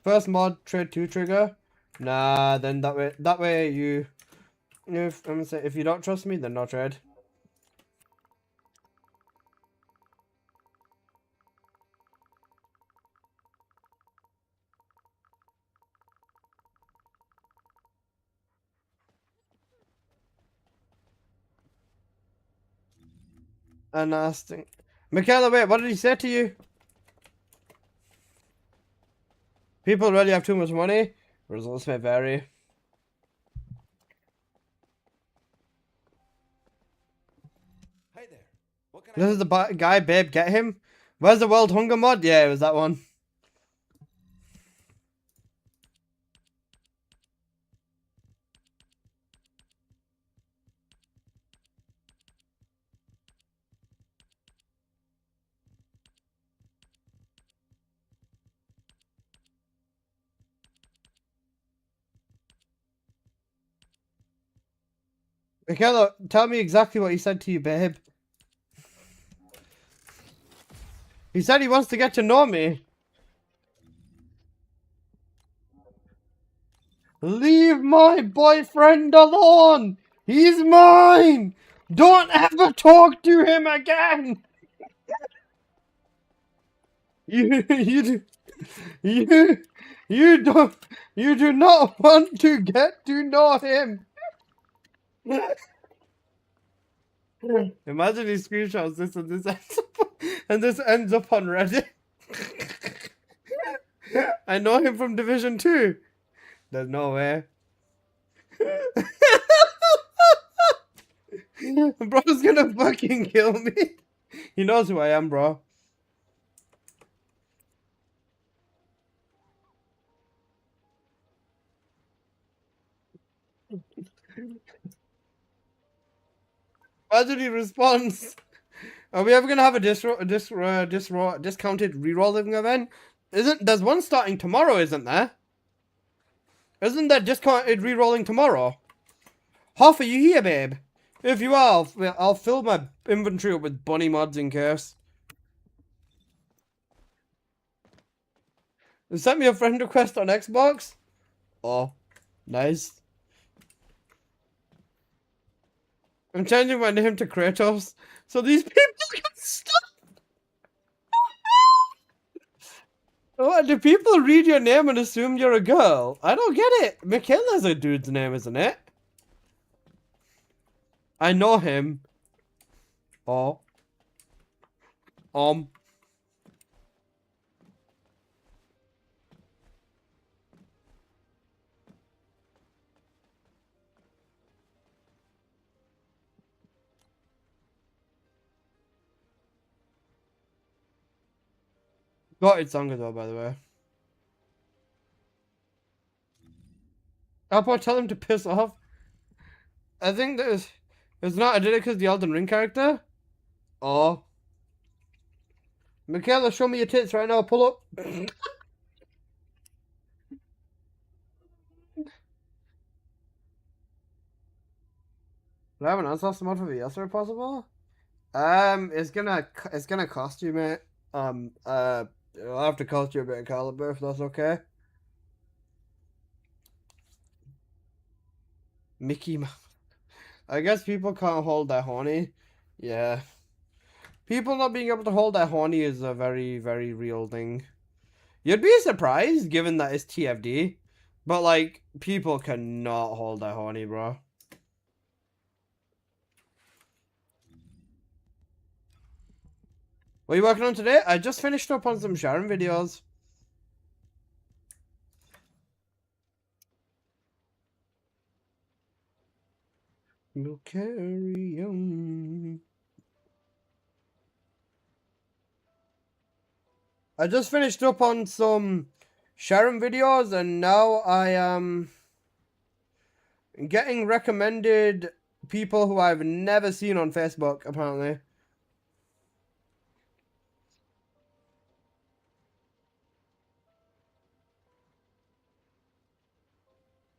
S2: First mod, trade 2 trigger. Nah, then that way you if you don't trust me, then no trade. And nasty. Michaela, wait, what did he say to you? People really have too much money. Results may vary.
S4: Hey there. What can
S2: This is the guy, babe, get him. Where's the World Hunger mod? Yeah, it was that one. Michaela, tell me exactly what he said to you, babe. He said he wants to get to know me. Leave my boyfriend alone! He's mine! Don't ever talk to him again! You do not want to get to know him! Imagine he screenshots this and this ends up on Reddit. I know him from Division 2. There's no way. Bro's gonna fucking kill me. He knows who I am, bro. Tragedy response. Are we ever gonna have a discounted reroll event? There's one starting tomorrow, isn't there? Isn't there discounted rerolling tomorrow? Hoff, are you here, babe? If you are, I'll fill my inventory up with bunny mods in case. You sent me a friend request on Xbox? Oh, nice. I'm changing my name to Kratos, so these people can stop. What, do people read your name and assume you're a girl? I don't get it. Michaela's a dude's name, isn't it? I know him. Oh. Got its song as well, by the way. Alpo, tell him to piss off. I think that it's not. I did it because the Elden Ring character. Oh. Michaela, show me your tits right now. Pull up. Do I have an unsoft mod for VS if possible? It's gonna cost you, mate. I'll have to cost you a bit of caliber if that's okay. Mickey Mouse. I guess people can't hold their horny. Yeah. People not being able to hold their horny is a very, very real thing. You'd be surprised given that it's TFD. But like, people cannot hold their horny, bro. What are you working on today? I just finished up on some Sharon videos. We'll carry on. I just finished up on some Sharon videos and now I am getting recommended people who I've never seen on Facebook, apparently.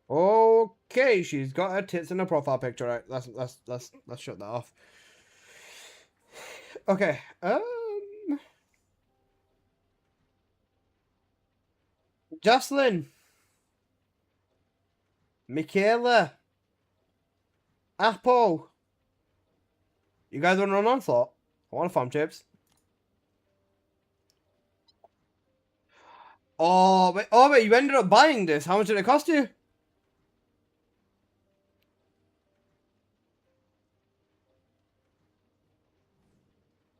S2: Okay, she's got her tits in her profile picture. Right, let's shut that off. Okay. Jocelyn, Michaela, Apple. You guys want to run Onslaught? I want a farm chips. Oh wait, you ended up buying this. How much did it cost you?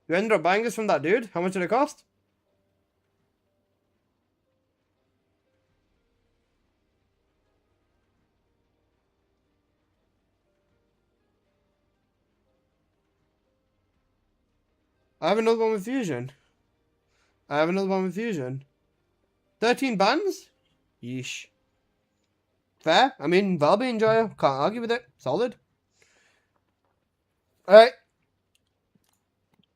S2: You ended up buying this from that dude? How much did it cost? I have another one with Fusion. 13 bands? Yeesh. Fair. I mean, Valby enjoyer. Can't argue with it. Solid. Alright.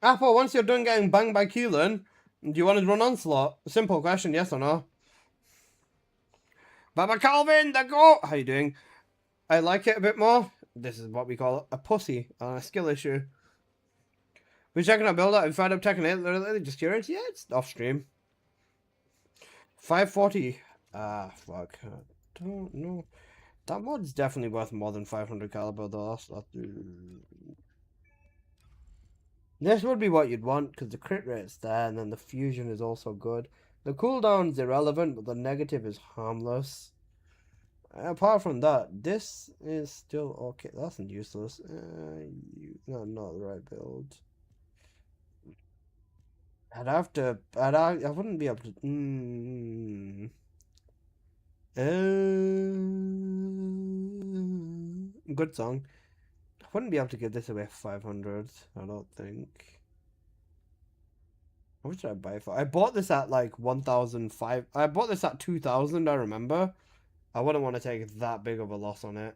S2: Apple, once you're done getting banged by Keelan, do you want to run Onslaught? Simple question, yes or no? Baba Calvin, the GOAT! How you doing? I like it a bit more. This is what we call a pussy on a skill issue. We're checking our build out. We fired up Tekken 8. Literally just curious. Yeah, it's off stream. 540. Ah, fuck. I don't know. That mod's definitely worth more than 500 caliber though. This would be what you'd want because the crit rate's there and then the fusion is also good. The cooldown's irrelevant, but the negative is harmless. Apart from that, this is still okay. That's useless. No, not the right build. I wouldn't be able to. Good song. I wouldn't be able to give this away for 500. I don't think. How much did I buy it for? I bought this at like 1,005. I bought this at 2,000. I remember. I wouldn't want to take that big of a loss on it.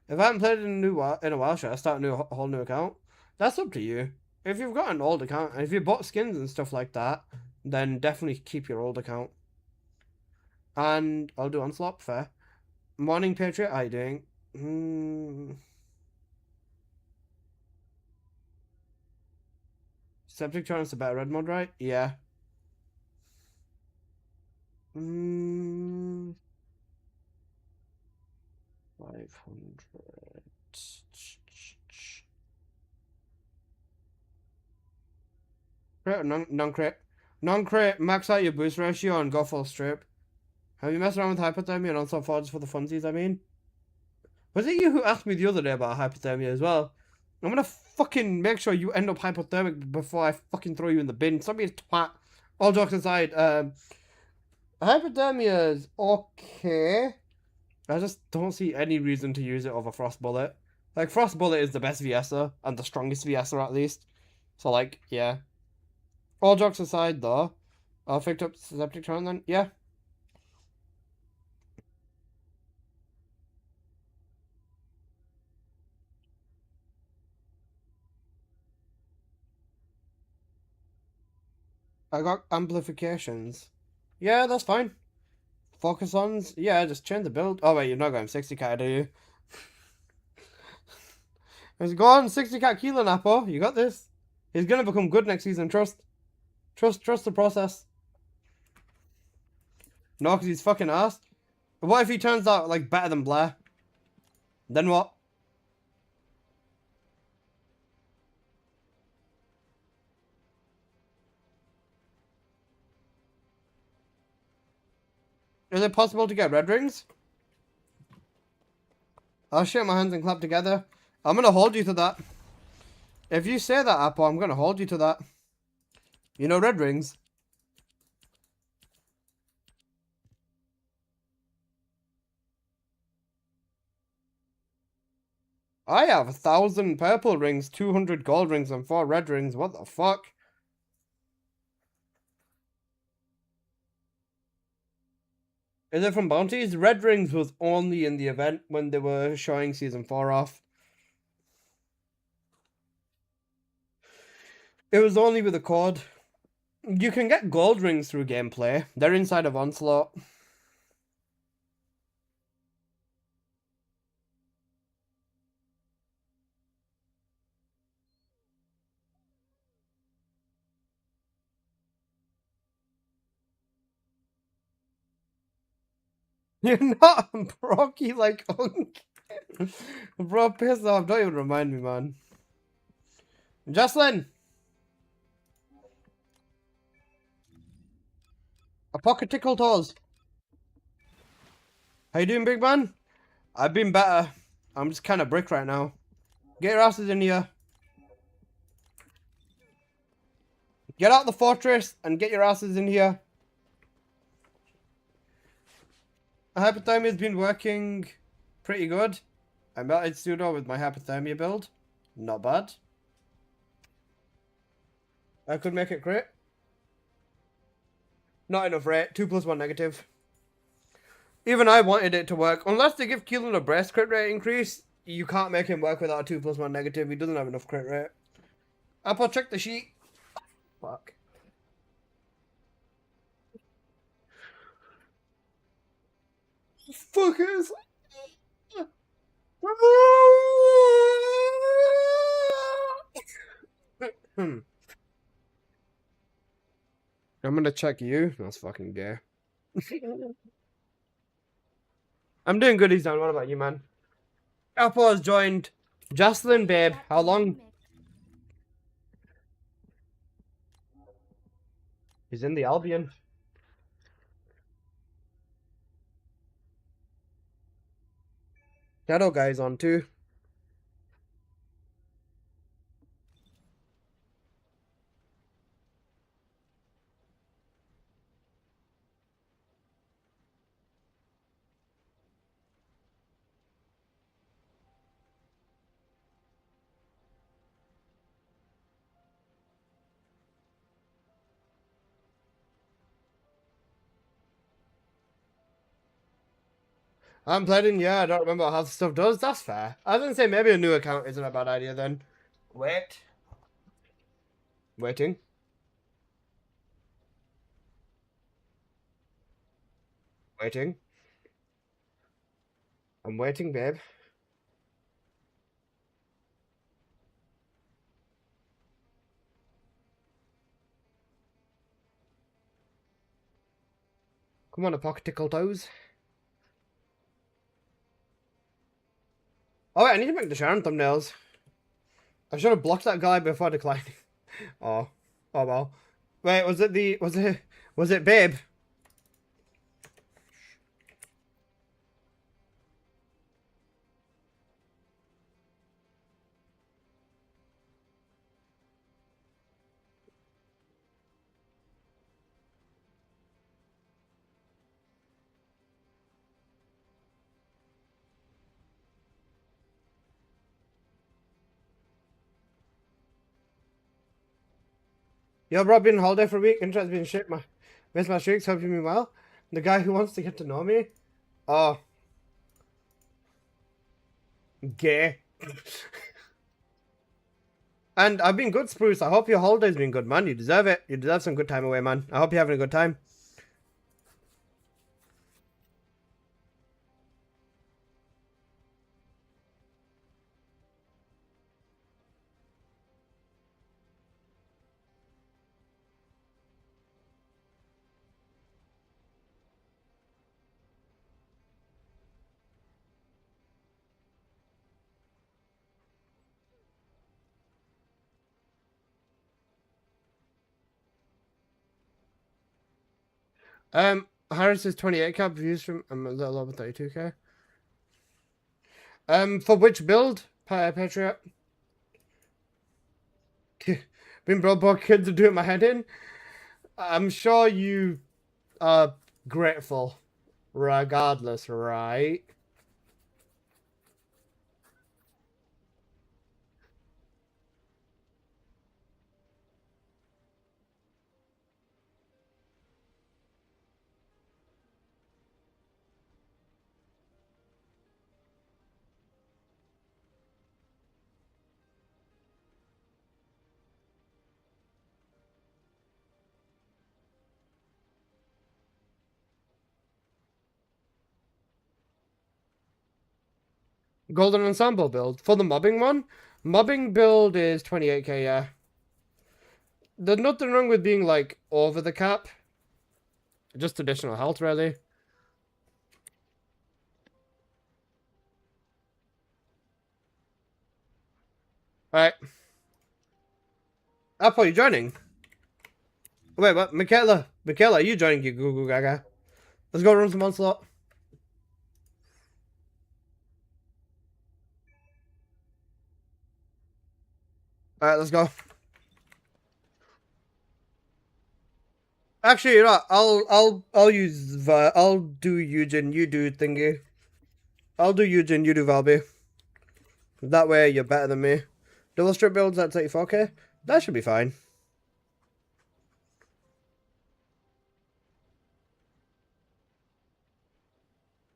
S2: If I haven't played in a while, should I start a whole new account? That's up to you. If you've got an old account, and if you bought skins and stuff like that, then definitely keep your old account. And I'll do Onslaught, fair. Morning Patriot, how you doing? Septictron is a better red mod, right? Yeah. 500. Crit or non-crit? Non-crit, max out your boost ratio and go full strip. Have you messed around with hypothermia and also forged for the funsies, I mean? Was it you who asked me the other day about hypothermia as well? I'm gonna fucking make sure you end up hypothermic before I fucking throw you in the bin. Stop being a twat. All jokes aside, hypothermia is okay. I just don't see any reason to use it over Frost Bullet. Like, Frost Bullet is the best VSer, and the strongest VSer at least. So, like, yeah. All jokes aside, though, I picked up Septictron then. Yeah. I got amplifications. Yeah, that's fine. Focus-ons? Yeah, just change the build. Oh, wait, you're not going 60 cat, are you? Let's go on, 60 cat Keelan Apple. You got this. He's gonna become good next season, trust. Trust the process. No, because he's fucking ass. What if he turns out, like, better than Blair? Then what? Is it possible to get red rings? I'll shake my hands and clap together. I'm gonna hold you to that. If you say that, Apple, I'm gonna hold you to that. You know red rings? I have 1,000 purple rings, 200 gold rings, and 4 red rings. What the fuck? Is it from bounties? Red rings was only in the event when they were showing season 4 off. It was only with a code. You can get gold rings through gameplay. They're inside of Onslaught. You're not broky like Unk. Bro, piss off. Don't even remind me, man. Jocelyn! A pocket tickle toes. How you doing, big man? I've been better. I'm just kind of brick right now. Get your asses in here. Get out the fortress and get your asses in here. Hypothermia has been working pretty good. I melted pseudo with my hypothermia build. Not bad. I could make it crit. Not enough rate. 2+1 negative. Even I wanted it to work. Unless they give Keelan a breast crit rate increase, you can't make him work without a 2+1 negative. He doesn't have enough crit rate. Apple, check the sheet. Fuck. Fuckers. I'm gonna check you. That's fucking gay. I'm doing good, he's done. What about you, man? Apple has joined. Jocelyn, babe. How long? He's in the Albion. Shadow guy's on too. I haven't played in, yeah, I don't remember how the stuff does. That's fair. I was gonna say maybe a new account isn't a bad idea then. Wait. Waiting. Waiting. I'm waiting, babe. Come on, Apocalyptical Toes. Oh, wait, I need to make the Sharon thumbnails. I should have blocked that guy before declining. Oh. Oh, well. Wait, was it Babe? Yo, bro, been on holiday for a week. Internet's been shit. Missed my streaks. Hope you mean well. The guy who wants to get to know me. Oh. Gay. And I've been good, Spruce. I hope your holiday's been good, man. You deserve it. You deserve some good time away, man. I hope you're having a good time. Harris is 28k views from a little over 32k. For which build? Patriot. Been broke kids are doing my head in. I'm sure you are grateful, regardless, right? Golden Ensemble build. For the mobbing one? Mobbing build is 28k, yeah. There's nothing wrong with being, like, over the cap. Just additional health, really. Alright. Apple, you joining? Wait, what? Michaela, are you joining, you Goo Goo Gaga? Let's go run some Onslaught. Alright, let's go. Actually, you know what? I'll do Eugen, you do thingy. I'll do Eugen, you do Valby. That way you're better than me. Double strip builds at 34k? That should be fine.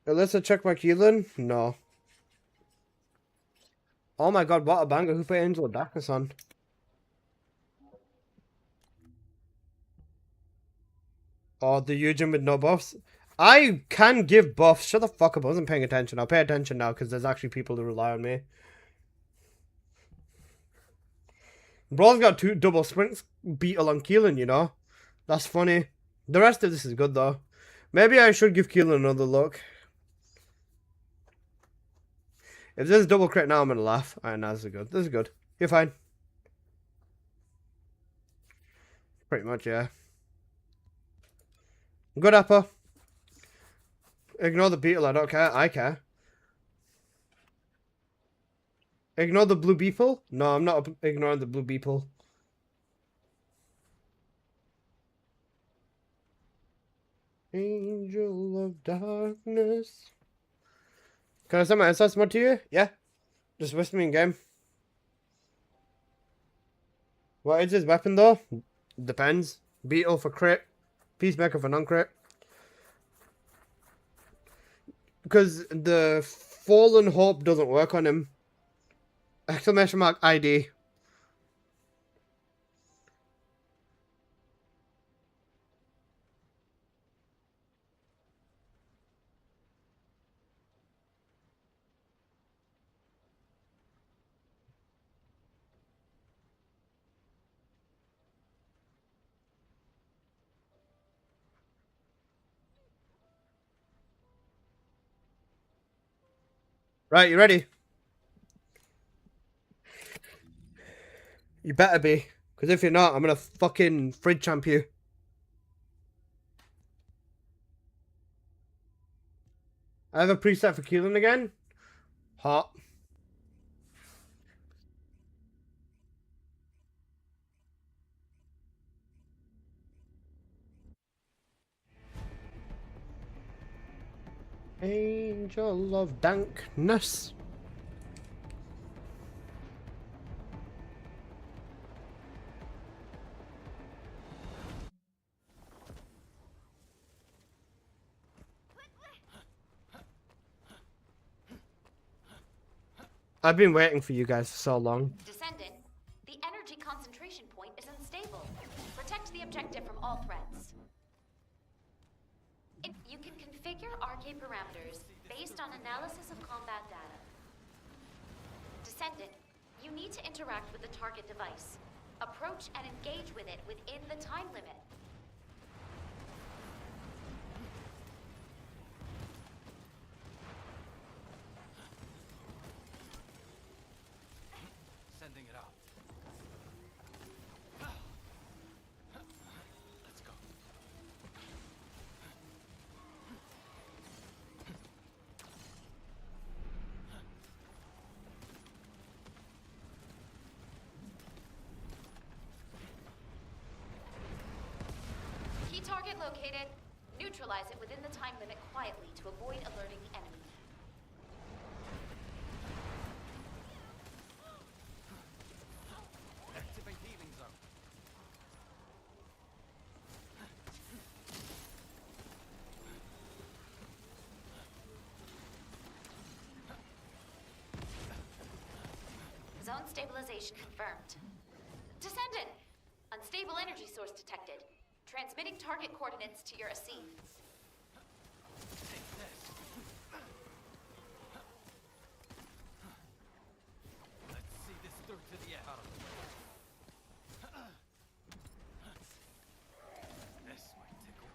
S2: Alyssa, check my Keelan? No. Oh my god, what a banger. Who put Angel of Darkness on? Oh, the Eugen with no buffs. I can give buffs. Shut the fuck up. I wasn't paying attention. I'll pay attention now because there's actually people who rely on me. Bro's got 2 double sprints Beetle on Keelan, you know. That's funny. The rest of this is good though. Maybe I should give Keelan another look. If there's double crit now, I'm gonna laugh. Alright, no, this is good. This is good. You're fine. Pretty much, yeah. Good upper. Ignore the Beetle, I don't care. I care. Ignore the blue beeple? No, I'm not ignoring the blue beeple. Angel of Darkness. Can I send my SS mod to you? Yeah. Just whisper me in game. What is his weapon though? Depends. Beetle for crit. Peacemaker for non-crit. because the Fallen Hope doesn't work on him. Exclamation mark ID. Right, you ready? You better be. Because if you're not, I'm going to fucking fridge champ you. I have a preset for Keelan again. Hot. Angel of Dankness. I've been waiting for you guys for so long.
S3: Descendant, the energy concentration point is unstable. Protect the objective from all threats. You can configure RK parameters based on analysis of combat data. Descendant, you need to interact with the target device. Approach and engage with it within the time limit.
S4: Sending it out. Let's go.
S3: Key target located. Neutralize it within the time limit quietly to avoid alerting the enemy.
S4: Activate healing zone.
S3: Zone stabilization confirmed. Descendant! Unstable energy source detected. Transmitting target coordinates to your AC.
S4: Take this. Let's see this through to the end. This might tickle.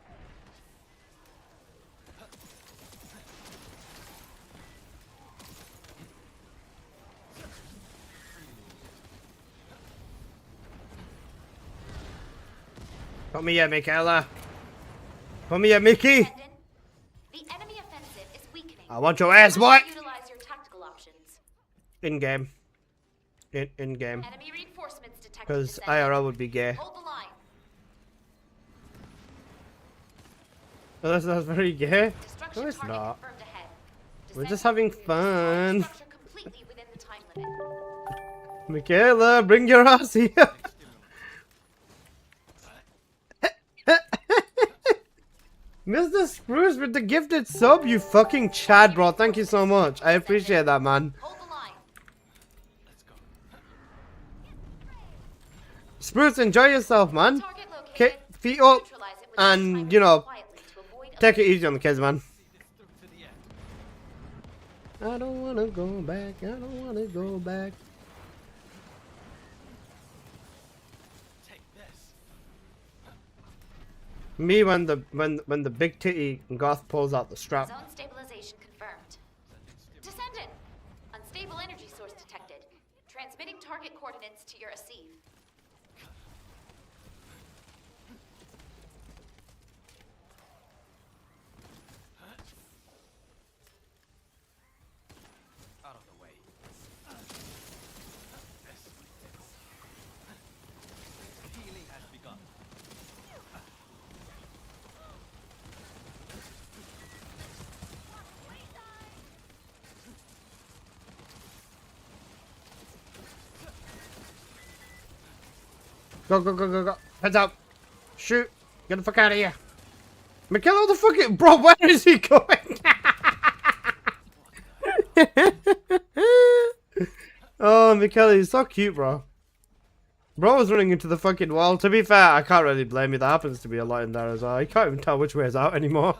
S2: Come here, Michaela. Come here, Mickey.
S3: Descendant, the enemy offensive is weakening.
S2: I want your ass, boy.
S3: Utilize your tactical options.
S2: In game. In game.
S3: Enemy reinforcements detected.
S2: Because
S3: Descendant.
S2: IRL would be gay.
S3: Hold the line.
S2: Oh, that's very gay.
S3: Destruction
S2: No, it's
S3: target
S2: not.
S3: confirmed ahead.
S2: We're just
S3: Descendant,
S2: having
S3: destroy
S2: fun.
S3: the structure completely within the time limit.
S2: Michaela, bring your ass here. Mr. Spruce with the gifted sub, you fucking Chad, bro. Thank you so much. I appreciate that, man.
S3: Hold the line.
S4: Let's go.
S2: Spruce, enjoy yourself, man.
S3: Target located.
S2: Okay, feet up,
S3: Neutralize it within the
S2: and,
S3: time
S2: you
S3: limit
S2: know,
S3: quietly to avoid
S2: take it
S3: alerting.
S2: easy on the kids, man.
S4: See this through to the end.
S2: I don't wanna go back. I don't wanna go back.
S4: Take this.
S2: Me when the big titty goth pulls out the strap.
S3: Zone stabilization confirmed. Descendant! Unstable energy source detected. Transmitting target coordinates to your AC.
S4: Out of the way. This might tickle. Healing has begun.
S2: Go, go, go, go, go. Heads up. Shoot. Get the fuck out of here. Michaela, what the fuck? Bro, where is he going? Oh, Michele, he's so cute, bro. Bro was running into the fucking wall. To be fair, I can't really blame you. There happens to be a lot in there as well. I can't even tell which way is out anymore.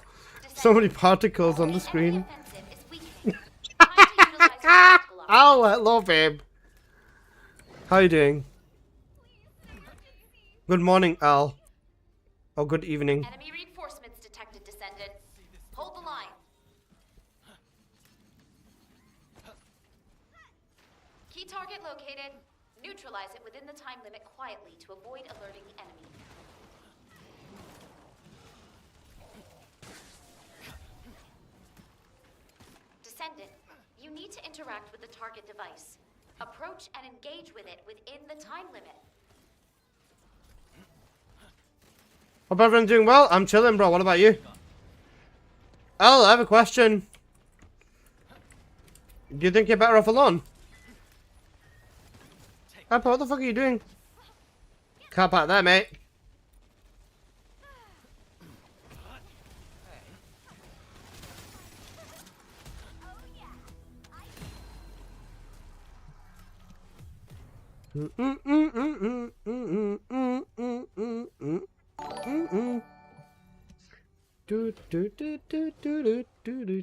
S2: So many particles on the screen. Ow, hello, babe. How you doing? Good morning, Al. Oh, good evening.
S3: Enemy reinforcements detected, Descendant. Hold the line. Key target located. Neutralize it within the time limit quietly to avoid alerting the enemy. Descendant, you need to interact with the target device. Approach and engage with it within the time limit.
S2: Hope everyone's doing well. I'm chilling, bro. What about you? Al, I have a question. Do you think you're better off alone? Papa, what the fuck are you doing? Can't park there, mate.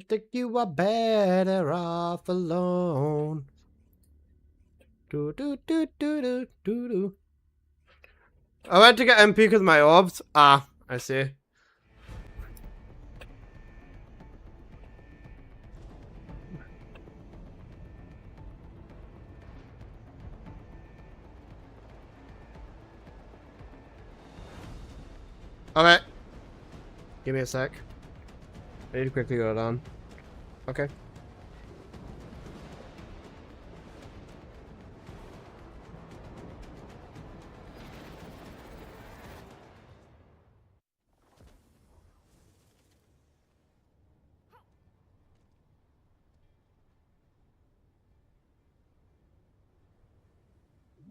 S2: Think you are better off alone. I went to get MP because my orbs. Ah, I see. Okay. Give me a sec. I need to quickly go down. Okay.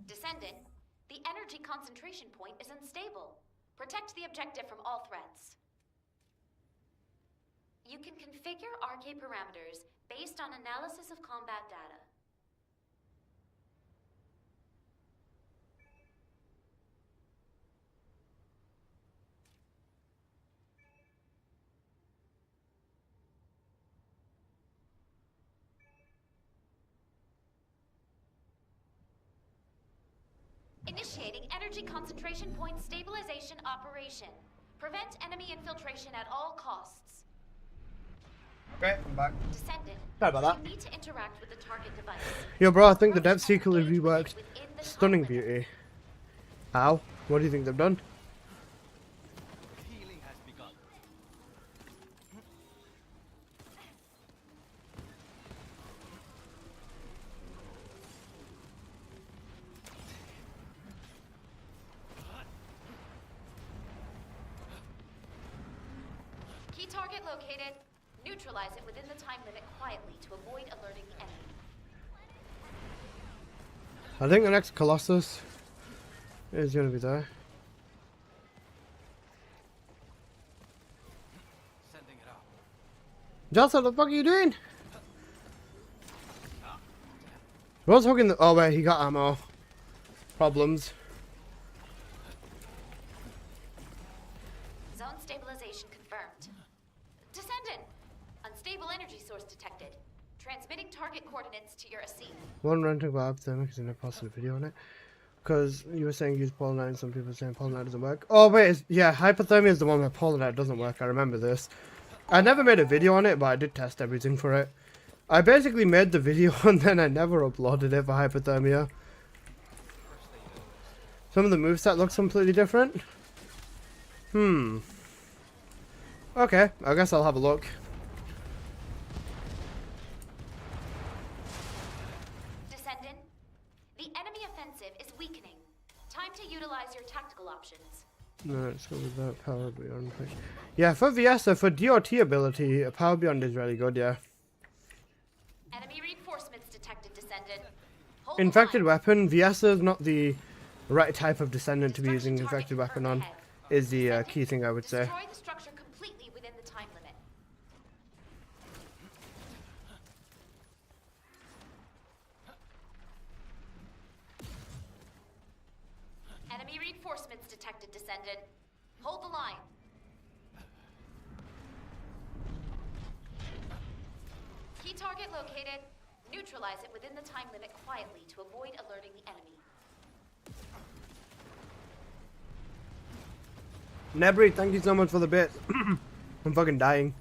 S3: Descendant, the energy concentration point is unstable. Protect the objective from all threats. You can configure RK parameters based on analysis of combat data. Initiating energy concentration point stabilization operation. Prevent enemy infiltration at all costs.
S2: Okay, I'm back.
S3: Descendant,
S2: Sorry about that.
S3: you need to interact with the target device.
S2: Yo, bro, I think the Depth Seeker has reworked. Stunning beauty. How? What do you think they've done?
S4: Healing has begun.
S3: Key target located. Neutralize it within the time limit quietly to avoid alerting the enemy.
S2: I think the next Colossus is gonna be there.
S4: Sending it up.
S2: Joss, what the fuck are you doing? What's hooking the. Oh, wait, he got ammo. Problems.
S3: Zone stabilization confirmed. Descendant! Unstable energy source detected. Transmitting target coordinates to your AC.
S2: One renting lab thermic because I posted a video on it. Because you were saying use Polar Night and some people are saying Polar Night doesn't work. Oh, wait, yeah, hypothermia is the one where Polar Night doesn't work. I remember this. I never made a video on it, but I did test everything for it. I basically made the video and then I never uploaded it for hypothermia. Some of the moveset looks completely different. Okay, I guess I'll have a look.
S3: Descendant, the enemy offensive is weakening. Time to utilize your tactical options.
S2: No, let's go with that. Power Beyond push. Yeah, for Viesa, for DOT ability, Power Beyond is really good, yeah.
S3: Enemy reinforcements detected, Descendant. Hold the
S2: Infected
S3: line.
S2: weapon, Viesa is not the right type of descendant to be using infected weapon on, is the key thing I would say.
S3: Destroy the structure completely within the time limit. reinforcements detected, Descendant. Hold the line. Key target located. Neutralize it within the time limit quietly to avoid alerting the enemy.
S2: Nebri, thank you so much for the bit. I'm fucking dying.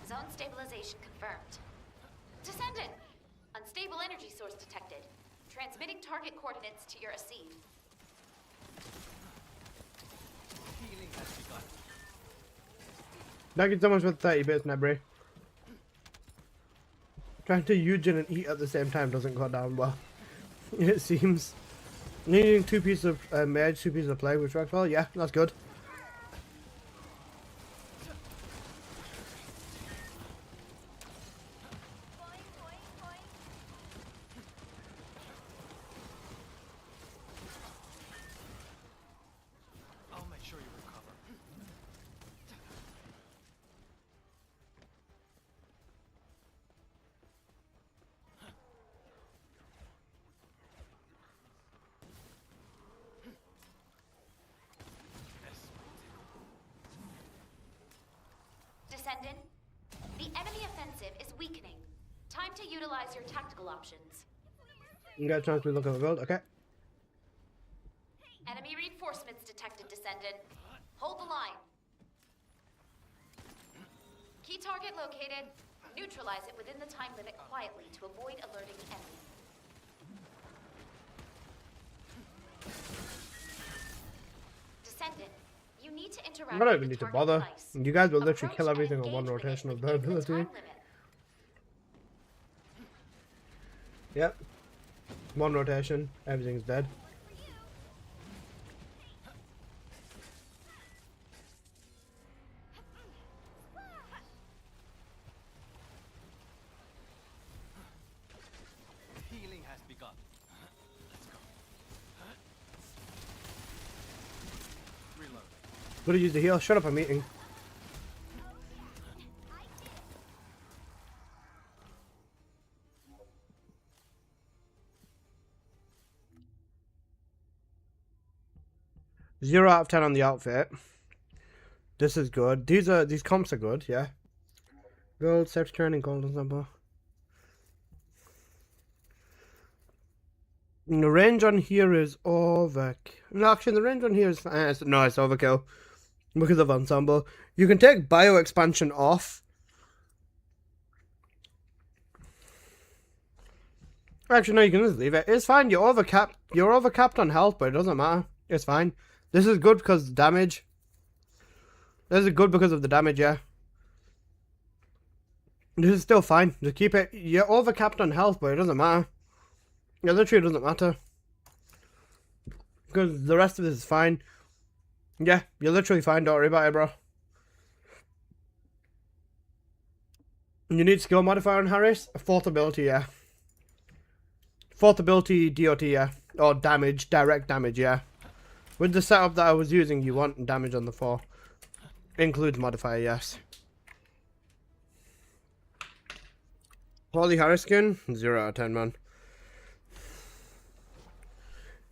S3: Zone stabilization confirmed. Descendant! Unstable energy source detected. Transmitting target coordinates to your Aseed.
S2: Thank you so much for the 30 bits, Nebri. Trying to Eugen and eat at the same time doesn't go down well. It seems. Needing 2 pieces of mage, 2 pieces of play, which works well. Yeah, that's good.
S4: I'll make sure you recover.
S3: Descendant, the enemy offensive is weakening. Time to utilize your tactical options.
S2: You got a chance to look at the build, okay?
S3: Enemy reinforcements detected, Descendant. Hold the line. Key target located. Neutralize it within the time limit quietly to avoid alerting the enemy. Descendant, you need to interact
S2: I don't
S3: with
S2: even
S3: the
S2: need to
S3: target
S2: bother.
S3: device.
S2: You guys will literally
S3: Approach
S2: kill
S3: and
S2: everything on one
S3: engage with
S2: rotation
S3: it
S2: of
S3: within
S2: their
S3: the
S2: ability.
S3: time limit.
S2: Yep. One rotation, everything's dead.
S4: Healing has begun. Let's go. Reload.
S2: Gotta use the heal. Shut up, I'm eating. Zero out of 10 on the outfit. This is good. These comps are good, yeah. Gold, safety training, gold example. The range on here is over. No, actually, the range on here is no, it's overkill because of ensemble. You can take bio expansion off. Actually, no, you can just leave it. It's fine. You're overcapped. You're overcapped on health, but it doesn't matter. It's fine. This is good because damage. This is good because of the damage, yeah. This is still fine. Just keep it. You're overcapped on health, but it doesn't matter. Yeah, literally doesn't matter. Because the rest of this is fine. Yeah, you're literally fine. Don't worry about it, bro. You need skill modifier on Harris? 4th ability, yeah. 4th ability, DOT, yeah. Or damage, direct damage, yeah. With the setup that I was using, you want damage on the 4. Includes modifier, yes. Holy Harris skin? 0 out of 10, man.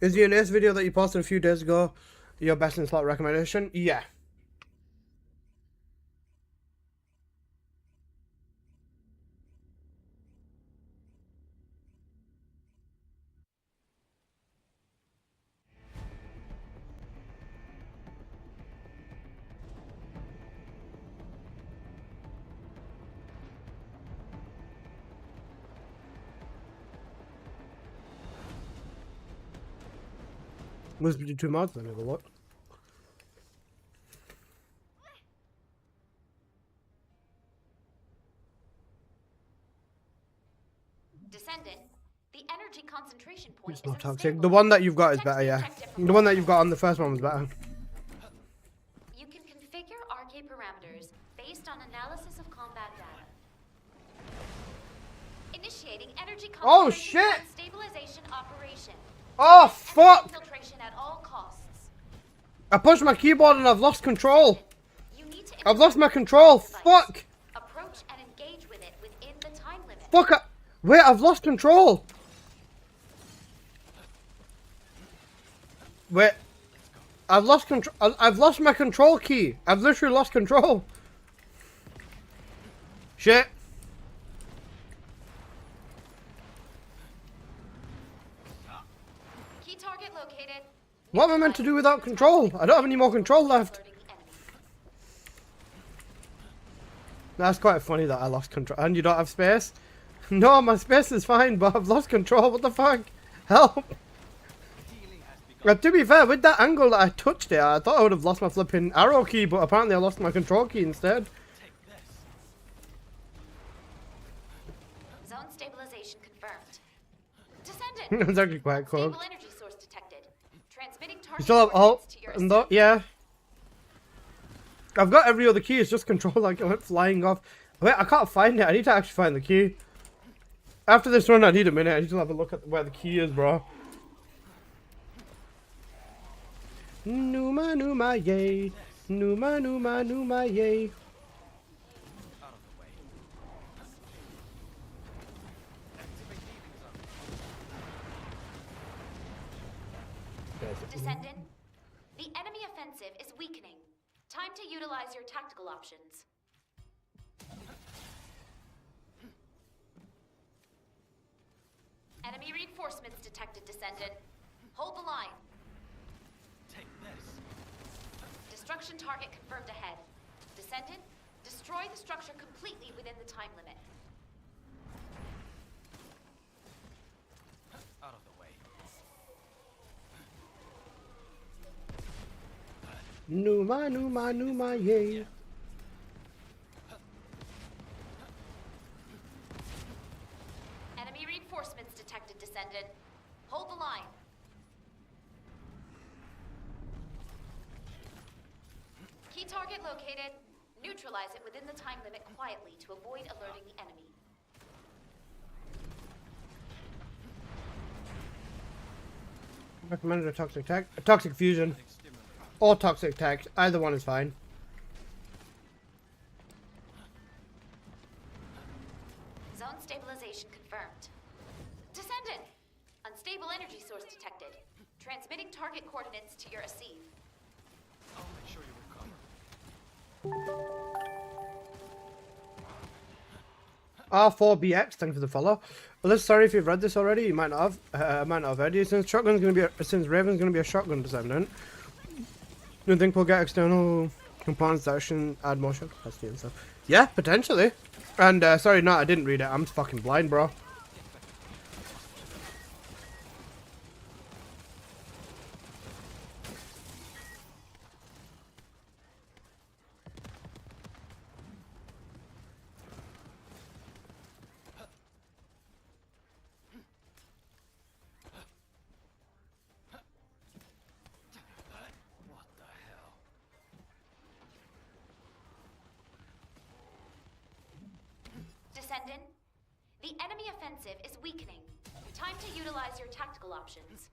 S2: Is the Ace video that you posted a few days ago your best in slot recommendation? Yeah. Must be 2 mods, let me have a look.
S3: Descendant, the energy concentration point
S2: It's
S3: is
S2: not toxic.
S3: unstable.
S2: The one that you've got is
S3: Check
S2: better,
S3: the
S2: yeah.
S3: objective from
S2: The one that you've got on the first one was better.
S3: You can configure RK parameters based on analysis of combat data. Initiating energy
S2: Oh,
S3: concentration
S2: shit!
S3: and stabilization operation.
S2: Oh,
S3: Enemy
S2: fuck!
S3: infiltration at all costs.
S2: I pushed my keyboard and I've lost control.
S3: You need to
S2: I've lost my
S3: interact with
S2: control.
S3: the device.
S2: Fuck! fuck? Wait, I've lost control. Wait. I've lost control. I've lost my control key. I've literally lost control. Shit.
S3: Key target located.
S2: What am I meant to do without control? I don't have any more control left.
S3: Alerting the enemy.
S2: That's quite funny that I lost control. And you don't have space? No, my space is fine, but I've lost control. What the fuck? Help. To be fair, with that angle that I touched it, I thought I would have lost my flipping arrow key, but apparently I lost my control key instead.
S3: Zone stabilization confirmed. Descendant.
S2: It's actually quite cool.
S3: Stable energy source detected. Transmitting
S2: You
S3: target
S2: still have alt
S3: coordinates to your
S2: and that? Yeah. I've got every other key, it's just control like it went flying off. Wait, I can't find it. I need to actually find the key. After this run, I need a minute. I need to have a look at where the key is, bro. Numa, numa, yay. Numa, numa, numa, yay.
S3: Descendant, the enemy offensive is weakening. Time to utilize your tactical options. Enemy reinforcements detected, Descendant. Hold the line.
S4: Take this.
S3: Destruction target confirmed ahead. Descendant, destroy the structure completely within the time limit.
S4: Out of the way.
S2: Numa, numa, numa, yay.
S3: Enemy reinforcements detected, Descendant. Hold the line. Key target located. Neutralize it within the time limit quietly to avoid alerting the enemy.
S2: Recommended a toxic tech, a toxic fusion, or toxic tech. Either one is fine.
S3: Zone stabilization confirmed. Descendant! Unstable energy source detected. Transmitting target coordinates to your Asive.
S4: I'll make sure you recover.
S2: R4BX, thank you for the follow. Well, sorry if you've read this already. You might not have. I might not have heard you. Since shotgun's gonna be, since Raven's gonna be a shotgun descendant, you think we'll get external components that should add more shot capacity and stuff? Yeah, potentially. And sorry, no, I didn't read it. I'm fucking blind, bro.
S4: What the hell?
S3: Descendant, the enemy offensive is weakening. Time to utilize your tactical options.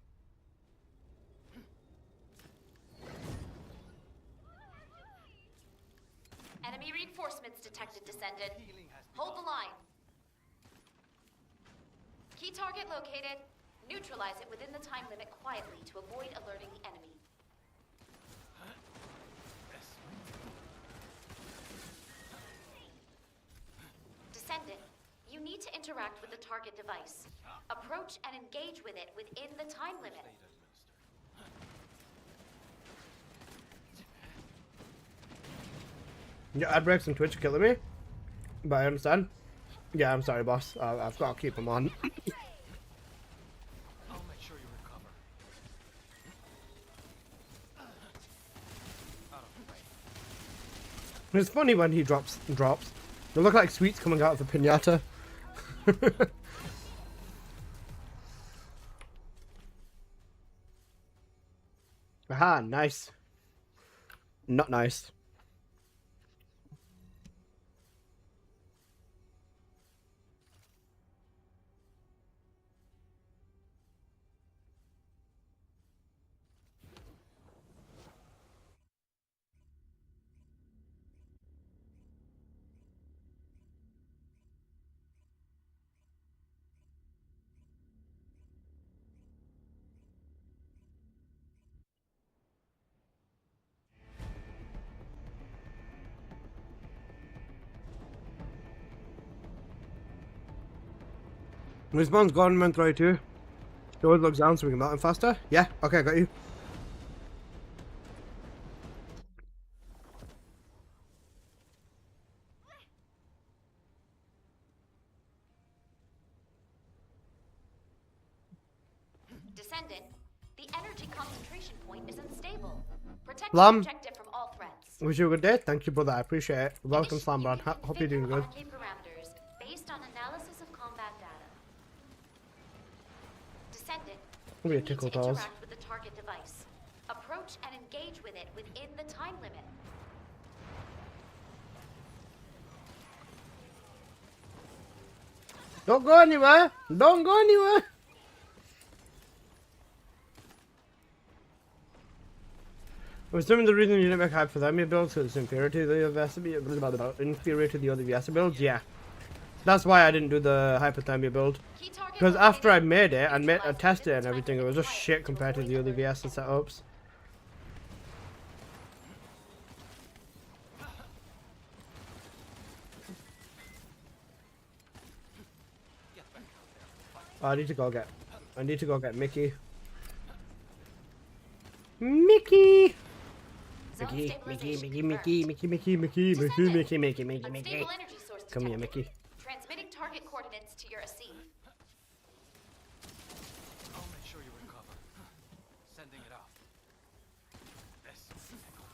S3: Enemy reinforcements detected, Descendant. Hold the line. Key target located. Neutralize it within the time limit quietly to avoid alerting the enemy. Descendant, you need to interact with the target device. Approach and engage with it within the time limit.
S2: Yeah, ad breaks on Twitch are killing me, but I understand. Yeah, I'm sorry, boss. I've got to keep them on.
S4: I'll make sure you recover. Out of the way.
S2: It's funny when he drops. They look like sweets coming out of a pinata. Aha, nice. Not nice. Respawn's gone inventory too. Doors looks down so we can melt him faster. Yeah, okay, got you.
S3: Descendant, the energy concentration point is unstable. Protect the
S2: Lam.
S3: objective from all threats.
S2: Wish you a good day. Thank you, brother. I appreciate it. Welcome, Slambron. Hope you're doing good.
S3: Configure RK parameters based on analysis of combat data. Descendant,
S2: Give me
S3: you
S2: a
S3: need
S2: tickle
S3: to
S2: toes.
S3: interact with the target device. Approach and engage with it within the time limit.
S2: Don't go anywhere. Don't go anywhere. I'm assuming the reason you didn't make hypothermia builds because it's inferior to the other VS builds. Yeah, that's why I didn't do the hypothermia build.
S3: Key target
S2: Because after I
S3: located.
S2: made it and
S3: Neutralize
S2: tested it
S3: within
S2: and
S3: the time
S2: everything, it was
S3: limit
S2: just
S3: required
S2: shit compared to the other
S3: avoid
S2: VS
S3: alerting
S2: setups. Oh, I need to go get Mickey. Mickey!
S3: Zone
S2: Mickey,
S3: stabilization
S2: Mickey.
S3: confirmed. Unstable energy source
S2: Come here,
S3: detected.
S2: Mickey.
S3: Transmitting target coordinates to your AC.
S4: I'll make sure you recover. Sending it off. This tickle.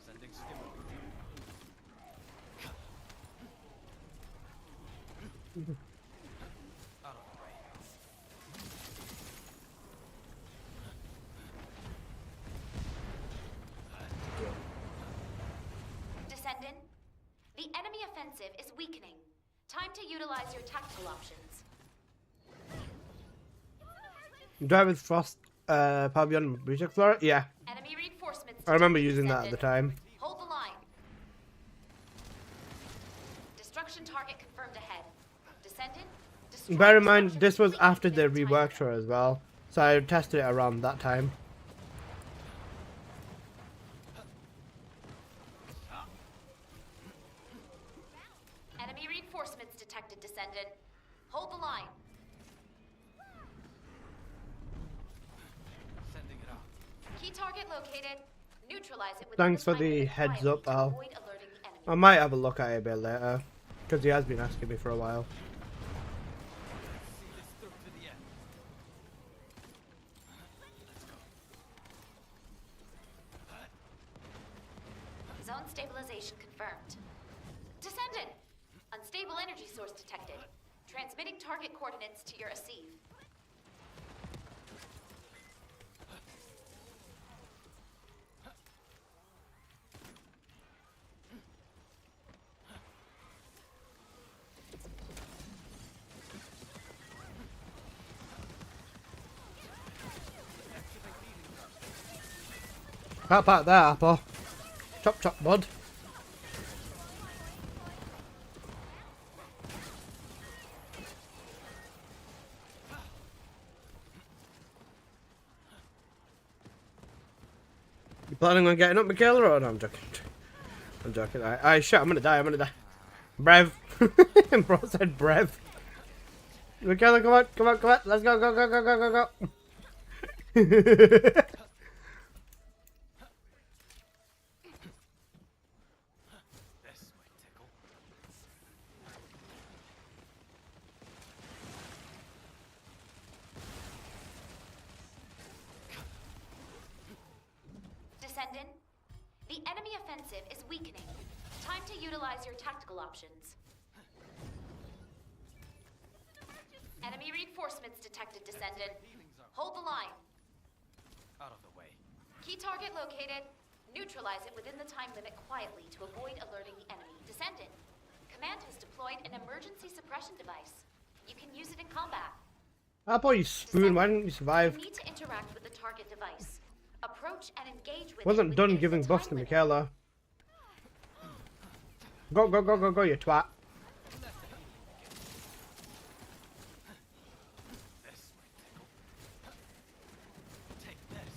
S4: Sending skimmer. Out of the way.
S3: Descendant, the enemy offensive is weakening. Time to utilize your tactical options.
S2: Drive with Frost, Pavilion, Breach Explorer? Yeah,
S3: Enemy reinforcements.
S2: I remember
S3: detected,
S2: using that at the
S3: Descendant.
S2: time.
S3: Hold the line. Destruction target confirmed ahead. Descendant. destroy
S2: Bear in mind,
S3: destruction
S2: this was
S3: complete
S2: after they
S3: within the time
S2: reworked her as well. So I tested it around that time.
S3: limit. Enemy reinforcements detected, Descendant. Hold the line.
S4: Sending it off.
S3: Key target located. Neutralize it within
S2: Thanks
S3: the
S2: for
S3: time
S2: the
S3: limit
S2: heads
S3: quietly
S2: up,
S3: to
S2: Al.
S3: avoid alerting the enemy.
S2: I might have a look at it a bit later. Because he has been asking me for a while.
S4: See this through to the end. Let's go.
S3: Zone stabilization confirmed. Descendant! Unstable energy source detected. Transmitting target coordinates to your AC.
S2: Pat pat there, Apple. Chop chop, bud. You planning on getting up, Michaela, or no? I'm joking. I'm joking. I shit, I'm gonna die. Brev. Bro said brev. Michaela, come on. Let's go.
S4: This might tickle.
S3: Descendant, the enemy offensive is weakening. Time to utilize your tactical options. Enemy reinforcements detected, Descendant. Hold the line.
S4: Out of the way.
S3: Key target located. Neutralize it within the time limit quietly to avoid alerting the enemy. Descendant, Command has deployed an emergency suppression device. You can use it in combat.
S2: Apple, you spoon. Why didn't you survive?
S3: You need to interact with the target device. Approach and engage with
S2: Wasn't
S3: it
S2: done
S3: within
S2: giving
S3: the
S2: buffs
S3: time
S2: to
S3: limit.
S2: Michaela. Go, you twat.
S4: This might tickle. Take this.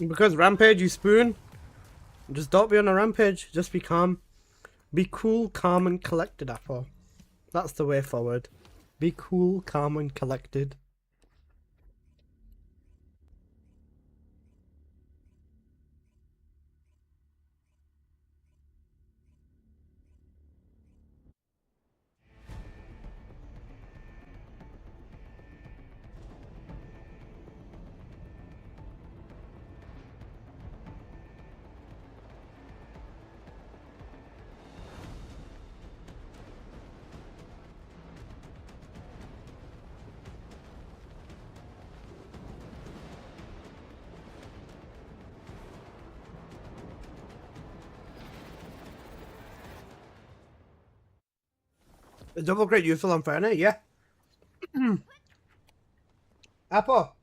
S2: Because rampage, you spoon. Just don't be on a rampage. Just be calm. Be cool, calm, and collected, Apple. That's the way forward. Be cool, calm, and collected. A double great useful on Inferno, yeah. Apple.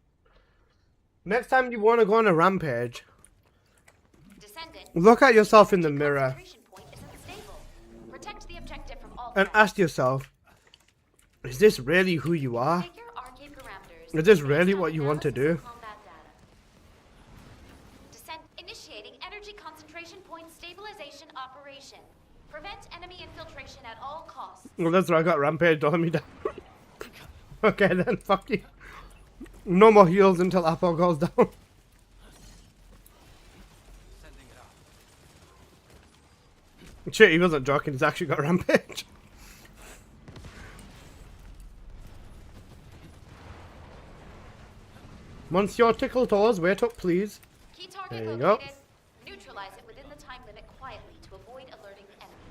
S2: Next time you want to go on a rampage,
S3: Descendant.
S2: look at yourself in the mirror
S3: Concentration point isn't stable. Protect the objective from all
S2: and
S3: threats.
S2: ask yourself, is this really who you are?
S3: Figure RK parameters.
S2: Is this
S3: based
S2: really
S3: on
S2: what you want to
S3: analysis of
S2: do?
S3: combat data. Initiating energy concentration point stabilization operation. Prevent enemy infiltration at all costs.
S2: Well, that's why I got rampage on me down. Okay then, fuck you. No more heals until Apple goes down.
S4: Sending it up.
S2: Shit, he wasn't joking, he's actually got rampage. Monsieur Tickle Toes, wait up please.
S3: Key target
S2: There you go.
S3: located. Neutralize it within the time limit quietly to avoid alerting the enemy.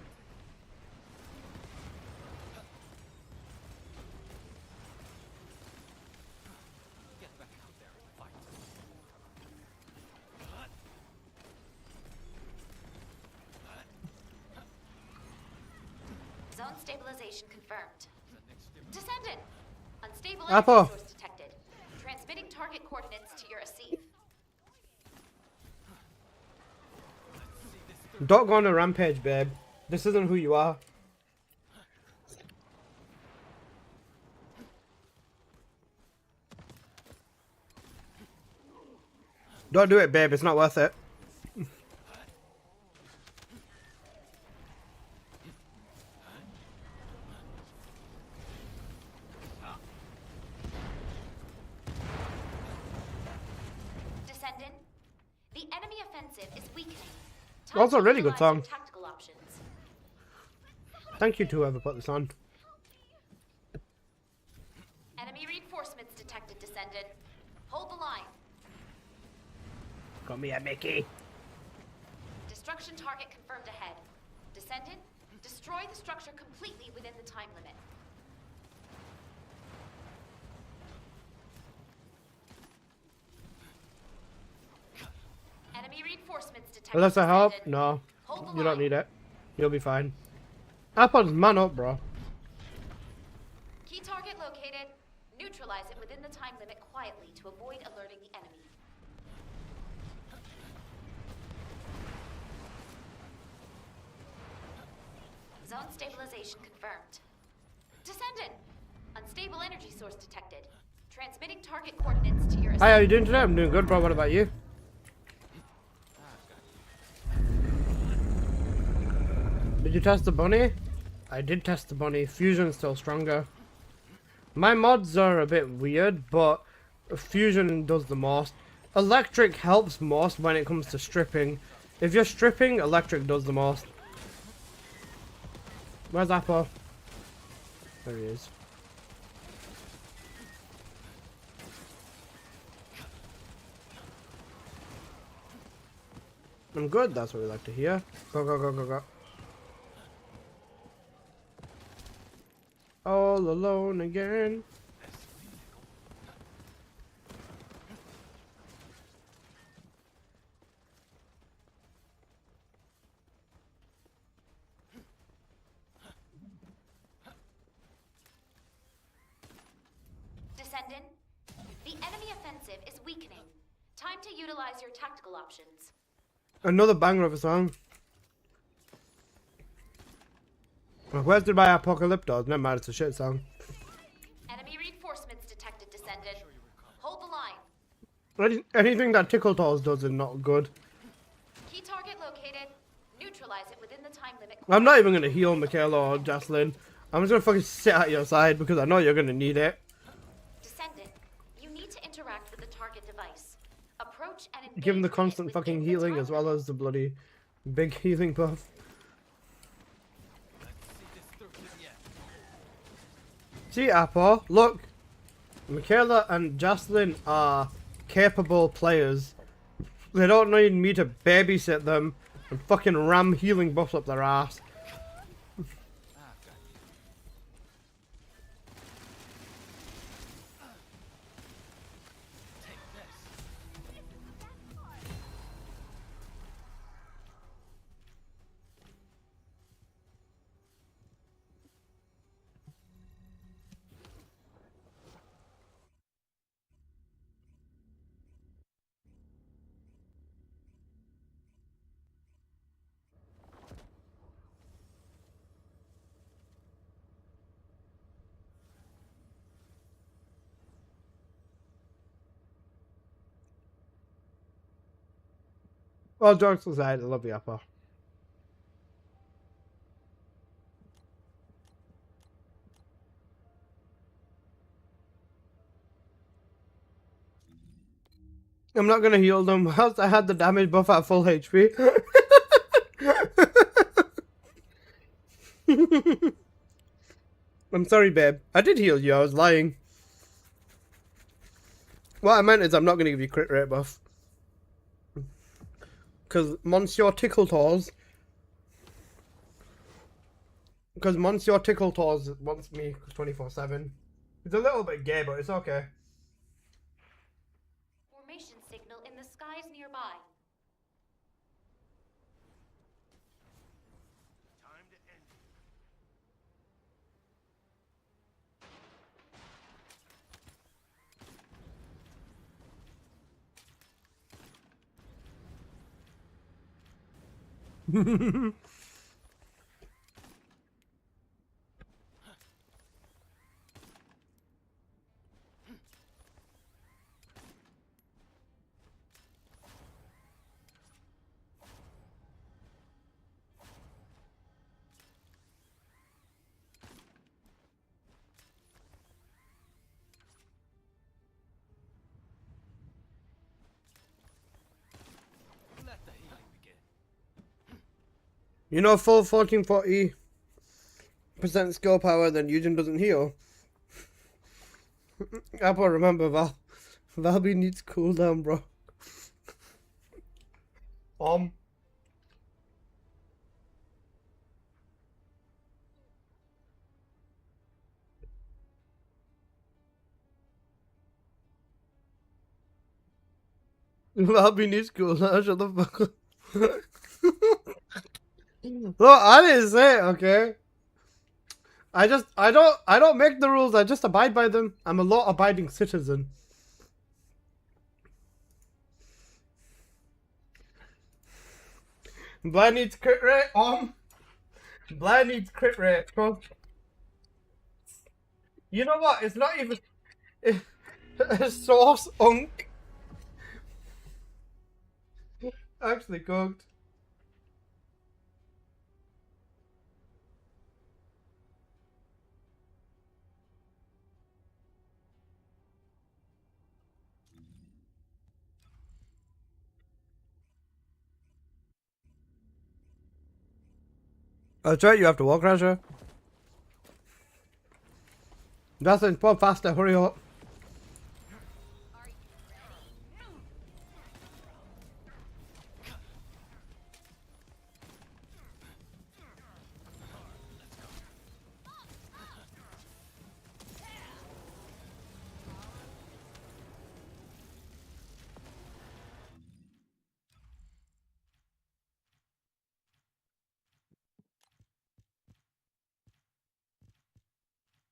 S4: Get back out there and fight.
S3: Zone stabilization confirmed. Descendant. Unstable
S2: Apple.
S3: energy source detected. Transmitting target coordinates to your receive.
S2: Don't go on a rampage, babe. This isn't who you are. Don't do it, babe. It's not worth it.
S3: Descendant. The enemy offensive is weakening. Time
S2: Also a
S3: to
S2: really good
S3: utilize your
S2: song.
S3: Tactical options.
S2: Thank you to whoever put this on.
S3: Enemy reinforcements detected, Descendant. Hold the line.
S2: Got me a Mickey.
S3: Destruction target confirmed ahead. Descendant, destroy the structure completely within the time limit. Enemy reinforcements detected.
S2: Unless I help?
S3: Descendant.
S2: No.
S3: Hold the
S2: You don't
S3: line.
S2: need it. You'll be fine. Apple's man up, bro.
S3: Key target located. Neutralize it within the time limit quietly to avoid alerting the enemy. Zone stabilization confirmed. Descendant! Unstable energy source detected. Transmitting target coordinates to your
S2: Hi, how you doing today? I'm doing good, bro. What about you? Did you test the bunny? I did test the bunny. Fusion's still stronger. My mods are a bit weird, but Fusion does the most. Electric helps most when it comes to stripping. If you're stripping, Electric does the most. Where's Apple? There he is. I'm good, that's what we like to hear. Go, go, go, go, go. All alone again.
S3: Descendant, the enemy offensive is weakening. Time to utilize your tactical options.
S2: Another banger of a song. Where's Goodbye Apocalyptos? Never mind, it's a shit song.
S3: Enemy reinforcements detected, Descendant. Hold the line.
S2: Anything that Tickle Toes does is not good.
S3: Key target located. Neutralize it within the time limit.
S2: I'm not even gonna heal Michaela or Jocelyn. I'm just gonna fucking sit at your side because I know you're gonna need it.
S3: Descendant, you need to interact with the target device. Approach and engage
S2: Give him the
S3: with it
S2: constant
S3: within
S2: fucking
S3: the
S2: healing
S3: time
S2: as well as the bloody big healing buff. See, Apple, look. Michaela and Jocelyn are capable players. They don't need me to babysit them and fucking ram healing buffs up their ass. Well, jokes aside, I love the Apple. I'm not gonna heal them whilst I had the damage buff at full HP. I'm sorry, babe. I did heal you, I was lying. What I meant is I'm not gonna give you crit rate buff. Because Monsieur Tickle Toes wants me 24/7. It's a little bit gay, but it's okay.
S3: Formation signal in the skies nearby.
S4: Time to end it. Let the healing begin.
S2: You know, full 1440% skill power, then Eugen doesn't heal. Apple, remember, Valby needs cooldown, bro. Valby needs cooldown, shut the fuck up. Look, I didn't say it, okay? I don't make the rules, I just abide by them. I'm a law-abiding citizen. Blind needs crit rate, Blind needs crit rate, bro. You know what, it's not even... Sauce unk. Actually cooked. That's right, you have to walk, Rasha. Justin, pop faster, hurry up.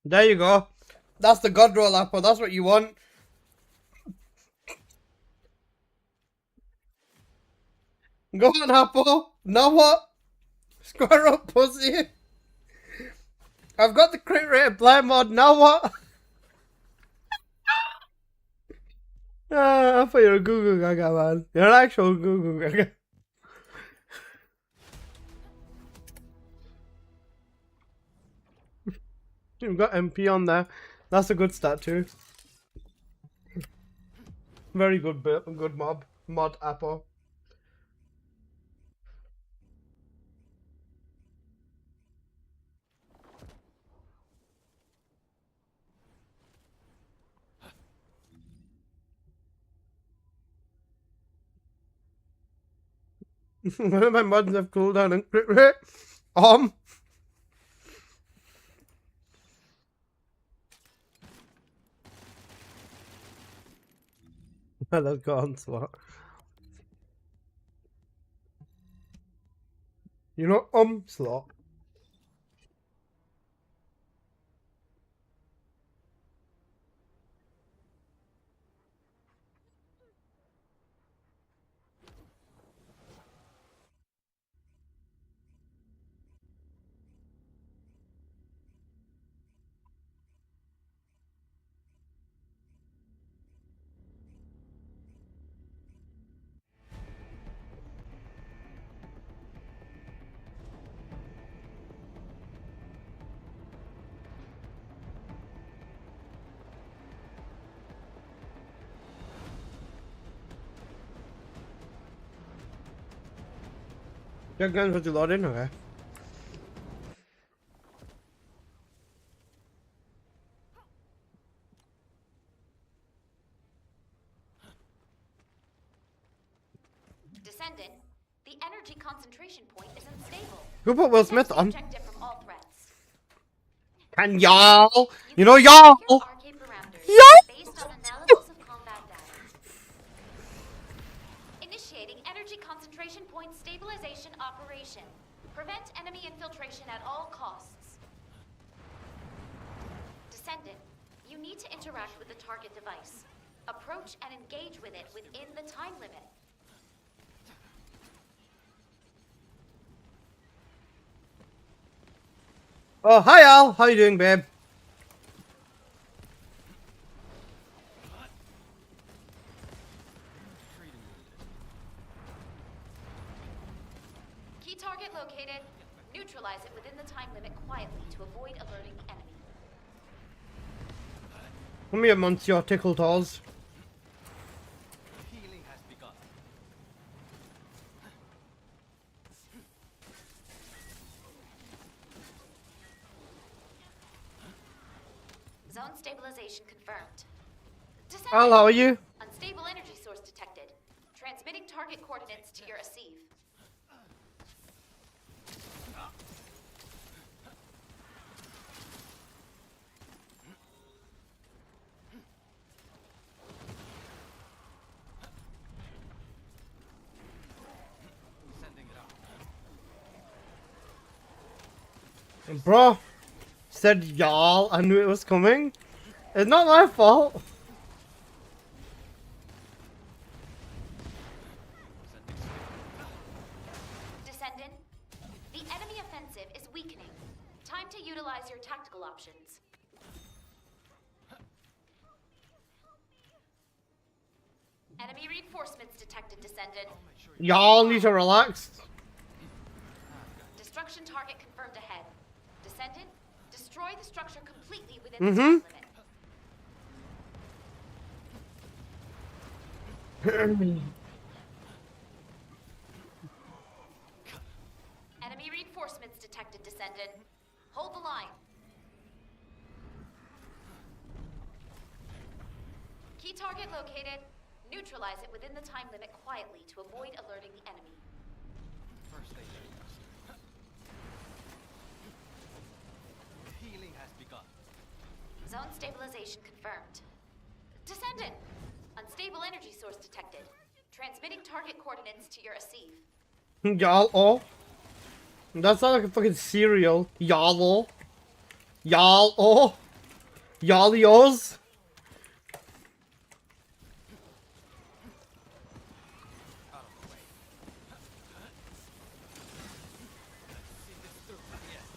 S2: There you go. That's the god roll, Apple. That's what you want. Go on, Apple. Now what? Square up, pussy. I've got the crit rate blind mod. Now what? I thought you were a Goo Goo Gaga, man. You're an actual Goo Goo Gaga. You've got MP on there. That's a good stat too. Very good bit, good mod Apple. One of my mods have cooldown and crit rate. Let's go on slot. You know slot. Your guns with the load in, okay?
S3: Descendant, the energy concentration point is unstable.
S2: Who put Will Smith
S3: Protect the
S2: on?
S3: objective from all threats.
S2: Can y'all? You
S3: can
S2: know y'all?
S3: configure arcade parameters
S2: Y'all?
S3: based on analysis of combat data. Initiating energy concentration point stabilization operation. Prevent enemy infiltration at all costs. Descendant, you need to interact with the target device. Approach and engage with it within the time limit.
S2: Oh, hi Al. How you doing, babe?
S3: Key target located. Neutralize it within the time limit quietly to avoid alerting the enemy.
S2: Come here, Monsieur Tickle Toes.
S4: Healing has begun.
S3: Zone stabilization confirmed.
S2: Al, how are you?
S3: Unstable energy source detected. Transmitting target coordinates to your receive.
S4: Sending it out.
S2: Bro, said y'all. I knew it was coming. It's not my fault.
S3: Descendant, the enemy offensive is weakening. Time to utilize your tactical options. Enemy reinforcements detected, Descendant.
S2: Y'all need to relax.
S3: Destruction target confirmed ahead. Descendant, destroy the structure completely within
S2: Mm-hmm.
S3: the time limit. Enemy reinforcements detected, Descendant. Hold the line. Key target located. Neutralize it within the time limit quietly to avoid alerting the enemy.
S4: First aid. Healing has begun.
S3: Zone stabilization confirmed. Descendant! Unstable energy source detected. Transmitting target coordinates to your receive.
S2: Y'all, oh. That sounds like a fucking cereal. Y'all, oh. Y'all, oh. Y'all, yours.
S4: Out of the way. See this through. Yes.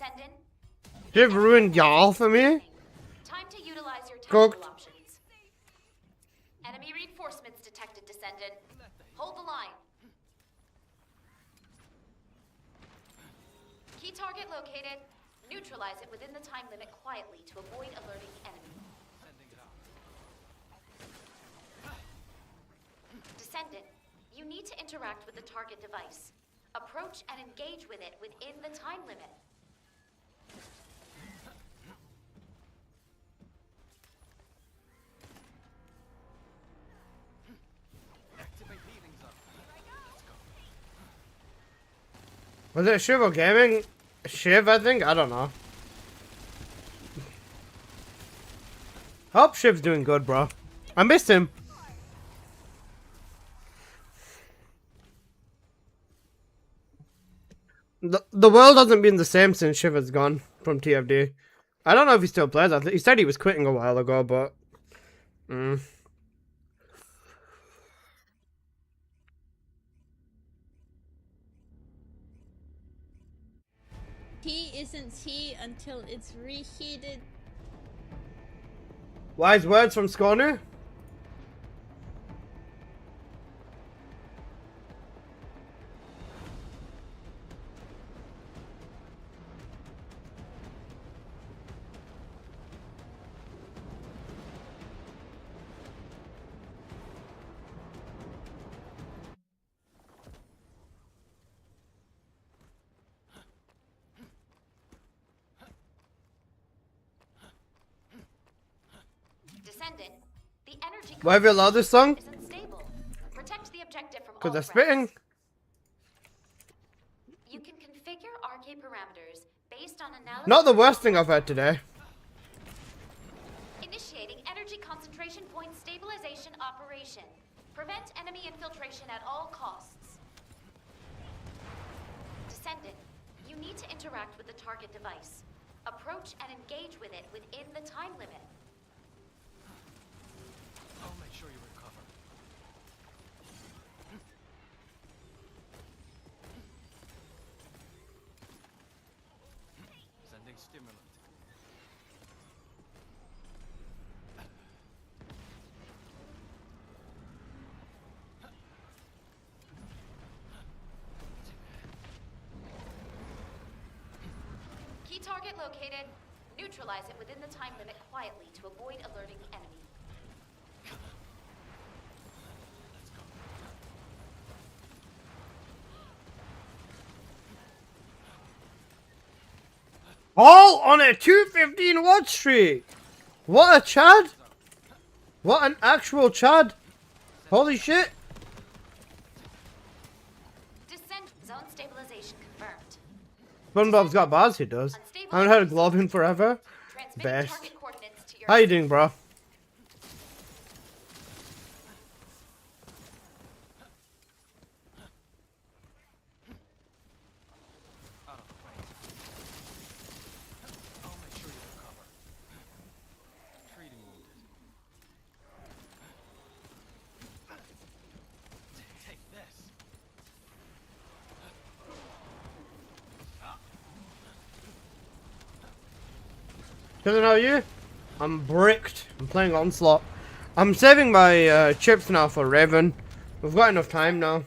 S3: Descendant.
S2: You've ruined y'all for me.
S3: Time to utilize your
S2: Cooked.
S3: tactical options. Enemy reinforcements detected, Descendant. Hold the line. Key target located. Neutralize it within the time limit quietly to avoid alerting the enemy. Descendant, you need to interact with the target device. Approach and engage with it within the time limit.
S4: Activate healing zone.
S2: Was it Shiv or Gaming? Shiv, I think? I don't know. Hope Shiv's doing good, bro. I missed him. The world hasn't been the same since Shiv has gone from TFD. I don't know if he still plays. He said he was quitting a while ago, but...
S8: Tea isn't tea until it's reheated.
S2: Wise words from Scorner.
S3: Descendant, the energy
S2: Why have you allowed this song?
S3: is unstable. Protect the objective from all
S2: Because they're
S3: threats.
S2: spitting.
S3: You can configure RK parameters based on analysis.
S2: Not the worst thing I've heard today.
S3: Initiating energy concentration point stabilization operation. Prevent enemy infiltration at all costs. Descendant, you need to interact with the target device. Approach and engage with it within the time limit.
S4: I'll make sure you recover. Sending stimulant.
S3: Key target located. Neutralize it within the time limit quietly to avoid alerting the enemy.
S2: All on a 215 watch streak. What a Chad. What an actual Chad. Holy shit.
S3: Descent zone stabilization confirmed.
S2: SpongeBob's got bars, he does. I haven't heard of Glove in forever.
S3: Transmitting
S2: Best.
S3: target coordinates to your
S2: How you doing, bro?
S4: Out of the way. I'll make sure you recover. Treating wounded. Take this.
S2: Doesn't know you? I'm bricked. I'm playing Onslaught. I'm saving my chips now for Raven. We've got enough time now.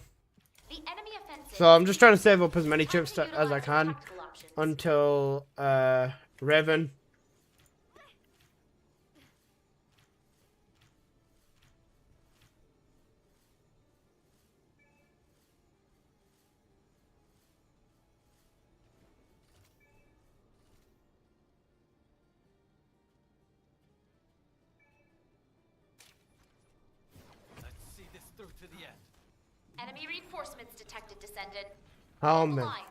S3: The enemy offensive.
S2: So I'm just trying to save up as many chips
S3: Time to
S2: as I
S3: utilize
S2: can
S3: your tactical options.
S2: until Raven.
S4: Let's see this through to the end.
S3: Enemy reinforcements detected, Descendant.
S2: How
S3: Hold the
S2: many?
S3: line.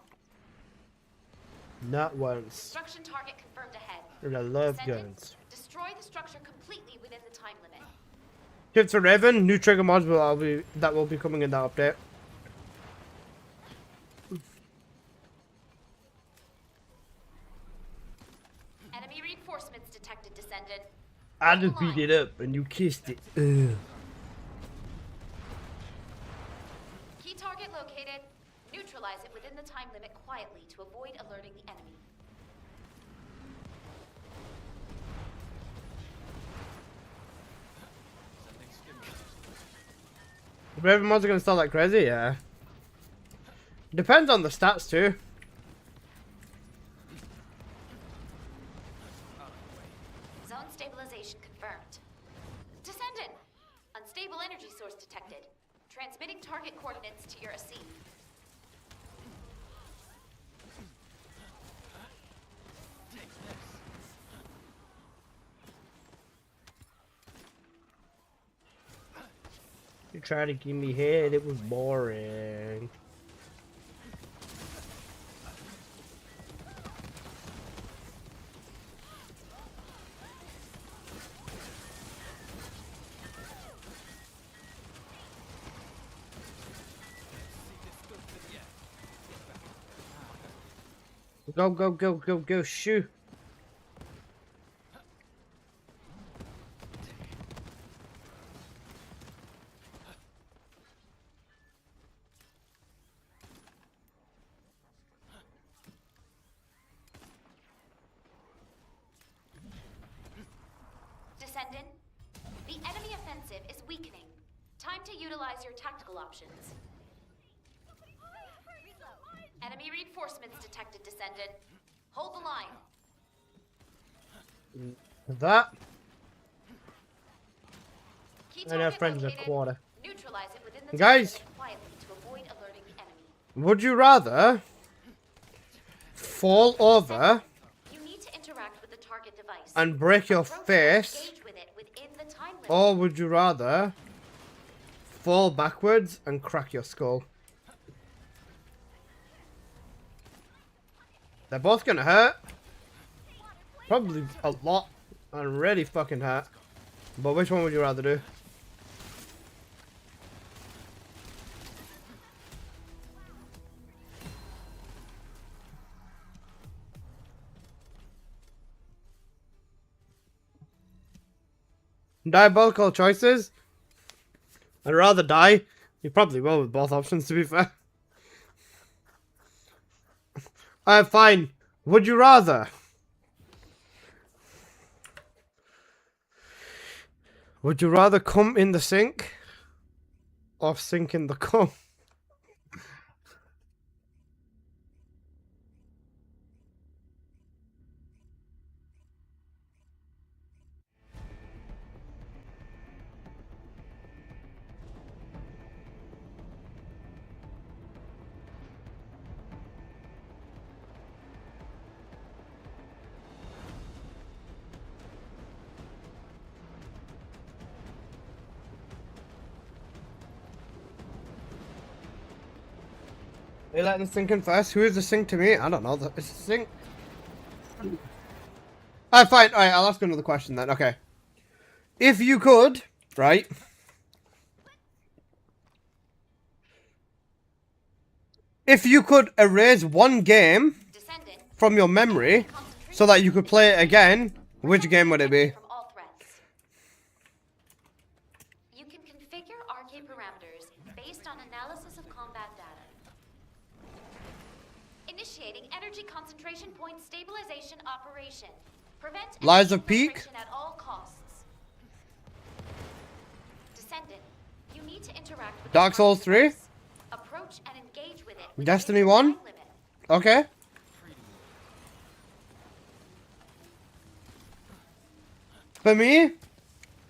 S2: Not once.
S3: Destruction target confirmed ahead.
S2: And I love
S3: Descendant,
S2: guns.
S3: destroy the structure completely within the time limit.
S2: Chips for Raven. New trigger mods will be coming in that update.
S3: Enemy reinforcements detected, Descendant.
S2: I
S3: Hold the
S2: just beat
S3: line.
S2: it up and you kissed it. Ugh.
S3: Key target located. Neutralize it within the time limit quietly to avoid alerting the enemy.
S2: Raven mods are gonna start like crazy, yeah. Depends on the stats too.
S3: Zone stabilization confirmed. Descendant! Unstable energy source detected. Transmitting target coordinates to your AC.
S2: You tried to give me head, it was boring. Go, go, go, go, go, shoot.
S3: Descendant, the enemy offensive is weakening. Time to utilize your tactical options. Enemy reinforcements detected, Descendant. Hold the line.
S2: That.
S3: Key
S2: And our
S3: target
S2: friends a
S3: located.
S2: quarter.
S3: Neutralize it within the
S2: Guys.
S3: time limit quietly to avoid alerting the enemy.
S2: Would you rather fall over
S3: You need to interact with the target device.
S2: and break your
S3: Approach and
S2: face,
S3: engage with it within the time limit.
S2: or would you rather fall backwards and crack your skull? They're both gonna hurt. Probably a lot and really fucking hurt. But which one would you rather do? Diabolical choices. I'd rather die. You probably will with both options, to be fair. Fine. Would you rather? Would you rather come in the sink or sink in the cum? Are you letting the sink in first? Who is the sink to me? I don't know. It's the sink. Alright, fine. Alright, I'll ask another question then. Okay. If you could, right? If you could erase one game
S3: Descendant,
S2: from your memory so that you could play it again, which game would it be?
S3: from all threats. You can configure RK parameters based on analysis of combat data. Initiating energy concentration point stabilization operation. Prevent
S2: Lies
S3: energy
S2: of Peak?
S3: infiltration at all costs. Descendant, you need to interact with
S2: Dark
S3: the
S2: Souls 3?
S3: device. Approach and engage with it within
S2: Destiny
S3: the
S2: 1?
S3: time limit.
S2: Okay. For me,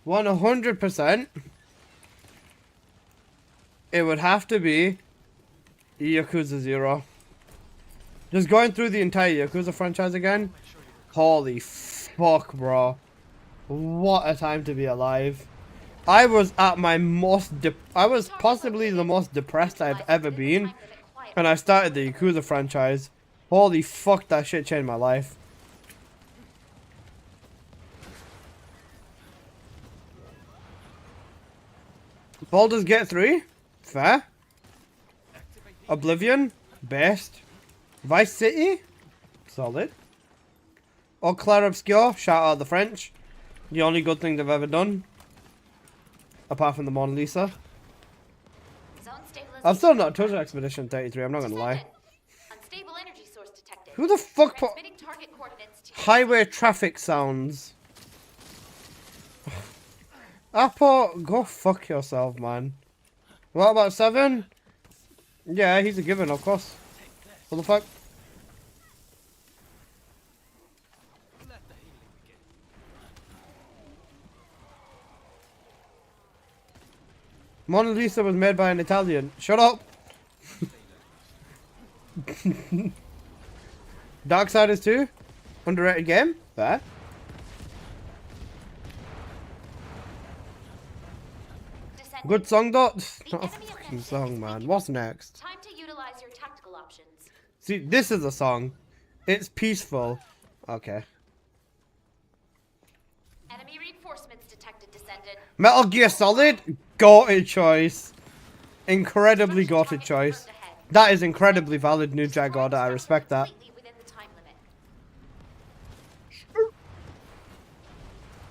S2: 100%, it would have to be Yakuza 0. Just going through the entire Yakuza franchise again. Holy fuck, bro. What a time to be alive. I was at my most I was possibly the most depressed I've ever been. And I started the Yakuza franchise. Holy fuck, that shit changed my life. Baldur's Gate 3? Fair. Oblivion? Best. Vice City? Solid. Eau Claire Obscure? Shout out the French. The only good thing they've ever done. Apart from the Mona Lisa.
S3: Zone stabilization.
S2: I've still not touched Expedition 33, I'm not gonna lie.
S3: Unstable energy source detected.
S2: Who the fuck put
S3: Transmitting target coordinates to
S2: highway traffic sounds? Apple, go fuck yourself, man. What about 7? Yeah, he's a given, of course. What the fuck?
S4: Let the healing begin.
S2: Mona Lisa was made by an Italian. Shut up! Darksiders 2? Underrated game? Fair.
S3: Descendant,
S2: Good song though?
S3: the
S2: Not a
S3: enemy
S2: fucking
S3: offensive
S2: song,
S3: is
S2: man.
S3: weakening.
S2: What's next?
S3: Time to utilize your tactical options.
S2: See, this is a song. It's peaceful. Okay.
S3: Enemy reinforcements detected, Descendant.
S2: Metal Gear Solid? Got choice. Incredibly
S3: Structure
S2: got
S3: target
S2: choice.
S3: confirmed ahead.
S2: That is incredibly valid, New Jag
S3: Destroy
S2: Order. I
S3: the
S2: respect that.
S3: structure completely within the time limit.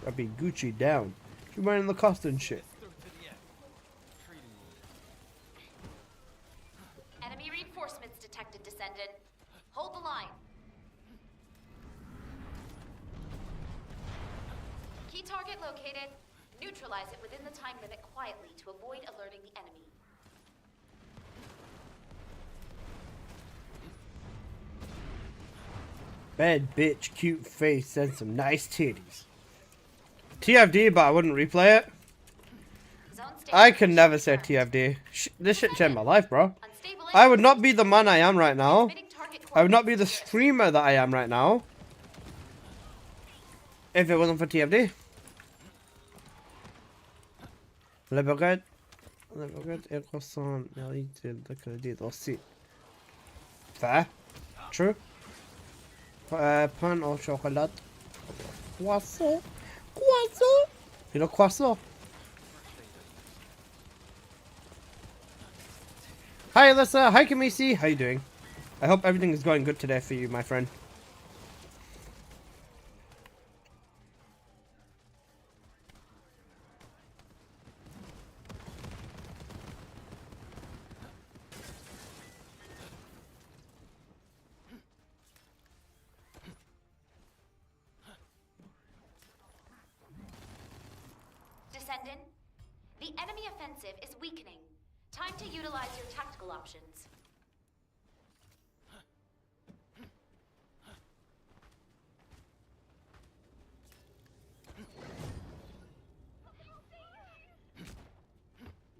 S2: I'd be Gucci down. She's wearing Lacoste and shit.
S4: Through to the end. Treating you.
S3: Enemy reinforcements detected, Descendant. Hold the line. Key target located. Neutralize it within the time limit quietly to avoid alerting the enemy.
S2: Bad bitch, cute face, and some nice titties. TFD, but I wouldn't replay it.
S3: Zone
S2: I can
S3: stabilization
S2: never say
S3: confirmed.
S2: TFD. This shit changed my life, bro.
S3: Unstable
S2: I would not be the man I am right now.
S3: transmitting target
S2: I would not be the
S3: coordinates.
S2: streamer that I am right now if it wasn't for TFD. Le baguette est croissant, mérite de crédit aussi. Fair. True. Pain au chocolat. Croissant. Croissant. You know croissant. Hi Alyssa, hi Kamisi, how you doing? I hope everything is going good today for you, my friend.
S3: Descendant, the enemy offensive is weakening. Time to utilize your tactical options.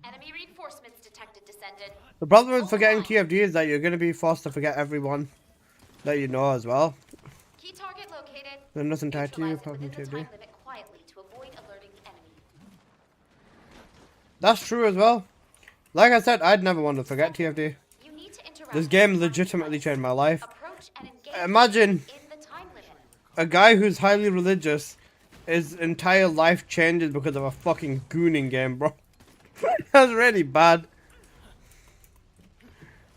S3: Enemy reinforcements detected, Descendant.
S2: The problem with forgetting TFD is that you're going to be forced to forget everyone that you know as well.
S3: Key target located.
S2: There's nothing tied to you
S3: Neutralize it
S2: apart from
S3: within the
S2: TFD.
S3: time limit quietly to avoid alerting the enemy.
S2: That's true as well. Like I said, I'd never want to forget TFD.
S3: You need to interact
S2: This
S3: with
S2: game
S3: the
S2: legitimately
S3: device.
S2: changed my life.
S3: Approach and engage
S2: Imagine
S3: in the time limit.
S2: a guy who's highly religious, his entire life changes because of a fucking gooning game, bro. That's really bad.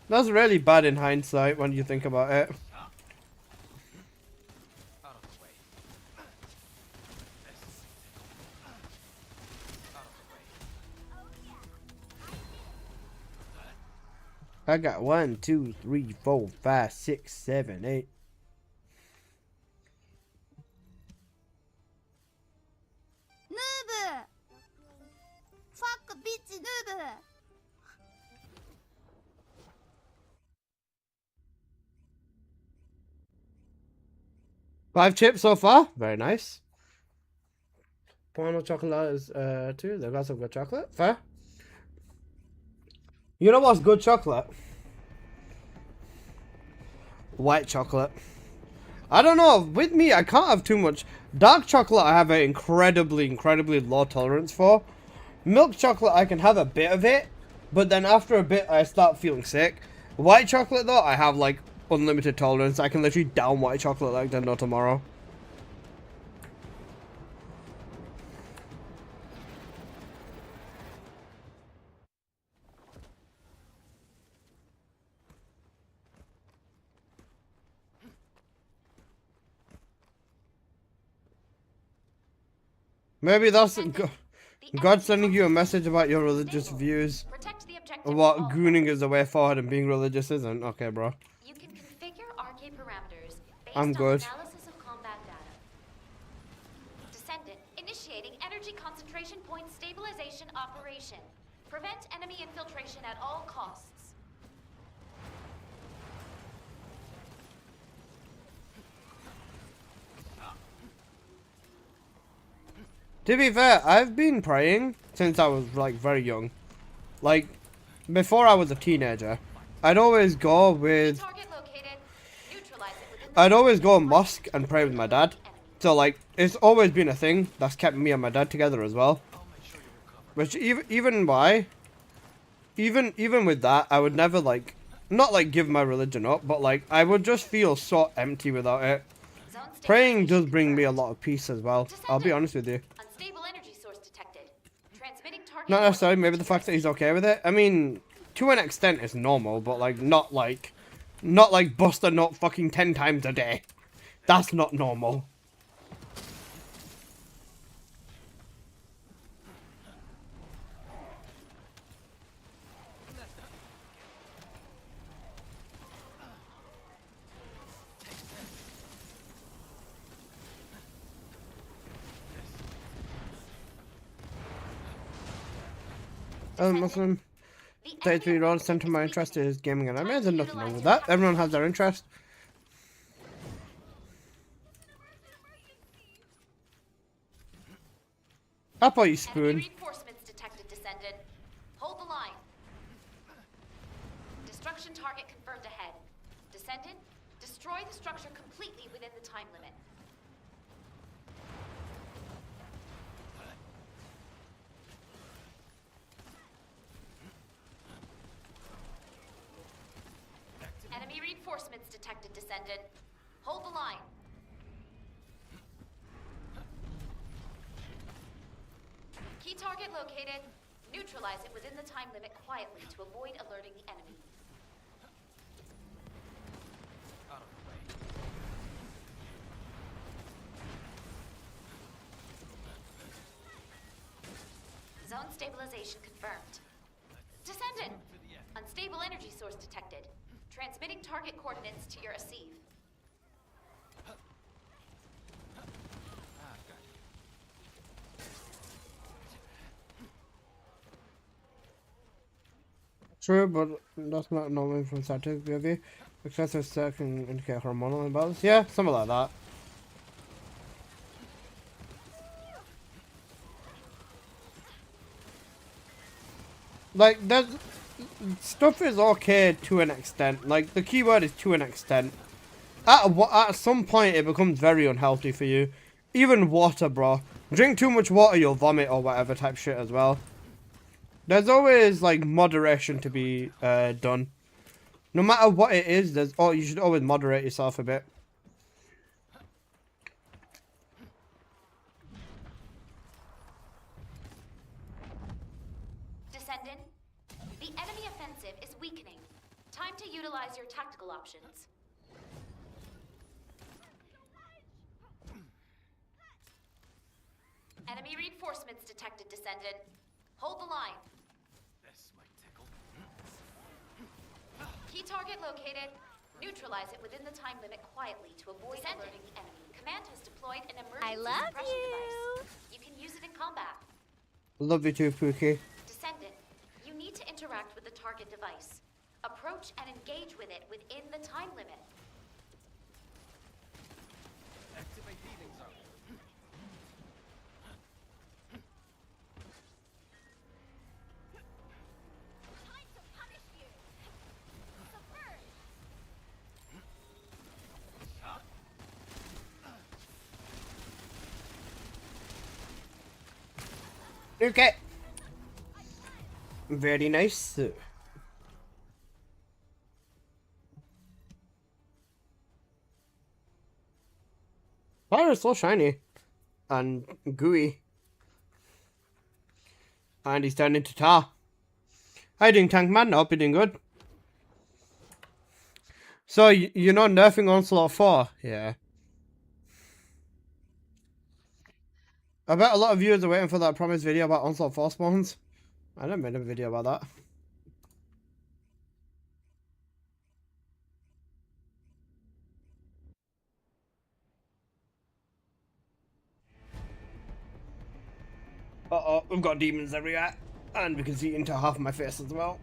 S2: That's really bad in hindsight when you think about it.
S4: Out of the way.
S2: I got 1, 2, 3, 4, 5, 6, 7, 8.
S8: Noob! Fuck bitch noob!
S2: 5 chips so far. Very nice. Pineapple chocolate is 2. They've got some good chocolate. Fair. You know what's good chocolate? White chocolate. I don't know. With me, I can't have too much. Dark chocolate, I have an incredibly low tolerance for. Milk chocolate, I can have a bit of it, but then after a bit, I start feeling sick. White chocolate, though, I have like unlimited tolerance. I can literally down white chocolate like there's no tomorrow. Maybe that's God sending you a message about your religious views.
S3: Protect the objective
S2: Of what
S3: of all
S2: gooning is the way forward and being religious isn't. Okay, bro.
S3: You can configure RK parameters based
S2: I'm
S3: on
S2: good.
S3: analysis of combat data. Descendant, initiating energy concentration point stabilization operation. Prevent enemy infiltration at all costs.
S2: To be fair, I've been praying since I was like very young. Like before I was a teenager, I'd always go with
S3: Target located. Neutralize it within the
S2: I'd always go mosque and pray with my dad. So like it's always been a thing that's kept me and my dad together as well. Which even with that, I would never like not like give my religion up, but like I would just feel so empty without it.
S3: Zone
S2: Praying does
S3: stabilization
S2: bring me a
S3: confirmed.
S2: lot of peace as well. I'll be honest with you.
S3: Unstable energy source detected. Transmitting target.
S2: Not necessarily, maybe the
S3: coordinates
S2: fact
S3: to
S2: that he's
S3: your
S2: okay with it. I mean, to an extent it's normal, but like not like bust a nut fucking 10 times a day. That's not normal. Muslim.
S3: The
S2: 33 year old center my interest is gaming and anime. There's nothing wrong with that. Everyone has their interest. Up you
S3: Enemy
S2: spoon.
S3: reinforcements detected, descendant. Hold the line. Destruction target confirmed ahead. Descendant, destroy the structure completely within the time limit. Enemy reinforcements detected, descendant. Hold the line. Key target located. Neutralize it within the time limit quietly to avoid alerting the enemy. Zone stabilization confirmed. Descendant! Unstable energy source detected. Transmitting target coordinates to your receive.
S2: True, but that's not normal from static review. Excessive stat can indicate hormonal imbalance. Yeah, something like that. Like, there's stuff is okay to an extent. Like, the key word is to an extent. At some point, it becomes very unhealthy for you. Even water, bro. Drink too much water, you'll vomit or whatever type shit as well. There's always, like, moderation to be done. No matter what it is, you should always moderate yourself a bit.
S3: Descendant, the enemy offensive is weakening. Time to utilize your tactical options. Enemy reinforcements detected, descendant. Hold the line.
S4: This might tickle.
S3: Key target located. Neutralize it within the time limit quietly to avoid alerting the enemy. Command has deployed an emergency
S8: I love
S3: suppression
S8: you.
S3: device. You can use it in combat.
S2: Love you too, Pookie.
S3: Descendant, you need to interact with the target device. Approach and engage with it within the time limit.
S4: Activate healing zone.
S8: Time to punish you. Submerge.
S2: Okay. Very nice. Fire is so shiny and gooey. And he's turned into tar. How you doing, Tank Man? Hope you're doing good. So, you're not nerfing Onslaught 4? Yeah. I bet a lot of viewers are waiting for that promised video about Onslaught 4 spawns. I never made a video about that. Uh-oh, we've got demons everywhere. And we can see into half of my face as well.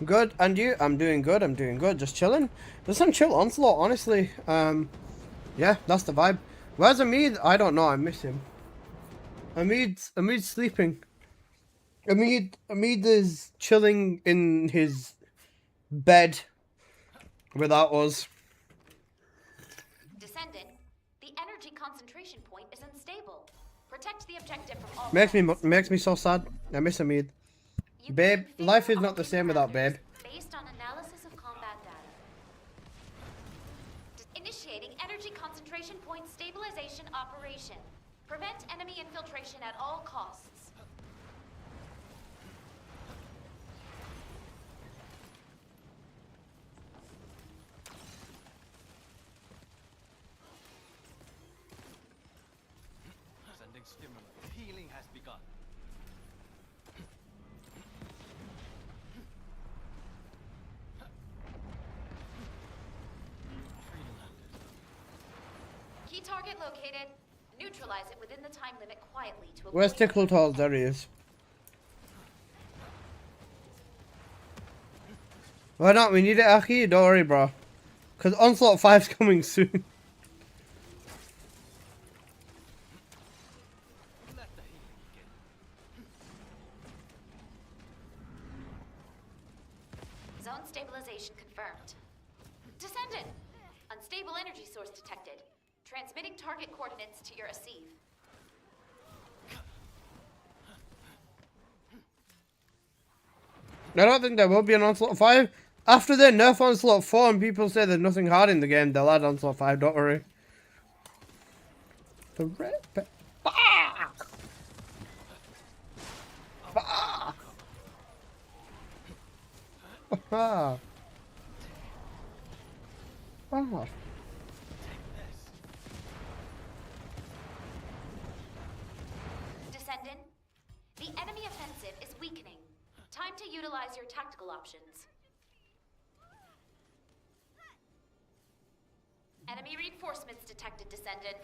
S2: Good, and you? I'm doing good, just chilling. Just some chill Onslaught, honestly. Yeah, that's the vibe. Where's Amid? I don't know, I miss him. Amid's sleeping. Amid is chilling in his bed without us.
S3: Descendant, the energy concentration point is unstable. Protect the objective from all
S2: Makes me so sad. I miss Amid. Babe, life is not the same without Babe.
S3: Based on analysis of combat data. Initiating energy concentration point stabilization operation. Prevent enemy infiltration at all costs.
S4: Sending stimulant. Healing has begun.
S3: Key target located. Neutralize it within the time limit quietly to avoid...
S2: Where's Tickle Toll? There he is. Why not? We need it, Aki. Don't worry, bro. Because Onslaught 5's coming soon.
S4: Let the healing begin.
S3: Zone stabilization confirmed. Descendant! Unstable energy source detected. Transmitting target coordinates to your Asive.
S2: I don't think there will be an Onslaught 5. After they nerf Onslaught 4 and people say there's nothing hard in the game, they'll add Onslaught 5, don't worry. The red... Ah! Ah! Ah! Ah!
S3: Descendant, the enemy offensive is weakening. Time to utilize your tactical options. Enemy reinforcements detected, Descendant.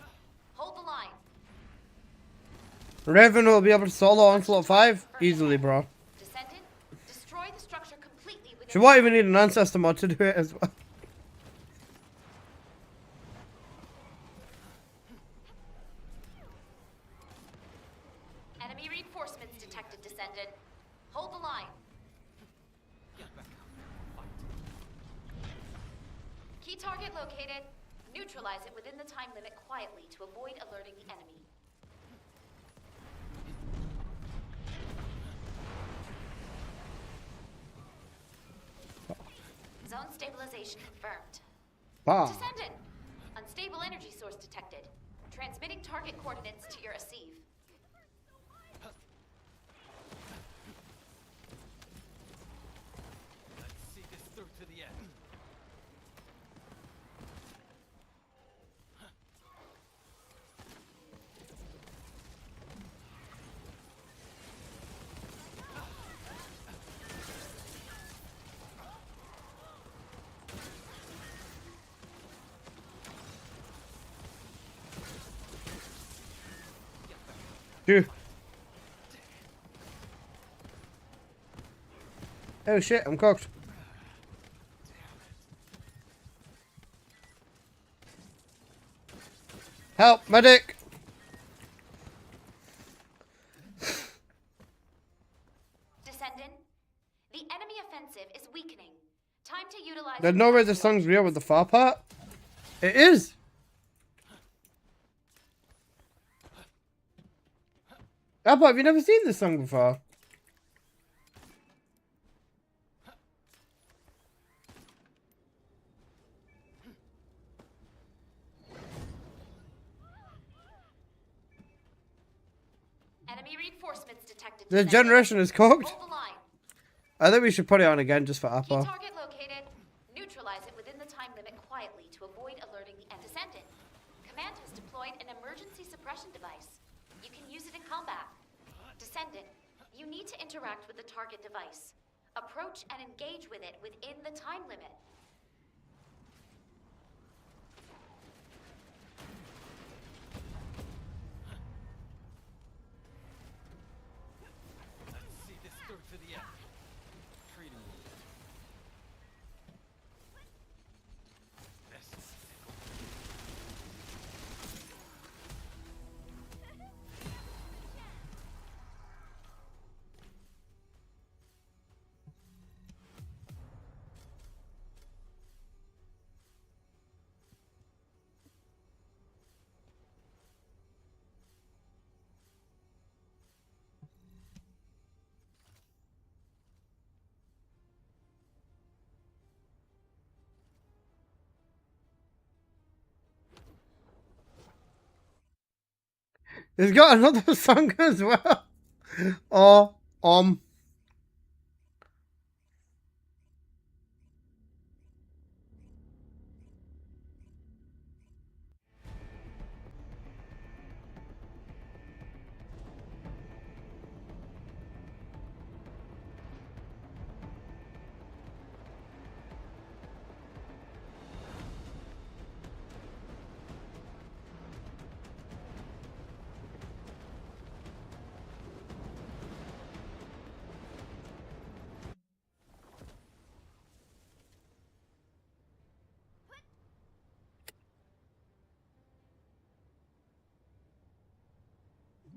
S3: Hold the line.
S2: Raven will be able to solo Onslaught 5 easily, bro.
S3: Descendant, destroy the structure completely within...
S2: She won't even need an Ancestor mod to do it as well.
S3: Enemy reinforcements detected, Descendant. Hold the line. Key target located. Neutralize it within the time limit quietly to avoid alerting the enemy. Zone stabilization confirmed.
S2: Ah.
S3: Descendant! Unstable energy source detected. Transmitting target coordinates to your Asive.
S4: Let's see this through to the end.
S2: Phew. Oh shit, I'm cooked. Help, medic!
S3: Descendant, the enemy offensive is weakening. Time to utilize...
S2: There's no way this song's real with the far part. It is! Apple, have you never seen this song before?
S3: Enemy reinforcements detected.
S2: The
S3: Descendant.
S2: generation is cooked.
S3: Hold the line.
S2: I think we should put it on again just for
S3: Key
S2: Apple.
S3: target located. Neutralize it within the time limit quietly to avoid alerting the end. Descendant. Command has deployed an emergency suppression device. You can use it in combat. Descendant, you need to interact with the target device. Approach and engage with it within the time limit.
S2: It's got another song as well. Oh,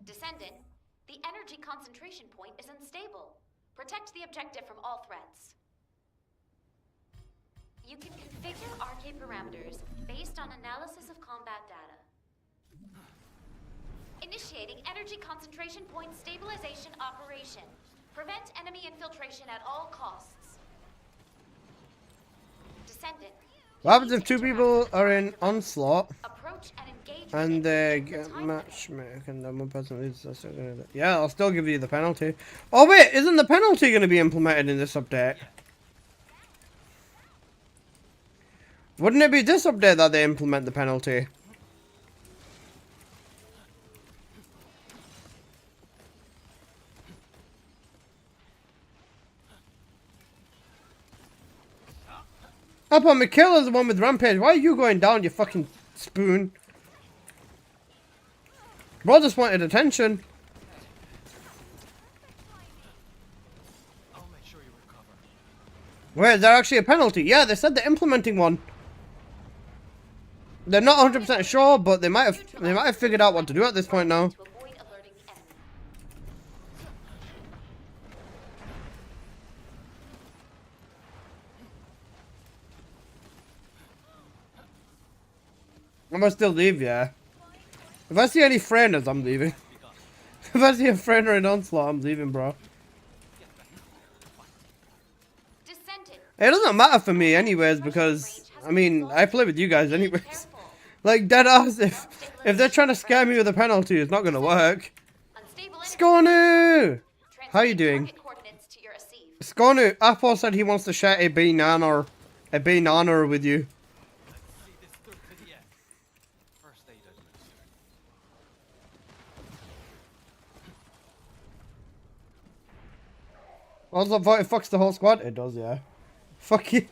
S3: Descendant, the energy concentration point is unstable. Protect the objective from all threats. You can configure arcade parameters based on analysis of combat data. Initiating energy concentration point stabilization operation. Prevent enemy infiltration at all costs. Descendant.
S2: what happens if two people are in Onslaught
S3: Approach and engage
S2: and
S3: with
S2: they
S3: it
S2: get
S3: in time
S2: matchmaking and then one person leaves? Yeah, I'll still give you the penalty. Oh wait, isn't the penalty going to be implemented in this update? Wouldn't it be this update that they implement the penalty? Up on Michaela's the one with Rampage. Why are you going down, you fucking spoon? Bro just wanted attention.
S4: I'll make sure you recover.
S2: Wait, is there actually a penalty? Yeah, they said they're implementing one. They're not 100% sure, but they might have figured out what to do at this point now.
S3: to avoid alerting the enemy.
S2: I must still leave, yeah. If I see any frienders, I'm leaving. If I see a friender in Onslaught, I'm leaving, bro.
S3: Descendant.
S2: It doesn't matter for me anyways, because, I mean, I play with you guys anyways. Like, dead ass, if they're trying to scare me with a penalty, it's not gonna work.
S3: Unstable energy.
S2: Skonu! How you doing?
S3: Target coordinates to your receive.
S2: Skonu, Apple said he wants to share a banana with you.
S4: Let's see this through to the end. First aid administered.
S2: Also, it fucks the whole squad. It does, yeah. Fuck you.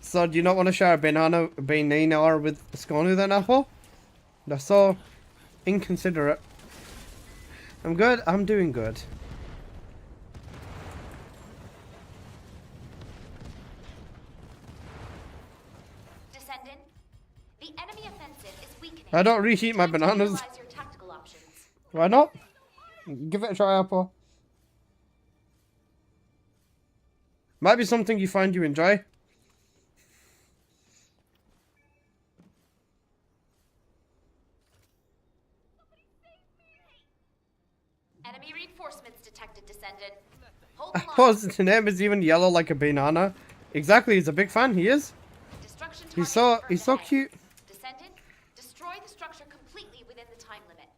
S2: So, do you not want to share a banana with Skonu then, Apple? They're so inconsiderate. I'm good. I'm doing good.
S3: Descendant. The enemy offensive is weakening.
S2: I don't reheat my
S3: Time to
S2: bananas.
S3: utilize your tactical options.
S2: Why not? Give it a try, Apple. Might be something you find you enjoy.
S3: Enemy reinforcements detected, Descendant. Hold the line.
S2: Apple's name is even yellow like a banana. Exactly, he's a big fan. He is.
S3: Destruction
S2: He's
S3: target
S2: so
S3: confirmed ahead.
S2: cute.
S3: Descendant, destroy the structure completely within the time limit.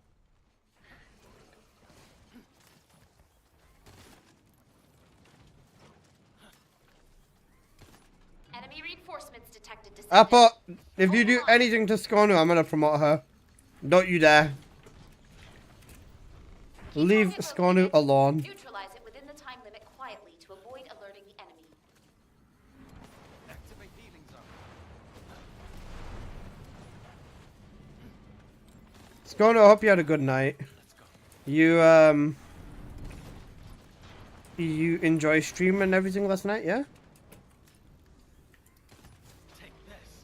S3: Enemy reinforcements detected, Descendant.
S2: Apple, if you do anything to Skonu, I'm gonna promote her. Don't you dare. Leave
S3: Target
S2: Skonu
S3: located.
S2: alone.
S3: Neutralize it within the time limit quietly to avoid alerting the enemy.
S4: Activate healing zone.
S2: Skonu, I hope you had a good night. You enjoy streaming and everything last night, yeah?
S4: Take this.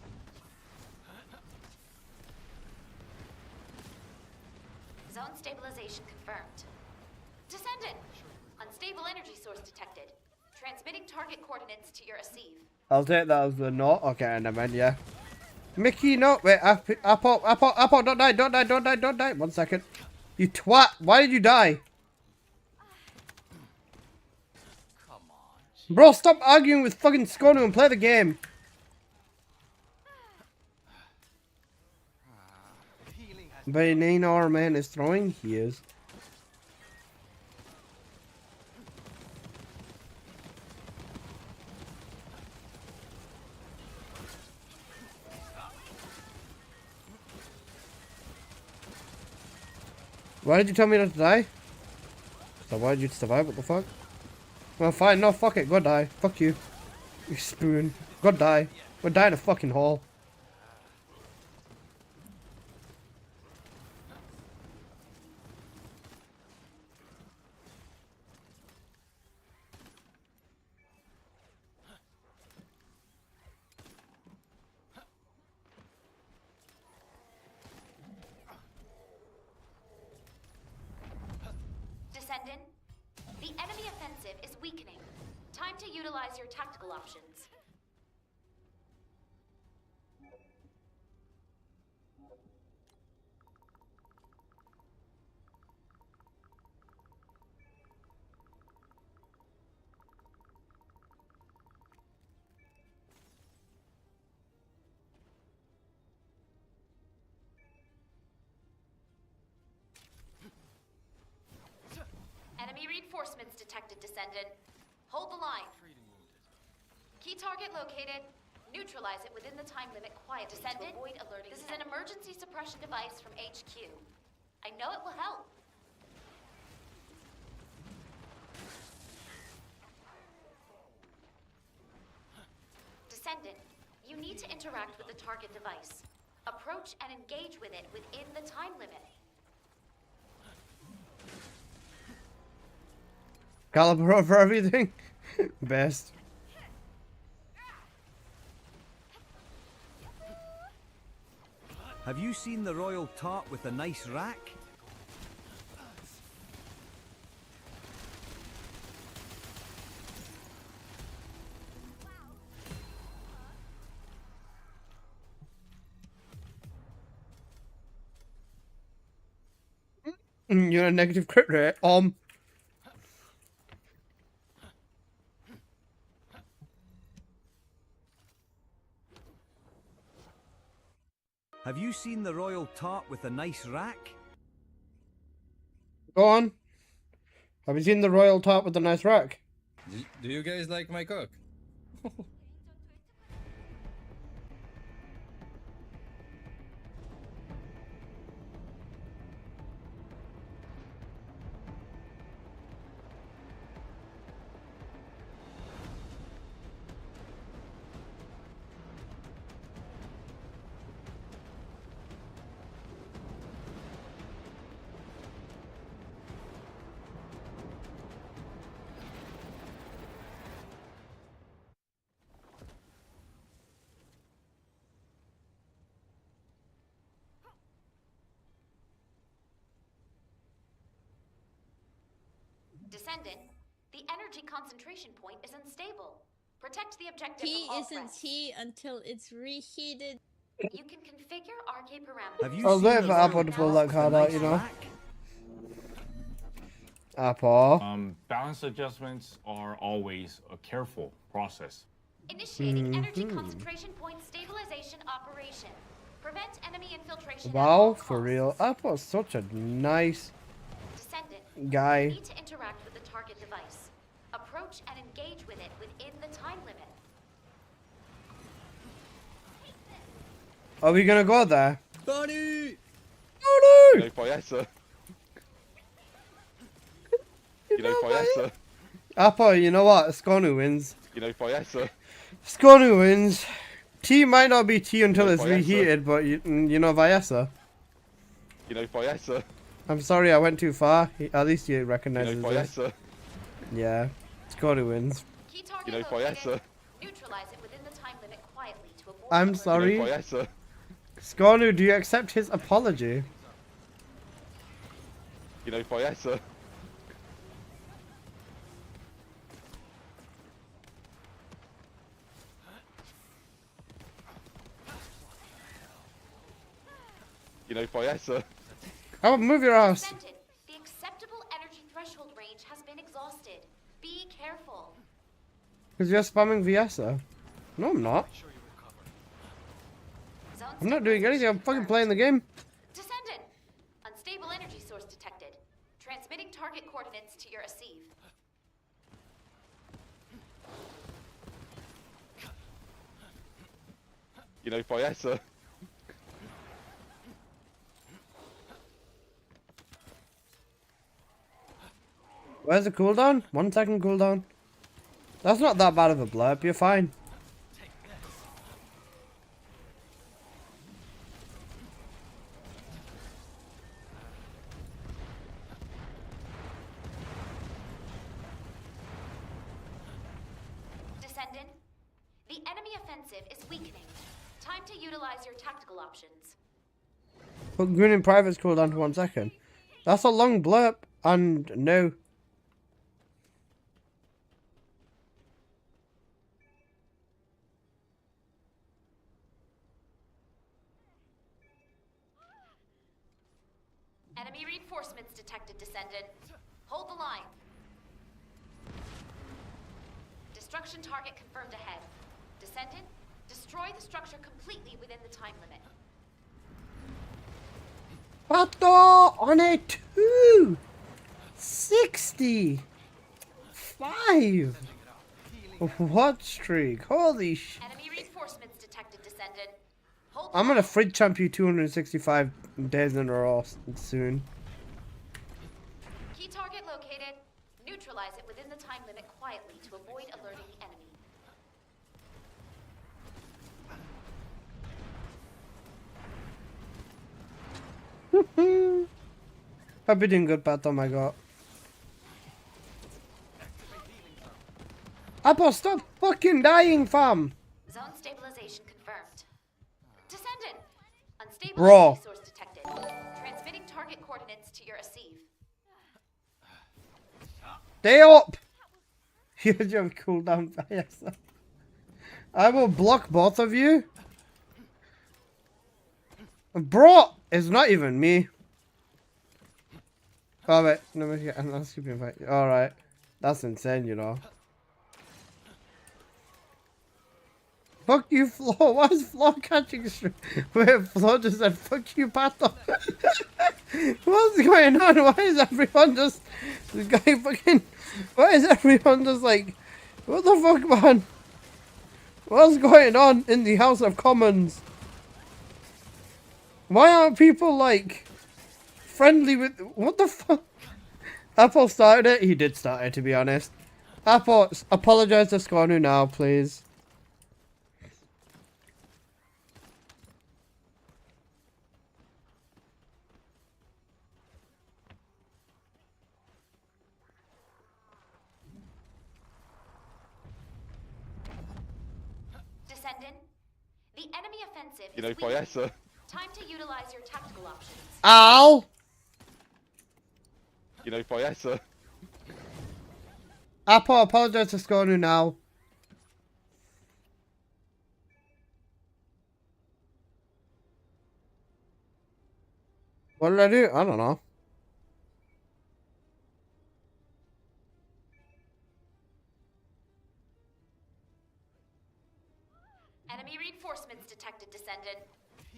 S3: Zone stabilization confirmed. Descendant, unstable energy source detected. Transmitting target coordinates to your receive.
S2: I'll take that as a no. Okay, never mind, yeah. Mickey, no, wait, Apple, don't die. 1 second. You twat, why did you die?
S4: Come on.
S2: Bro, stop arguing with fucking Skonu and play the game.
S4: Healing has
S2: But it ain't our man is throwing, he is. Why did you tell me not to die? So why did you survive? What the fuck? Well, fine. No, fuck it. Go die. Fuck you. You spoon. Go die. Go die in a fucking hole.
S3: Descendant, the enemy offensive is weakening. Time to utilize your tactical options. Enemy reinforcements detected, Descendant. Hold the line. Key target located. Neutralize it within the time limit quietly. Descendant, avoid alerting. This is an emergency suppression device from HQ. I know it will help. Descendant, you need to interact with the target device. Approach and engage with it within the time limit.
S2: Caliber over everything. Best.
S10: Have you seen the royal tart with a nice rack?
S2: You're a negative crit rate.
S10: Have you seen the royal tart with a nice rack?
S2: Go on. Have you seen the royal top with the nice rack?
S11: Do you guys like my cook?
S3: Descendant, the energy concentration point is unstable. Protect the objective
S8: He
S3: from all
S8: isn't
S3: threats.
S8: he until it's reheated.
S3: You can configure RK parameters.
S10: Have you
S2: I'll
S10: seen
S2: wait
S10: the
S2: for
S10: royal
S2: Apple to pull
S10: tart
S2: that
S10: with a
S2: card out,
S10: nice
S2: you know.
S10: rack?
S2: Apple.
S6: Balance adjustments are always a careful process.
S3: Initiating energy concentration point stabilization operation. Prevent enemy infiltration. at
S2: Wow,
S3: all
S2: for
S3: costs.
S2: real. Apple's such a nice
S3: Descendant,
S2: guy.
S3: you need to interact with the target device. Approach and engage with it within the time limit.
S2: Are we gonna go there?
S11: Bonnie!
S2: Oh no!
S11: Payaso. You know Payaso.
S2: Apple, you know what? Skonu wins.
S11: You know Payaso.
S2: Skonu wins. Tea might not be tea until
S11: No,
S2: it's
S11: Payaso.
S2: reheated, but you know Vyasa.
S11: You know Payaso.
S2: I'm sorry I went too far. At least he
S11: You know
S2: recognizes this.
S11: Payaso.
S2: Yeah. Skonu wins.
S3: Key target
S11: You know
S3: located.
S11: Payaso.
S3: Neutralize it within the time limit quietly to avoid.
S2: I'm
S3: alerting.
S2: sorry.
S11: You know Payaso.
S2: Skonu, do you accept his apology?
S11: You know Payaso. You know Payaso.
S2: How about move your ass?
S3: Descendant, the acceptable energy threshold range has been exhausted. Be careful.
S2: Because you're spamming Vyasa. No, I'm not.
S3: Zone
S2: I'm not doing anything. I'm fucking
S3: stabilization
S2: playing the game.
S3: confirmed. Descendant, target coordinates to your receive.
S11: You know, Fiessa.
S2: Where's the cooldown? 1 second cooldown. That's not that bad of a blurb, you're fine.
S3: Descendant, the enemy offensive is weakening. Time to utilize your tactical options.
S2: Put green in private's cooldown to 1 second. That's a long blurb, and no.
S3: Enemy reinforcements detected, Descendant. Hold the line. Destruction target confirmed ahead. Descendant, destroy the structure completely within the time limit.
S2: Pato on a 2! 65! What streak? Holy sh...
S3: Enemy reinforcements detected, Descendant. Hold
S2: I'm gonna fridge champ you 265 days in a row soon.
S3: Key target located. Neutralize it within the time limit quietly to avoid alerting the enemy.
S2: I've been doing good, Pato, my god. Apple, stop fucking dying, fam!
S3: Zone stabilization confirmed. Descendant! Unstable
S2: Bro.
S3: energy source detected. Transmitting target coordinates to your receive.
S2: Stay up! You have cooldown by yourself. I will block both of you. Bro! It's not even me. Oh wait, no, I'm not skipping fight. Alright. That's insane, you know. Fuck you, Flo. Why is Flo catching straight? Wait, Flo just said, fuck you, Pato. What's going on? Why is everyone just... This guy fucking... Why is everyone just like... What the fuck, man? What's going on in the House of Commons? Why aren't people, like... friendly with... What the fuck? Apple started it? He did start it, to be honest. Apple, apologize to Skonu now, please.
S3: Descendant, the enemy offensive
S11: You know,
S3: is weakening.
S11: Fiessa.
S3: Time to utilize your tactical options.
S2: Ow!
S11: You know, Fiessa.
S2: Apple, apologize to Skonu now. What did I do? I don't know.
S3: Enemy reinforcements detected, Descendant.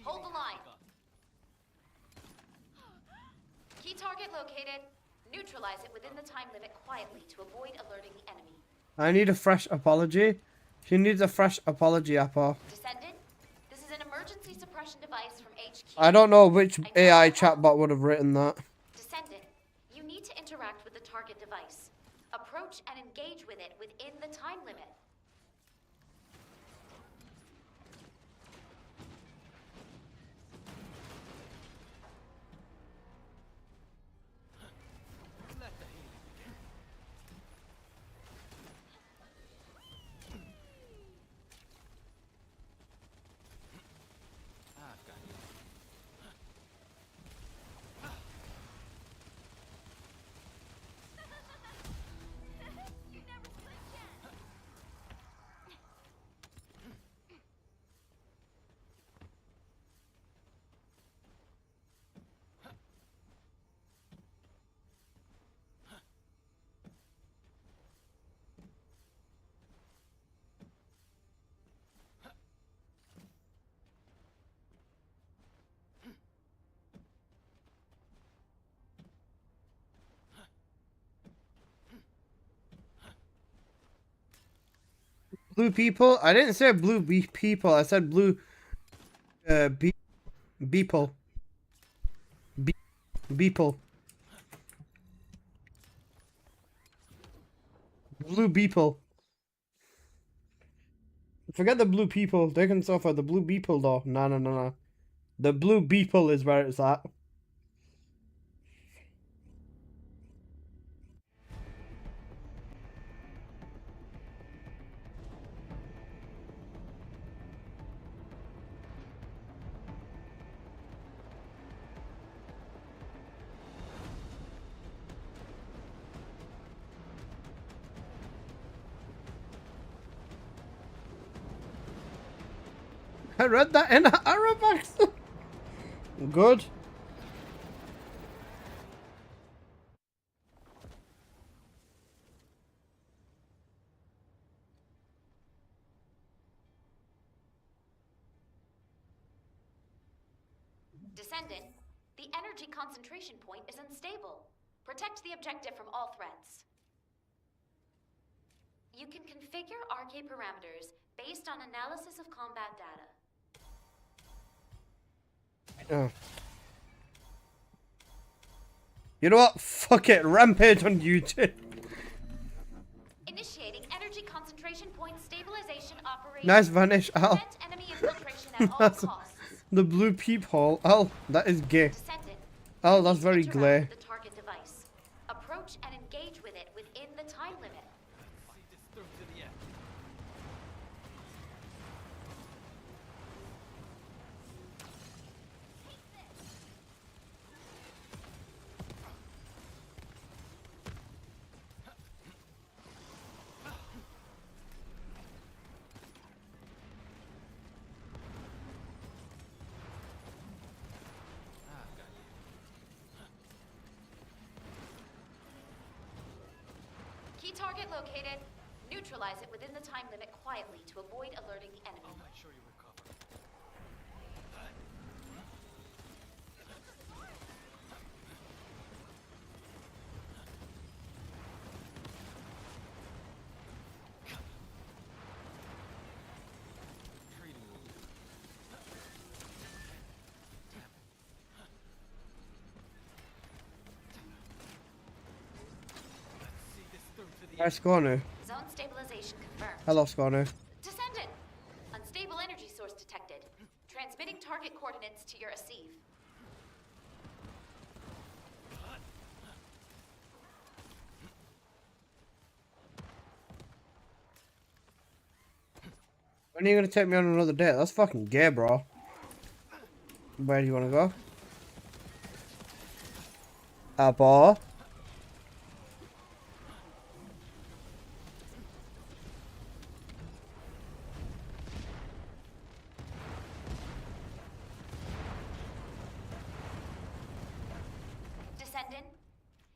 S3: Hold the line. Key target located. Neutralize it within the time limit quietly to avoid alerting the enemy.
S2: I need a fresh apology. She needs a fresh apology, Apple.
S3: Descendant, this is an emergency suppression device from HQ.
S2: I don't know which AI chatbot would have written that.
S3: Descendant, you need to interact with the target device. Approach and engage with it within the time limit.
S2: Blue people? I didn't say blue people. I said blue beeple. Beeple. Blue beeple. Forget the blue people. They can suffer. The blue beeple though. No. The blue beeple is where it's at. I read that in Arabic. Good.
S3: Descendant, the energy concentration point is unstable. Protect the objective from all threats. You can configure RK parameters based on analysis of combat data.
S2: Oh. You know what? Fuck it. Rampage on YouTube.
S3: Initiating energy concentration point stabilization operation.
S2: Nice vanish. Al.
S3: Prevent enemy infiltration at all
S2: That's
S3: costs.
S2: the blue peephole. Al, that is gay.
S3: Descendant,
S2: Al, that's very
S3: interact
S2: glare.
S3: with the target device. Approach and engage with it within the time limit.
S4: See this through to the end.
S3: Key target located. Neutralize it within the time limit quietly to avoid alerting the enemy.
S4: I'll make sure you recover. Treating will do. Let's see this through to the
S2: Hi, Scorner.
S3: Zone stabilization confirmed.
S2: Hello, Scorner.
S3: Descendant! Unstable energy source detected. Transmitting target coordinates to your receive.
S2: When are you gonna take me on another date? That's fucking gay, bro. Where do you wanna go? Apple.
S3: Descendant,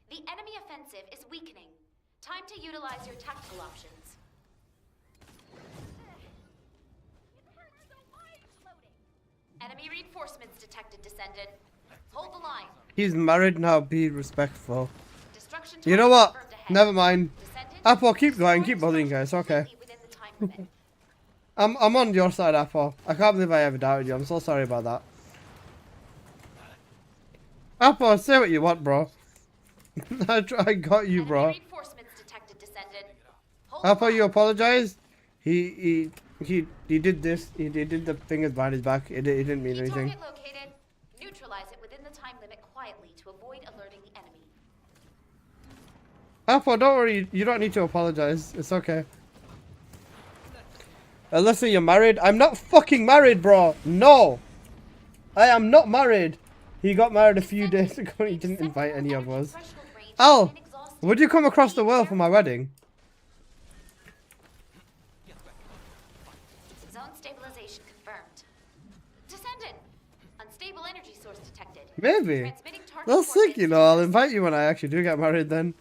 S3: the enemy offensive is weakening. Time to utilize your tactical options. Enemy reinforcements detected, Descendant. Hold the line.
S2: He's married now. Be respectful.
S3: Destruction
S2: You know
S3: target
S2: what?
S3: confirmed ahead.
S2: Never mind.
S3: Descendant,
S2: Apple, keep going.
S3: destroy
S2: Keep bullying, guys.
S3: structures
S2: Okay.
S3: completely within the time limit.
S2: I'm on your side, Apple. I can't believe I ever doubted you. I'm so sorry about that. Apple, say what you want, bro. I got you, bro.
S3: Enemy reinforcements detected, Descendant. Hold the
S2: Apple,
S3: line.
S2: you apologize. He did this. He did the fingers behind his back. It didn't mean
S3: Key
S2: anything.
S3: target located. Neutralize it within the time limit quietly to avoid alerting the enemy.
S2: Apple, don't worry. You don't need to apologize. It's okay. Unless you're married. I'm not fucking married, bro. No. I am not married. He got married a few days ago and he didn't invite any of us. Al, would you come across the world for my wedding?
S3: Zone stabilization confirmed. Descendant. Unstable energy source detected.
S2: Maybe.
S3: Transmitting target
S2: That's sick,
S3: coordinates
S2: you
S3: to
S2: know. I'll
S3: your
S2: invite you when I actually do get married then.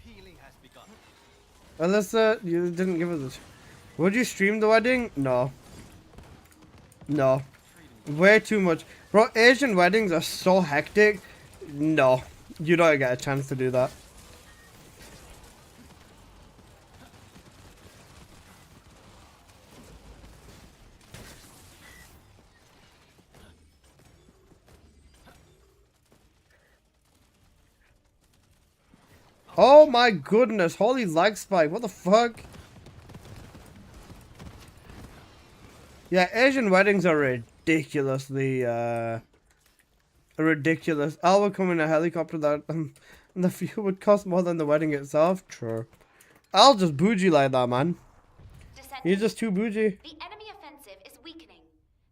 S4: healing has begun.
S2: Unless you didn't give us a... Would you stream the wedding? No. No. Way too much. Bro, Asian weddings are so hectic. No, you don't get a chance to do that. Oh my goodness, holy lag spike, what the fuck? Yeah, Asian weddings are ridiculously, ridiculous. I would come in a helicopter that, the fuel would cost more than the wedding itself. True. I'll just bougie like that, man. You're just too bougie.
S3: The enemy offensive is weakening.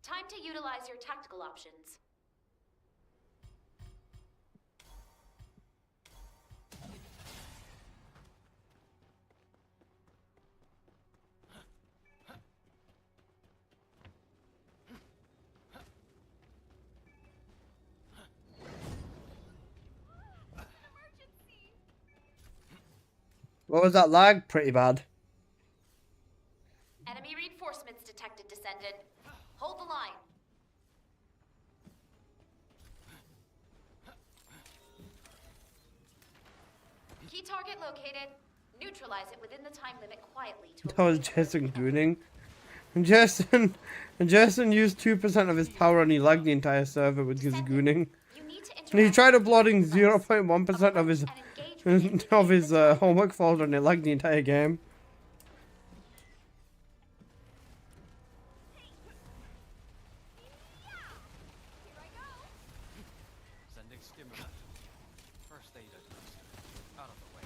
S3: Time to utilize your tactical options.
S2: What was that lag? Pretty bad.
S3: Enemy reinforcements detected, Descendant. Hold the line. Key target located. Neutralize it within the time limit quietly to
S2: That was Jason gooning. Jason used 2% of his power and he lagged the entire server with his gooning. And he tried uploading 0.1% of his homework folder and it lagged the entire game.
S4: Sending stimulant. First aid out of the way.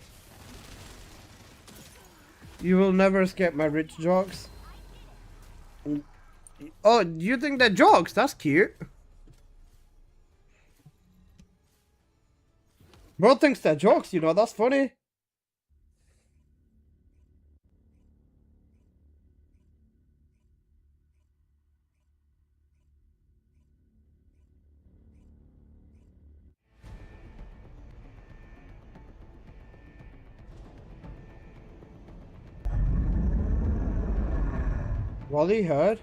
S2: You will never escape my rich jokes. Oh, you think they're jokes? That's cute. Bro thinks they're jokes, you know, that's funny. Wally heard.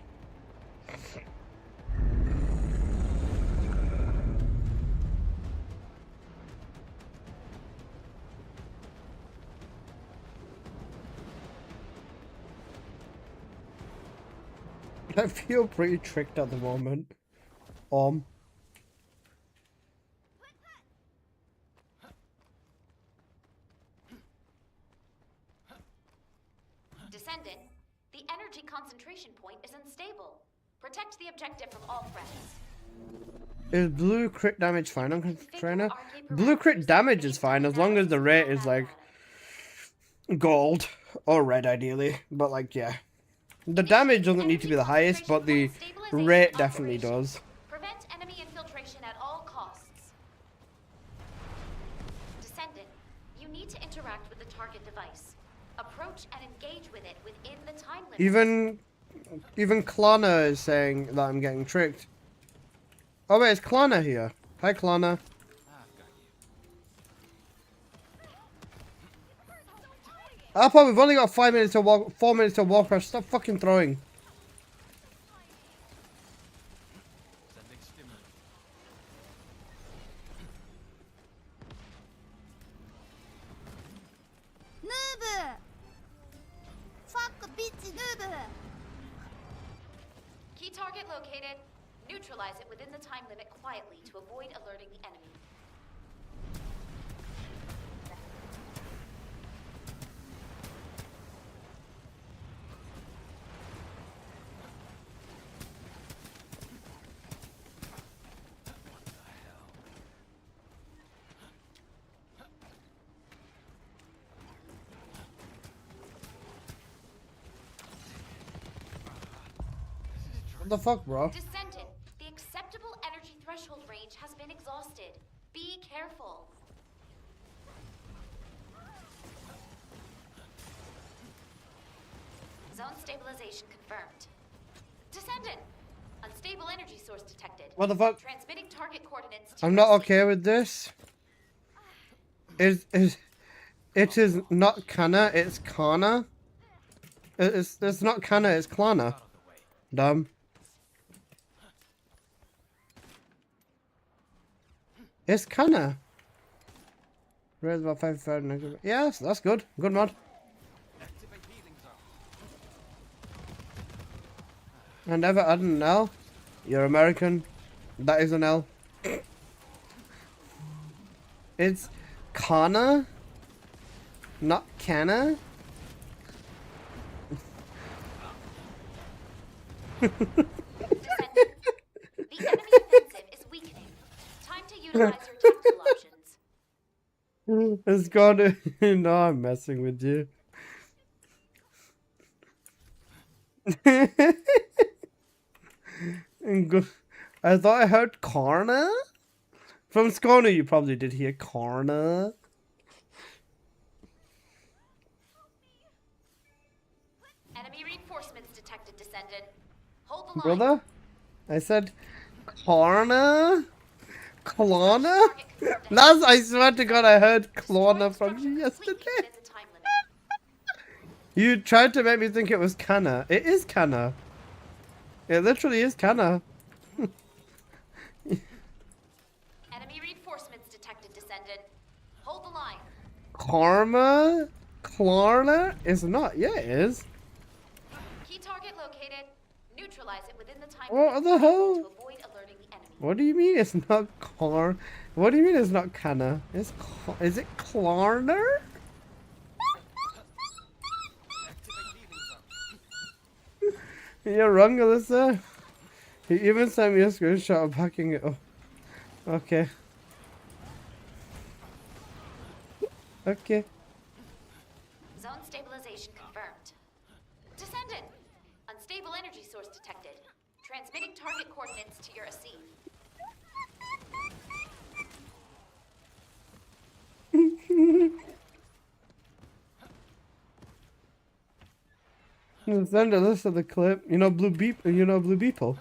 S2: I feel pretty tricked at the moment.
S3: Descendant, the energy concentration point is unstable. Protect the objective from all threats.
S2: Is blue crit damage fine on trainer? Blue crit damage is fine as long as the rate is like gold or red ideally. But like, yeah. The damage doesn't need to be the highest, but the rate definitely does.
S3: Prevent enemy infiltration at all costs. Descendant, you need to interact with the target device. Approach and engage with it within the time limit.
S2: Even Klana is saying that I'm getting tricked. Oh wait, it's Klana here. Hi Klana. Alpha, we've only got 5 minutes to walk, 4 minutes to walk rush. Stop fucking throwing.
S4: Sending stimulant.
S5: Noob! Fuck bitch noob!
S3: Key target located. Neutralize it within the time limit quietly to avoid alerting the enemy.
S2: What the fuck, bro?
S3: Descendant, the acceptable energy threshold range has been exhausted. Be careful. Zone stabilization confirmed. Descendant, unstable energy source detected.
S2: What the fuck?
S3: Transmitting target coordinates to
S2: I'm not okay with this. It is not Kana, it's Kana. It's not Kana, it's Klana. Dumb. It's kinda. Raise about 5,000. Yes, that's good. Good mod. I never added an L. You're American. That is an L. It's Kana, not Canna.
S3: Descendant, the enemy offensive is weakening. Time to utilize your tactical options.
S2: It's gone. No, I'm messing with you. I thought I heard Karna. From Skona, you probably did hear Karna.
S3: Enemy reinforcements detected, Descendant. Hold the line.
S2: Brother, I said Karna? Klana? That's, I swear to God, I heard Klana from you yesterday. You tried to make me think it was Kana. It is Kana. It literally is Kana.
S3: Enemy reinforcements detected, Descendant. Hold the line.
S2: Karma? Klarna? It's not. Yeah, it is.
S3: Key target located. Neutralize it within the time
S2: What the hell?
S3: to avoid alerting the enemy.
S2: What do you mean it's not Klar? What do you mean it's not Kana? It's is it Klarner? You're wrong, Alyssa. He even sent me a screenshot of hacking it up. Okay. Okay.
S3: Zone stabilization confirmed. Descendant! Unstable energy source detected. Transmitting target coordinates to your Asif.
S2: Send a list of the clip. You know Blue Beep. You know Blue Beeple.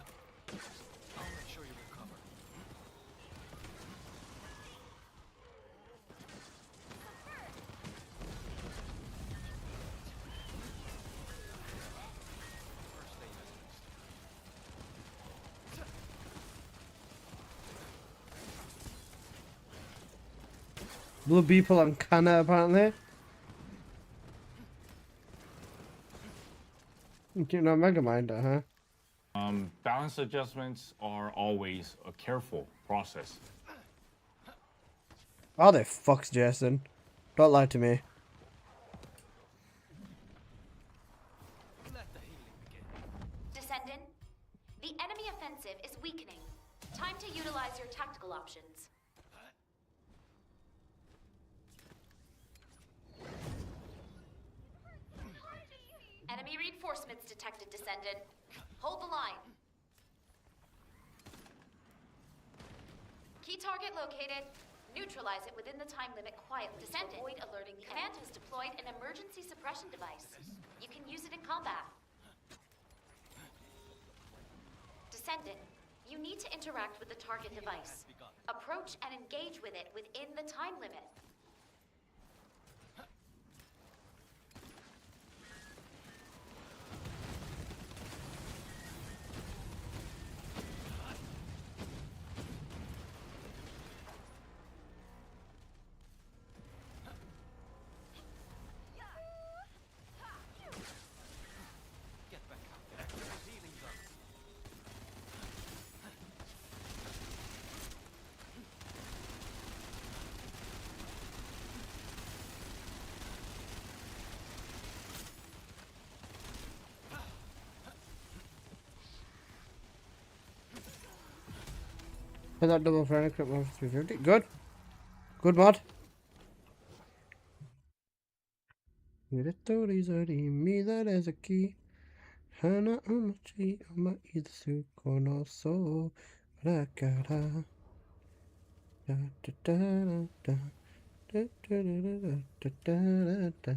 S2: Blue Beeple and Kana apparently. You know Megaminder, huh?
S6: Balance adjustments are always a careful process.
S2: Oh, they fucks, Jason. Don't lie to me.
S3: Descendant, the enemy offensive is weakening. Time to utilize your tactical options. Enemy reinforcements detected, Descendant. Hold the line. Key target located. Neutralize it within the time limit quietly. Descendant. Avoid alerting the command has deployed an emergency suppression device. You can use it in combat. Descendant, you need to interact with the target device. Approach and engage with it within the time limit.
S2: Put that double friend equip mod for 350. Good. Good mod. Mira there's a key. Hana amachi ama isu kono so rakara. Da da da da da da da da da da.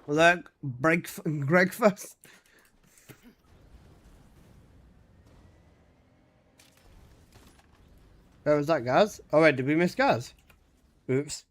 S2: Look, breakfast. Where was that, Gaz? Oh wait, did we miss Gaz? Oops.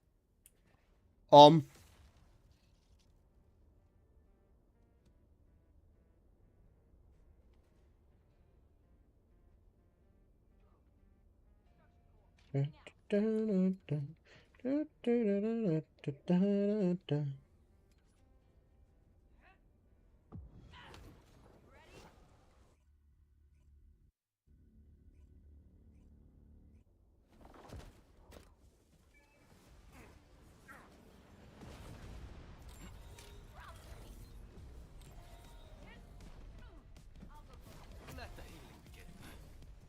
S4: Let the healing begin.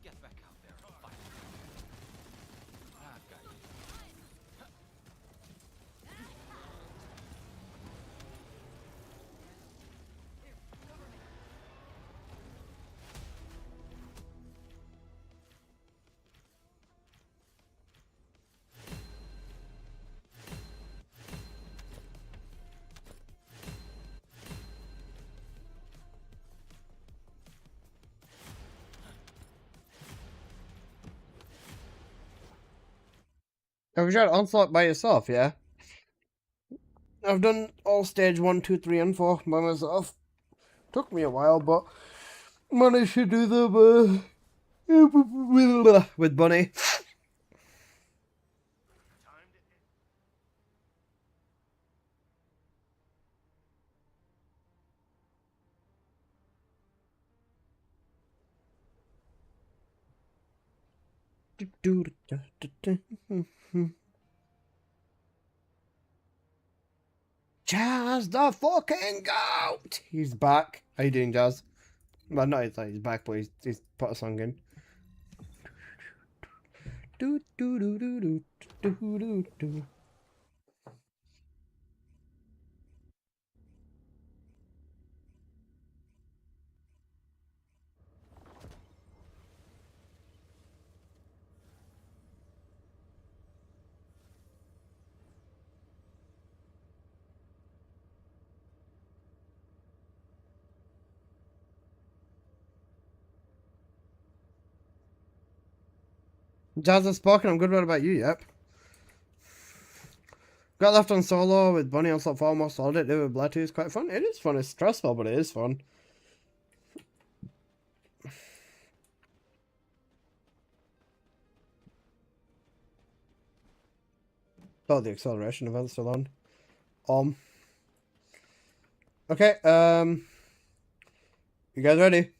S4: Get back out there and fight. I've got you.
S2: Have you tried Onslaught by yourself, yeah? I've done all stage 1, 2, 3, and 4 by myself. Took me a while, but managed to do them with Bunny. Jazz the fucking goat! He's back. How you doing, Jazz? Well, not it's like he's back, but he's put a song in. Do do do do do do do do. Jazz has spoken. I'm good. What about you? Yep. Got left on solo with Bunny on slot 4. Almost solved it. Do with Blood 2 is quite fun. It is fun. It's stressful, but it is fun. Oh, the acceleration event's still on. Okay. You guys ready?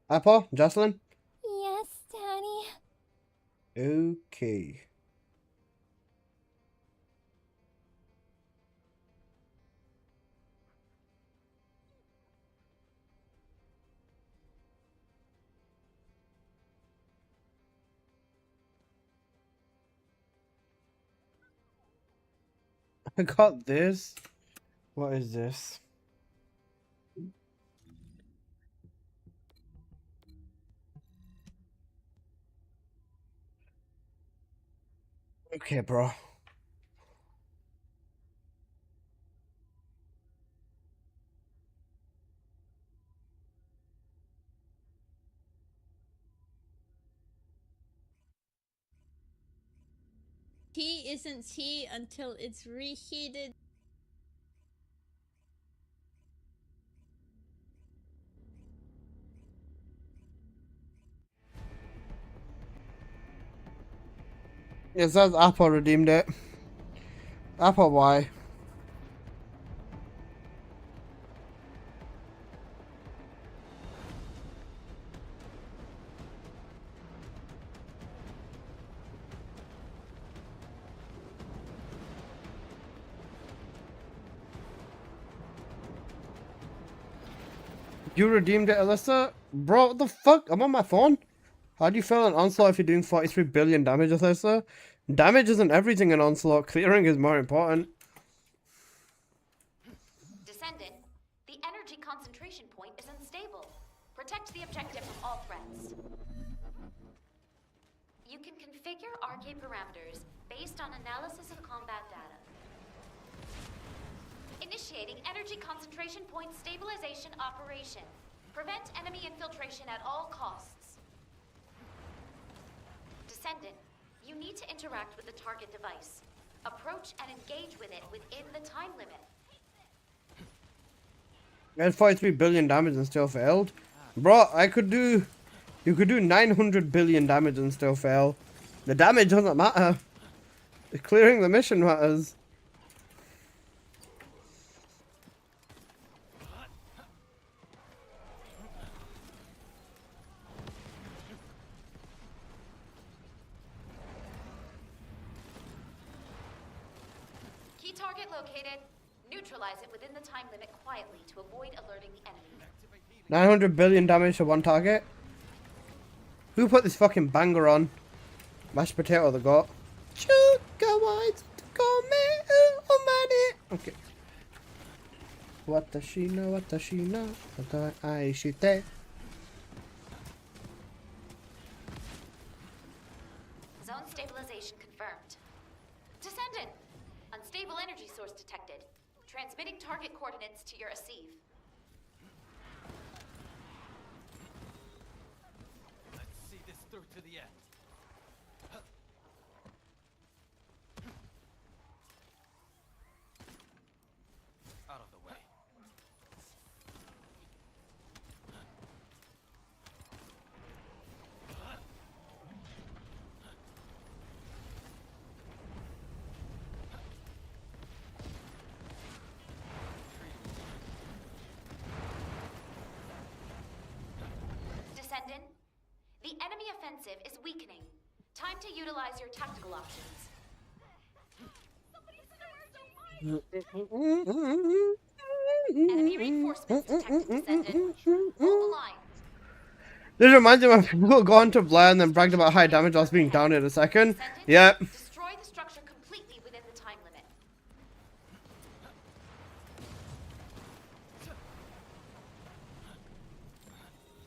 S2: Apple, Jocelyn?
S8: Yes, Daddy.
S2: Okay. I got this. What is this? Okay, bro.
S8: Tea isn't tea until it's reheated.
S2: It says Apple redeemed it. Apple, why? You redeemed it, Alyssa? Bro, what the fuck? I'm on my phone. How do you fail an onslaught if you're doing 43 billion damage, Alyssa? Damage isn't everything in onslaught. Clearing is more important.
S3: Descendant, the energy concentration point is unstable. Protect the objective from all threats. Configure arcade parameters based on analysis of combat data. Initiating energy concentration point stabilization operation. Prevent enemy infiltration at all costs. Descendant, you need to interact with the target device. Approach and engage with it within the time limit.
S2: I had 43 billion damage and still failed. Bro, you could do 900 billion damage and still fail. The damage doesn't matter. Clearing the mission matters.
S3: Key target located. Neutralize it within the time limit quietly to avoid alerting the enemy.
S2: 900 billion damage to one target. Who put this fucking banger on? Mashed potato the goat. Sugar whites to call me money. Okay. What does she know? What does she know? What do I should take?
S3: Zone stabilization confirmed. Descendant! Unstable energy source detected. Transmitting target coordinates to your Asive.
S4: Let's see this through to the end. Out of the way.
S3: Descendant, the enemy offensive is weakening. Time to utilize your tactical options. Enemy reinforcements detected, Descendant. Hold the line.
S2: This reminds me when people go on to Blair and then bragged about high damage whilst being down in a second.
S3: Descendant,
S2: Yep.
S3: destroy the structure completely within the time limit.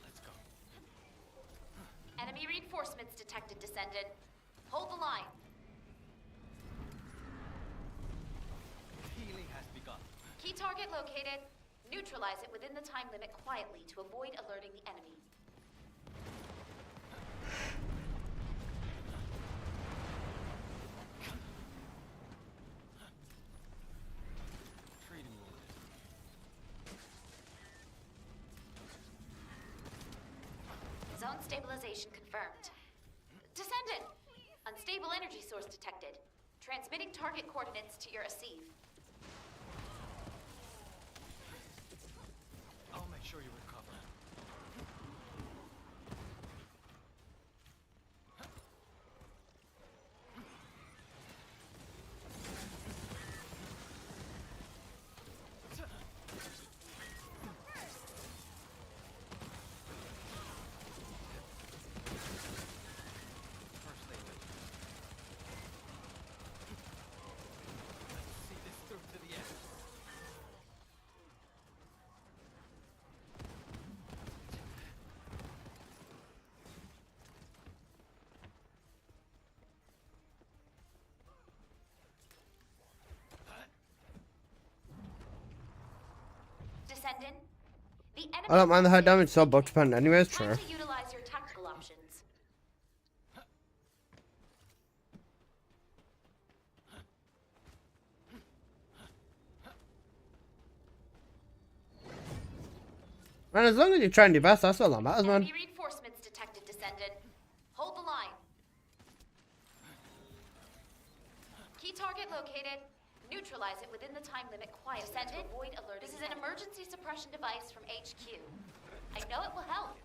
S4: Let's go.
S3: Enemy reinforcements detected, Descendant. Hold the line.
S4: Healing has begun.
S3: Key target located. Neutralize it within the time limit quietly to avoid alerting the enemy.
S4: Treating wounded.
S3: Zone stabilization confirmed. Descendant! Unstable energy source detected. Transmitting target coordinates to your Asive.
S4: I'll make sure you recover. First aid. Let's see this through to the end.
S3: Descendant, the enemy
S2: I don't mind the high damage, so both depend anyways,
S3: Time
S2: sure.
S3: to utilize your tactical options.
S2: And as long as you're trying your best, that's all that matters, man.
S3: Enemy reinforcements detected, Descendant. Hold the line. Key target located. Neutralize it within the time limit quietly to avoid alerting. This is an emergency suppression device from HQ. I know it will help.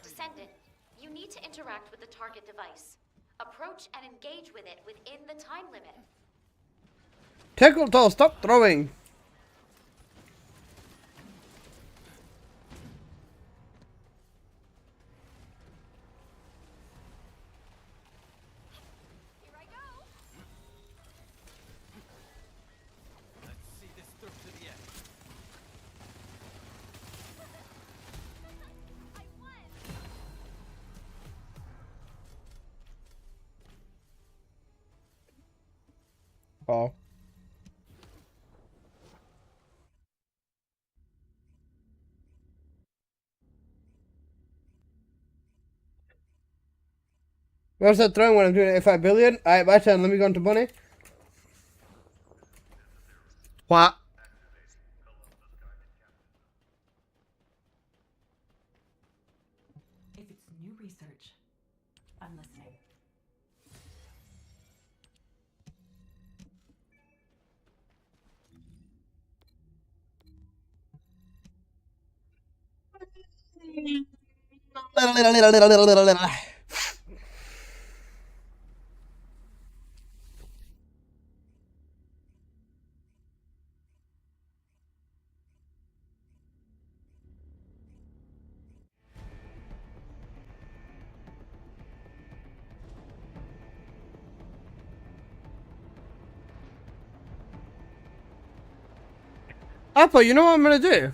S3: Descendant, you need to interact with the target device. Approach and engage with it within the time limit.
S2: Tickle toe, stop throwing.
S3: Here I go.
S4: Let's see this through to the end.
S3: I won.
S2: Oh. What's that throwing when I'm doing 85 billion? Alright, my turn. Let me go into money. What?
S9: If it's new research, I'm listening.
S2: Apple, you know what I'm gonna do?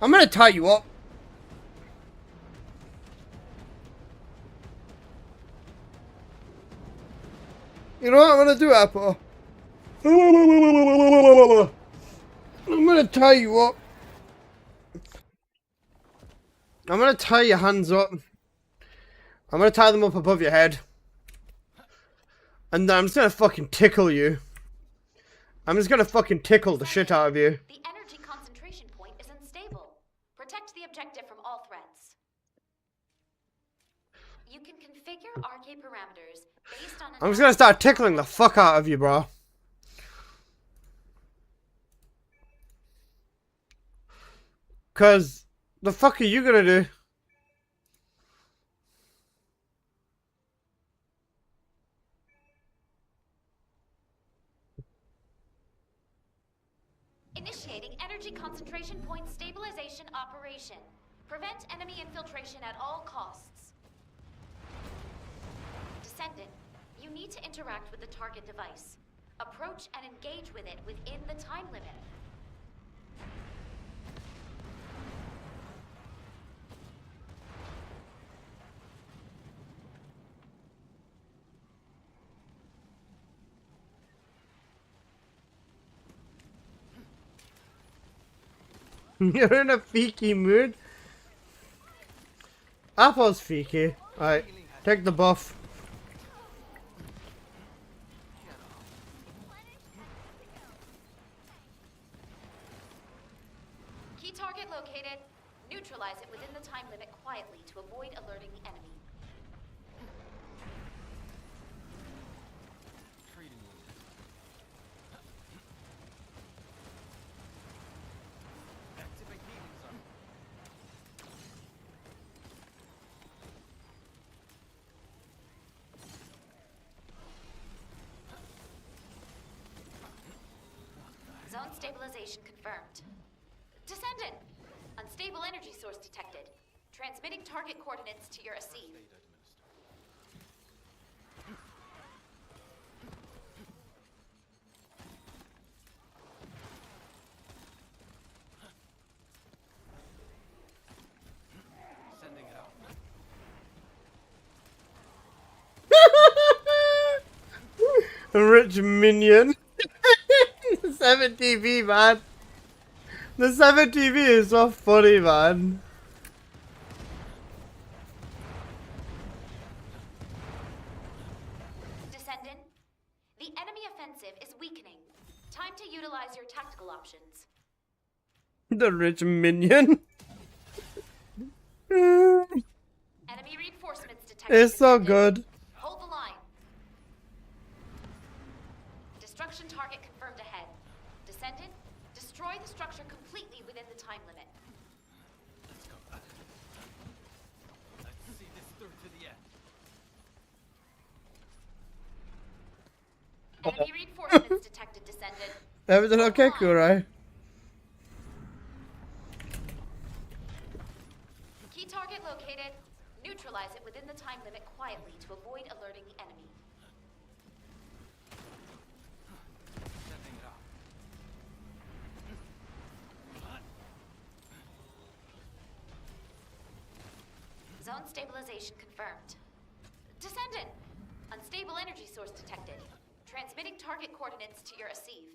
S2: I'm gonna tie you up. You know what I'm gonna do, Apple? I'm gonna tie you up. I'm gonna tie your hands up. I'm gonna tie them up above your head. And then I'm just gonna fucking tickle you. I'm just gonna fucking tickle the shit out of you.
S3: The energy concentration point is unstable. Protect the objective from all threats. You can configure RK parameters based on...
S2: I'm just gonna start tickling the fuck out of you, bro. Cause the fuck are you gonna do?
S3: Initiating energy concentration point stabilization operation. Prevent enemy infiltration at all costs. Descendant, you need to interact with the target device. Approach and engage with it within the time limit.
S2: You're in a freaky mood. Apple's freaky. Alright, take the buff.
S3: Key target located. Neutralize it within the time limit quietly to avoid alerting the enemy. Zone stabilization confirmed. Descendant! Unstable energy source detected. Transmitting target coordinates to your AC.
S4: Sending it out.
S2: Rich minion. The 7 TV, man. The 7 TV is so funny, man.
S3: Descendant, the enemy offensive is weakening. Time to utilize your tactical options.
S2: The rich minion.
S3: Enemy reinforcements detected.
S2: It's so
S3: Descendant.
S2: good.
S3: Hold the line. Destruction target confirmed ahead. Descendant, destroy the structure completely within the time limit.
S4: Let's go. Let's see this through to the end.
S3: Enemy reinforcements detected, Descendant.
S2: Everything okay, Kurai?
S3: Key target located. Neutralize it within the time limit quietly to avoid alerting the enemy.
S4: Sending it out.
S3: Zone stabilization confirmed. Descendant! Unstable energy source detected. Transmitting target coordinates to your Asive.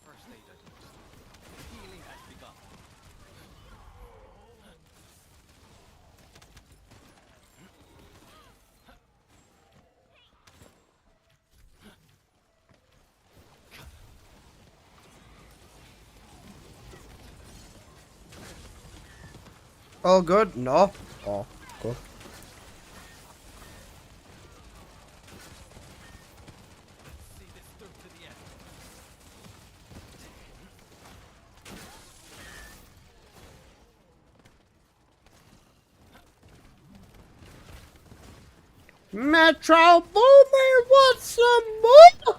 S4: First aid administered. Healing has begun.
S2: All good? No. Oh, good.
S4: See this through to the end.
S2: Metro Boomer wants some more.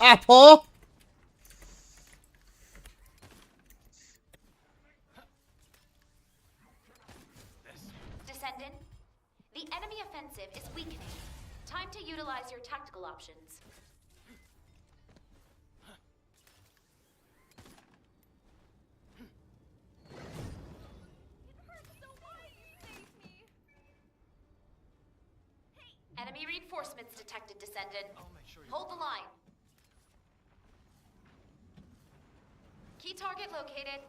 S2: Apple.
S3: Descendant, the enemy offensive is weakening. Time to utilize your tactical options. Enemy reinforcements detected, Descendant. Hold the line. Key target located.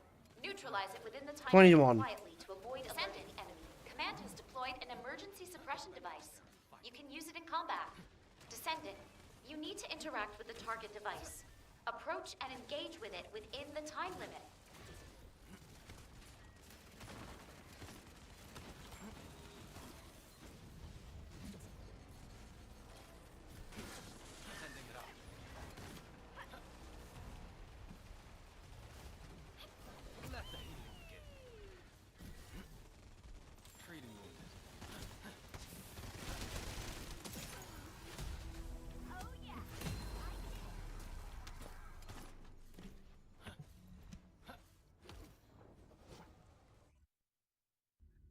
S3: Neutralize it within the time
S2: 21.
S3: quietly to avoid alerting the enemy. Command has deployed an emergency suppression device. You can use it in combat. Descendant, you need to interact with the target device. Approach and engage with it within the time limit.
S4: Sending it up. Let the healing begin. Treating wounded.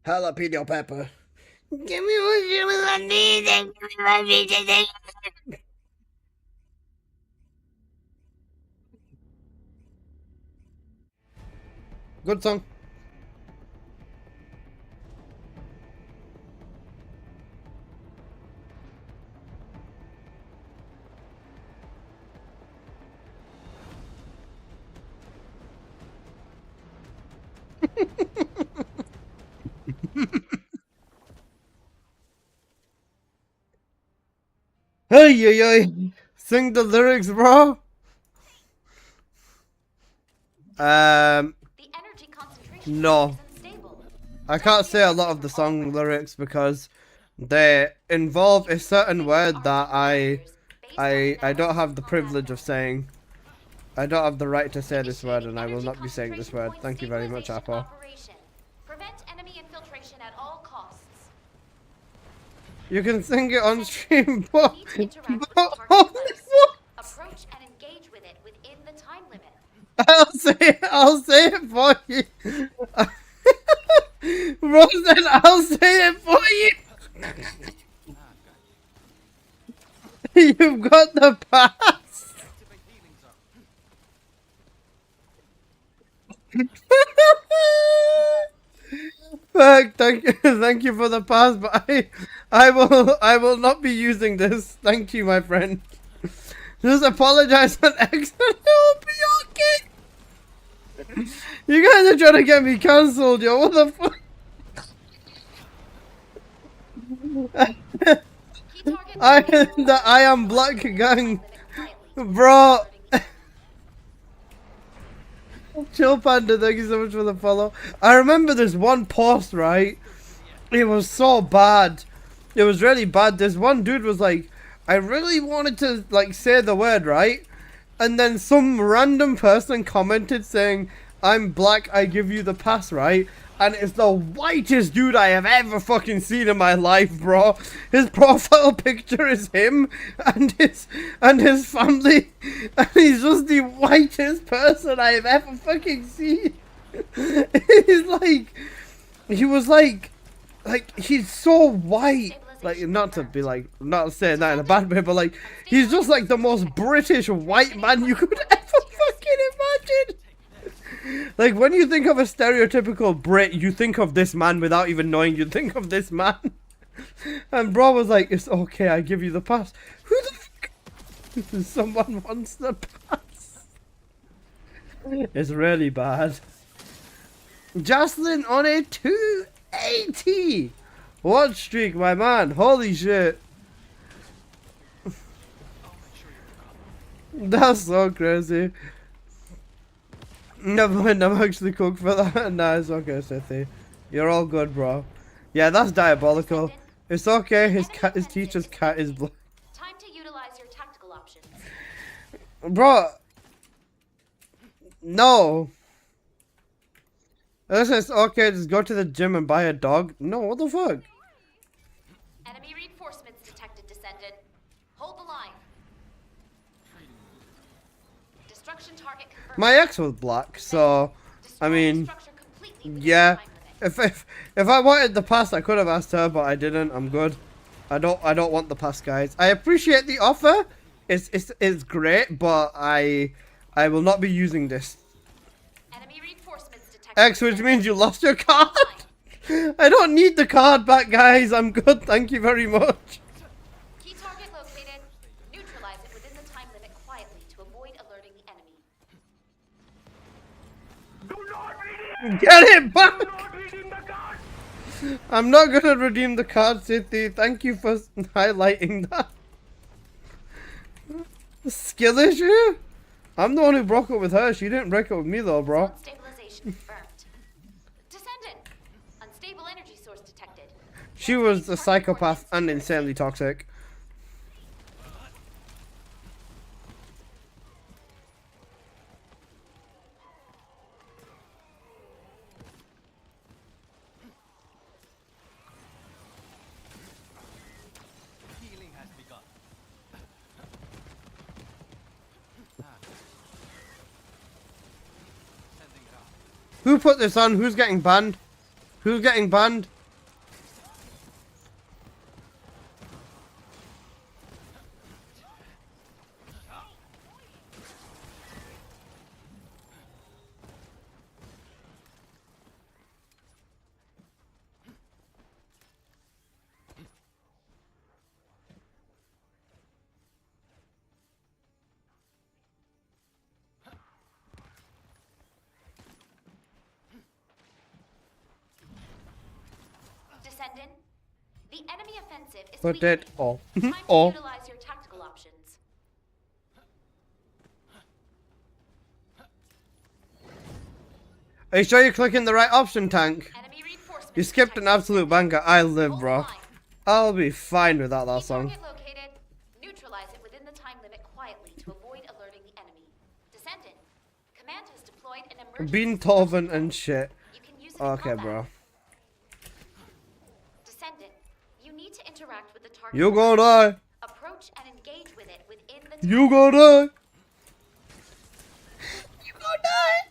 S2: Jalapeno pepper. Give me what I need. Good song. Hey, hey, hey. Sing the lyrics, bro.
S3: The energy concentration
S2: No.
S3: is unstable.
S2: I can't say a lot of the song lyrics because they involve a certain word that I don't have the privilege of saying. I don't have the right to say this word, and I will not be saying this word. Thank you very much, Apple.
S3: Prevent enemy infiltration at all costs.
S2: You can sing it on stream, but
S3: You need to interact with the target device. Approach and engage with it within the time limit.
S2: I'll say it for you. Rosen, I'll say it for you. You've got the pass.
S4: Activate healing zone.
S2: Fuck, thank you for the pass, but I will not be using this. Thank you, my friend. Just apologize on X and it will be okay. You guys are trying to get me cancelled, yo. What the fuck? I am Black Gang, bro. Chill Panda, thank you so much for the follow. I remember this one post, right? It was so bad. It was really bad. This one dude was like, I really wanted to like say the word, right? And then some random person commented saying, I'm black, I give you the pass, right? And it's the whitest dude I have ever fucking seen in my life, bro. His profile picture is him and his family, and he's just the whitest person I have ever fucking seen. He was like he's so white. Like, not to be like, not saying that in a bad way, but like, he's just like the most British white man you could ever fucking imagine. Like, when you think of a stereotypical Brit, you think of this man without even knowing you think of this man. And bro was like, it's okay, I give you the pass. Who the fuck? Someone wants the pass. It's really bad. Jocelyn on a 280. What streak, my man? Holy shit. That's so crazy. Never mind, I'm actually cooked for that. Nah, it's okay, Sithy. You're all good, bro. Yeah, that's diabolical. It's okay, his teacher's cat is black.
S3: Time to utilize your tactical options.
S2: Bro. No. This is okay, just go to the gym and buy a dog. No, what the fuck?
S3: Enemy reinforcements detected, Descendant. Hold the line. Destruction target confirmed.
S2: My ex was black, so I mean, yeah. If I wanted the pass, I could have asked her, but I didn't. I'm good. I don't want the pass, guys. I appreciate the offer. It's great, but I will not be using this.
S3: Enemy reinforcements detected.
S2: X, which means you lost your card. I don't need the card back, guys. I'm good. Thank you very much.
S3: Key target located. Neutralize it within the time limit quietly to avoid alerting the enemy.
S2: Get it back! I'm not gonna redeem the card, City. Thank you for highlighting that. Skill issue? I'm the one who broke up with her. She didn't break up with me though, bro.
S3: Stabilization confirmed. Descendant. Unstable energy source detected.
S2: She was a psychopath and insanely toxic. Who put this on? Who's getting banned? Who's getting banned?
S3: Descendant. The enemy offensive is
S2: Put it
S3: weakening.
S2: all.
S3: Time to
S2: all.
S3: utilize your tactical options.
S2: Are you sure you're clicking the right option, Tank?
S3: Enemy reinforcements
S2: You skipped an
S3: detected.
S2: absolute banger. I live,
S3: Hold the
S2: bro.
S3: line.
S2: I'll be fine without that
S3: Key
S2: song.
S3: target located. Neutralize it within the time limit quietly to avoid alerting the enemy. Descendant. Command has deployed an emergency.
S2: Beethoven and shit.
S3: You can use it in
S2: Okay,
S3: combat.
S2: bro.
S3: Descendant. You need to interact with the target.
S2: You gonna die.
S3: Approach and engage with it within the
S2: You gonna die. You gonna die.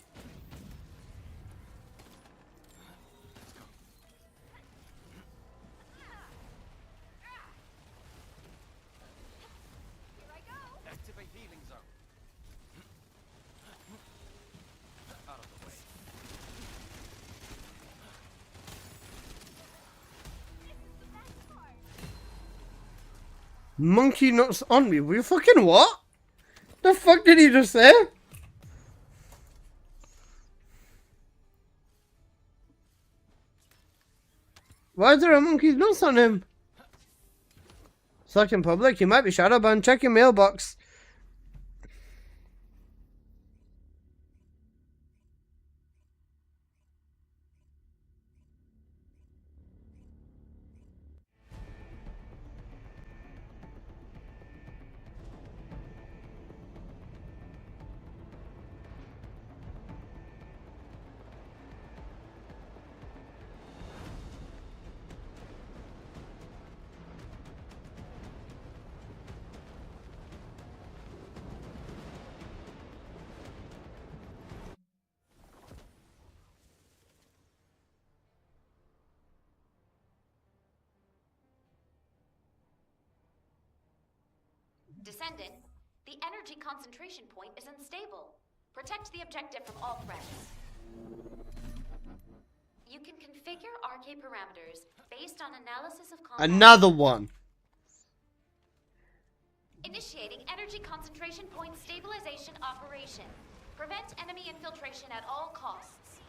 S4: Activate healing zone. Out of the way.
S2: Monkey nuts on me. Were you fucking what? The fuck did he just say? Why is there a monkey's nuts on him? Stuck in public, he might be shadow banned. Check your mailbox.
S3: Descendant, the energy concentration point is unstable. Protect the objective from all threats. You can configure RK parameters based on analysis of combat.
S2: Another one.
S3: Initiating energy concentration point stabilization operation. Prevent enemy infiltration at all costs.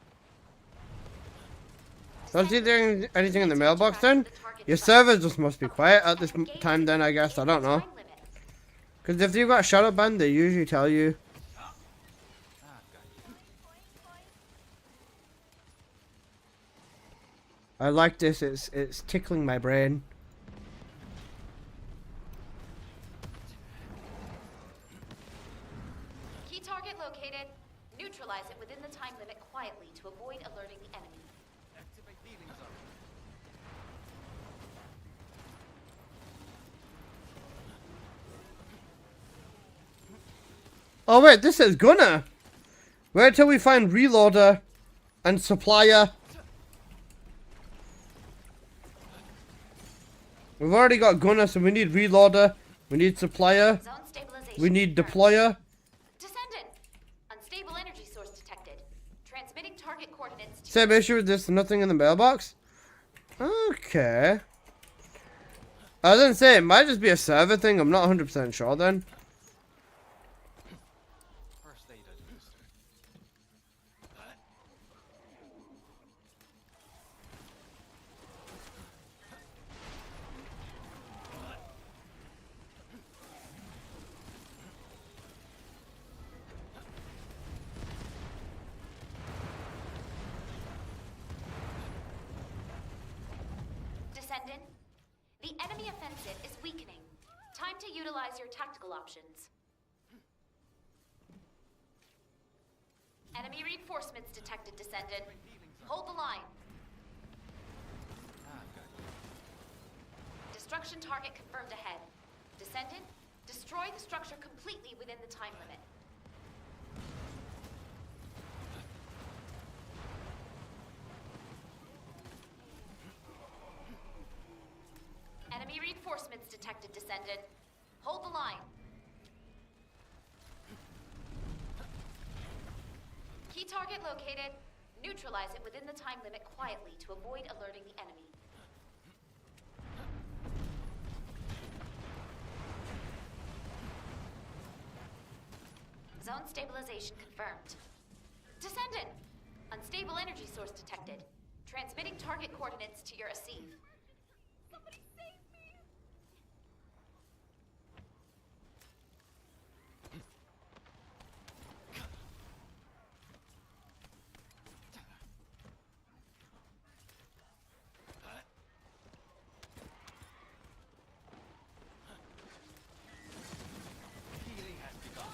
S2: Don't you do anything in the mailbox then? Your server just must be quiet at this time then, I guess. I don't know. Because if you've got shadow ban, they usually tell you. I like this, it's tickling my brain.
S3: Key target located. Neutralize it within the time limit quietly to avoid alerting the enemy.
S4: Activate healing zone.
S2: Oh wait, this is Gunner! Wait till we find Reloader and Supplier. We've already got Gunner, so we need Reloader, we need Supplier,
S3: Zone stabilization
S2: we need
S3: confirmed.
S2: Deployer.
S3: Descendant. Unstable energy source detected. Transmitting target coordinates to
S2: Same issue with this, nothing in the mailbox? Okay. I didn't say, it might just be a server thing, I'm not 100% sure then.
S4: First aid administered.
S3: Descendant. The enemy offensive is weakening. Time to utilize your tactical options. Enemy reinforcements detected, Descendant. Hold the line. Destruction target confirmed ahead. Descendant, destroy the structure completely within the time limit. Enemy reinforcements detected, Descendant. Hold the line. Key target located. Neutralize it within the time limit quietly to avoid alerting the enemy. Zone stabilization confirmed. Descendant! Unstable energy source detected. Transmitting target coordinates to your ASIV. Somebody save me!
S4: Healing has begun.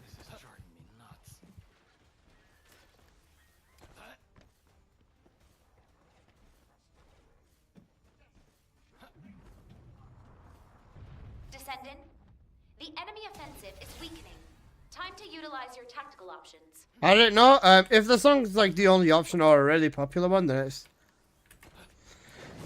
S4: This is driving me nuts.
S3: Descendant, the enemy offensive is weakening. Time to utilize your tactical options.
S2: I don't know, if the song's like the only option or a really popular one, then it's...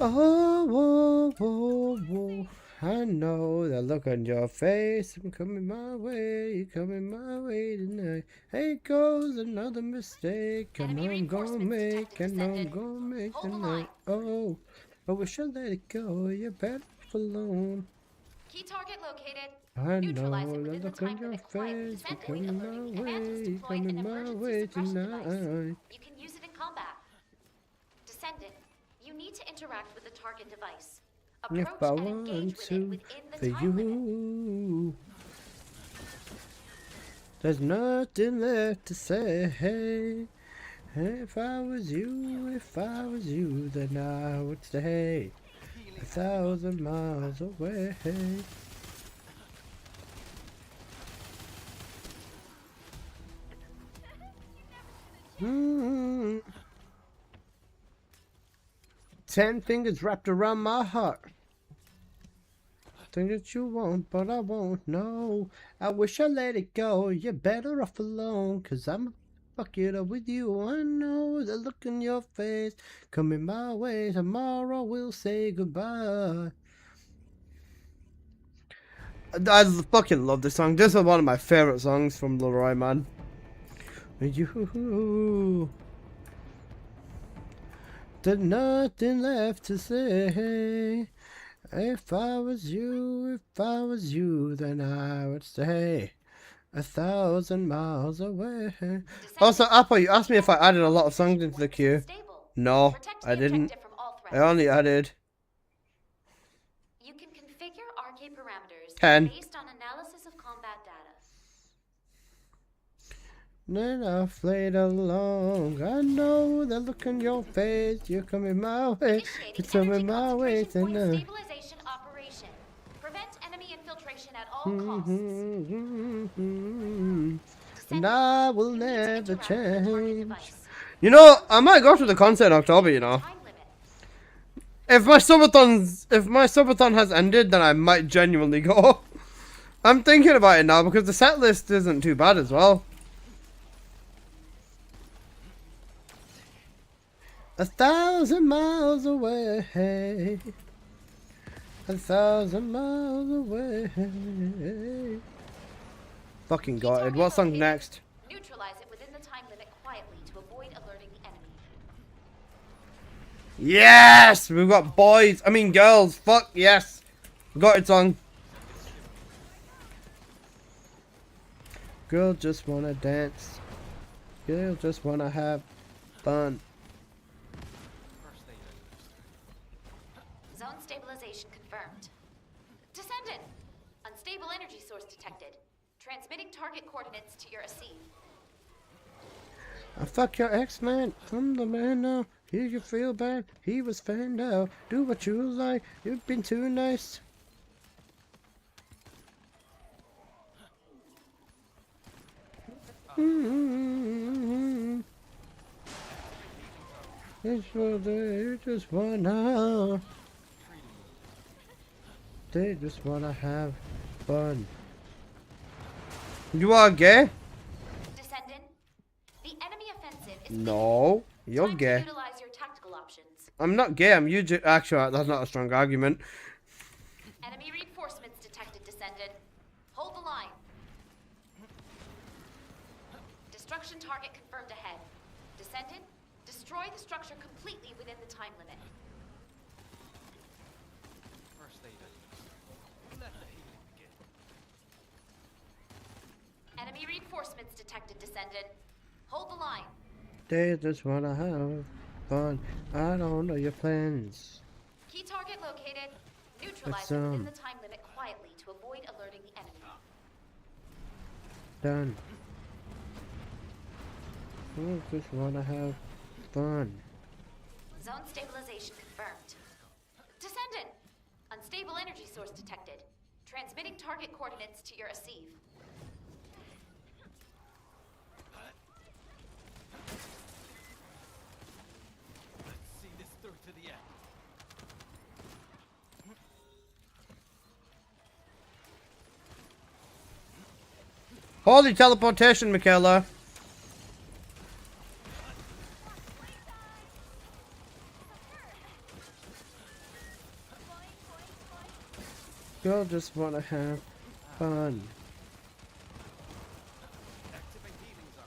S2: Oh, whoa, whoa, whoa. I know the look on your face. I'm coming my way, you're coming my way tonight. Here goes another mistake. I know I'm gonna make, I know I'm gonna make tonight. Oh, I wish I let it go, you're better off alone.
S3: Key target located.
S2: I
S3: Neutralize
S2: know
S3: it
S2: the
S3: within the
S2: look on
S3: time
S2: your
S3: limit quietly.
S2: face. You're
S3: Descendant,
S2: coming
S3: alerting
S2: my
S3: Commandos
S2: way,
S3: deployed an
S2: coming my
S3: emergency
S2: way
S3: suppression device.
S2: tonight.
S3: You can use it in combat. Descendant, you need to interact with the target device.
S2: If
S3: Approach
S2: I
S3: and engage
S2: want
S3: with it
S2: to,
S3: within the
S2: for
S3: time limit.
S2: you, there's nothing left to say. Hey, if I was you, then I would stay 1,000 miles away. Mm. 10 fingers wrapped around my heart. Thing that you want, but I won't know. I wish I let it go. You're better off alone, 'cause I'm fuck it up with you. I know the the look in your face. Coming my way, tomorrow we'll say goodbye. I fucking love this song. This is one of my favorite songs from Leroy, man. You. There's nothing left to say. If I was you, then I would stay 1,000 miles away. Also, Apple, you asked me if I added a lot of songs into the queue. No, I didn't. I only added.
S3: You can configure RK parameters
S2: 10.
S3: based on analysis of combat data.
S2: Then I've played along. I know the look on your face. You're coming my way. You're coming my way tonight.
S3: Stabilization operation. Prevent enemy infiltration at all costs.
S2: And I will never change. You know, I might go to the concert in October, you know. If my subathon has ended, then I might genuinely go. I'm thinking about it now because the set list isn't too bad as well. 1,000 miles away. 1,000 miles away. Fucking got it. What song next?
S3: Neutralize it within the time limit quietly to avoid alerting the enemy.
S2: Yes! We've got boys. I mean girls. Fuck yes. Got it song. Girl just wanna dance. Girl just wanna have fun.
S3: Zone stabilization confirmed. Descendant! Unstable energy source detected. Transmitting target coordinates to your ASIV.
S2: I fuck your ex, man. I'm the man now. Here you feel bad. He was found out. Do what you like. You've been too nice. It's for they just wanna. They just wanna have fun. You are gay?
S3: Descendant, the enemy offensive is
S2: No, you're
S3: time
S2: gay.
S3: to utilize your tactical options.
S2: I'm not gay. I'm usually actually. That's not a strong argument.
S3: Enemy reinforcements detected, Descendant. Hold the line. Destruction target confirmed ahead. Descendant, destroy the structure completely within the time limit. Enemy reinforcements detected, Descendant. Hold the line.
S2: They just wanna have fun. I don't know your plans.
S3: Key target located. Neutralize
S2: It's,
S3: it within the time limit quietly to avoid alerting the enemy.
S2: Done. I just wanna have fun.
S3: Zone stabilization confirmed. Descendant! Unstable energy source detected. Transmitting target coordinates to your ASIV.
S4: Let's see this through to the end.
S2: Holy teleportation, Michaela. Girl just wanna have fun.
S4: Activate healing zone.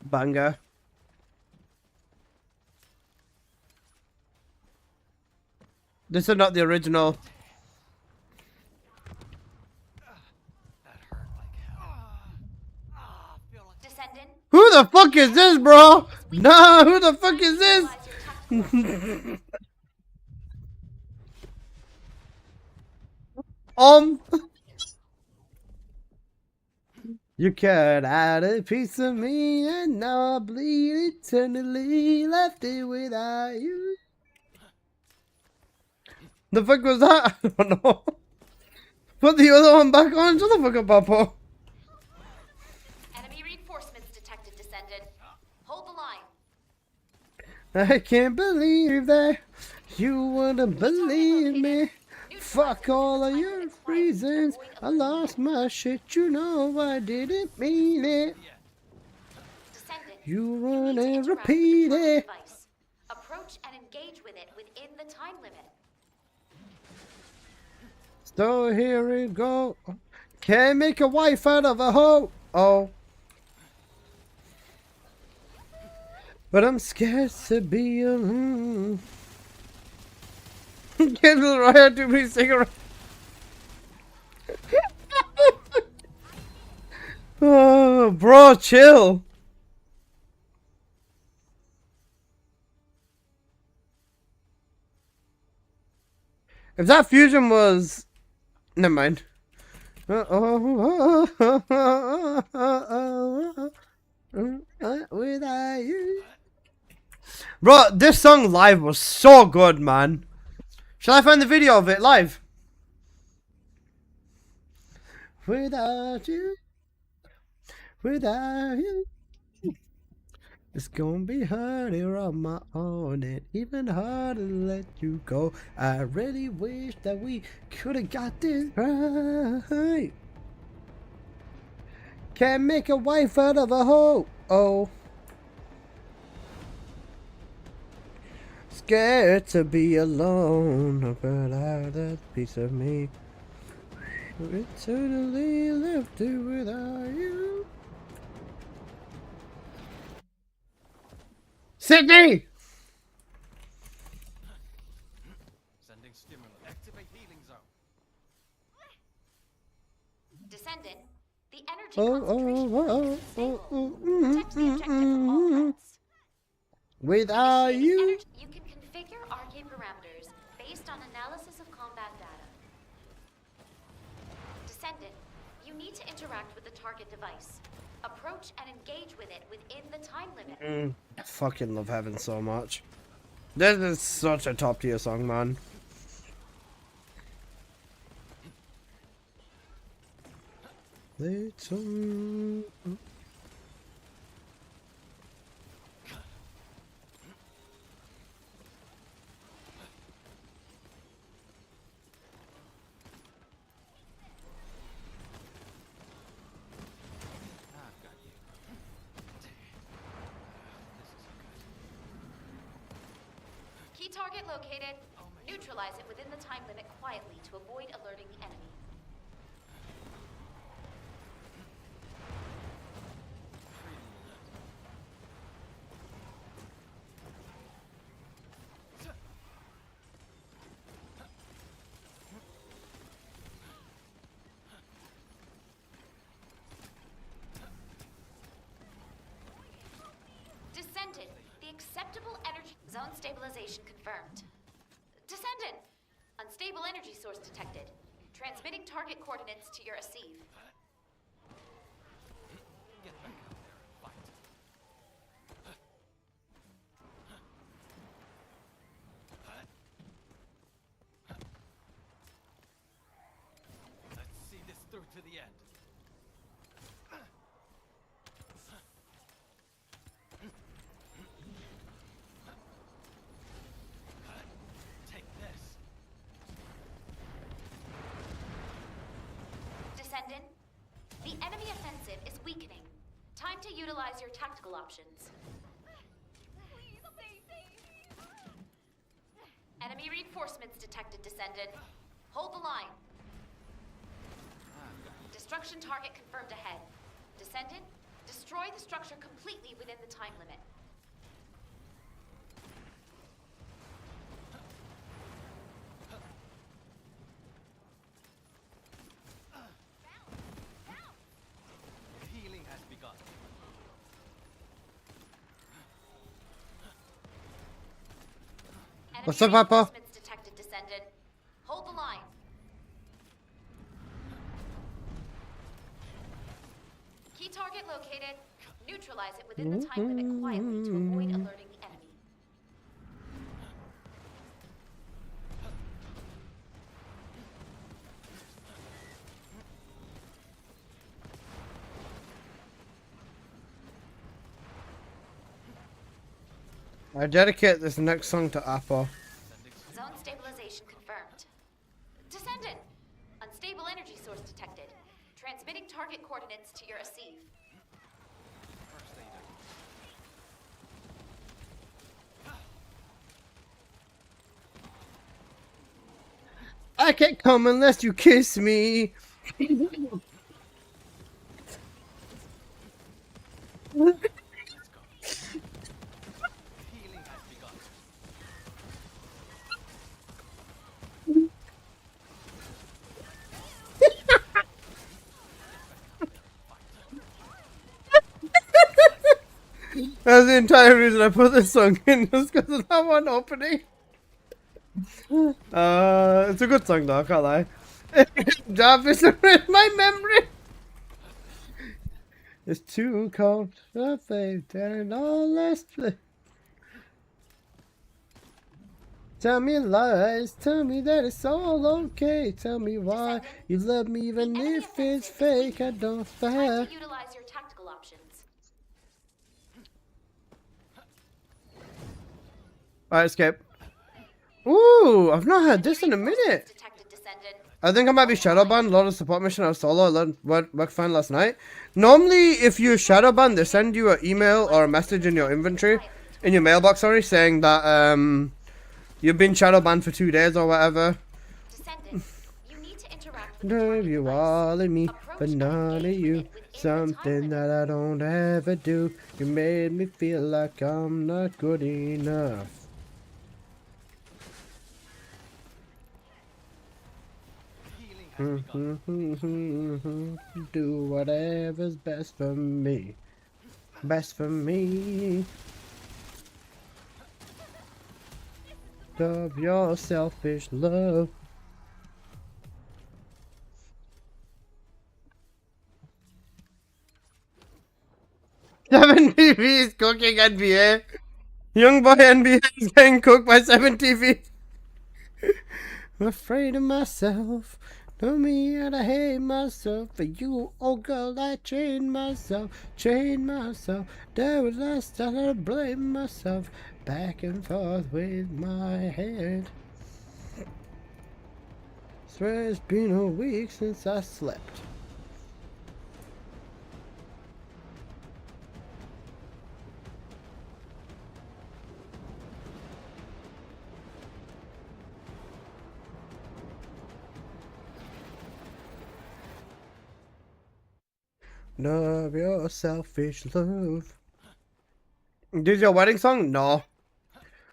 S2: Banger. This is not the original.
S3: Descendant,
S2: Who the fuck is this, bro? Nah, who the fuck is this? You cut out a piece of me and now I bleed eternally, left it without you. The fuck was that? I don't know. Put the other one back on. Shut the fuck up, Papa.
S3: enemy reinforcements detected, Descendant. Hold the line.
S2: I can't believe that you wouldn't believe me. Fuck all of your reasons. I lost my shit, you know I didn't mean it.
S3: Descendant,
S2: You
S3: you
S2: run
S3: need to
S2: and
S3: interact with
S2: repeat
S3: the target
S2: it.
S3: device. Approach and engage with it within the time limit.
S2: So here we go. Can't make a wife out of a hoe. Oh. But I'm scared to be alone. Get a little right to me cigarette. Oh, bro, chill. If that fusion was, never mind. Without you. Bro, this song live was so good, man. Shall I find the video of it live? Without you, without you, it's gonna be hard here on my own, and even harder to let you go. I really wish that we could have got this right. Can't make a wife out of a hoe. Oh. Scared to be alone, but I that piece of me. Eternally left it without you. Sydney!
S4: Sending stimulant. Activate healing zone.
S3: Descendant, the energy concentration point is disabled. Protect the objective from all threats.
S2: Without
S3: Initiating
S2: you.
S3: energy- You can configure arcade parameters based on analysis of combat data. Descendant, you need to interact with the target device. Approach and engage with it within the time limit.
S2: I fucking love Heaven so much. This is such a top tier song, man. Little...
S3: Key target located. Neutralize it within the time limit quietly to avoid alerting the enemy. Descendant, the acceptable energy zone stabilization confirmed. Descendant, unstable energy source detected. Transmitting target coordinates to your receive.
S4: Get back out there and fight. Let's see this through to the end. Take this.
S3: Descendant, the enemy offensive is weakening. Time to utilize your tactical options. Enemy reinforcements detected, Descendant. Hold the line. Destruction target confirmed ahead. Descendant, destroy the structure completely within the time limit.
S4: Healing has begun.
S3: Enemy
S2: What's up, Papa?
S3: reinforcements detected, Descendant. Hold the line. Key target located. Neutralize it within the time limit quietly to avoid alerting the enemy.
S2: I dedicate this next song to Apple.
S3: Zone stabilization confirmed. Transmitting target coordinates to your Asif.
S2: I can't come unless you kiss me. That's the entire reason I put this song in, just because of that one opening. It's a good song though, I can't lie. Jarvis in my memory. It's too cold, the faith and all less play. Tell me lies, tell me that it's all okay. Tell me why you love me even if it's fake. I don't
S3: Time
S2: fair.
S3: to utilize your tactical options.
S2: Alright, escape. Ooh, I've not had this in a minute.
S3: Detected Descendant.
S2: I think I might be Shadowban, Lord of Support mission or solo. I learned work fine last night. Normally, if you Shadowban, they send you an email or a message in your inventory, in your mailbox, sorry, saying that you've been Shadowban for 2 days or whatever.
S3: Descendant, you need to interact with the
S2: Love
S3: target
S2: you
S3: device.
S2: all in me,
S3: Approach
S2: but
S3: and
S2: none of
S3: engage
S2: you.
S3: with it within the time
S2: Something
S3: limit.
S2: that I don't ever do. You made me feel like I'm not good enough. Do whatever's best for me. Best for me. Of your selfish love. Seven TVs cooking NBA. Young boy NBA is getting cooked by 7 TVs. I'm afraid of myself. Know me and I hate myself. For you, oh girl, I chain myself. There was last time I blame myself. Back and forth with my head. Swear it's been a week since I slept. Love your selfish love. This is your wedding song? No.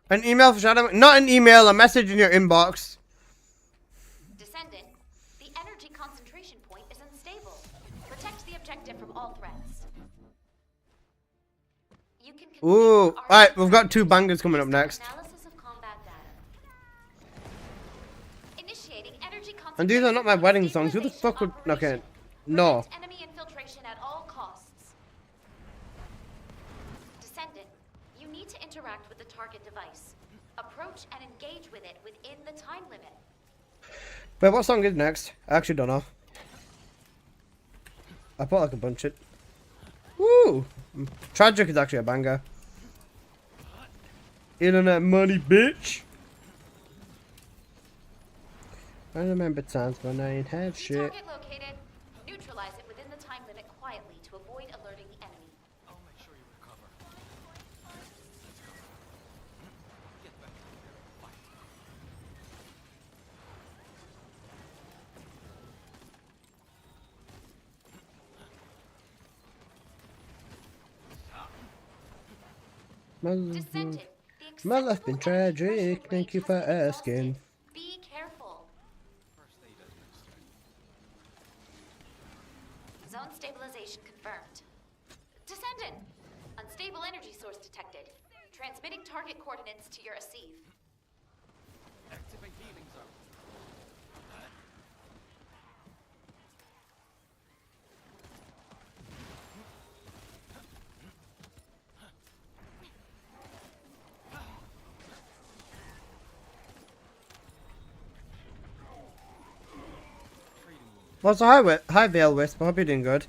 S2: An email for Shadow? Not an email, a message in your inbox.
S3: Descendant, the energy concentration point is unstable. Protect the objective from all threats. You can consume
S2: Ooh,
S3: our
S2: alright, we've got 2 bangers coming up next.
S3: analysis of combat data. Initiating energy
S2: And these are not my
S3: concentration
S2: wedding songs. Who the fuck would...
S3: operation.
S2: Okay. No.
S3: Prevent enemy infiltration at all costs. Descendant, you need to interact with the target device. Approach and engage with it within the time limit.
S2: Wait, what song is next? I actually don't know. I thought I could bunch it. Woo! Tragic is actually a banger. Internet money, bitch! I remember times when I ain't had shit.
S3: Target located. Neutralize it within the time limit quietly to avoid alerting the enemy.
S4: I'll make sure you recover. Let's go. Get back in there and fight.
S3: Descendant, the
S2: My life
S3: acceptable
S2: been tragic,
S3: energy threshold
S2: thank you
S3: range
S2: for
S3: has been
S2: asking.
S3: exhausted. Be careful.
S4: First aid administered.
S3: Zone stabilization confirmed. Descendant, unstable energy source detected. Transmitting target coordinates to your Asif.
S4: Activate healing zone.
S2: What's a high veil wisp? I hope you're doing good.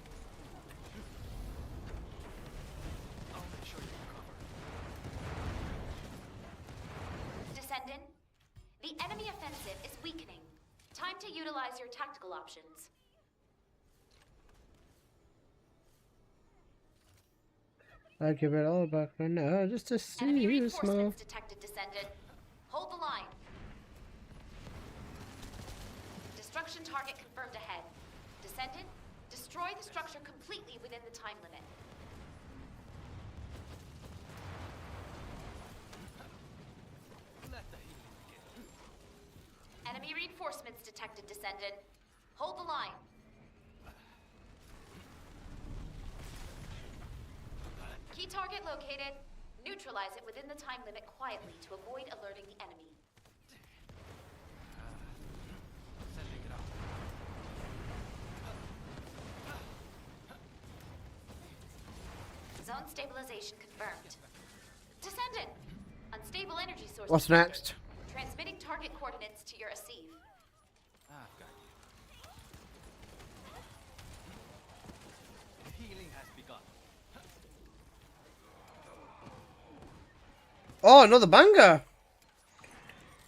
S4: I'll make sure you recover.
S3: Descendant, the enemy offensive is weakening. Time to utilize your tactical options.
S2: I'd give it all back right now just to see
S3: Enemy
S2: you smile.
S3: reinforcements detected, Descendant. Hold the line. Destruction target confirmed ahead. Descendant, destroy the structure completely within the time limit. Enemy reinforcements detected, Descendant. Hold the line. Key target located. Neutralize it within the time limit quietly to avoid alerting the enemy.
S4: Sending it up.
S3: Zone stabilization confirmed. Descendant! Unstable energy source.
S2: What's
S3: detected.
S2: next?
S3: Transmitting target coordinates to your Asive.
S4: I've got you. Healing has begun.
S2: Oh, another banger!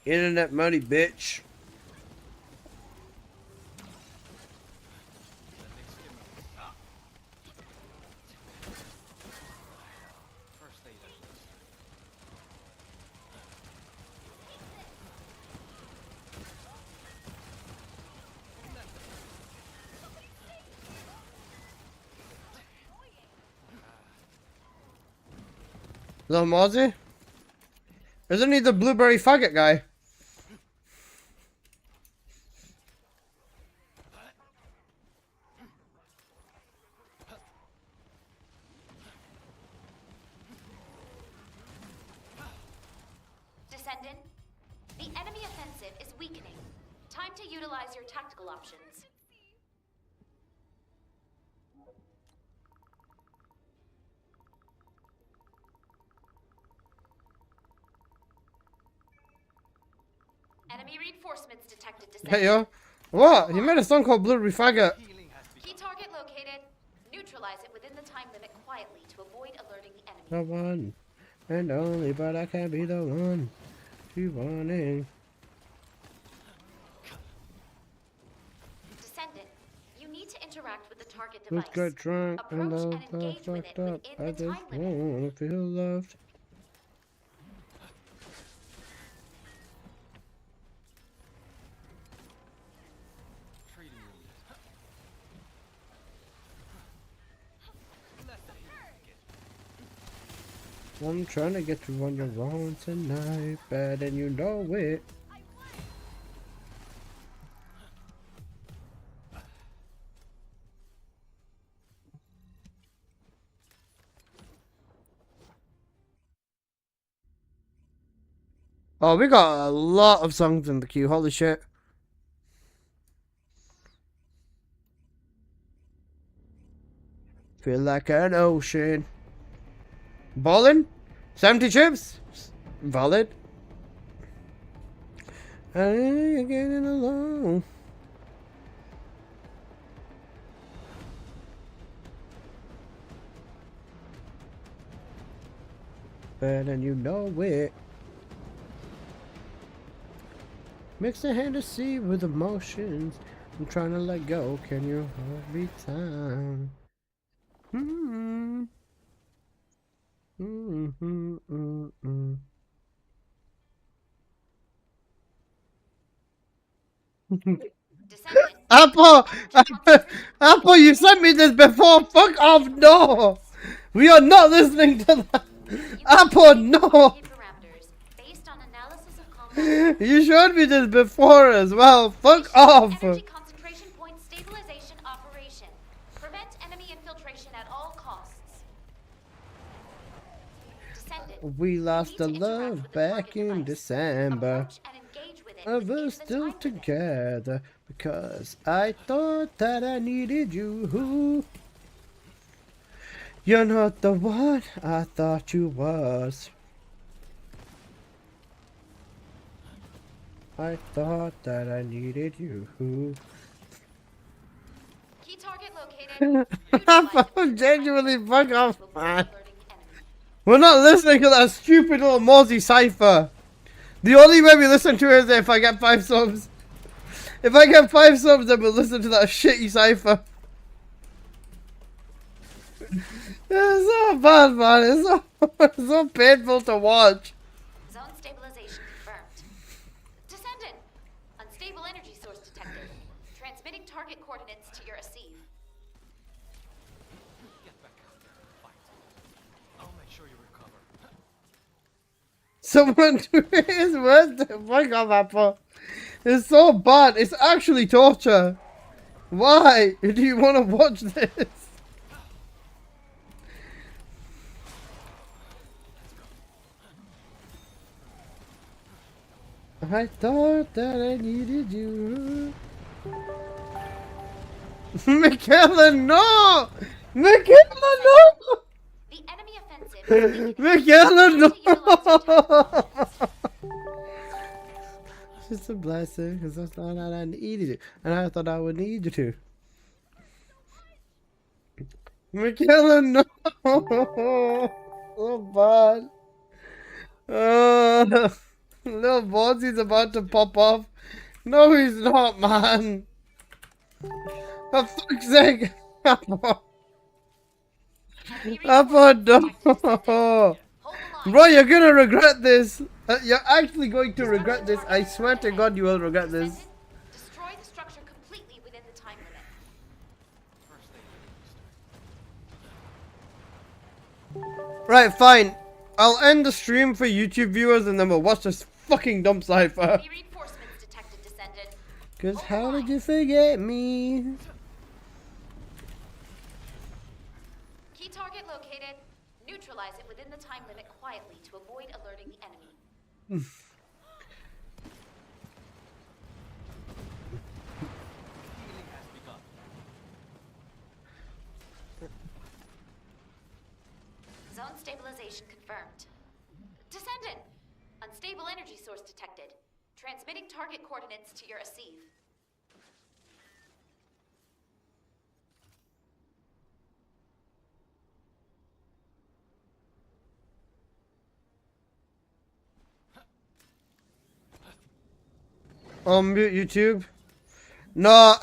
S2: Internet money, bitch.
S4: First aid at least.
S2: Little Mozzie? Isn't he the blueberry faggot guy?
S3: Descendant, the enemy offensive is weakening. Time to utilize your tactical options. Enemy reinforcements detected, Descendant.
S2: Hey yo. What? He made a song called Blueberry Faggot.
S4: Healing has begun.
S3: Key target located. Neutralize it within the time limit quietly to avoid alerting the enemy.
S2: The one and only, but I can't be the one you wanting.
S3: Descendant, you need to interact with the target
S2: Let's
S3: device.
S2: get drunk and
S3: Approach
S2: all
S3: and engage with
S2: fucked
S3: it
S2: up.
S3: within
S2: I
S3: the
S2: just
S3: time limit.
S2: wanna feel loved.
S4: Treating wounded. Let the healing begin.
S2: I'm trying to get you on your own tonight, bad and you know it. Oh, we got a lot of songs in the queue. Holy shit. Feel like an ocean. Ballin'? 70 chips? Valid. I ain't getting along. Bad and you know it. Mix the Hennessy with emotions. I'm trying to let go. Can you hold me down?
S3: Descendant,
S2: Apple! Apple, you sent me this before! Fuck off! No! We are not listening to that! Apple, no!
S3: parameters based on analysis of combat.
S2: You showed me this before as well! Fuck off!
S3: Energy concentration point stabilization operation. Prevent enemy infiltration at all costs. Descendant,
S2: We lost
S3: you
S2: the
S3: need to interact
S2: love
S3: with the
S2: back
S3: target
S2: in
S3: device.
S2: December.
S3: Approach and engage with it
S2: I
S3: within
S2: was
S3: the
S2: still
S3: time limit.
S2: together because I thought that I needed you. You're not the one I thought you was. I thought that I needed you.
S3: Key target located. Neutralize it within the time
S2: Genuinely
S3: limit
S2: fuck off,
S3: to avoid
S2: man.
S3: alerting the enemy.
S2: We're not listening to that stupid little Mozzie cipher. The only way we listen to it is if I get 5 subs. If I get 5 subs, then we'll listen to that shitty cipher. It's so bad, man. It's so, it's so painful to watch.
S3: Zone stabilization confirmed. Descendant! Unstable energy source detected. Transmitting target coordinates to your receive.
S4: Get back out there and fight. I'll make sure you recover.
S2: Someone is worse than fuck off, Apple. It's so bad. It's actually torture. Why do you want to watch this? I thought that I needed you. Michaela, no! Michaela, no!
S3: The enemy offensive is weakening.
S2: Michaela, no!
S3: Time to utilize your tactical
S2: It's just a blessing, because that's not what I needed you. And I thought I would need you to. Michaela, no! So bad. Little Bozzy's about to pop off. No, he's not, man. For fuck's sake. Apple, no.
S3: Hold the line.
S2: Bro, you're gonna regret this. You're actually going to regret this. I swear to God, you will regret this.
S3: Descendant, destroy the structure completely within the time limit.
S2: Right, fine. I'll end the stream for YouTube viewers and then we'll watch this fucking dump cipher.
S3: Enemy reinforcements detected, Descendant.
S2: Cause how did you forget me?
S3: Key target located. Neutralize it within the time limit quietly to avoid alerting the enemy. Zone stabilization confirmed. Descendant! Unstable energy source detected. Transmitting target coordinates to your receive.
S2: Mute YouTube. No,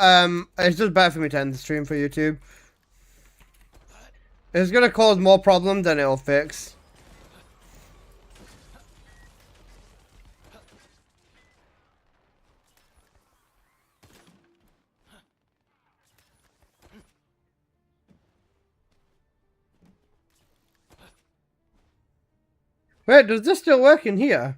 S2: it's just better for me to end the stream for YouTube. It's gonna cause more problems than it'll fix. Wait, does this still work in here?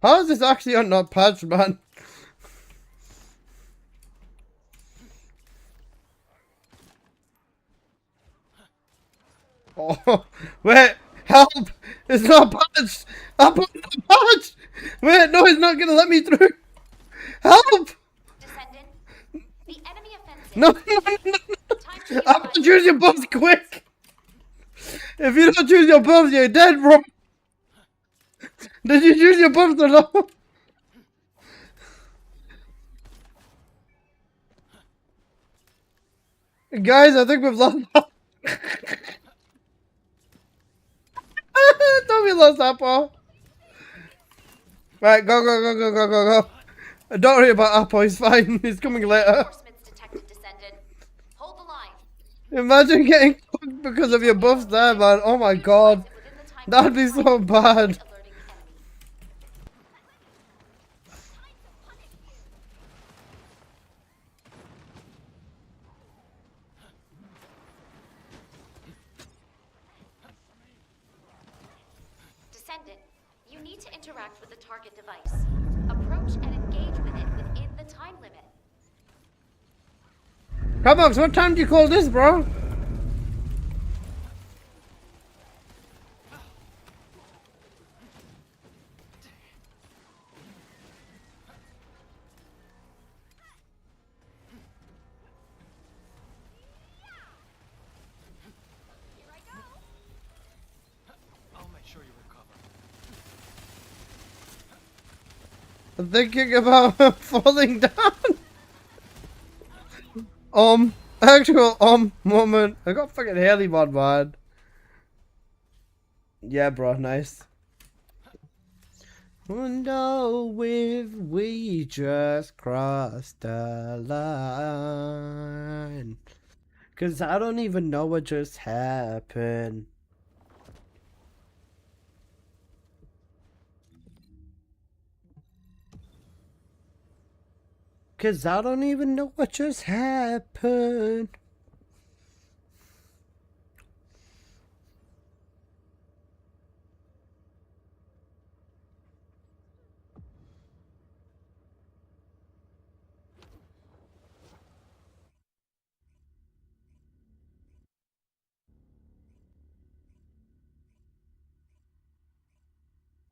S2: How is this actually on not patched, man? Oh, wait, help! It's not patched! Up on the patch! Wait, no, it's not gonna let me through! Help!
S3: Descendant, the enemy offensive.
S2: No, no, no!
S3: Time to
S2: I have to choose your buffs quick! If you don't choose your buffs, you're dead, bro! Did you choose your buffs or not? Guys, I think we've lost. Don't we lost Apple? Right, go, go, go, go, go, go, go. Don't worry about Apple, he's fine. He's coming later.
S3: Reinforcements detected, Descendant. Hold the line.
S2: Imagine getting cooked because of your buffs there, man. Oh my god. That'd be so bad.
S3: Descendant, you need to interact with the target device. Approach and engage with it within the time limit.
S2: Cubbox, what time do you call this, bro?
S4: I'll make sure you recover.
S2: thinking about falling down. Actual moment. I got fucking Haley mod, man. Yeah, bro, nice. Wonder if we just crossed the line. 'Cause I don't even know what just happened. Cause I don't even know what just happened.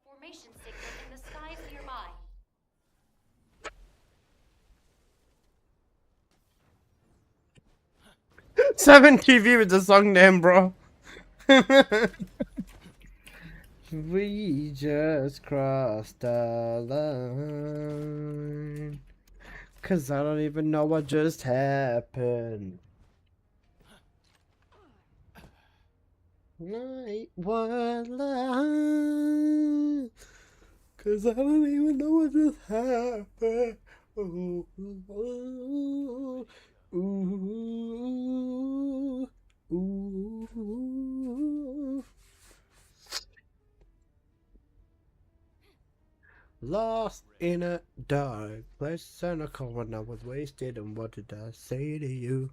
S3: Formation signal in the skies nearby.
S2: 7 TV with the song name, bro. We just crossed the line. 'Cause I don't even know what just happened. Night was line. 'Cause I don't even know what just happened. Ooh, ooh, ooh, ooh, ooh. Lost in a dark place and a cold when I was wasted, and what did I say to you?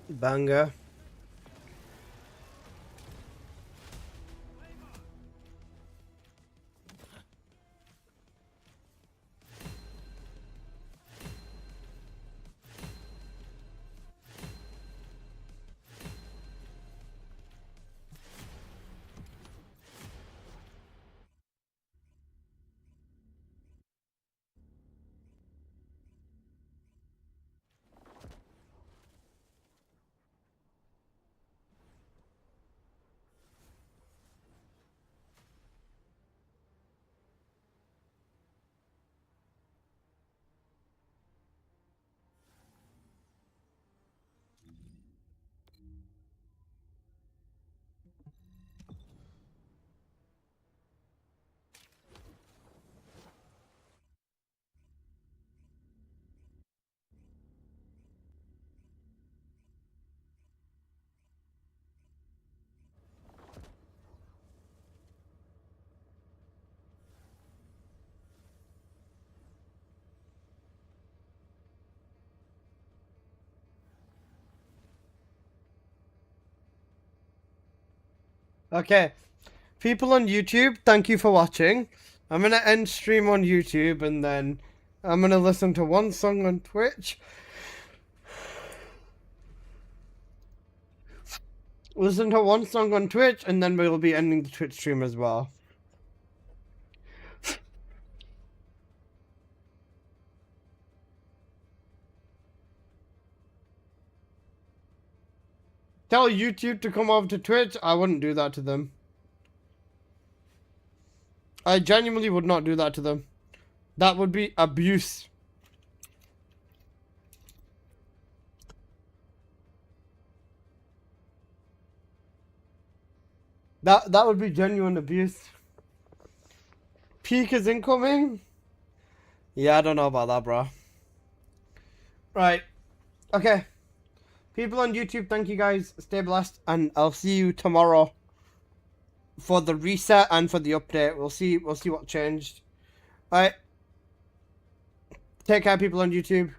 S2: Banger. Okay, people on YouTube, thank you for watching. I'm gonna end stream on YouTube and then I'm gonna listen to one song on Twitch. Listen to one song on Twitch and then we'll be ending the Twitch stream as well. Tell YouTube to come over to Twitch, I wouldn't do that to them. I genuinely would not do that to them. That would be abuse. That would be genuine abuse. peak is incoming? Yeah, I don't know about that, bro. Right. Okay. People on YouTube, thank you guys. Stay blessed. And I'll see you tomorrow for the reset and for the update. We'll see what changed. Alright. Take care, people on YouTube.